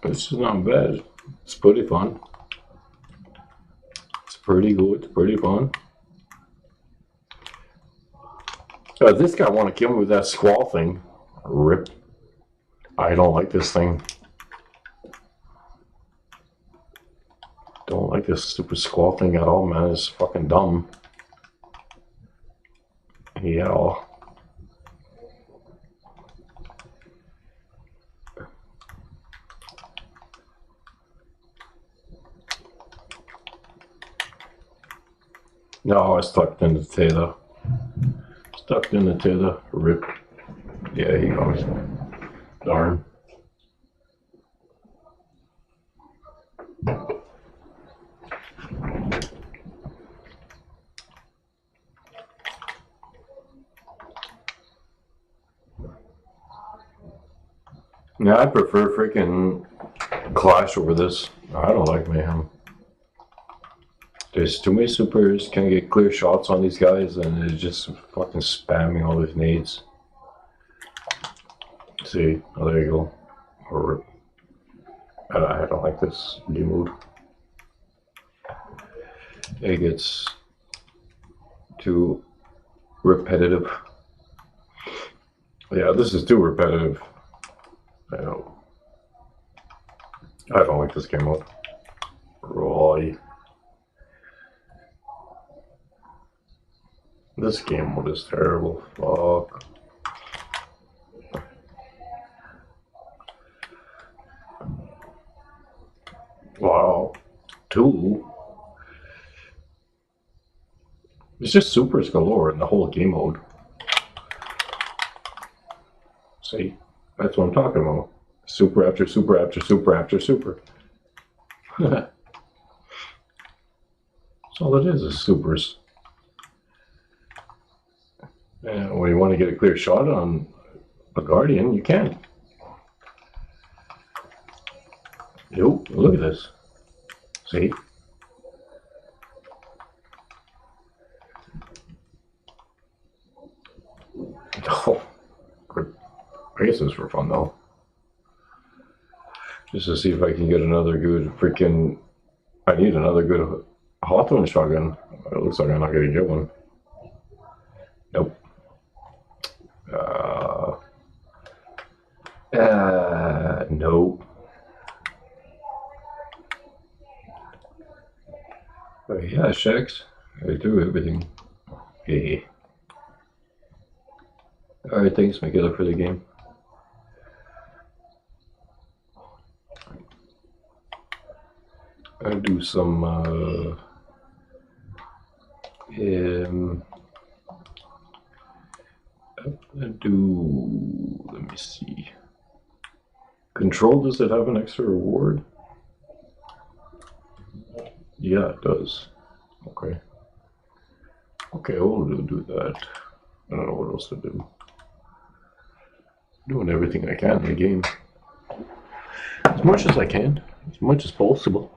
This is not bad. It's pretty fun. It's pretty good. Pretty fun. This guy want to kill me with that squall thing. Rip. I don't like this thing. Don't like this stupid squall thing at all, man. It's fucking dumb. Yeah. No, I stuck in the tether. Stuck in the tether. Rip. Yeah, he goes. Darn. Yeah, I prefer freaking Clash over this. I don't like Mayhem. There's too many supers, can't get clear shots on these guys, and they're just fucking spamming all these nades. See, oh, there you go. Or, I don't like this new mode. It gets too repetitive. Yeah, this is too repetitive. I don't like this game mode. Roy. This game mode is terrible. Fuck. Wow. 2. It's just supers galore in the whole game mode. See, that's what I'm talking about. Super after super after super after super. That's all it is supers. And when you want to get a clear shot on a Guardian, you can. Yo, look at this. See? Oh, good. I guess it's for fun though. Just to see if I can get another good freaking. I need another good Hawthorne shotgun. It looks like I'm not gonna get one. Nope. Nope. But yeah, Shacks. I do everything. Hey. Alright, thanks, Miguel, for the game. I do some let me see. Control, does it have an extra reward? Yeah, it does. Okay. Okay, we'll do that. I don't know what else to do. Doing everything I can in the game. As much as I can. As much as possible.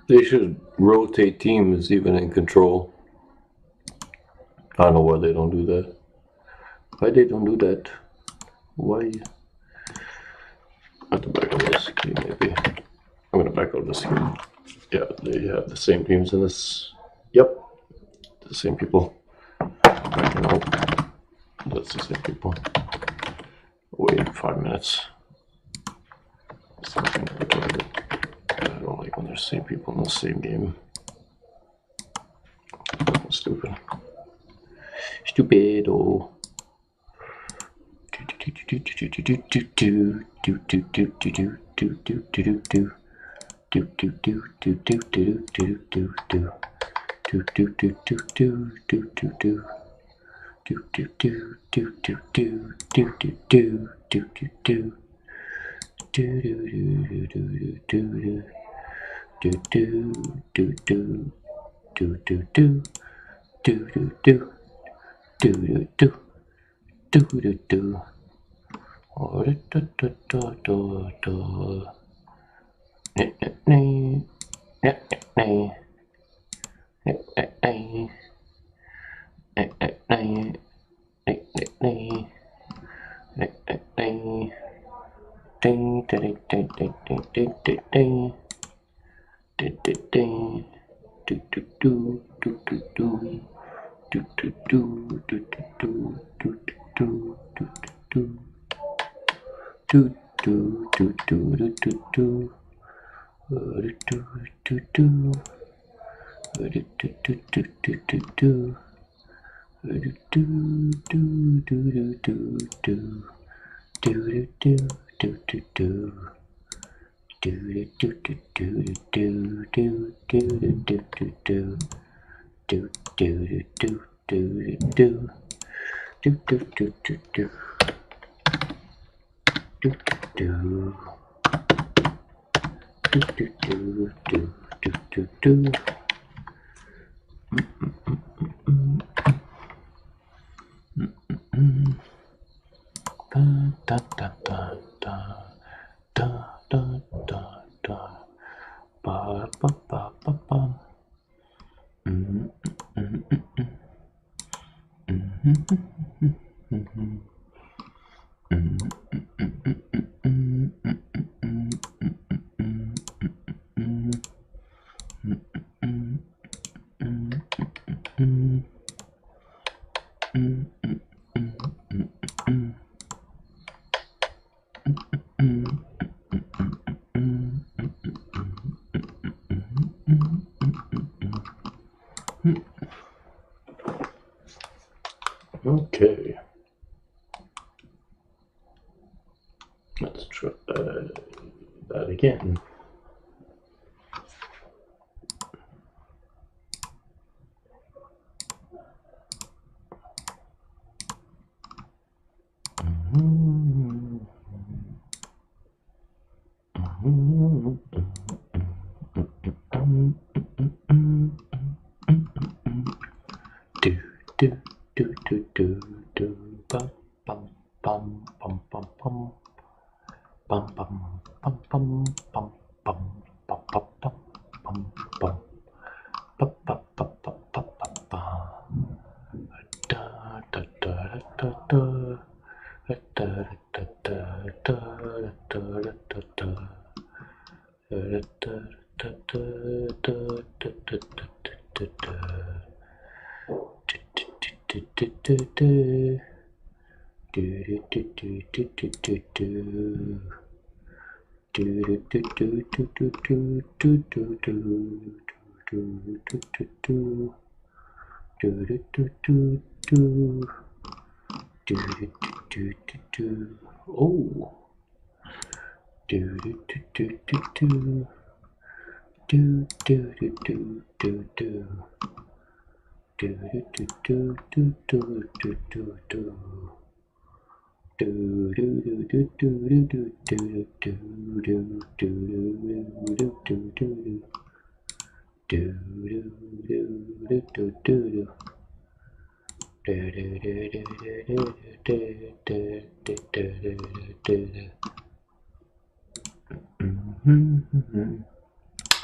They should rotate teams even in control. I don't know why they don't do that. Why they don't do that? Why? I have to back out this game maybe. I'm gonna back out this game. Yeah, they have the same teams in this. Yep. The same people. Backing out. That's the same people. Wait 5 minutes. I don't like when there's the same people in the same game. Stupid. Stupido. Okay. Let's try that again.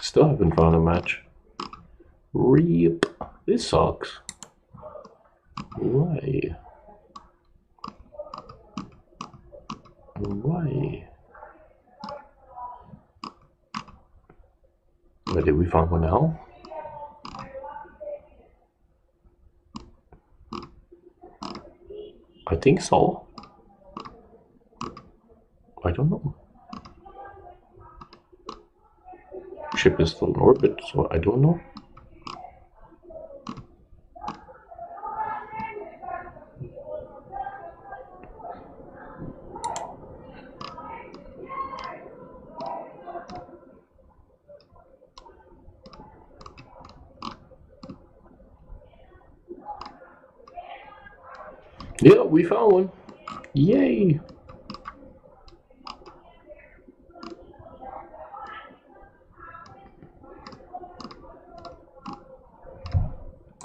Still haven't found a match. Reap. This sucks. Why? Why? Where did we find one now? I think so. I don't know. Ship is still in orbit, so I don't know. Yeah, we found one. Yay!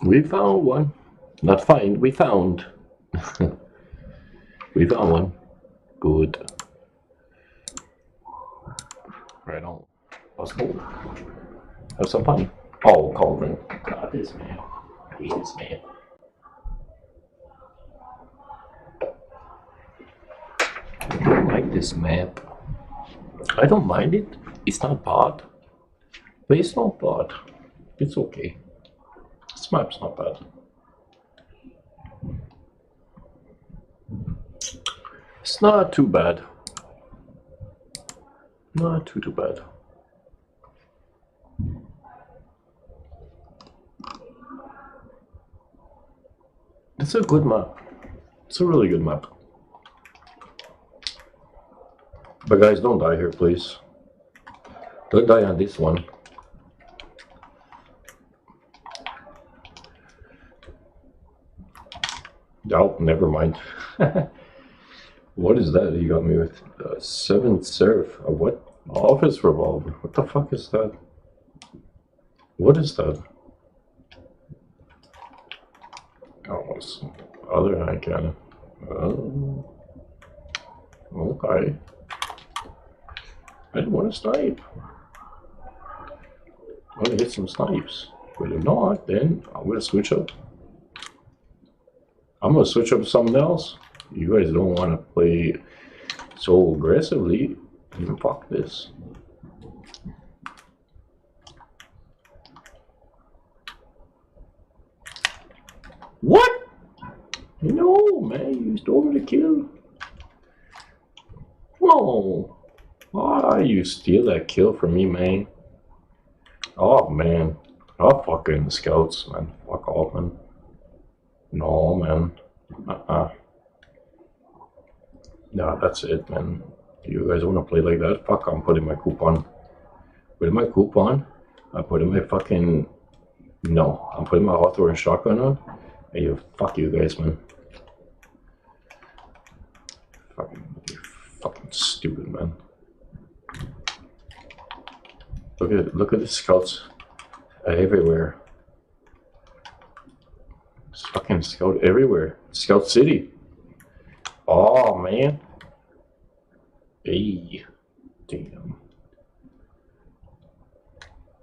We found one. Not find, we found. We found one. Good. Right on. Let's go. Have some fun. Oh, Colvin. God, this man. I hate this man. I don't like this map. I don't mind it. It's not bad. But it's not bad. It's okay. This map's not bad. It's not too bad. Not too bad. It's a good map. It's a really good map. But guys, don't die here, please. Don't die on this one. Oh, never mind. What is that you got me with? 7th Seraph. What? Office revolver. What the fuck is that? What is that? Oh, it's other hand cannon. Oh, okay. I didn't want to snipe. I want to hit some snipes. But if not, then I'm gonna switch up. I'm gonna switch up to something else. You guys don't want to play so aggressively. Fuck this. What? No, man, you stole me the kill. No. Why you steal that kill from me, man? Oh, man. Oh, fucking scouts, man. Fuck off, man. No, man. Nah, that's it, man. You guys want to play like that? Fuck, I'm putting my coupon. Putting my coupon. I'm putting my fucking... No, I'm putting my Hawthorne shotgun on. Hey, fuck you guys, man. Fucking stupid, man. Look at the scouts everywhere. There's fucking scout everywhere. Scout City. Oh man. Hey, damn.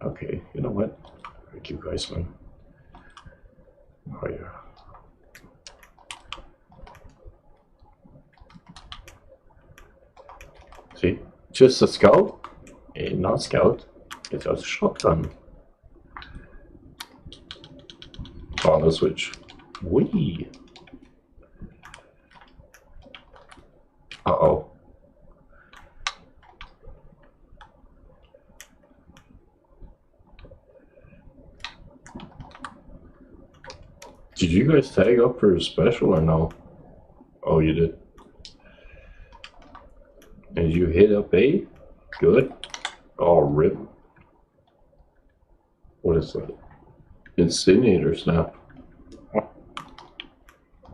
Okay, you know what? Thank you guys, man. Oh yeah. See, just a scout, and not scout. It's a shotgun. On the switch. Wee. Uh-oh. Did you guys tag up for a special or no? Oh, you did. Did you hit up A? Good. Oh, rip. What is that? Incinerator snap.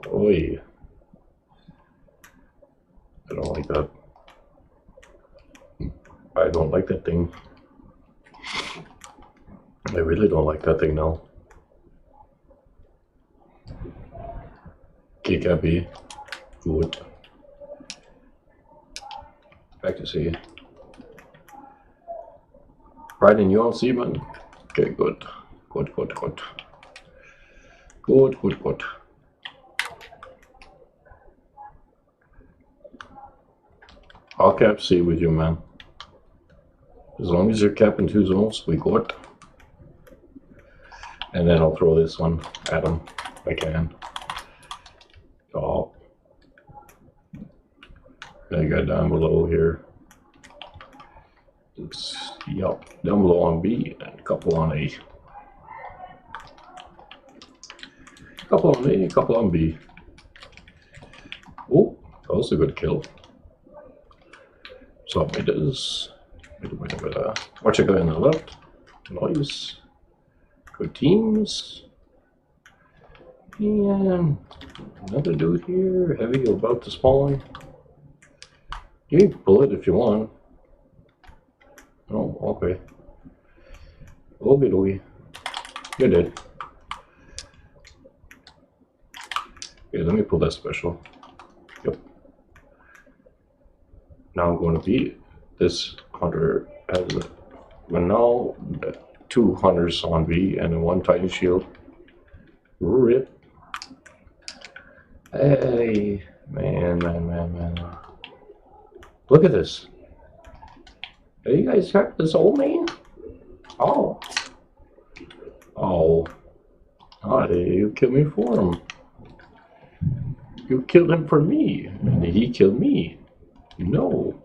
Oi. I don't like that. I don't like that thing. I really don't like that thing now. KKB. Good. Back to see you. Right in your see, man. Okay, good. Good. I'll cap C with you, man. As long as you're capping 2 zones, we good. And then I'll throw this one at him if I can. Oh. That guy down below here. It's, yup, down below on B and a couple on A. Couple on A, couple on B. Oh, that was a good kill. So it is. Watch a guy on the left. Nice. Good teams. And another dude here. Heavy about to spawn. You can pull it if you want. Oh, okay. Okay. You're dead. Okay, let me pull that special. Yep. Now I'm going to beat this hunter as a, but now 2 hunters on V and 1 Titan shield. Rip. Hey, man. Look at this. Are you guys got this old man? Oh. You killed me for him. You killed him for me, and he killed me. No.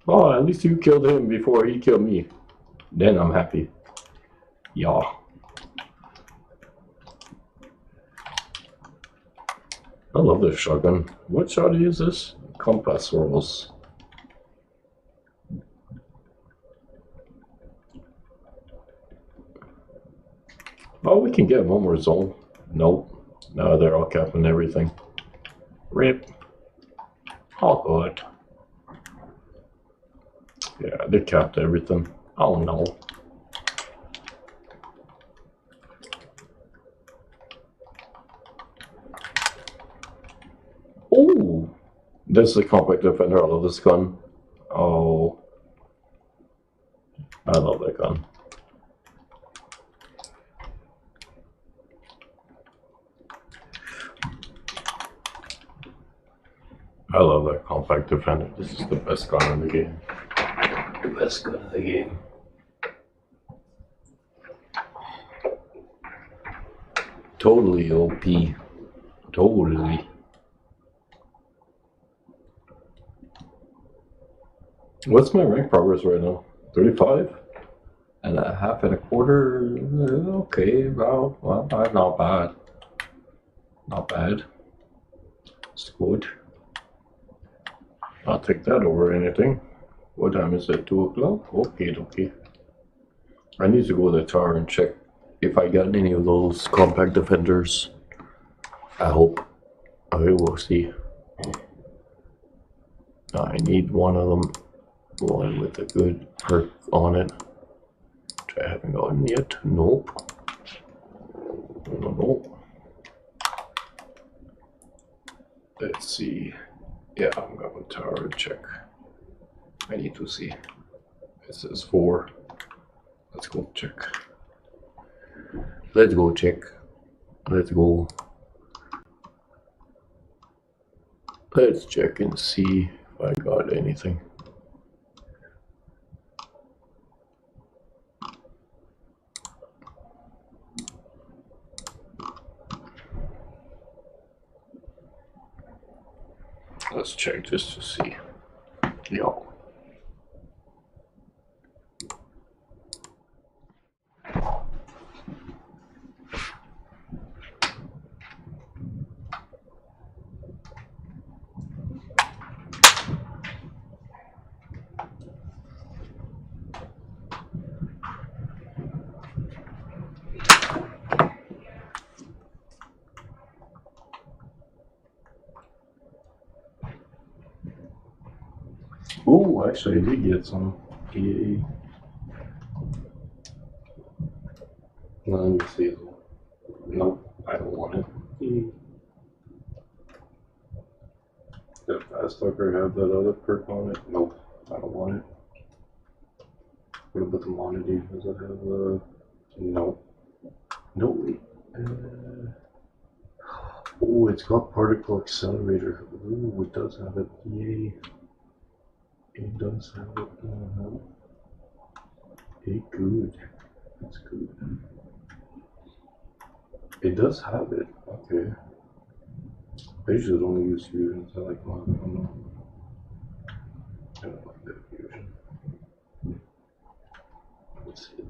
Oh, at least you killed him before he killed me. Then I'm happy. Yeah. I love this shotgun. What shot is this? Compass rolls. Oh, we can get one more zone. Nope. No, they're all capping everything. Rip. All good. Yeah, they capped everything. Oh no. Oh, this is a compact defender. I love this gun. Oh, I love that gun. I love that compact defender. This is the best gun in the game. The best gun in the game. Totally OP. Totally. What's my rank progress right now? 35? And a half and a quarter? Okay, well, not bad. Not bad. It's good. I'll take that over anything. What time is it? 2 o'clock? Okay. I need to go to the tower and check if I got any of those compact defenders. I hope. Okay, we'll see. I need one of them. One with a good perk on it. Which I haven't gotten yet. Nope. No. Let's see. Yeah, I'm going to tower and check. I need to see. It says 4. Let's go check. Let's go check. Let's go. Let's check and see if I got anything. Let's check just to see. Yo. Oh, actually, I did get some EA. Let me see. Nope, I don't want it. Does Fast Talker have that other perk on it? Nope, I don't want it. What about the Monody? Does it have the... Nope. Nope. Oh, it's got Particle Accelerator. Ooh, it does have it. Yay. It does have it. Hey, good. That's good. It does have it. Okay. I usually don't use fusions. I like mine. I don't know. I don't like that fusion. Let's see.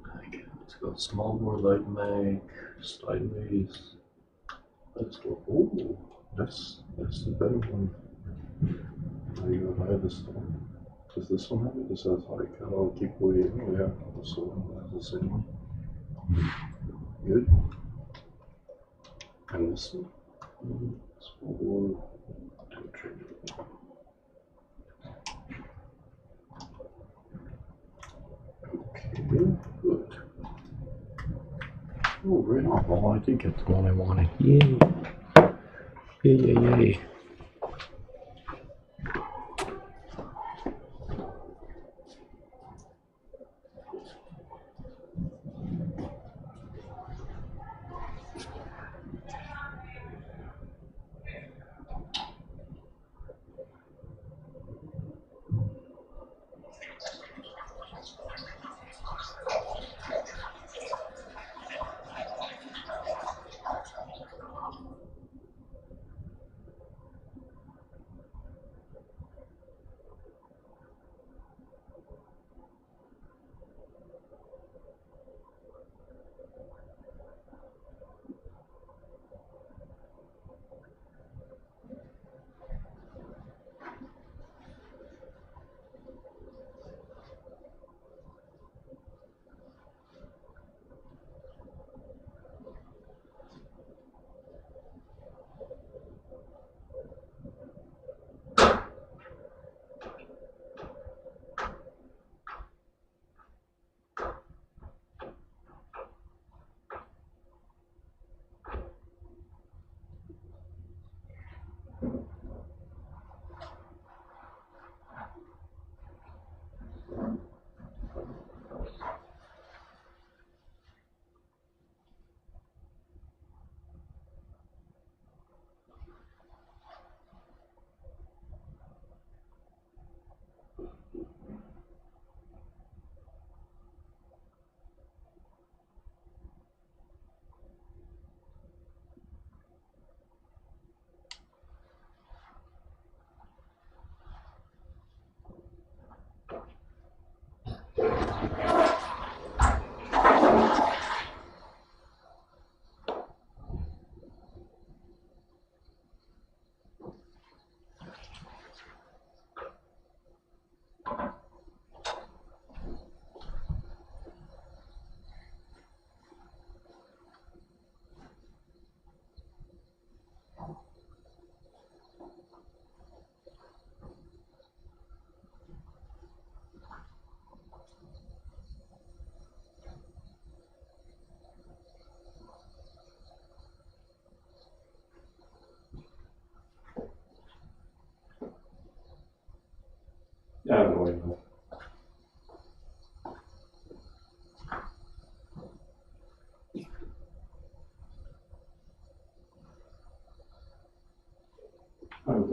It's got small bore light mag, sideways. Let's go. Oh, that's the better one. I gotta buy this one. Does this one have it? This has like, I'll keep waiting. Oh yeah, this one has the same one. Good. And this one? Okay, good. Oh, right on. Oh, I did get the one I wanted. Yay. Yay.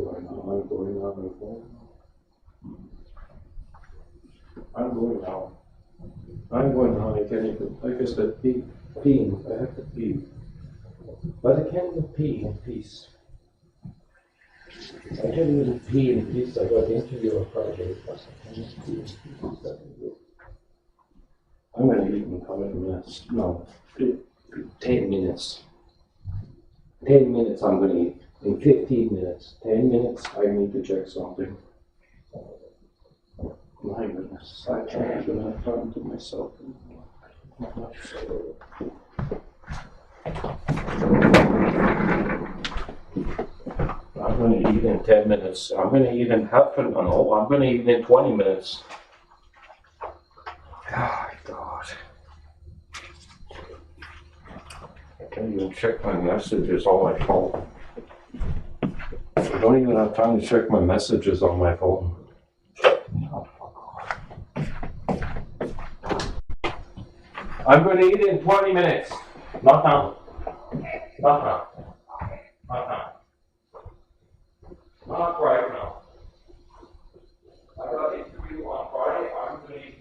going now. I'm going now. I'm going now. I'm going now. I can't even, like I said, peeing. I have to pee. But I can't even pee in peace. I can't even pee in peace. I got to interview a project. I'm going to eat in 5 minutes. No, 10 minutes. 10 minutes I'm going to eat. In 15 minutes. 10 minutes I need to check something. My goodness, I can't even have time to myself anymore. I'm going to eat in 10 minutes. I'm going to eat in half an hour. I'm going to eat in 20 minutes. Oh, God. I can't even check my messages on my phone. I don't even have time to check my messages on my phone. I'm going to eat in 20 minutes. Not now. Not now. Not now. Not right now. I got an interview on Friday. I'm going to eat.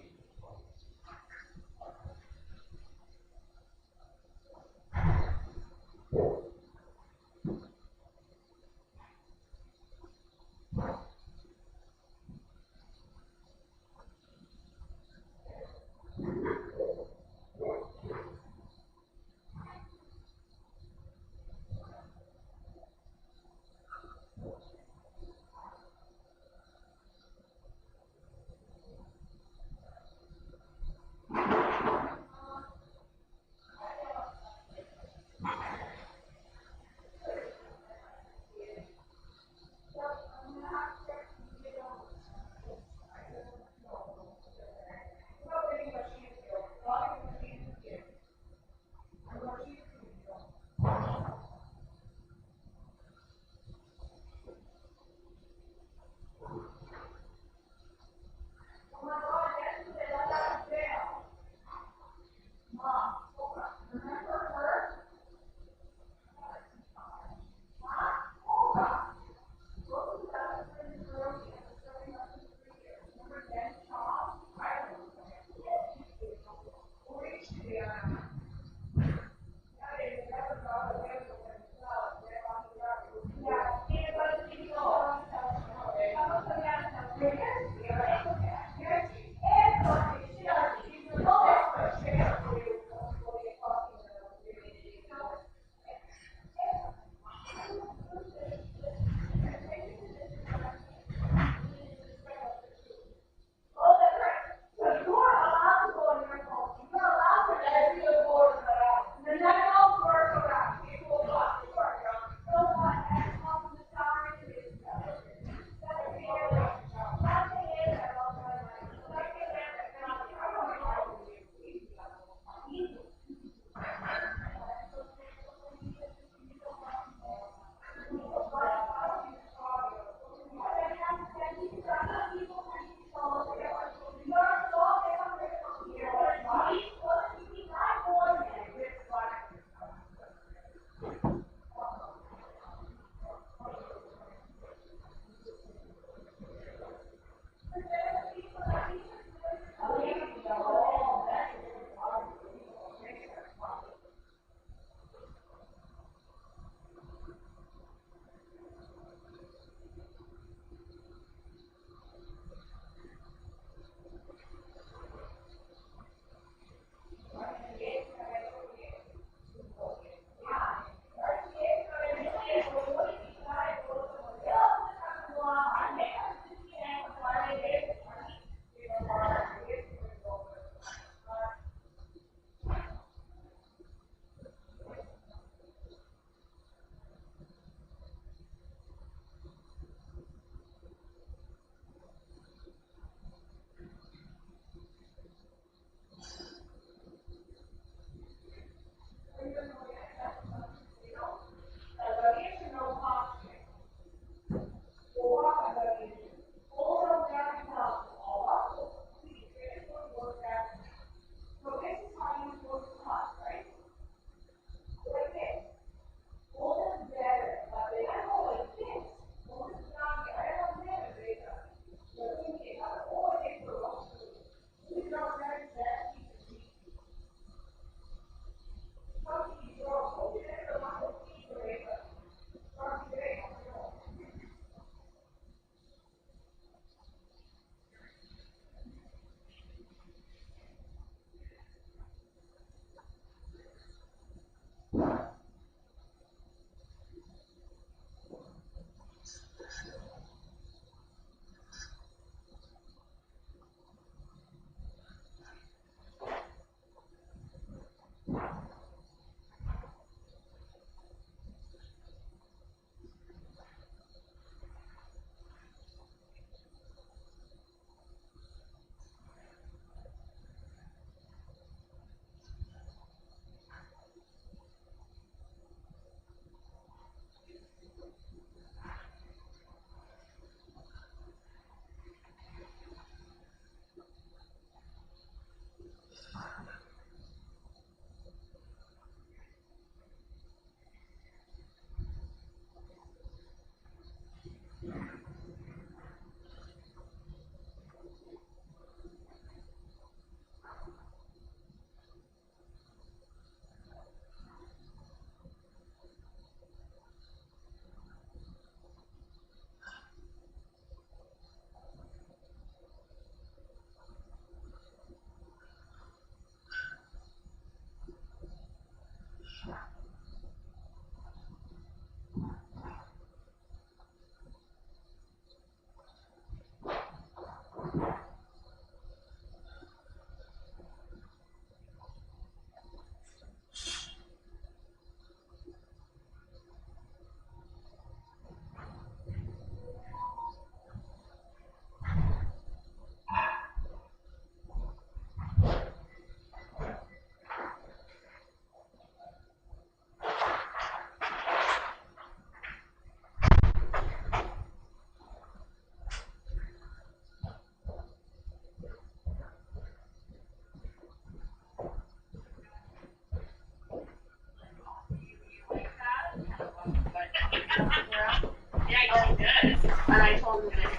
Yeah, he does. And I told him that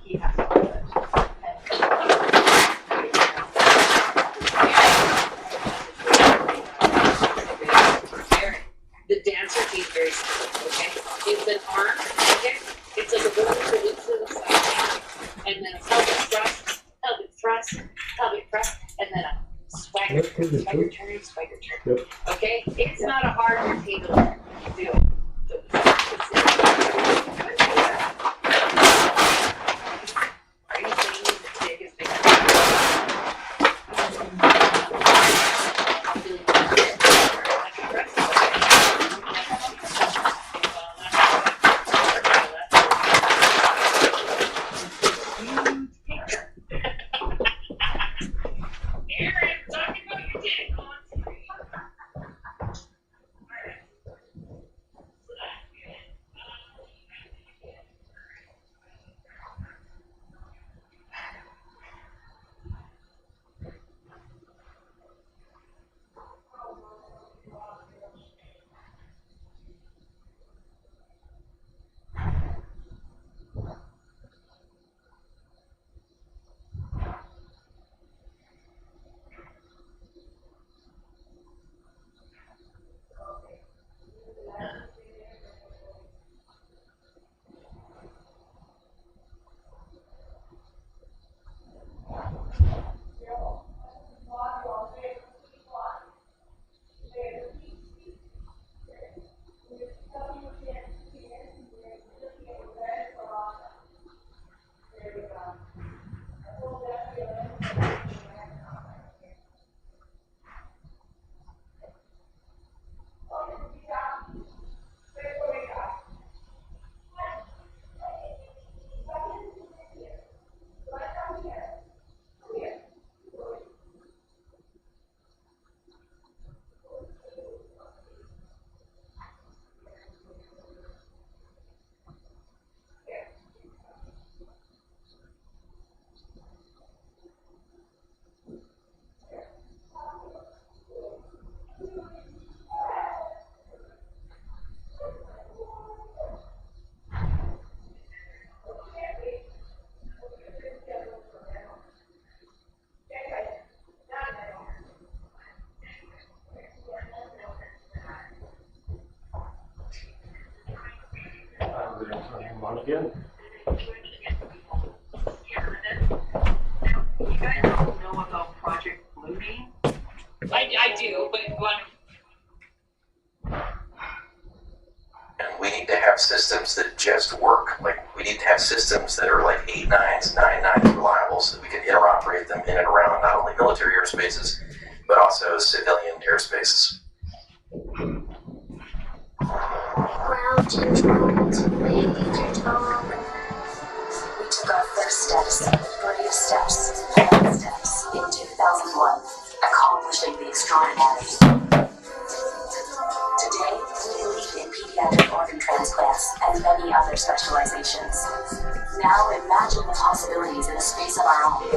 he has to hold it. The dancer team is very simple, okay? It's an arm, okay? It's like a roller release to the side, and then a pelvic thrust, and then a swagger turn. Yep. Okay? It's not a hard routine to learn. Do it. Again. You guys don't know about Project Bluebeam? I do, but one. And we need to have systems that just work. Like, we need to have systems that are like 8 nines, 9 nines reliable so that we can interoperate them in and around not only military airspaces, but also civilian airspaces. Ground control, Major Tom. We took our first steps, brave steps, bold steps, in 2001, accomplishing the extraordinary. Today, we lead in pediatric organ transplants and many other specializations. Now imagine the possibilities in a space of our own.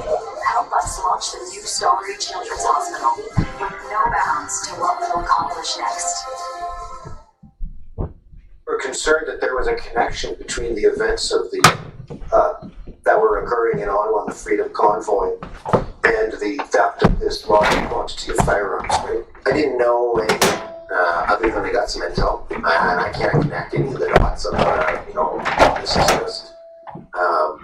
Help us launch the new Stowbury Children's Hospital with no bounds to what we'll accomplish next. We're concerned that there was a connection between the events of the that were occurring in Ottawa on the Freedom Convoy and the theft of this large quantity of firearms. I didn't know anything other than I got some intel, and I can't connect any of the dots of this is just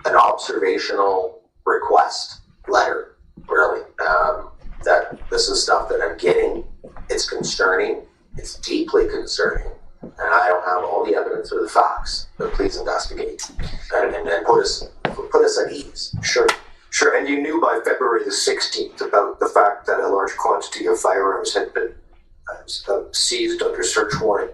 an observational request letter, really. That this is stuff that I'm getting. It's concerning. It's deeply concerning. And I don't have all the evidence or the facts, but please investigate and put us at ease. Sure. And you knew by February the 16th about the fact that a large quantity of firearms had been seized under search warrant.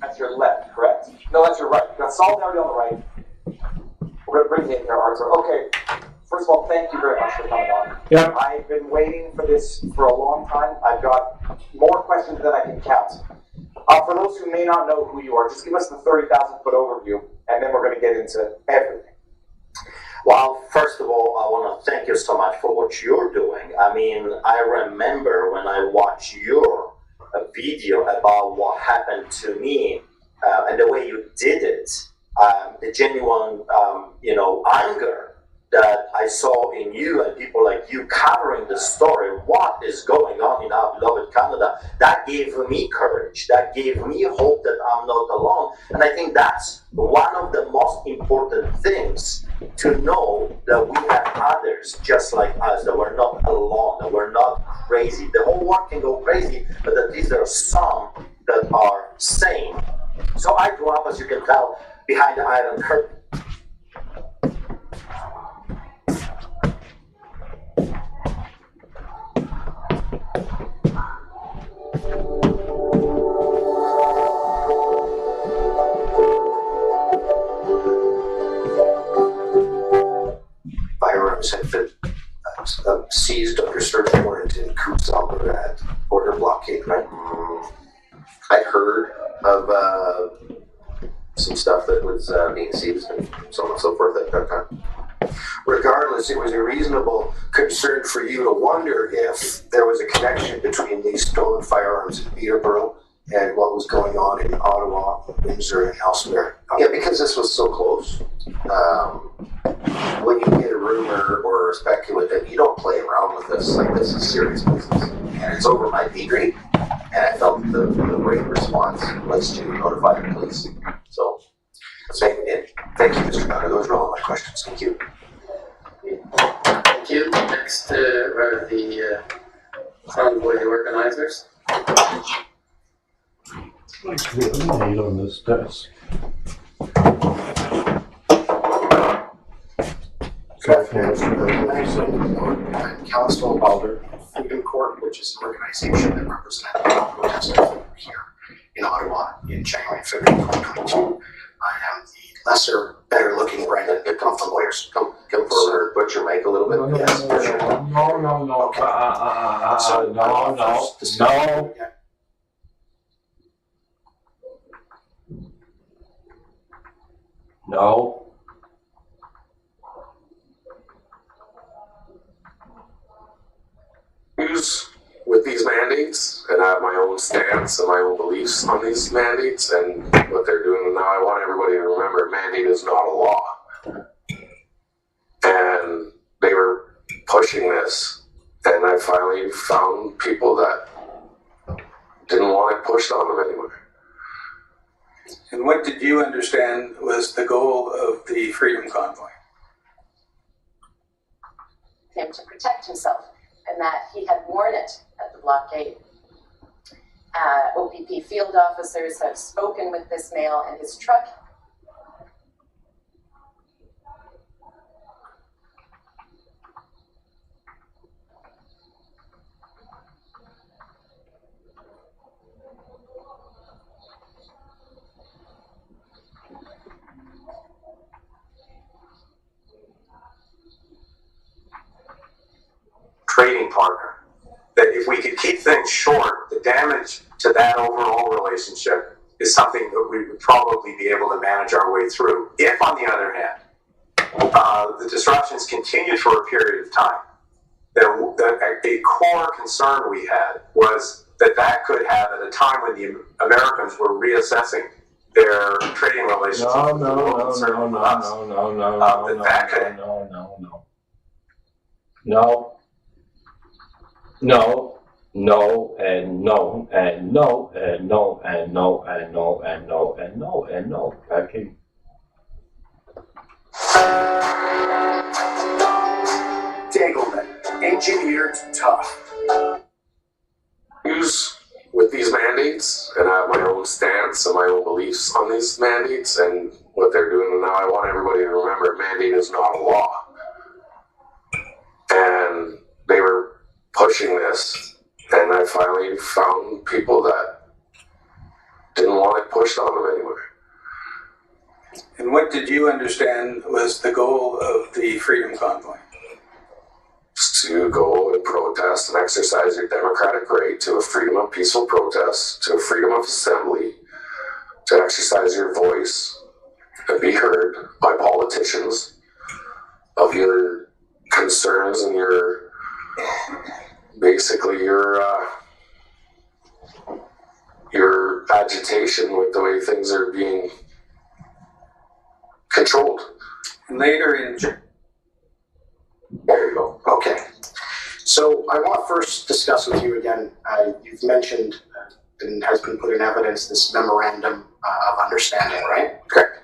That's your left, correct? No, that's your right. You got Solidarity on the right. We're going to bring you in here, Arthur. Okay. First of all, thank you very much for coming on. Yeah. I've been waiting for this for a long time. I've got more questions than I can count. For those who may not know who you are, just give us the 30,000-foot overview, and then we're going to get into everything. Well, first of all, I want to thank you so much for what you're doing. I mean, I remember when I watched your video about what happened to me and the way you did it, the genuine, anger that I saw in you and people like you covering the story, what is going on in our beloved Canada, that gave me courage, that gave me hope that I'm not alone. And I think that's one of the most important things, to know that we have others just like us, that we're not alone, that we're not crazy. The whole world can go crazy, but at least there are some that are sane. So I grew up, as you can tell, behind the Iron Curtain. Firearms had been seized under search warrant in Coutts, Alberta at border blockade, right? I'd heard of some stuff that was being seized and so on and so forth at that time. Regardless, it was a reasonable concern for you to wonder if there was a connection between these stolen firearms in Peterborough and what was going on in Ottawa, Windsor, and elsewhere. Yeah, because this was so close. When you get a rumor or speculative, you don't play around with this. Like, this is serious business. And it's over my pay grade. And I felt the right response was to notify the police. So, thank you, Mr. Gunner. Those are all my questions. Thank you. Thank you. Next are the convoy organizers. Like we eliminate on this test. I'm Council Balder, Freedom Corp, which is an organization that represented protesters here in Ottawa in January and February 2022. I am the lesser, better-looking Brandon come from lawyers. Come forward, put your mic a little bit. Yes, for sure. No. So, No. No. With these mandates, and I have my own stance and my own beliefs on these mandates and what they're doing. And now I want everybody to remember, a mandate is not a law. And they were pushing this, and I finally found people that didn't want it pushed on them anymore. And what did you understand was the goal of the Freedom Convoy? Him to protect himself, and that he had worn it at the blockade. OPP field officers have spoken with this male and his truck. trading partner. That if we could keep things short, the damage to that overall relationship is something that we would probably be able to manage our way through. If, on the other hand, the disruptions continued for a period of time, then a core concern we had was that could have, at a time when the Americans were reassessing their trading relationship with the world concern with us, that could No, and no, and no, and no, and no, and no, and no, and no, and no. Okay. Dangleman, engineered tough. With these mandates, and I have my own stance and my own beliefs on these mandates and what they're doing. And now I want everybody to remember, a mandate is not a law. And they were pushing this, and I finally found people that didn't want it pushed on them anymore. And what did you understand was the goal of the Freedom Convoy? To go and protest and exercise your democratic right to a freedom of peaceful protest, to a freedom of assembly, to exercise your voice and be heard by politicians of your concerns and your, basically your agitation with the way things are being controlled. Later in There you go. Okay. So I want to first discuss with you again, you've mentioned and has been put in evidence this memorandum of understanding, right? Correct.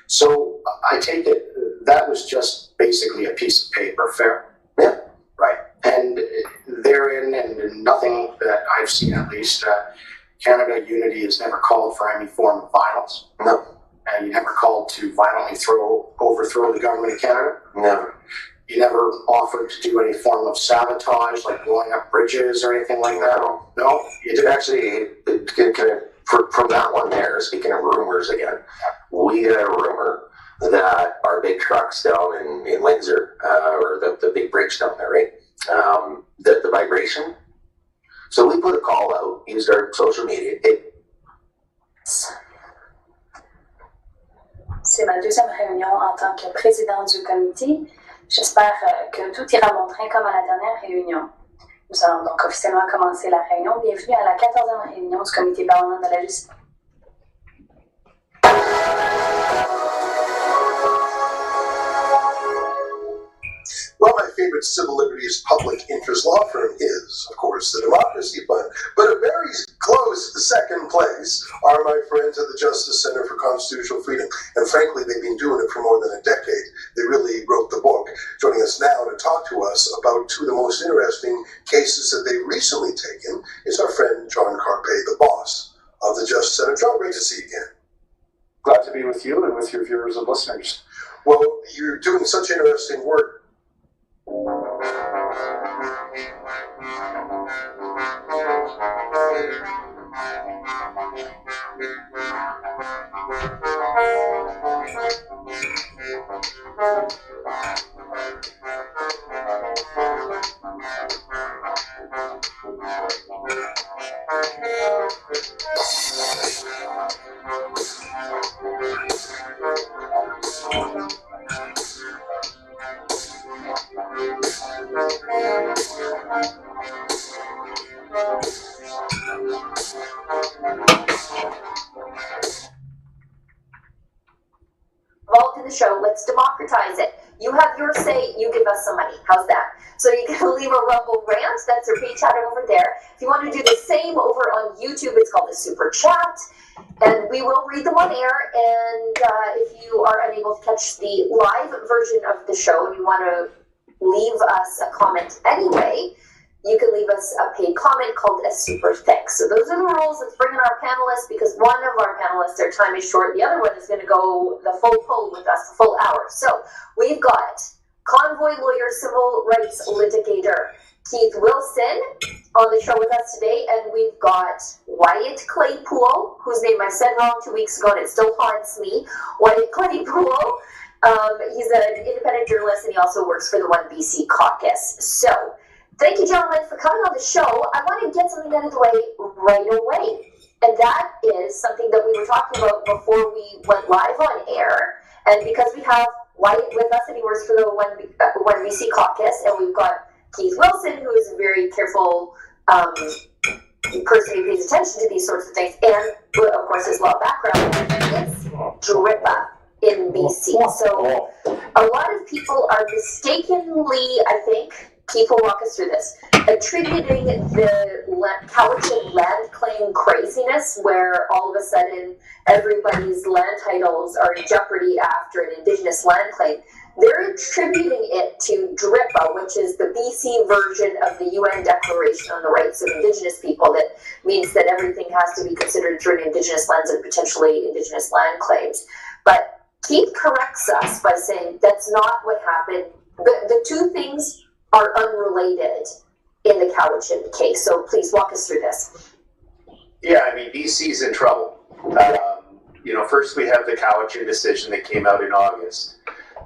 So I take it that was just basically a piece of paper, fair? Yeah. Right. And therein, and nothing that I've seen at least, Canada Unity has never called for any form of violence. No. And you never called to violently overthrow the government of Canada? Never. You never offered to do any form of sabotage, like blowing up bridges or anything like that? No? You did actually, from that one there, speaking of rumors again, we had a rumor that our big trucks down in Windsor, or the big bridge down there, right? The vibration. So we put a call out, used our social media. C'est ma deuxième réunion en tant que présidente du comité. J'espère que tout ira bon train comme à la dernière réunion. Nous allons donc officiellement commencer la réunion. Bienvenue à la 14e réunion du comité permanent de la justice. Well, my favorite civil liberties public interest law firm is, of course, the Democracy Fund. But a very close second place are my friends at the Justice Center for Constitutional Freedom. And frankly, they've been doing it for more than a decade. They really wrote the book. Joining us now to talk to us about two of the most interesting cases that they've recently taken is our friend John Carpe, the boss of the Justice Center. John, great to see you again. Glad to be with you and with your viewers and listeners. Well, you're doing such interesting work. Involved in the show, let's democratize it. You have your say, you give us some money. How's that? So you can leave a Rumble rant, that's our page chat over there. If you want to do the same over on YouTube, it's called the Super Chat. And we will read them on air. And if you are unable to catch the live version of the show and you want to leave us a comment anyway, you can leave us a paid comment called a super thanks. So those are the rules. Let's bring in our panelists because one of our panelists, their time is short. The other one is going to go the full pull with us, the full hour. So we've got convoy lawyer, civil rights litigator Keith Wilson on the show with us today. And we've got Wyatt Claypool, whose name I said wrong 2 weeks ago and it still haunts me. Wyatt Claypool. He's an independent journalist and he also works for the One BC Caucus. So thank you, gentlemen, for coming on the show. I want to get something out of the way right away. And that is something that we were talking about before we went live on air. And because we have Wyatt with us, and he works for the One BC Caucus, and we've got Keith Wilson, who is a very careful person who pays attention to these sorts of things, and of course his law background. It's DRIPA in BC. So a lot of people are mistakenly, I think, Keith will walk us through this, attributing the Cowichan land claim craziness, where all of a sudden everybody's land titles are in jeopardy after an Indigenous land claim. They're attributing it to DRIPA, which is the BC version of the UN Declaration on the Rights of Indigenous People. That means that everything has to be considered through an Indigenous lens and potentially Indigenous land claims. But Keith corrects us by saying that's not what happened. The two things are unrelated in the Cowichan case. So please walk us through this. Yeah, I mean, BC's in trouble. First we have the Cowichan decision that came out in August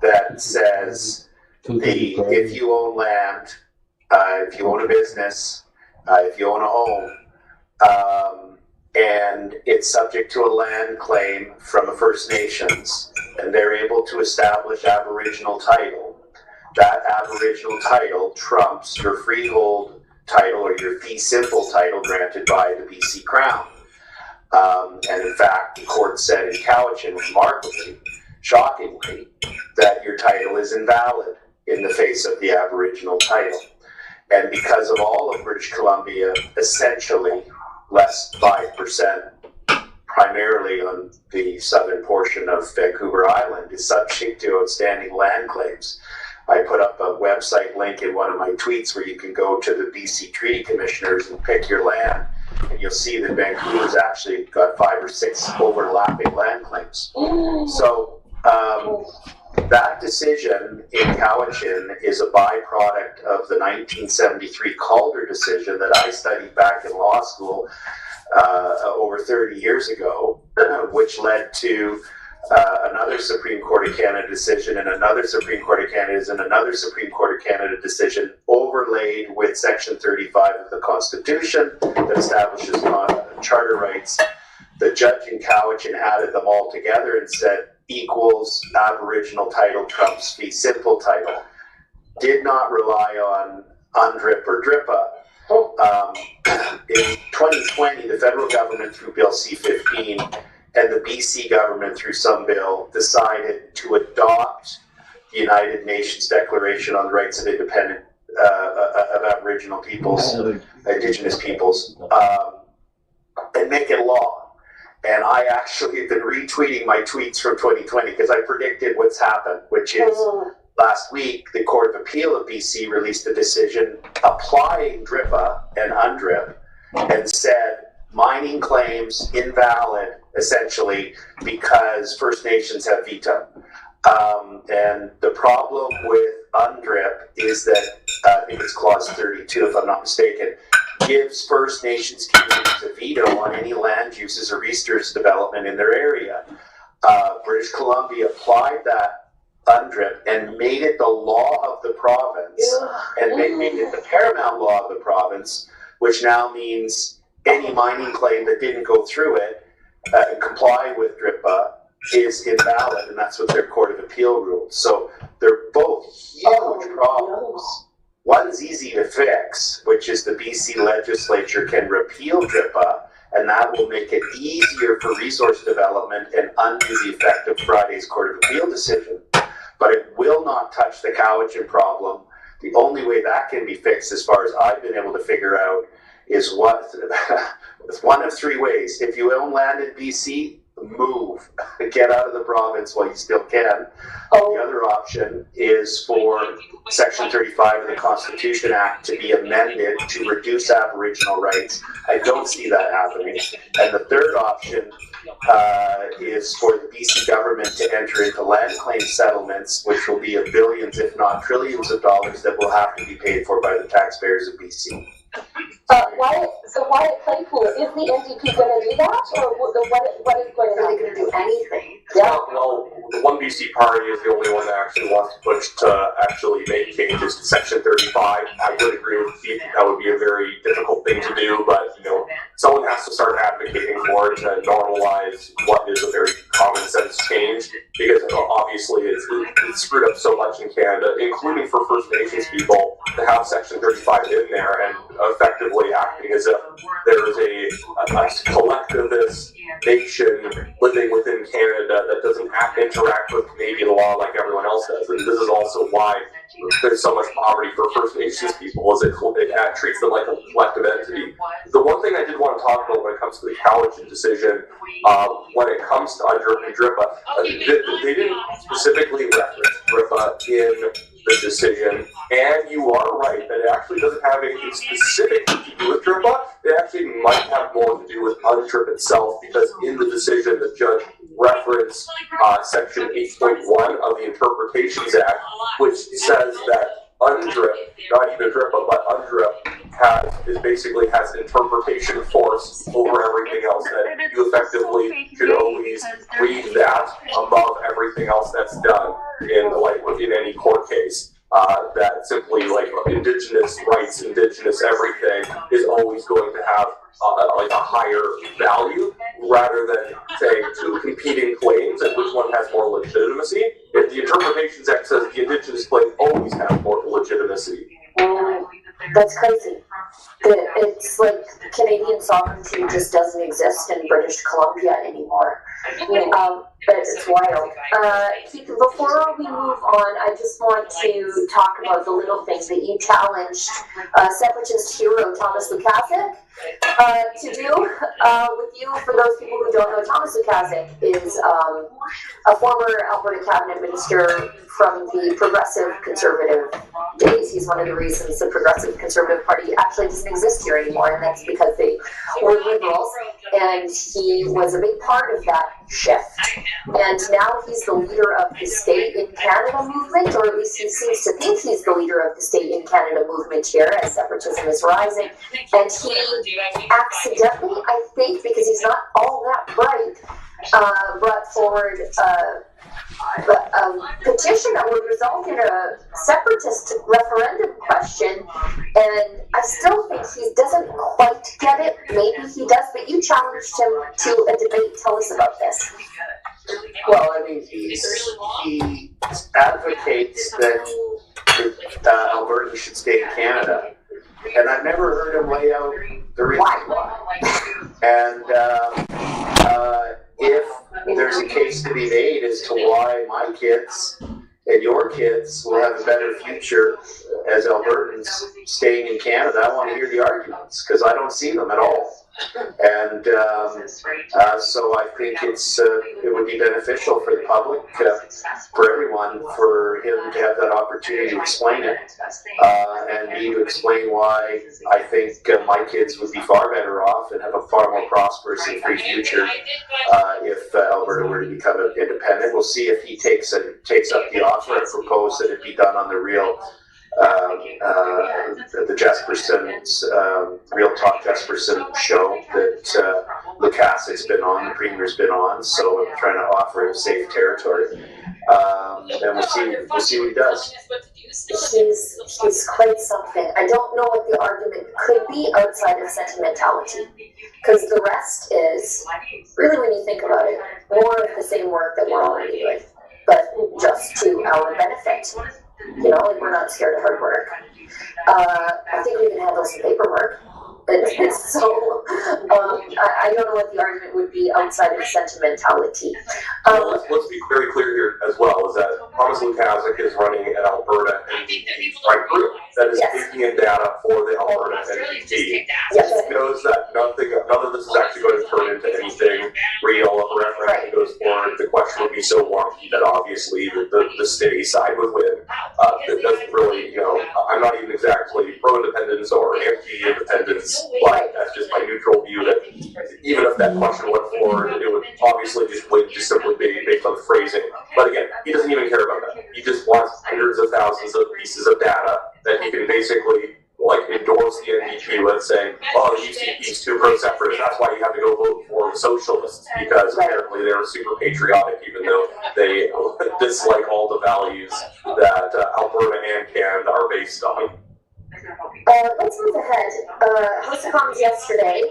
that says if you own land, if you own a business, if you own a home, and it's subject to a land claim from the First Nations, and they're able to establish Aboriginal title, that Aboriginal title trumps your freehold title or your fee simple title granted by the BC Crown. And in fact, the court said in Cowichan, remarkably, shockingly, that your title is invalid in the face of the Aboriginal title. And because of all of British Columbia, essentially less 5%, primarily on the southern portion of Vancouver Island, is subject to outstanding land claims. I put up a website link in one of my tweets where you can go to the BC Treaty Commissioners and pick your land, and you'll see that Vancouver's actually got 5 or 6 overlapping land claims. So that decision in Cowichan is a byproduct of the 1973 Calder decision that I studied back in law school over 30 years ago, which led to another Supreme Court of Canada decision and another Supreme Court of Canada and another Supreme Court of Canada decision overlaid with Section 35 of the Constitution that establishes charter rights. The judge in Cowichan added them all together and said equals Aboriginal title trumps fee simple title. Did not rely on UNDRIP or DRIPA. In 2020, the federal government through Bill C-15 and the BC government through some bill decided to adopt the United Nations Declaration on the Rights of Independent of Aboriginal peoples, Indigenous peoples, and make it law. And I actually have been retweeting my tweets from 2020 because I predicted what's happened, which is last week the Court of Appeal of BC released a decision applying DRIPA and UNDRIP and said mining claims invalid, essentially, because First Nations have veto. And the problem with UNDRIP is that, I think it's clause 32 if I'm not mistaken, gives First Nations communities a veto on any land uses or resource development in their area. British Columbia applied that UNDRIP and made it the law of the province, and made it the paramount law of the province, which now means any mining claim that didn't go through it and comply with DRIPA is invalid, and that's what their Court of Appeal ruled. So they're both huge problems. One's easy to fix, which is the BC legislature can repeal DRIPA, and that will make it easier for resource development and undo the effect of Friday's Court of Appeal decision. But it will not touch the Cowichan problem. The only way that can be fixed, as far as I've been able to figure out, is one of 3 ways. If you own land in BC, move. Get out of the province while you still can. The other option is for Section 35 of the Constitution Act to be amended to reduce Aboriginal rights. I don't see that happening. And the third option is for the BC government to enter into land claim settlements, which will be of billions, if not trillions of dollars that will have to be paid for by the taxpayers of BC. Wyatt Claypool, is the NDP going to do that, or what is going to happen? Are they going to do anything? Yeah. No, the One BC party is the only one that actually wants to push to actually make changes to Section 35 I would agree with Keith that would be a very difficult thing to do, but someone has to start advocating for it to normalize what is a very common sense change, because obviously it's screwed up so much in Canada, including for First Nations people, to have Section 35 in there and effectively acting as if there is a collectivist nation living within Canada that doesn't interact with Canadian law like everyone else does. And this is also why there's so much poverty for First Nations people, is it treats them like a collective entity. The one thing I did want to talk about when it comes to the Cowichan decision, when it comes to UNDRIP and DRIPA, they didn't specifically reference DRIPA in the decision, and you are right that it actually doesn't have anything specific to do with DRIPA. It actually might have more to do with UNDRIP itself, because in the decision the judge referenced Section 8.1 of the Interpretations Act, which says that UNDRIP, not even DRIPA, but UNDRIP basically has interpretation force over everything else, that you effectively should always read that above everything else that's done in any court case. That simply Indigenous rights, Indigenous everything is always going to have a higher value, rather than say two competing claims and which one has more legitimacy. If the Interpretations Act says the Indigenous claim always has more legitimacy. That's crazy. It's like Canadian sovereignty just doesn't exist in British Columbia anymore. But it's wild. Keith, before we move on, I just want to talk about the little things that you challenged separatist hero Thomas Lukaszuk to do with you. For those people who don't know, Thomas Lukaszuk is a former Alberta cabinet minister from the Progressive Conservative days. He's one of the reasons the Progressive Conservative Party actually doesn't exist here anymore, and that's because they were Liberals, and he was a big part of that shift. And now he's the leader of the Stay in Canada movement, or at least he seems to think he's the leader of the Stay in Canada movement here as separatism is rising. And he accidentally, I think, because he's not all that bright, brought forward a petition that would result in a separatist referendum question, and I still think he doesn't quite get it. Maybe he does, but you challenged him to a debate. Tell us about this. Well, I mean, he advocates that Alberta should stay in Canada, and I've never heard him lay out the reason why. And if there's a case to be made as to why my kids and your kids will have a better future as Albertans staying in Canada, I want to hear the arguments, because I don't see them at all. And so I think it would be beneficial for the public, for everyone, for him to have that opportunity to explain it, and me to explain why I think my kids would be far better off and have a far more prosperous and free future if Alberta were to become independent. We'll see if he takes up the offer and propose that it be done on the real. The Jesperson's Real Talk Jesperson show that Lukaszuk's been on, the Premier's been on, so I'm trying to offer him safe territory. And we'll see what he does. He's quite something. I don't know what the argument could be outside of sentimentality, because the rest is, really when you think about it, more of the same work that we're already doing, but just to our benefit. You know, like we're not scared of hard work. I think we can handle some paperwork. So, I don't know what the argument would be outside of sentimentality. Let's be very clear here as well, is that Thomas Lukaszuk is running an Alberta NDP strike group that is taking in data for the Alberta NDP. He knows that none of this is actually going to turn into anything real. If a referendum goes forward, the question would be so wonky that obviously the city side would win. That doesn't really, I'm not even exactly pro-independence or anti-independence, but that's just my neutral view that even if that question went forward, it would obviously just simply be based on phrasing. But again, he doesn't even care about that. He just wants hundreds of thousands of pieces of data that he can basically endorse the NDP with, saying, "Oh, he's too pro-separatist. That's why you have to go vote for socialists, because apparently they're super patriotic, even though they dislike all the values that Alberta and Canada are based on." Let's move ahead. House of Commons yesterday,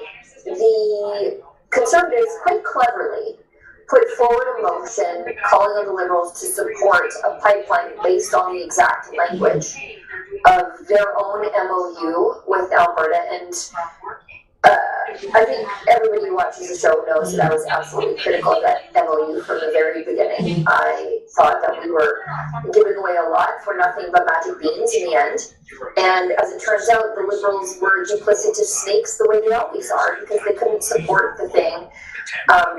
the Conservatives quite cleverly put forward a motion calling on the Liberals to support a pipeline based on the exact language of their own MOU with Alberta, and I think everybody who watches the show knows that I was absolutely critical of that MOU from the very beginning. I thought that we were giving away a lot for nothing but magic beans in the end. And as it turns out, the Liberals were duplicitous snakes the way they always are, because they couldn't support the thing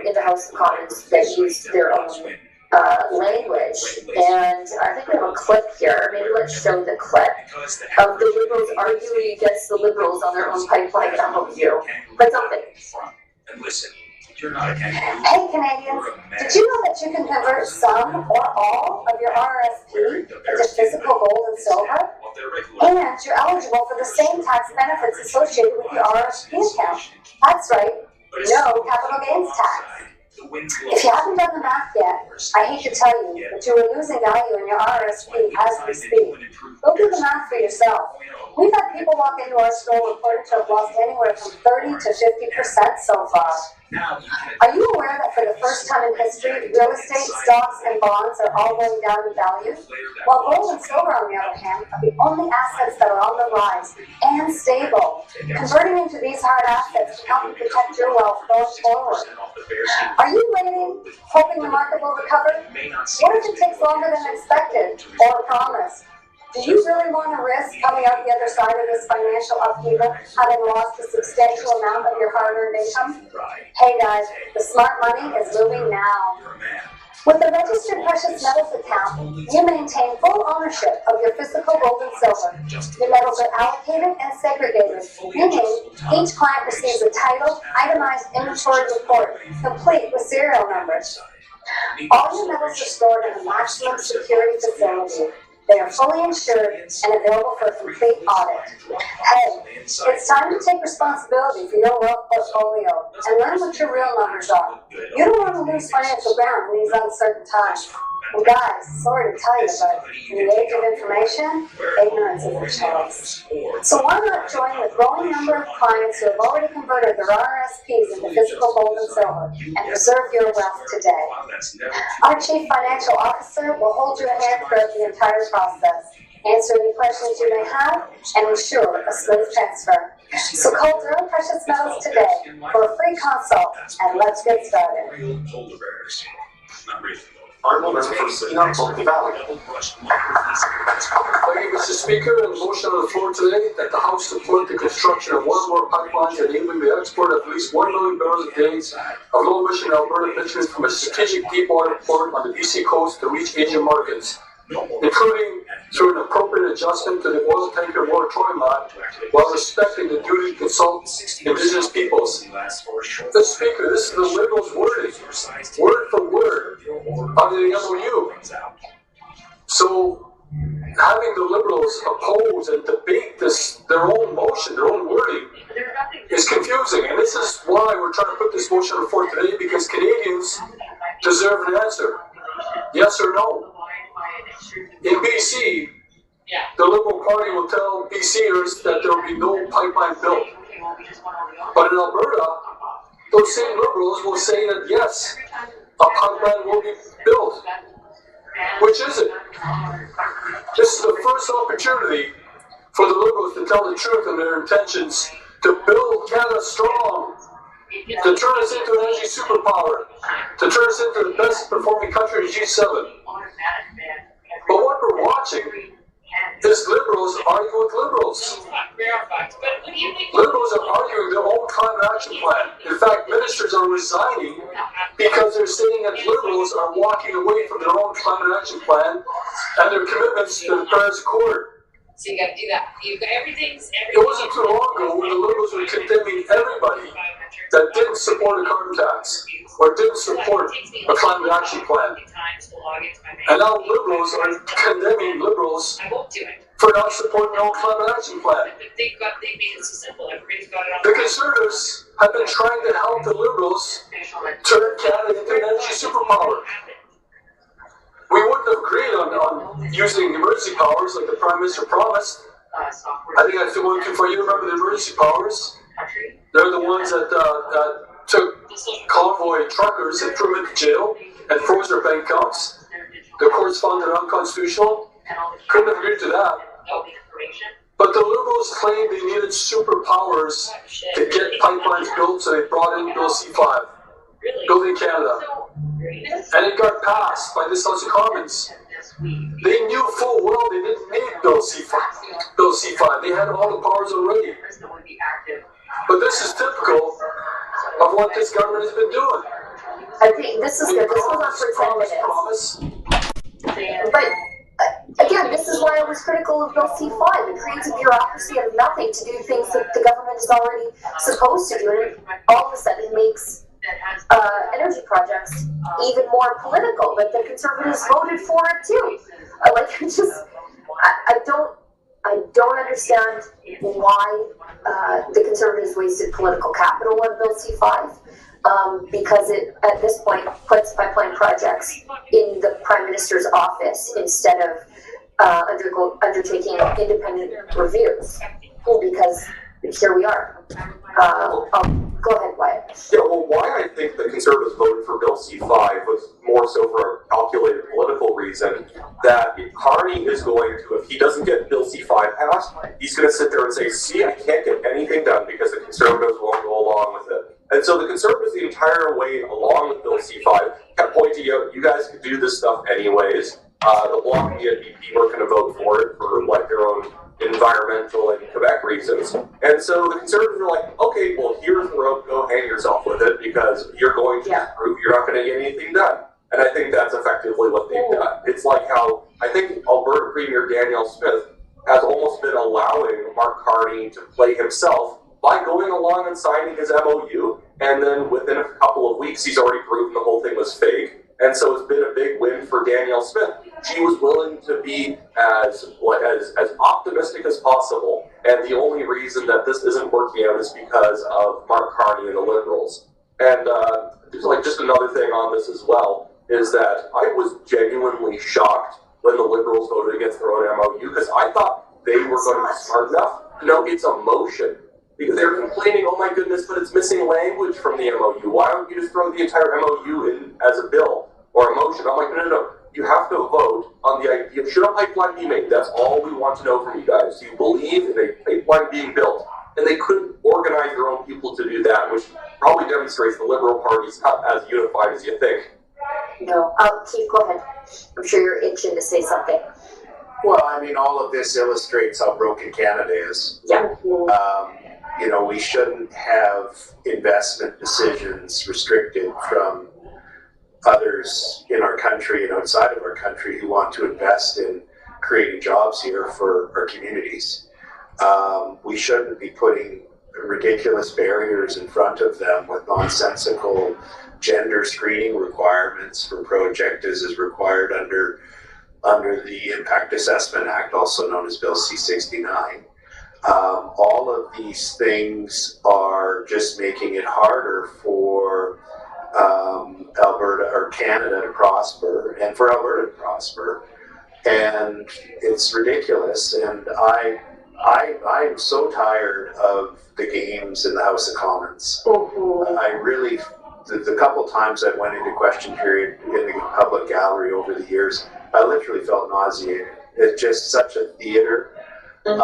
in the House of Commons that used their own language. And I think we have a clip here. Maybe let's show the clip of the Liberals arguing against the Liberals on their own pipeline MOU. But something. And listen, you're not a kangaroo. Hey Canadians, did you know that you can convert some or all of your RRSP into physical gold and silver? And you're eligible for the same tax benefits associated with your RRSP account. That's right, no capital gains tax. If you haven't done the math yet, I hate to tell you, but you are losing value in your RRSP as we speak. Go do the math for yourself. We've had people walk into our store reported to have lost anywhere from 30 to 50% so far. Are you aware that for the first time in history, real estate, stocks, and bonds are all going down in value? While gold and silver, on the other hand, are the only assets that are on the rise and stable. Converting into these hard assets can help you protect your wealth going forward. Are you waiting, hoping the market will recover? What if it takes longer than expected or promised? Do you really want to risk coming out the other side of this financial upheaval, having lost a substantial amount of your hard-earned income? Hey guys, the smart money is moving now. With the registered precious metals account, you maintain full ownership of your physical gold and silver. Your metals are allocated and segregated, meaning each client receives a titled, itemized inventory report, complete with serial numbers. All your metals are stored in a maximum security facility. They are fully insured and available for a complete audit. Hey, it's time to take responsibility for your wealth portfolio and learn what your real numbers are. You don't want to lose financial ground in these uncertain times. And guys, sorry to tell you, but in the age of information, ignorance is a choice. So why not join the growing number of clients who have already converted their RRSPs into physical gold and silver and preserve your wealth today? Our Chief Financial Officer will hold your hand throughout the entire process, answer any questions you may have, and ensure a smooth transfer. So call Durham Precious Metals today for a free consult, and let's get started. Honorable member for St. Valley. Thank you, Mr. Speaker. A motion on the floor today that the House support the construction of one more pipeline enabling the export of at least 1 million barrels a day of low-emission Alberta bitumen from a strategic deepwater port on the BC coast to reach Asian markets, including through an appropriate adjustment to the oil tanker moratorium act, while respecting the duty to consult Indigenous peoples. Mr. Speaker, this is the Liberals' wording, word for word, under the MOU. So, having the Liberals oppose and debate this, their own motion, their own wording, is confusing. And this is why we're trying to put this motion on the floor today, because Canadians deserve an answer. Yes or no? In BC, the Liberal Party will tell BCers that there will be no pipeline built. But in Alberta, those same Liberals will say that yes, a pipeline will be built. Which is it? This is the first opportunity for the Liberals to tell the truth in their intentions to build Canada strong, to turn us into an energy superpower, to turn us into the best performing country in G7. But what we're watching is Liberals argue with Liberals. Liberals are arguing their own climate action plan. In fact, ministers are resigning because they're saying that Liberals are walking away from their own climate action plan and their commitments to the Paris Accord. So you gotta do that. You got everything's. It wasn't too long ago when the Liberals were condemning everybody that didn't support a carbon tax or didn't support a climate action plan. And now Liberals are condemning Liberals for not supporting their own climate action plan. They made it so simple. Everybody's got it on. The Conservatives have been trying to help the Liberals turn Canada into an energy superpower. We wouldn't have agreed on using emergency powers like the Prime Minister promised I think that's the one too far. You remember the emergency powers? They're the ones that took convoy truckers and threw them into jail and froze their bank accounts. The courts found it unconstitutional. Couldn't have agreed to that. But the Liberals claimed they needed superpowers to get pipelines built, so they brought in Bill C-5, Building Canada. And it got passed by this House of Commons. They knew full well they didn't need Bill C-5. They had all the powers already. But this is typical of what this government has been doing. I think this is good. This was on for 10 minutes. But again, this is why I was critical of Bill C-5. It creates a bureaucracy out of nothing to do things that the government is already supposed to do, and it all of a sudden makes energy projects even more political. But the Conservatives voted for it too. I don't understand why the Conservatives wasted political capital on Bill C-5. Because it, at this point, puts pipeline projects in the Prime Minister's office instead of undertaking independent reviews. Because here we are. Go ahead, Wyatt. Yeah, well, why I think the Conservatives voted for Bill C-5 was more so for a calculated political reason, that if Carney is going to, if he doesn't get Bill C-5 passed, he's going to sit there and say, see, I can't get anything done because the Conservatives won't go along with it. And so the Conservatives, the entire way along with Bill C-5, kept pointing out, you guys could do this stuff anyways. The Bloc and the NDP weren't going to vote for it for like their own environmental and Quebec reasons. And so the Conservatives were like, okay, well, here's the rope, go hang yourself with it because you're going to prove you're not going to get anything done. And I think that's effectively what they've done. It's like how I think Alberta Premier Danielle Smith has almost been allowing Mark Carney to play himself by going along and signing his MOU, and then within a couple of weeks, he's already proven the whole thing was fake. And so it's been a big win for Danielle Smith. She was willing to be as optimistic as possible, and the only reason that this isn't working out is because of Mark Carney and the Liberals. And just another thing on this as well is that I was genuinely shocked when the Liberals voted against their own MOU, because I thought they were going to be smart enough. No, it's a motion. Because they were complaining, oh my goodness, but it's missing language from the MOU. Why don't you just throw the entire MOU in as a bill or a motion? I'm like, no. You have to vote on the idea, should a pipeline be made? That's all we want to know from you guys. Do you believe in a pipeline being built? And they couldn't organize their own people to do that, which probably demonstrates the Liberal Party's not as unified as you think. No. Keith, go ahead. I'm sure you're itching to say something. Well, I mean, all of this illustrates how broken Canada is. Yeah. We shouldn't have investment decisions restricted from others in our country and outside of our country who want to invest in creating jobs here for our communities. We shouldn't be putting ridiculous barriers in front of them with nonsensical gender screening requirements for project as is required under the Impact Assessment Act, also known as Bill C-69. All of these things are just making it harder for Alberta or Canada to prosper, and for Alberta to prosper, and it's ridiculous. And I'm so tired of the games in the House of Commons. I really, the couple times I went into question period in the public gallery over the years, I literally felt nauseated. It's just such a theater. And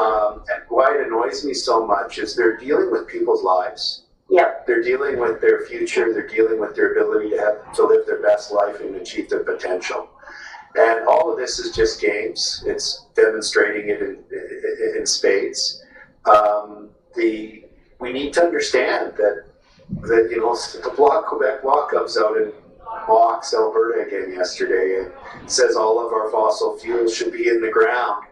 why it annoys me so much is they're dealing with people's lives. Yep. They're dealing with their future. They're dealing with their ability to live their best life and achieve their potential. And all of this is just games. It's demonstrating it in spades. We need to understand that the Quebec Bloc comes out and mocks Alberta again yesterday and says all of our fossil fuels should be in the ground.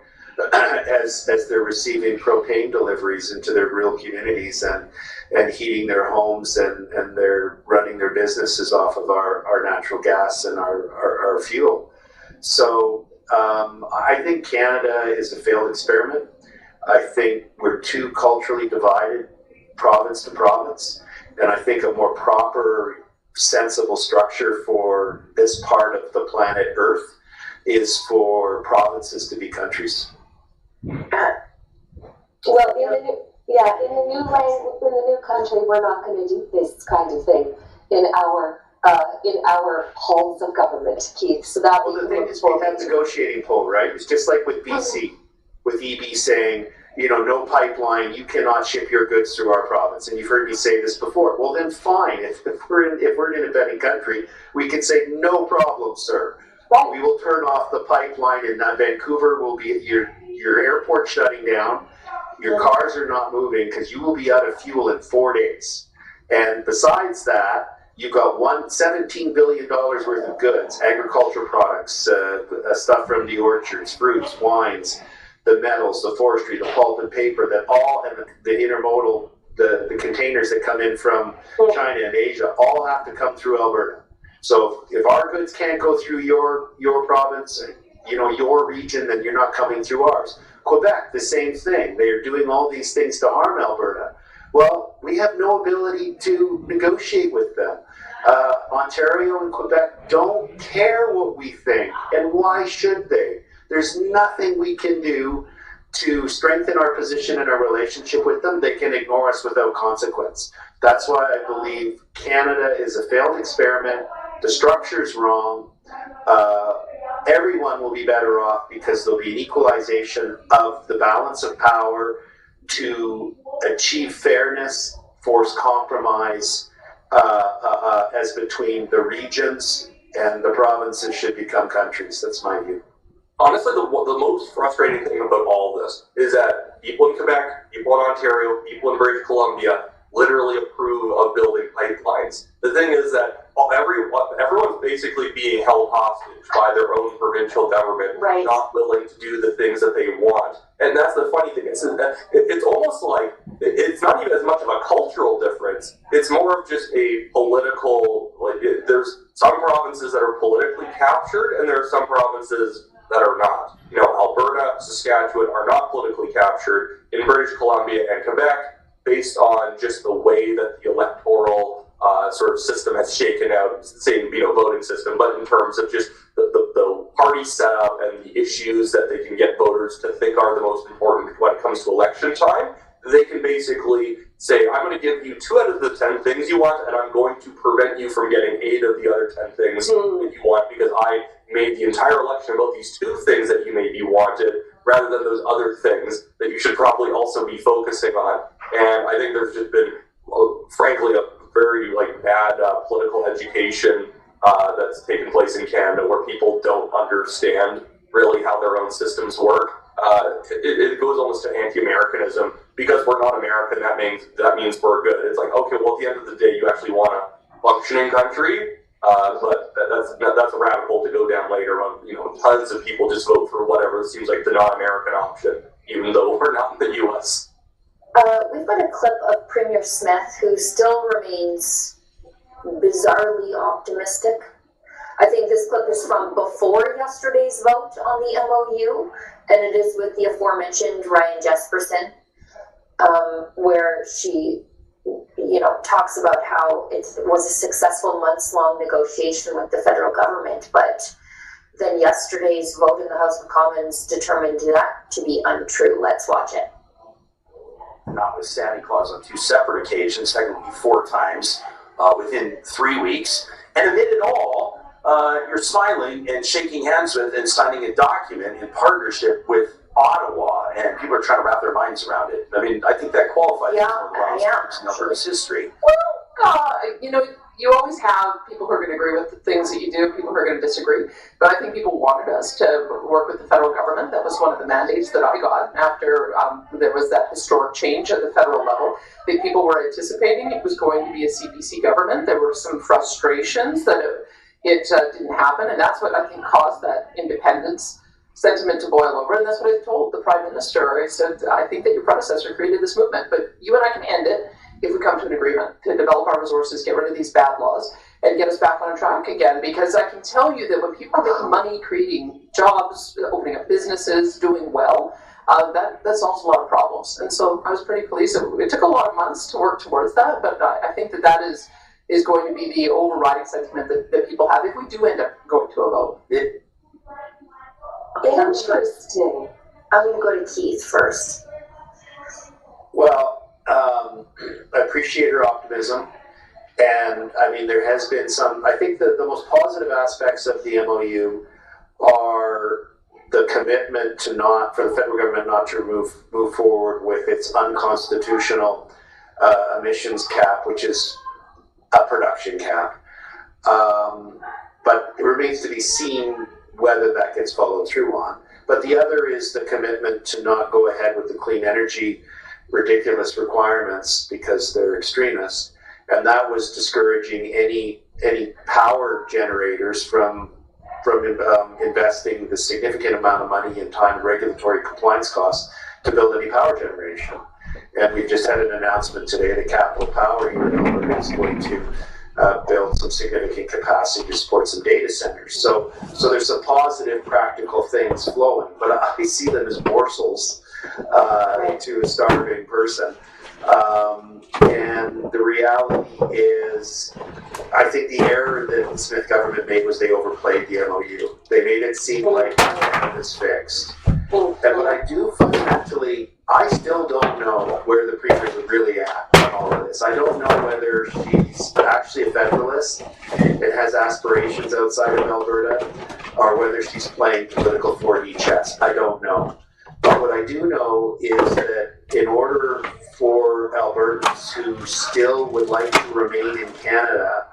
As they're receiving propane deliveries into their rural communities and heating their homes and they're running their businesses off of our natural gas and our fuel. So I think Canada is a failed experiment. I think we're too culturally divided, province to province, and I think a more proper, sensible structure for this part of the planet Earth is for provinces to be countries. Well, in the new, in the new country, we're not going to do this kind of thing in our halls of government, Keith. So that well, the thing is, we have negotiating pull, right? It's just like with BC, with EB saying, no pipeline, you cannot ship your goods through our province. And you've heard me say this before. Well, then fine. If we're an independent country, we can say no problem, sir. Right. We will turn off the pipeline, and Vancouver will be your airport shutting down. Your cars are not moving because you will be out of fuel in 4 days. And besides that, you've got $17 billion worth of goods, agriculture products, stuff from the orchards, fruits, wines, the metals, the forestry, the pulp and paper, that all, and the intermodal, the containers that come in from China and Asia, all have to come through Alberta. So if our goods can't go through your province, your region, then you're not coming through ours. Quebec, the same thing. They are doing all these things to harm Alberta. Well, we have no ability to negotiate with them. Ontario and Quebec don't care what we think, and why should they? There's nothing we can do to strengthen our position and our relationship with them. They can ignore us without consequence. That's why I believe Canada is a failed experiment. The structure's wrong. Everyone will be better off because there'll be an equalization of the balance of power to achieve fairness, force compromise, as between the regions, and the provinces should become countries. That's my view. Honestly, the most frustrating thing about all of this is that people in Quebec, people in Ontario, people in British Columbia literally approve of building pipelines. The thing is that everyone's basically being held hostage by their own provincial government, right, not willing to do the things that they want. And that's the funny thing. It's almost like it's not even as much of a cultural difference. It's more of just a political, there's some provinces that are politically captured, and there are some provinces that are not. Alberta, Saskatchewan are not politically captured. In British Columbia and Quebec, based on just the way that the electoral sort of system has shaken out, same voting system, but in terms of just the party setup and the issues that they can get voters to think are the most important when it comes to election time, they can basically say, I'm going to give you 2 out of the 10 things you want, and I'm going to prevent you from getting 8 of the other 10 things that you want, because I made the entire election about these 2 things that you maybe wanted, rather than those other things that you should probably also be focusing on. And I think there's just been, frankly, a very bad political education that's taken place in Canada, where people don't understand really how their own systems work. It goes almost to anti-Americanism. Because we're not American, that means we're good. It's like, okay, well, at the end of the day, you actually want a functioning country, but that's radical to go down later on. Tons of people just vote for whatever seems like the non-American option, even though we're not in the U.S. We've got a clip of Premier Smith, who still remains bizarrely optimistic. I think this clip is from before yesterday's vote on the MOU, and it is with the aforementioned Ryan Jesperson, where she, talks about how it was a successful months-long negotiation with the federal government, but then yesterday's vote in the House of Commons determined that to be untrue. Let's watch it. Not with Santa Claus on 2 separate occasions, technically 4 times, within 3 weeks. And amid it all, you're smiling and shaking hands with and signing a document in partnership with Ottawa, and people are trying to wrap their minds around it. I mean, I think that qualifies as one of the longest times in Alberta's history. Well, you always have people who are going to agree with the things that you do, people who are going to disagree. But I think people wanted us to work with the federal government. That was one of the mandates that I got after there was that historic change at the federal level. I think people were anticipating it was going to be a CPC government. There were some frustrations that it didn't happen, and that's what I think caused that independence sentiment to boil over. And that's what I told the Prime Minister. I said, I think that your predecessor created this movement, but you and I can end it if we come to an agreement to develop our resources, get rid of these bad laws, and get us back on track again. Because I can tell you that when people are making money, creating jobs, opening up businesses, doing well, that solves a lot of problems. And so I was pretty pleased. It took a lot of months to work towards that, but I think that is going to be the overriding sentiment that people have if we do end up going to a vote. Interesting. I'm going to go to Keith first. appreciate her optimism. And I mean, there has been some, I think the most positive aspects of the MOU are the commitment to not, for the federal government not to move forward with its unconstitutional emissions cap, which is a production cap. But it remains to be seen whether that gets followed through on. But the other is the commitment to not go ahead with the clean energy ridiculous requirements because they're extremists. And that was discouraging any power generators from investing the significant amount of money and time and regulatory compliance costs to build any power generation. And we've just had an announcement today that Capital Power here in Alberta is going to build some significant capacity to support some data centers. So there's some positive practical things flowing, but I see them as morsels to a starving person. And the reality is, I think the error that the Smith government made was they overplayed the MOU. They made it seem like it was fixed. And what I do fundamentally, I still don't know where the Premier is really at on all of this. I don't know whether she's actually a federalist and has aspirations outside of Alberta, or whether she's playing political 4D chess. I don't know. But what I do know is that in order for Albertans who still would like to remain in Canada,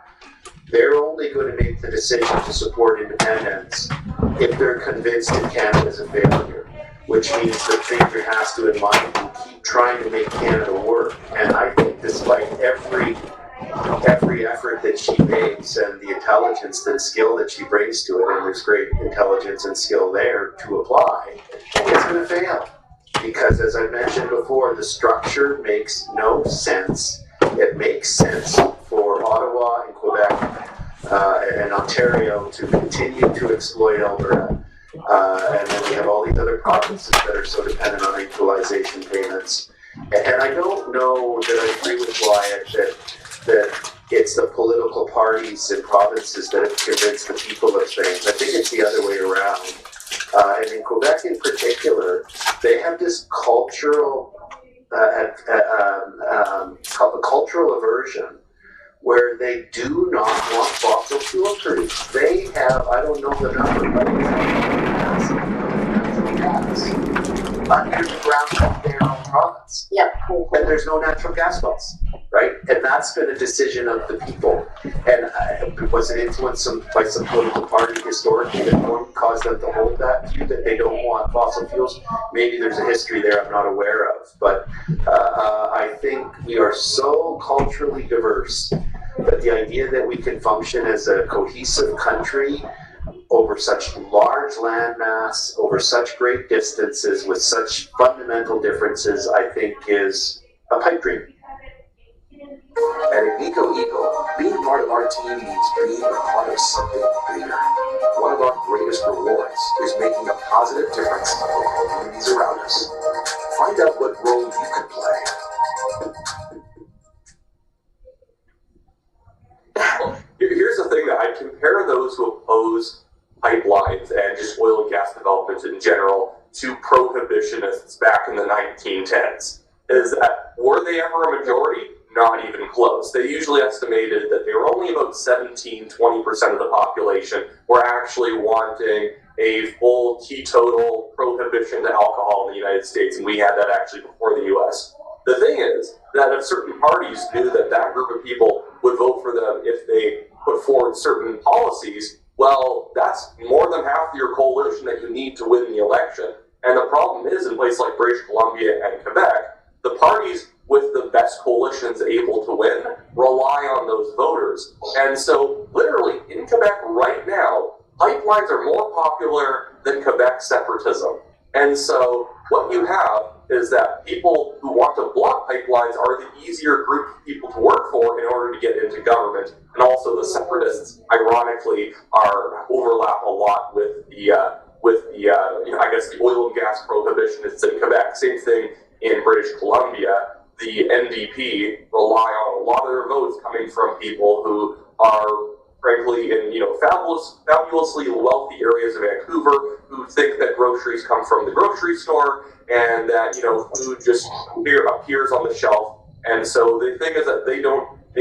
they're only going to make the decision to support independence if they're convinced that Canada is a failure, which means the Premier has to, in my view, keep trying to make Canada work. And I think despite every effort that she makes and the intelligence and skill that she brings to it, and there's great intelligence and skill there to apply, it's going to fail. Because as I mentioned before, the structure makes no sense. It makes sense for Ottawa and Quebec and Ontario to continue to exploit Alberta. And then we have all these other provinces that are so dependent on equalization payments. And I don't know that I agree with Wyatt that it's the political parties and provinces that have convinced the people of things. I think it's the other way around. And in Quebec in particular, they have this cultural aversion where they do not want fossil fuel produced. They have, I don't know the number, but it's massive natural gas underground in their own province. Yep. And there's no natural gas wells, right? And that's been a decision of the people. And was it influenced by some political party historically that caused them to hold that view that they don't want fossil fuels? Maybe there's a history there I'm not aware of. But I think we are so culturally diverse that the idea that we can function as a cohesive country over such large landmass, over such great distances, with such fundamental differences, I think is a pipe dream. At Agnico Eagle, being part of our team means being a part of something bigger. One of our greatest rewards is making a positive difference in the communities around us. Find out what role you can play. Here's the thing that I compare those who oppose pipelines and just oil and gas development in general to prohibitionists back in the 1910s. Is that, were they ever a majority? Not even close. They usually estimated that they were only about 17-20% of the population were actually wanting a full teetotal prohibition to alcohol in the United States, and we had that actually before the US. The thing is that if certain parties knew that that group of people would vote for them if they put forward certain policies, well, that's more than half your coalition that you need to win the election. And the problem is, in places like British Columbia and Quebec, the parties with the best coalitions able to win rely on those voters. And so, literally, in Quebec right now, pipelines are more popular than Quebec separatism. And so, what you have is that people who want to block pipelines are the easier group of people to work for in order to get into government. And also the separatists, ironically, overlap a lot with the I guess the oil and gas prohibitionists in Quebec. Same thing in British Columbia. The NDP rely on a lot of their votes coming from people who are, frankly, in fabulously wealthy areas of Vancouver, who think that groceries come from the grocery store, and that food just appears on the shelf And so the thing is that they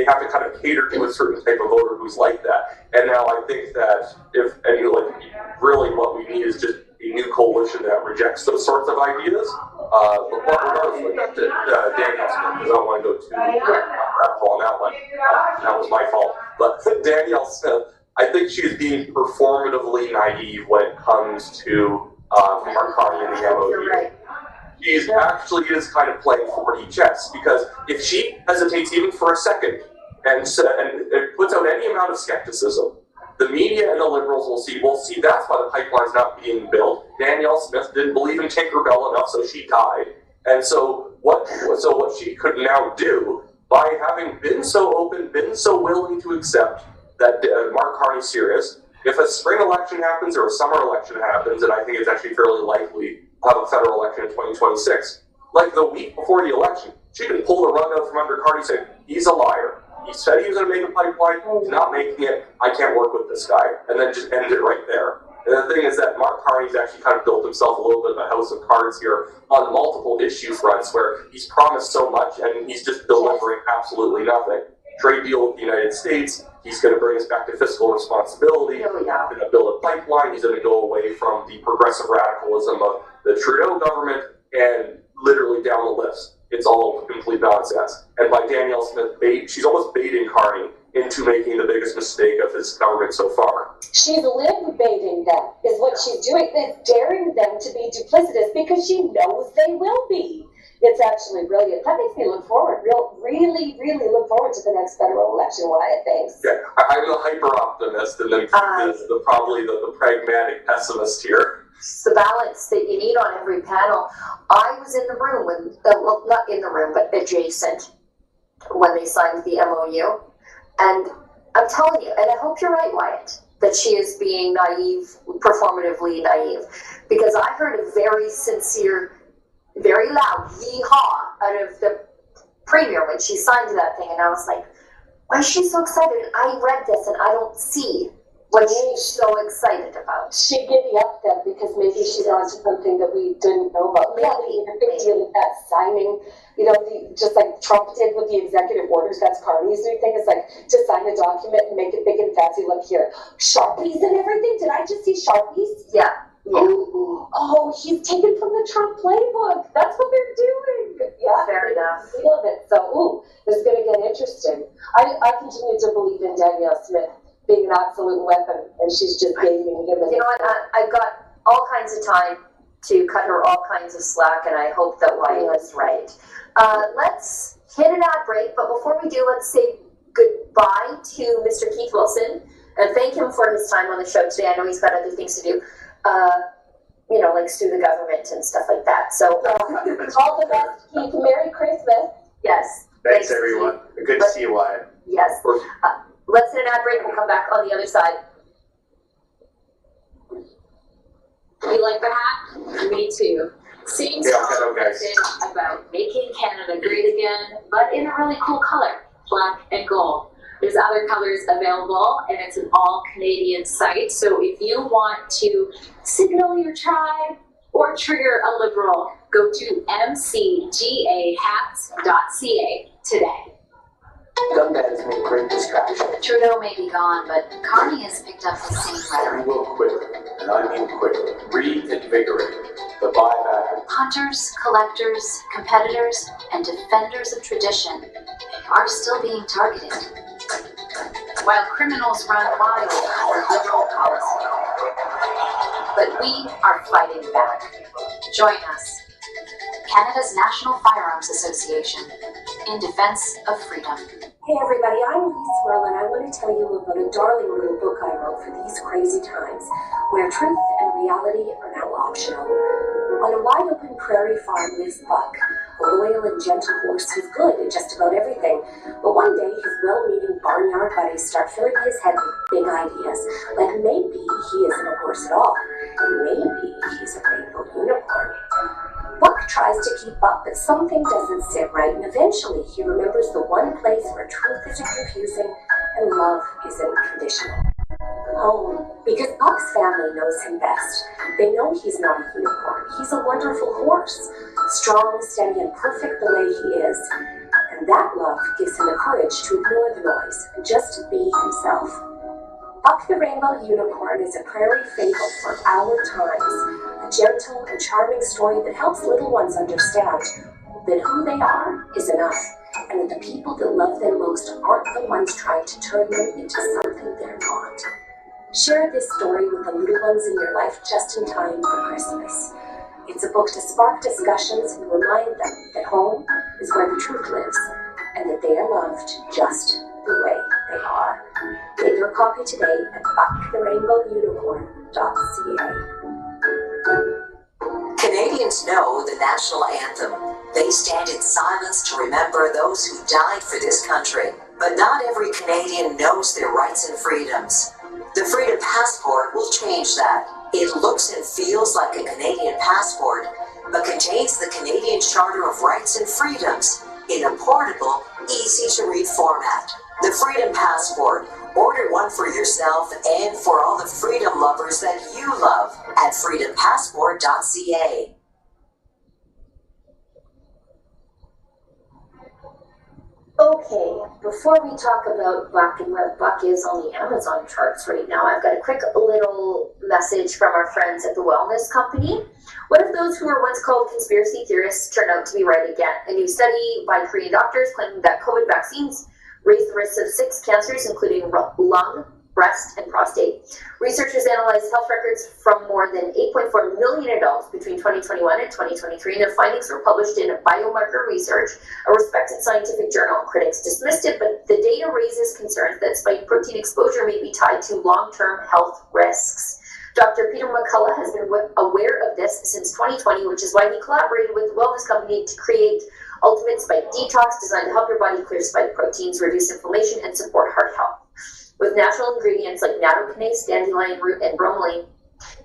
have to kind of cater to a certain type of voter who's like that. And now I think that really what we need is just a new coalition that rejects those sorts of ideas. But regardless, back to Danielle Smith, because I don't want to go too rabbit hole on that one. That was my fault. But Danielle Smith, I think she is being performatively naive when it comes to Mark Carney and the MOU. She actually is kind of playing 4D chess, because if she hesitates even for a second and it puts out any amount of skepticism, the media and the liberals will see that's why the pipeline's not being built. Danielle Smith didn't believe in Tinkerbell enough, so she died. And so what she could now do, by having been so open, been so willing to accept that Mark Carney's serious, if a spring election happens or a summer election happens, and I think it's actually fairly likely we'll have a federal election in 2026, like the week before the election, she can pull the rug out from under Carney and say, he's a liar. He said he was going to make a pipeline, he's not making it, I can't work with this guy, and then just end it right there. And the thing is that Mark Carney's actually kind of built himself a little bit of a house of cards here on multiple issue fronts where he's promised so much and he's just delivering absolutely nothing. Trade deal with the United States, he's going to bring us back to fiscal responsibility, he's going to build a pipeline, he's going to go away from the progressive radicalism of the Trudeau government, and literally down the list. It's all complete nonsense. And by Danielle Smith, she's almost baiting Carney into making the biggest mistake of his government so far. She's lib-baiting them, is what she's doing. It's daring them to be duplicitous because she knows they will be. It's actually brilliant. That makes me look forward, really look forward to the next federal election, Wyatt, thanks. Yeah, I'm the hyper-optimist, and then probably the pragmatic pessimist here. It's the balance that you need on every panel. I was in the room when, well, not in the room, but adjacent, when they signed the MOU. And I'm telling you, and I hope you're right, Wyatt, that she is being naive, performatively naive. Because I heard a very sincere, very loud yee-haw out of the premier when she signed that thing. And I was like, why is she so excited? I read this and I don't see what she's so excited about. She giddy up then because maybe she's onto something that we didn't know about. Maybe a big deal with that signing, just like Trump did with the executive orders. That's Carney's new thing. It's like to sign a document and make it big and fancy. Look here, Sharpies and everything. Did I just see Sharpies? Yeah. Oh, he's taken from the Trump playbook. That's what they're doing. Yeah, fair enough. I love it. So, this is going to get interesting. I continue to believe in Danielle Smith being an absolute weapon, and she's just gaming him. You know what? I've got all kinds of time to cut her all kinds of slack, and I hope that Wyatt is right. Let's hit an ad break, but before we do, let's say goodbye to Mr. Keith Wilson and thank him for his time on the show today. I know he's got other things to do, like sue the government and stuff like that. So, all the best, Keith. Merry Christmas. Yes. Thanks everyone. Good to see you, Wyatt. Yes. Let's hit an ad break. We'll come back on the other side. You like the hat? Me too. Same song about making Canada great again, but in a really cool color, black and gold. There's other colors available, and it's an all-Canadian site. So if you want to signal your tribe or trigger a Liberal, go to mcgahats.ca today. Gun bans make great distraction. Trudeau may be gone, but Carney has picked up the same rhetoric. We will quickly, and I mean quickly, reinvigorate the buyback. Hunters, collectors, competitors, and defenders of tradition are still being targeted, while criminals run wild for liberal policy. But we are fighting back. Join us, Canada's National Firearms Association, in defense of freedom. Hey everybody, I'm Lise Merlin. I want to tell you about a darling little book I wrote for these crazy times, where truth and reality are now optional. On a wide open prairie farm lives Buck, a loyal and gentle horse who's good at just about everything. But one day, his well-meaning barnyard buddies start filling his head with big ideas, like maybe he isn't a horse at all. Maybe he's a rainbow unicorn. Buck tries to keep up, but something doesn't sit right, and eventually he remembers the one place where truth isn't confusing and love isn't conditional. Home. Because Buck's family knows him best. They know he's not a unicorn. He's a wonderful horse. Strong, steady, and perfect the way he is. And that courage to ignore the noise and just be himself. Buck the Rainbow Unicorn is a prairie fable for our times, a gentle and charming story that helps little ones understand that who they are is enough, and that the people that love them most aren't the ones trying to turn them into something they're not. Share this story with the little ones in your life just in time for Christmas. It's a book to spark discussions and remind them that home is where the truth lives, and that they are loved just the way they are. Get your copy today at bucktherainbowunicorn.ca. Canadians know the national anthem. They stand in silence to remember those who died for this country. But not every Canadian knows their rights and freedoms. The Freedom Passport will change that. It looks and feels like a Canadian passport, but contains the Canadian Charter of Rights and Freedoms in a portable, easy-to-read format. The Freedom Passport. Order one for yourself and for all the freedom lovers that you love at freedompassport.ca. Okay, before we talk about Buck and where Buck is on the Amazon charts right now, I've got a quick little message from our friends at the Wellness Company. What if those who were once called conspiracy theorists turn out to be right again? A new study by Korean doctors claiming that COVID vaccines raise the risks of 6 cancers, including lung, breast, and prostate. Researchers analyzed health records from more than 8.4 million adults between 2021 and 2023, and their findings were published in Biomarker Research, a respected scientific journal. Critics dismissed it, but the data raises concerns that spike protein exposure may be tied to long-term health risks. Dr. Peter McCullough has been aware of this since 2020, which is why he collaborated with the Wellness Company to create Ultimate Spike Detox, designed to help your body clear spike proteins, reduce inflammation, and support heart health. With natural ingredients like nattokinase, dandelion root, and bromelain,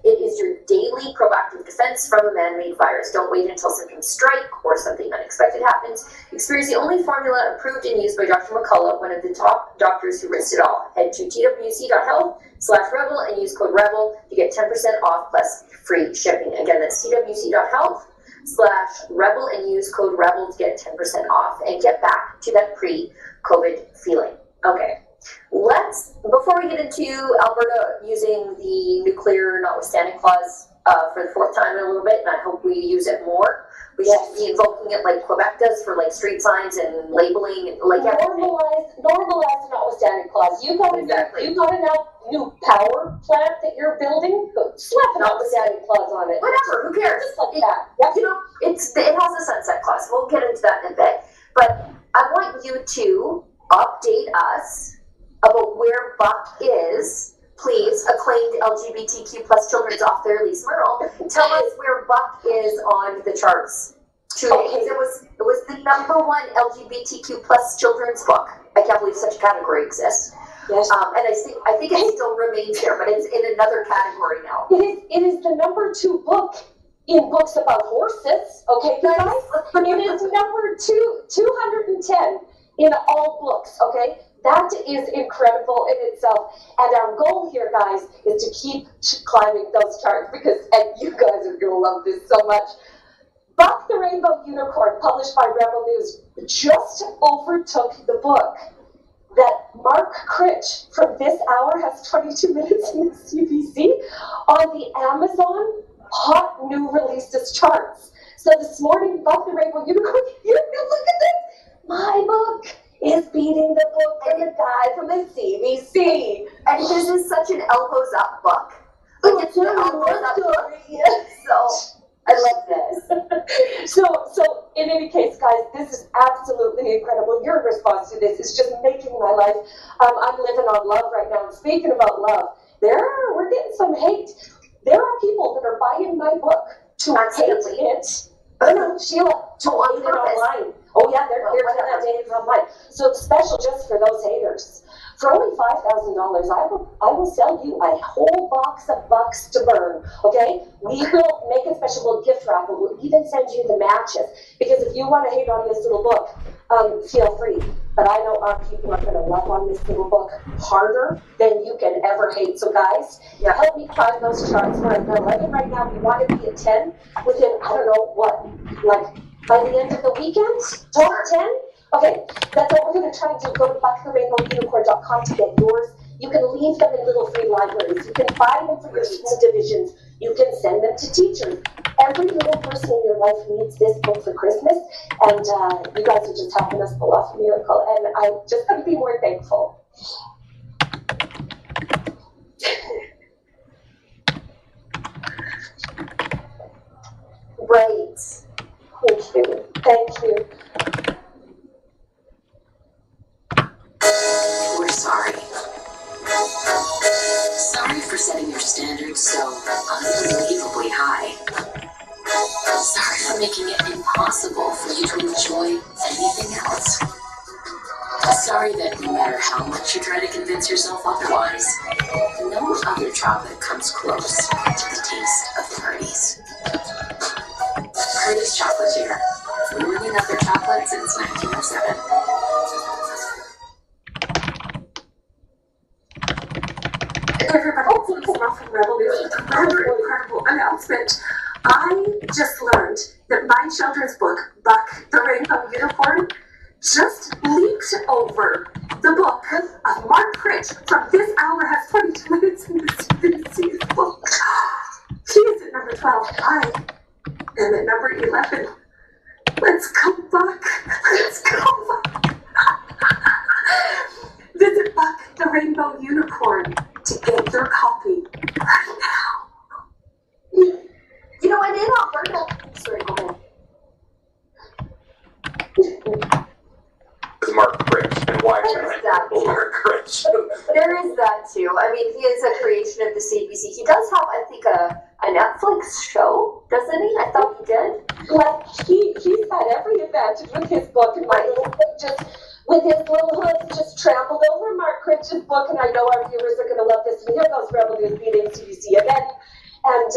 it is your daily proactive defense from a man-made virus. Don't wait until symptoms strike or something unexpected happens. Experience the only formula approved and used by Dr. McCullough, one of the top doctors who risked it all. Head to twc.health/rebel and use code REBEL to get 10% off plus free shipping. Again, that's twc.health/rebel and use code REBEL to get 10% off and get back to that pre-COVID feeling. Okay. Before we get into Alberta using the nuclear notwithstanding clause for the 4th time in a little bit, and I hope we use it more. We should be invoking it like Quebec does for like street signs and labeling and like normalize the notwithstanding clause. You got a new power plant that you're building, slap a notwithstanding clause on it. Whatever, who cares? Just like that. Yep. You know, it has a sunset clause. We'll get into that in a bit. But I want you to update us about where Buck is. Please, acclaimed LGBTQ plus children's author Lisa Merle, tell us where Buck is on the charts. Okay. It was the #1 LGBTQ plus children's book. I can't believe such a category exists. Yes. And I think it still remains here, but it's in another category now. It is the #2 book in books about horses. Okay, guys. It is number 210 in all books. Okay. That is incredible in itself. And our goal here, guys, is to keep climbing those charts and you guys are going to love this so much. Buck the Rainbow Unicorn, published by Rebel News, just overtook the book that Mark Critch from This Hour has 22 minutes in the CBC on the Amazon hot new releases charts. So this morning, Buck the Rainbow Unicorn, look at this. My book is beating the book from the guy from the CBC. And this is such an elbows up book. Like it's an elbows up book. Yes. So I love this. So in any case, guys, this is absolutely incredible. Your response to this is just making my life. I'm living on love right now. And speaking about love, we're getting some hate. There are people that are buying my book to hate it. Sheila, to hate it online. Oh yeah, they're dating online. So it's special just for those haters. For only $5,000, I will sell you a whole box of bucks to burn. Okay? We will make it special. We'll gift wrap it. We'll even send you the matches. Because if you want to hate on this little book, feel free. But I know our people are going to love on this little book harder than you can ever hate. So guys, help me climb those charts. We're at 11 right now. We want to be at 10 within, I don't know what, like by the end of the weekend, top 10. Okay, that's what we're going to try and do. Go to bucktherainbowunicorn.com to get yours. You can leave them in little free libraries. You can buy them for your school divisions. You can send them to teachers. Every little person in your life needs this book for Christmas, and you guys are just helping us pull off a miracle, and I just couldn't be more thankful. Right. Thank you. Thank you. We're sorry. Sorry for setting your standards so unbelievably high. Sorry for making it impossible for you to enjoy anything else. Sorry that no matter how much you try to convince yourself otherwise, no other chocolate comes close to the taste of Curdy's. Curdy's Chocolatier. Ruining other chocolate since 1907. Everybody, it's Ralph from Revolution with a rather incredible announcement. I just learned that my children's book, Buck the Rainbow Unicorn, just leaked over. The book of Mark Critch from This Hour Has 22 Minutes in the CBC's book. He is at number 12. I am at number 11. Let's go, Buck. Let's go, Buck. Visit Buck the Rainbow Unicorn to get your copy right now. You know, and in Alberta, sorry, go ahead. Is Mark Critch, and why There is that too. Mark Critch? There is that too. I mean, he is a creation of the CBC. He does have, I think, a Netflix show, doesn't he? I thought he did. Like, he's had every advantage with his book, and my little book just, with his little hooves, just trampled over Mark Critch's book, and I know our viewers are going to love this. And here goes Rebel News beating CBC again. And,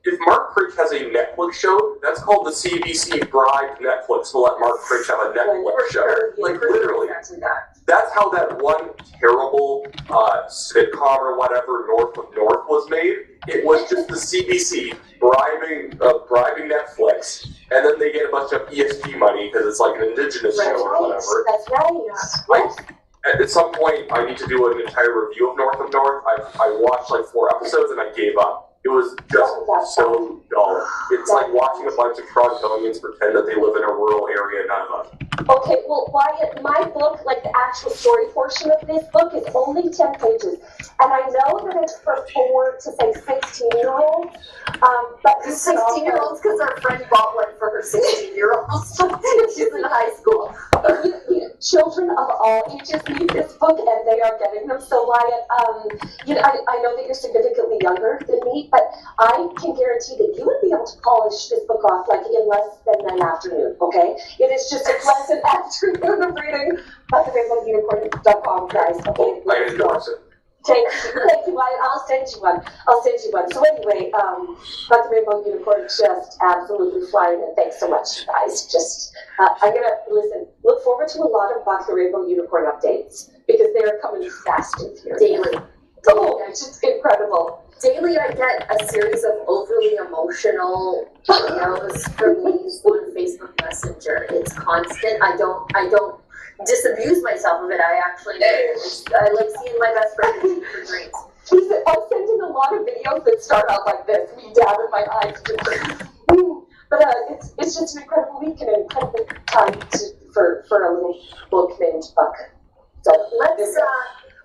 If Mark Critch has a Netflix show, that's called the CBC Bride Netflix. We'll let Mark Critch have a Netflix show. Like, literally. That's how that one terrible sitcom or whatever, North of North, was made. It was just the CBC bribing Netflix, and then they get a bunch of ESG money because it's like an indigenous show or whatever. That's right. At some point, I need to do an entire review of North of North. I watched like 4 episodes and I gave up. It was just so dull. It's like watching a bunch of Torontonians pretend that they live in a rural area, none of us. okay, well, Wyatt, my book, like the actual story portion of this book, is only 10 pages. And I know that it's for 4 to say 16-year-olds. But 16-year-olds, because our friend bought one for her 16-year-olds. She's in high school. Children of all ages need this book, and they are getting them. So, Wyatt, I know that you're significantly younger than me, but I can guarantee that you would be able to polish this book off like in less than an afternoon, okay? It is just a pleasant afternoon of reading. BuckTheRainbowUnicorn.com, guys. Okay, I endorse it. Thank you, Wyatt. I'll send you one. So anyway, Buck the Rainbow Unicorn just absolutely flying, and thanks so much, guys. Just, I'm gonna look forward to a lot of Buck the Rainbow Unicorn updates because they're coming fast and furious. Daily. Oh, it's just incredible. Daily, I get a series of overly emotional videos from these on Facebook Messenger. It's constant. I don't disabuse myself of it. I actually I like seeing my best friend eat for drinks. I'm sending a lot of videos that start out like this, me down in my eyes. But it's just an incredible week and an incredible time for a little book named Buck. So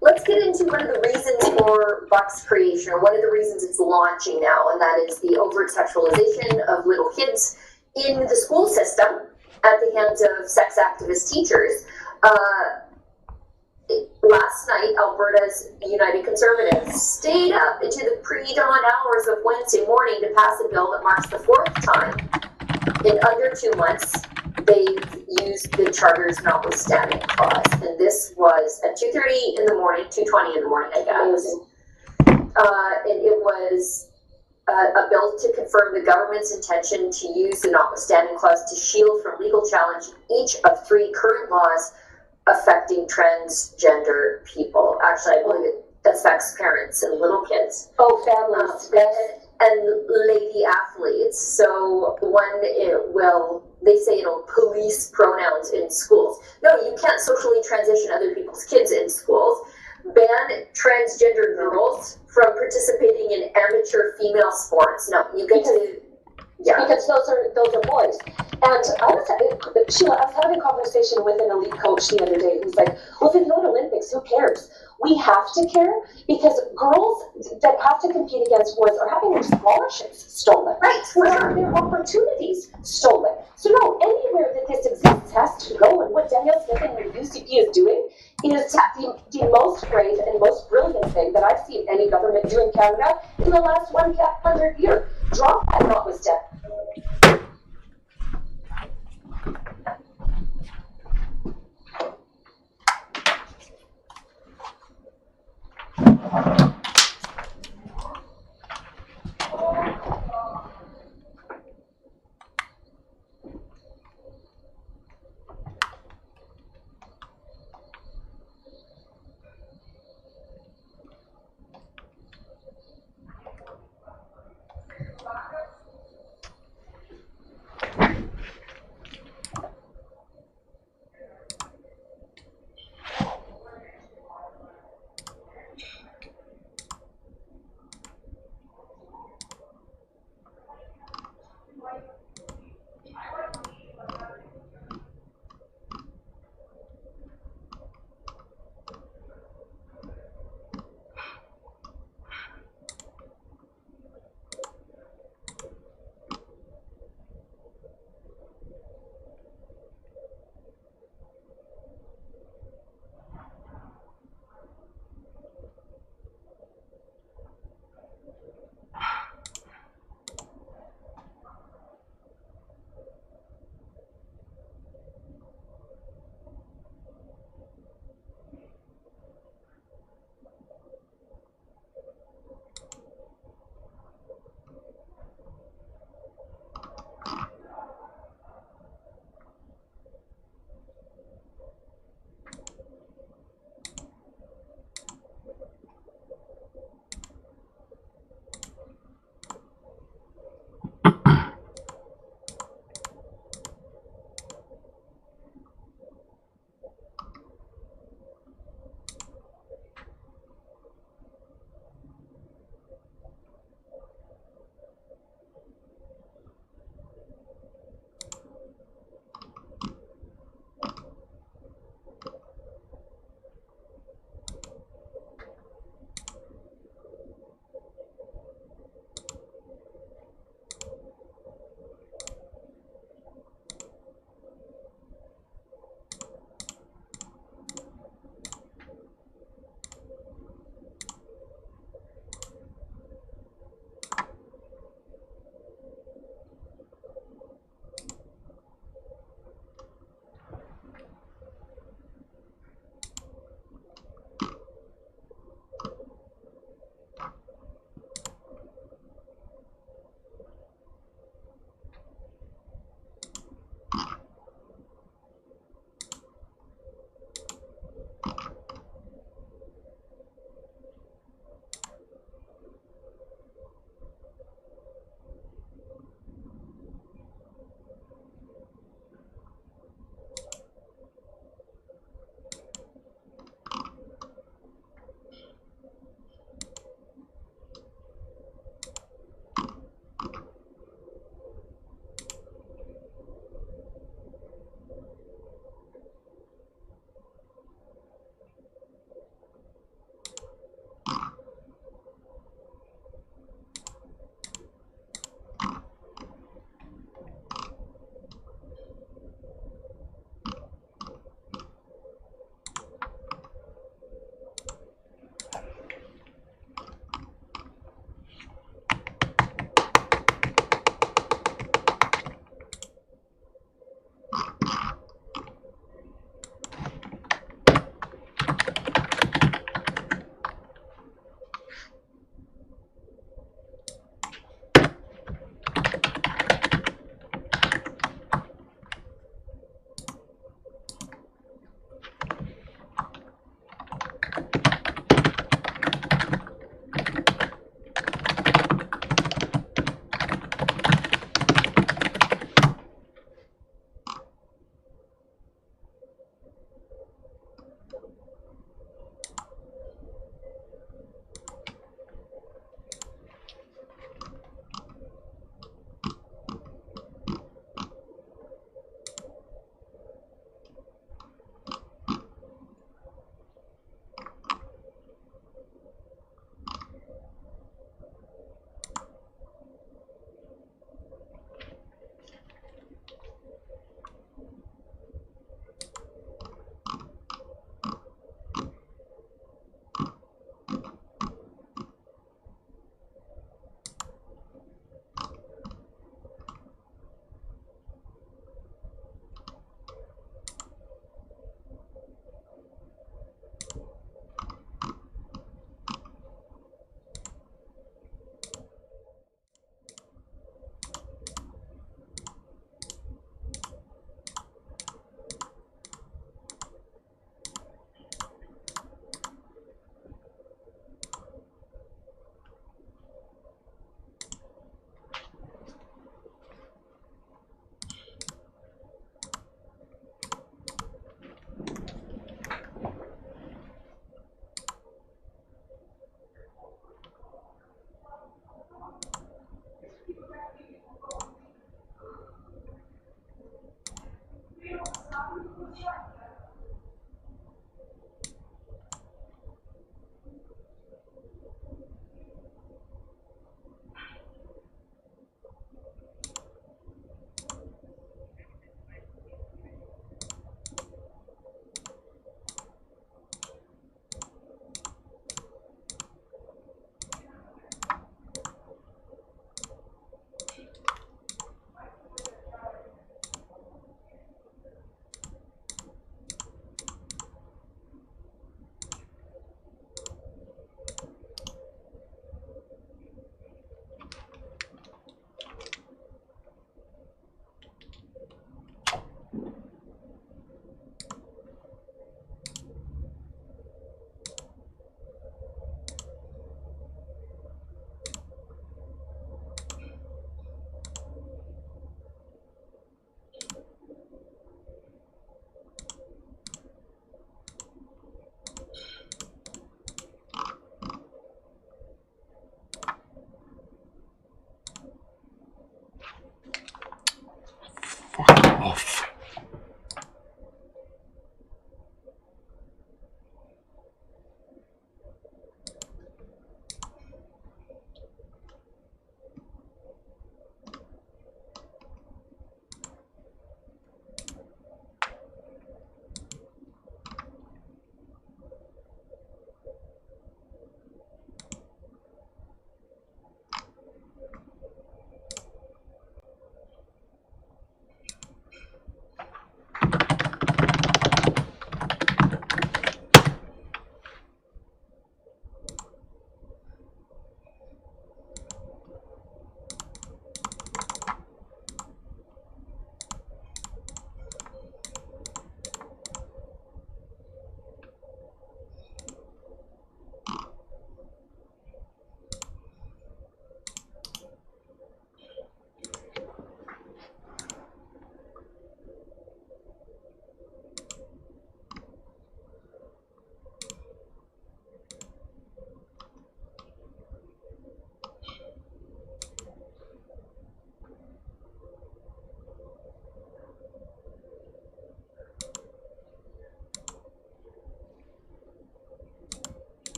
let's get into one of the reasons for Buck's creation, or one of the reasons it's launching now, and that is the overt sexualization of little kids in the school system at the hands of sex activist teachers. Last night, Alberta's United Conservatives stayed up into the pre-dawn hours of Wednesday morning to pass a bill that marks the 4th time in under 2 months they've used the Charter's notwithstanding clause. And this was at 2:30 in the morning, 2:20 in the morning, I guess. And it was a bill to confirm the government's intention to use the notwithstanding clause to shield from legal challenge each of 3 current laws affecting transgender people. Actually, I believe it affects parents and little kids. Oh, families. and lady athletes. So they say it'll police pronouns in schools. No, you can't socially transition other people's kids in schools. Ban transgender girls from participating in amateur female sports. No, you get to. Yeah. Because those are boys. And Sheila, I was having a conversation with an elite coach the other day who's like, well, if it's not Olympics, who cares? We have to care because girls that have to compete against boys are having their scholarships stolen. Right. We're having their opportunities stolen. So no, anywhere that this exists has to go. And what Danielle Smith and the UCP is doing is the most brave and most brilliant thing that I've seen any government do in Canada in the last 100 years. Drop that notwithstanding.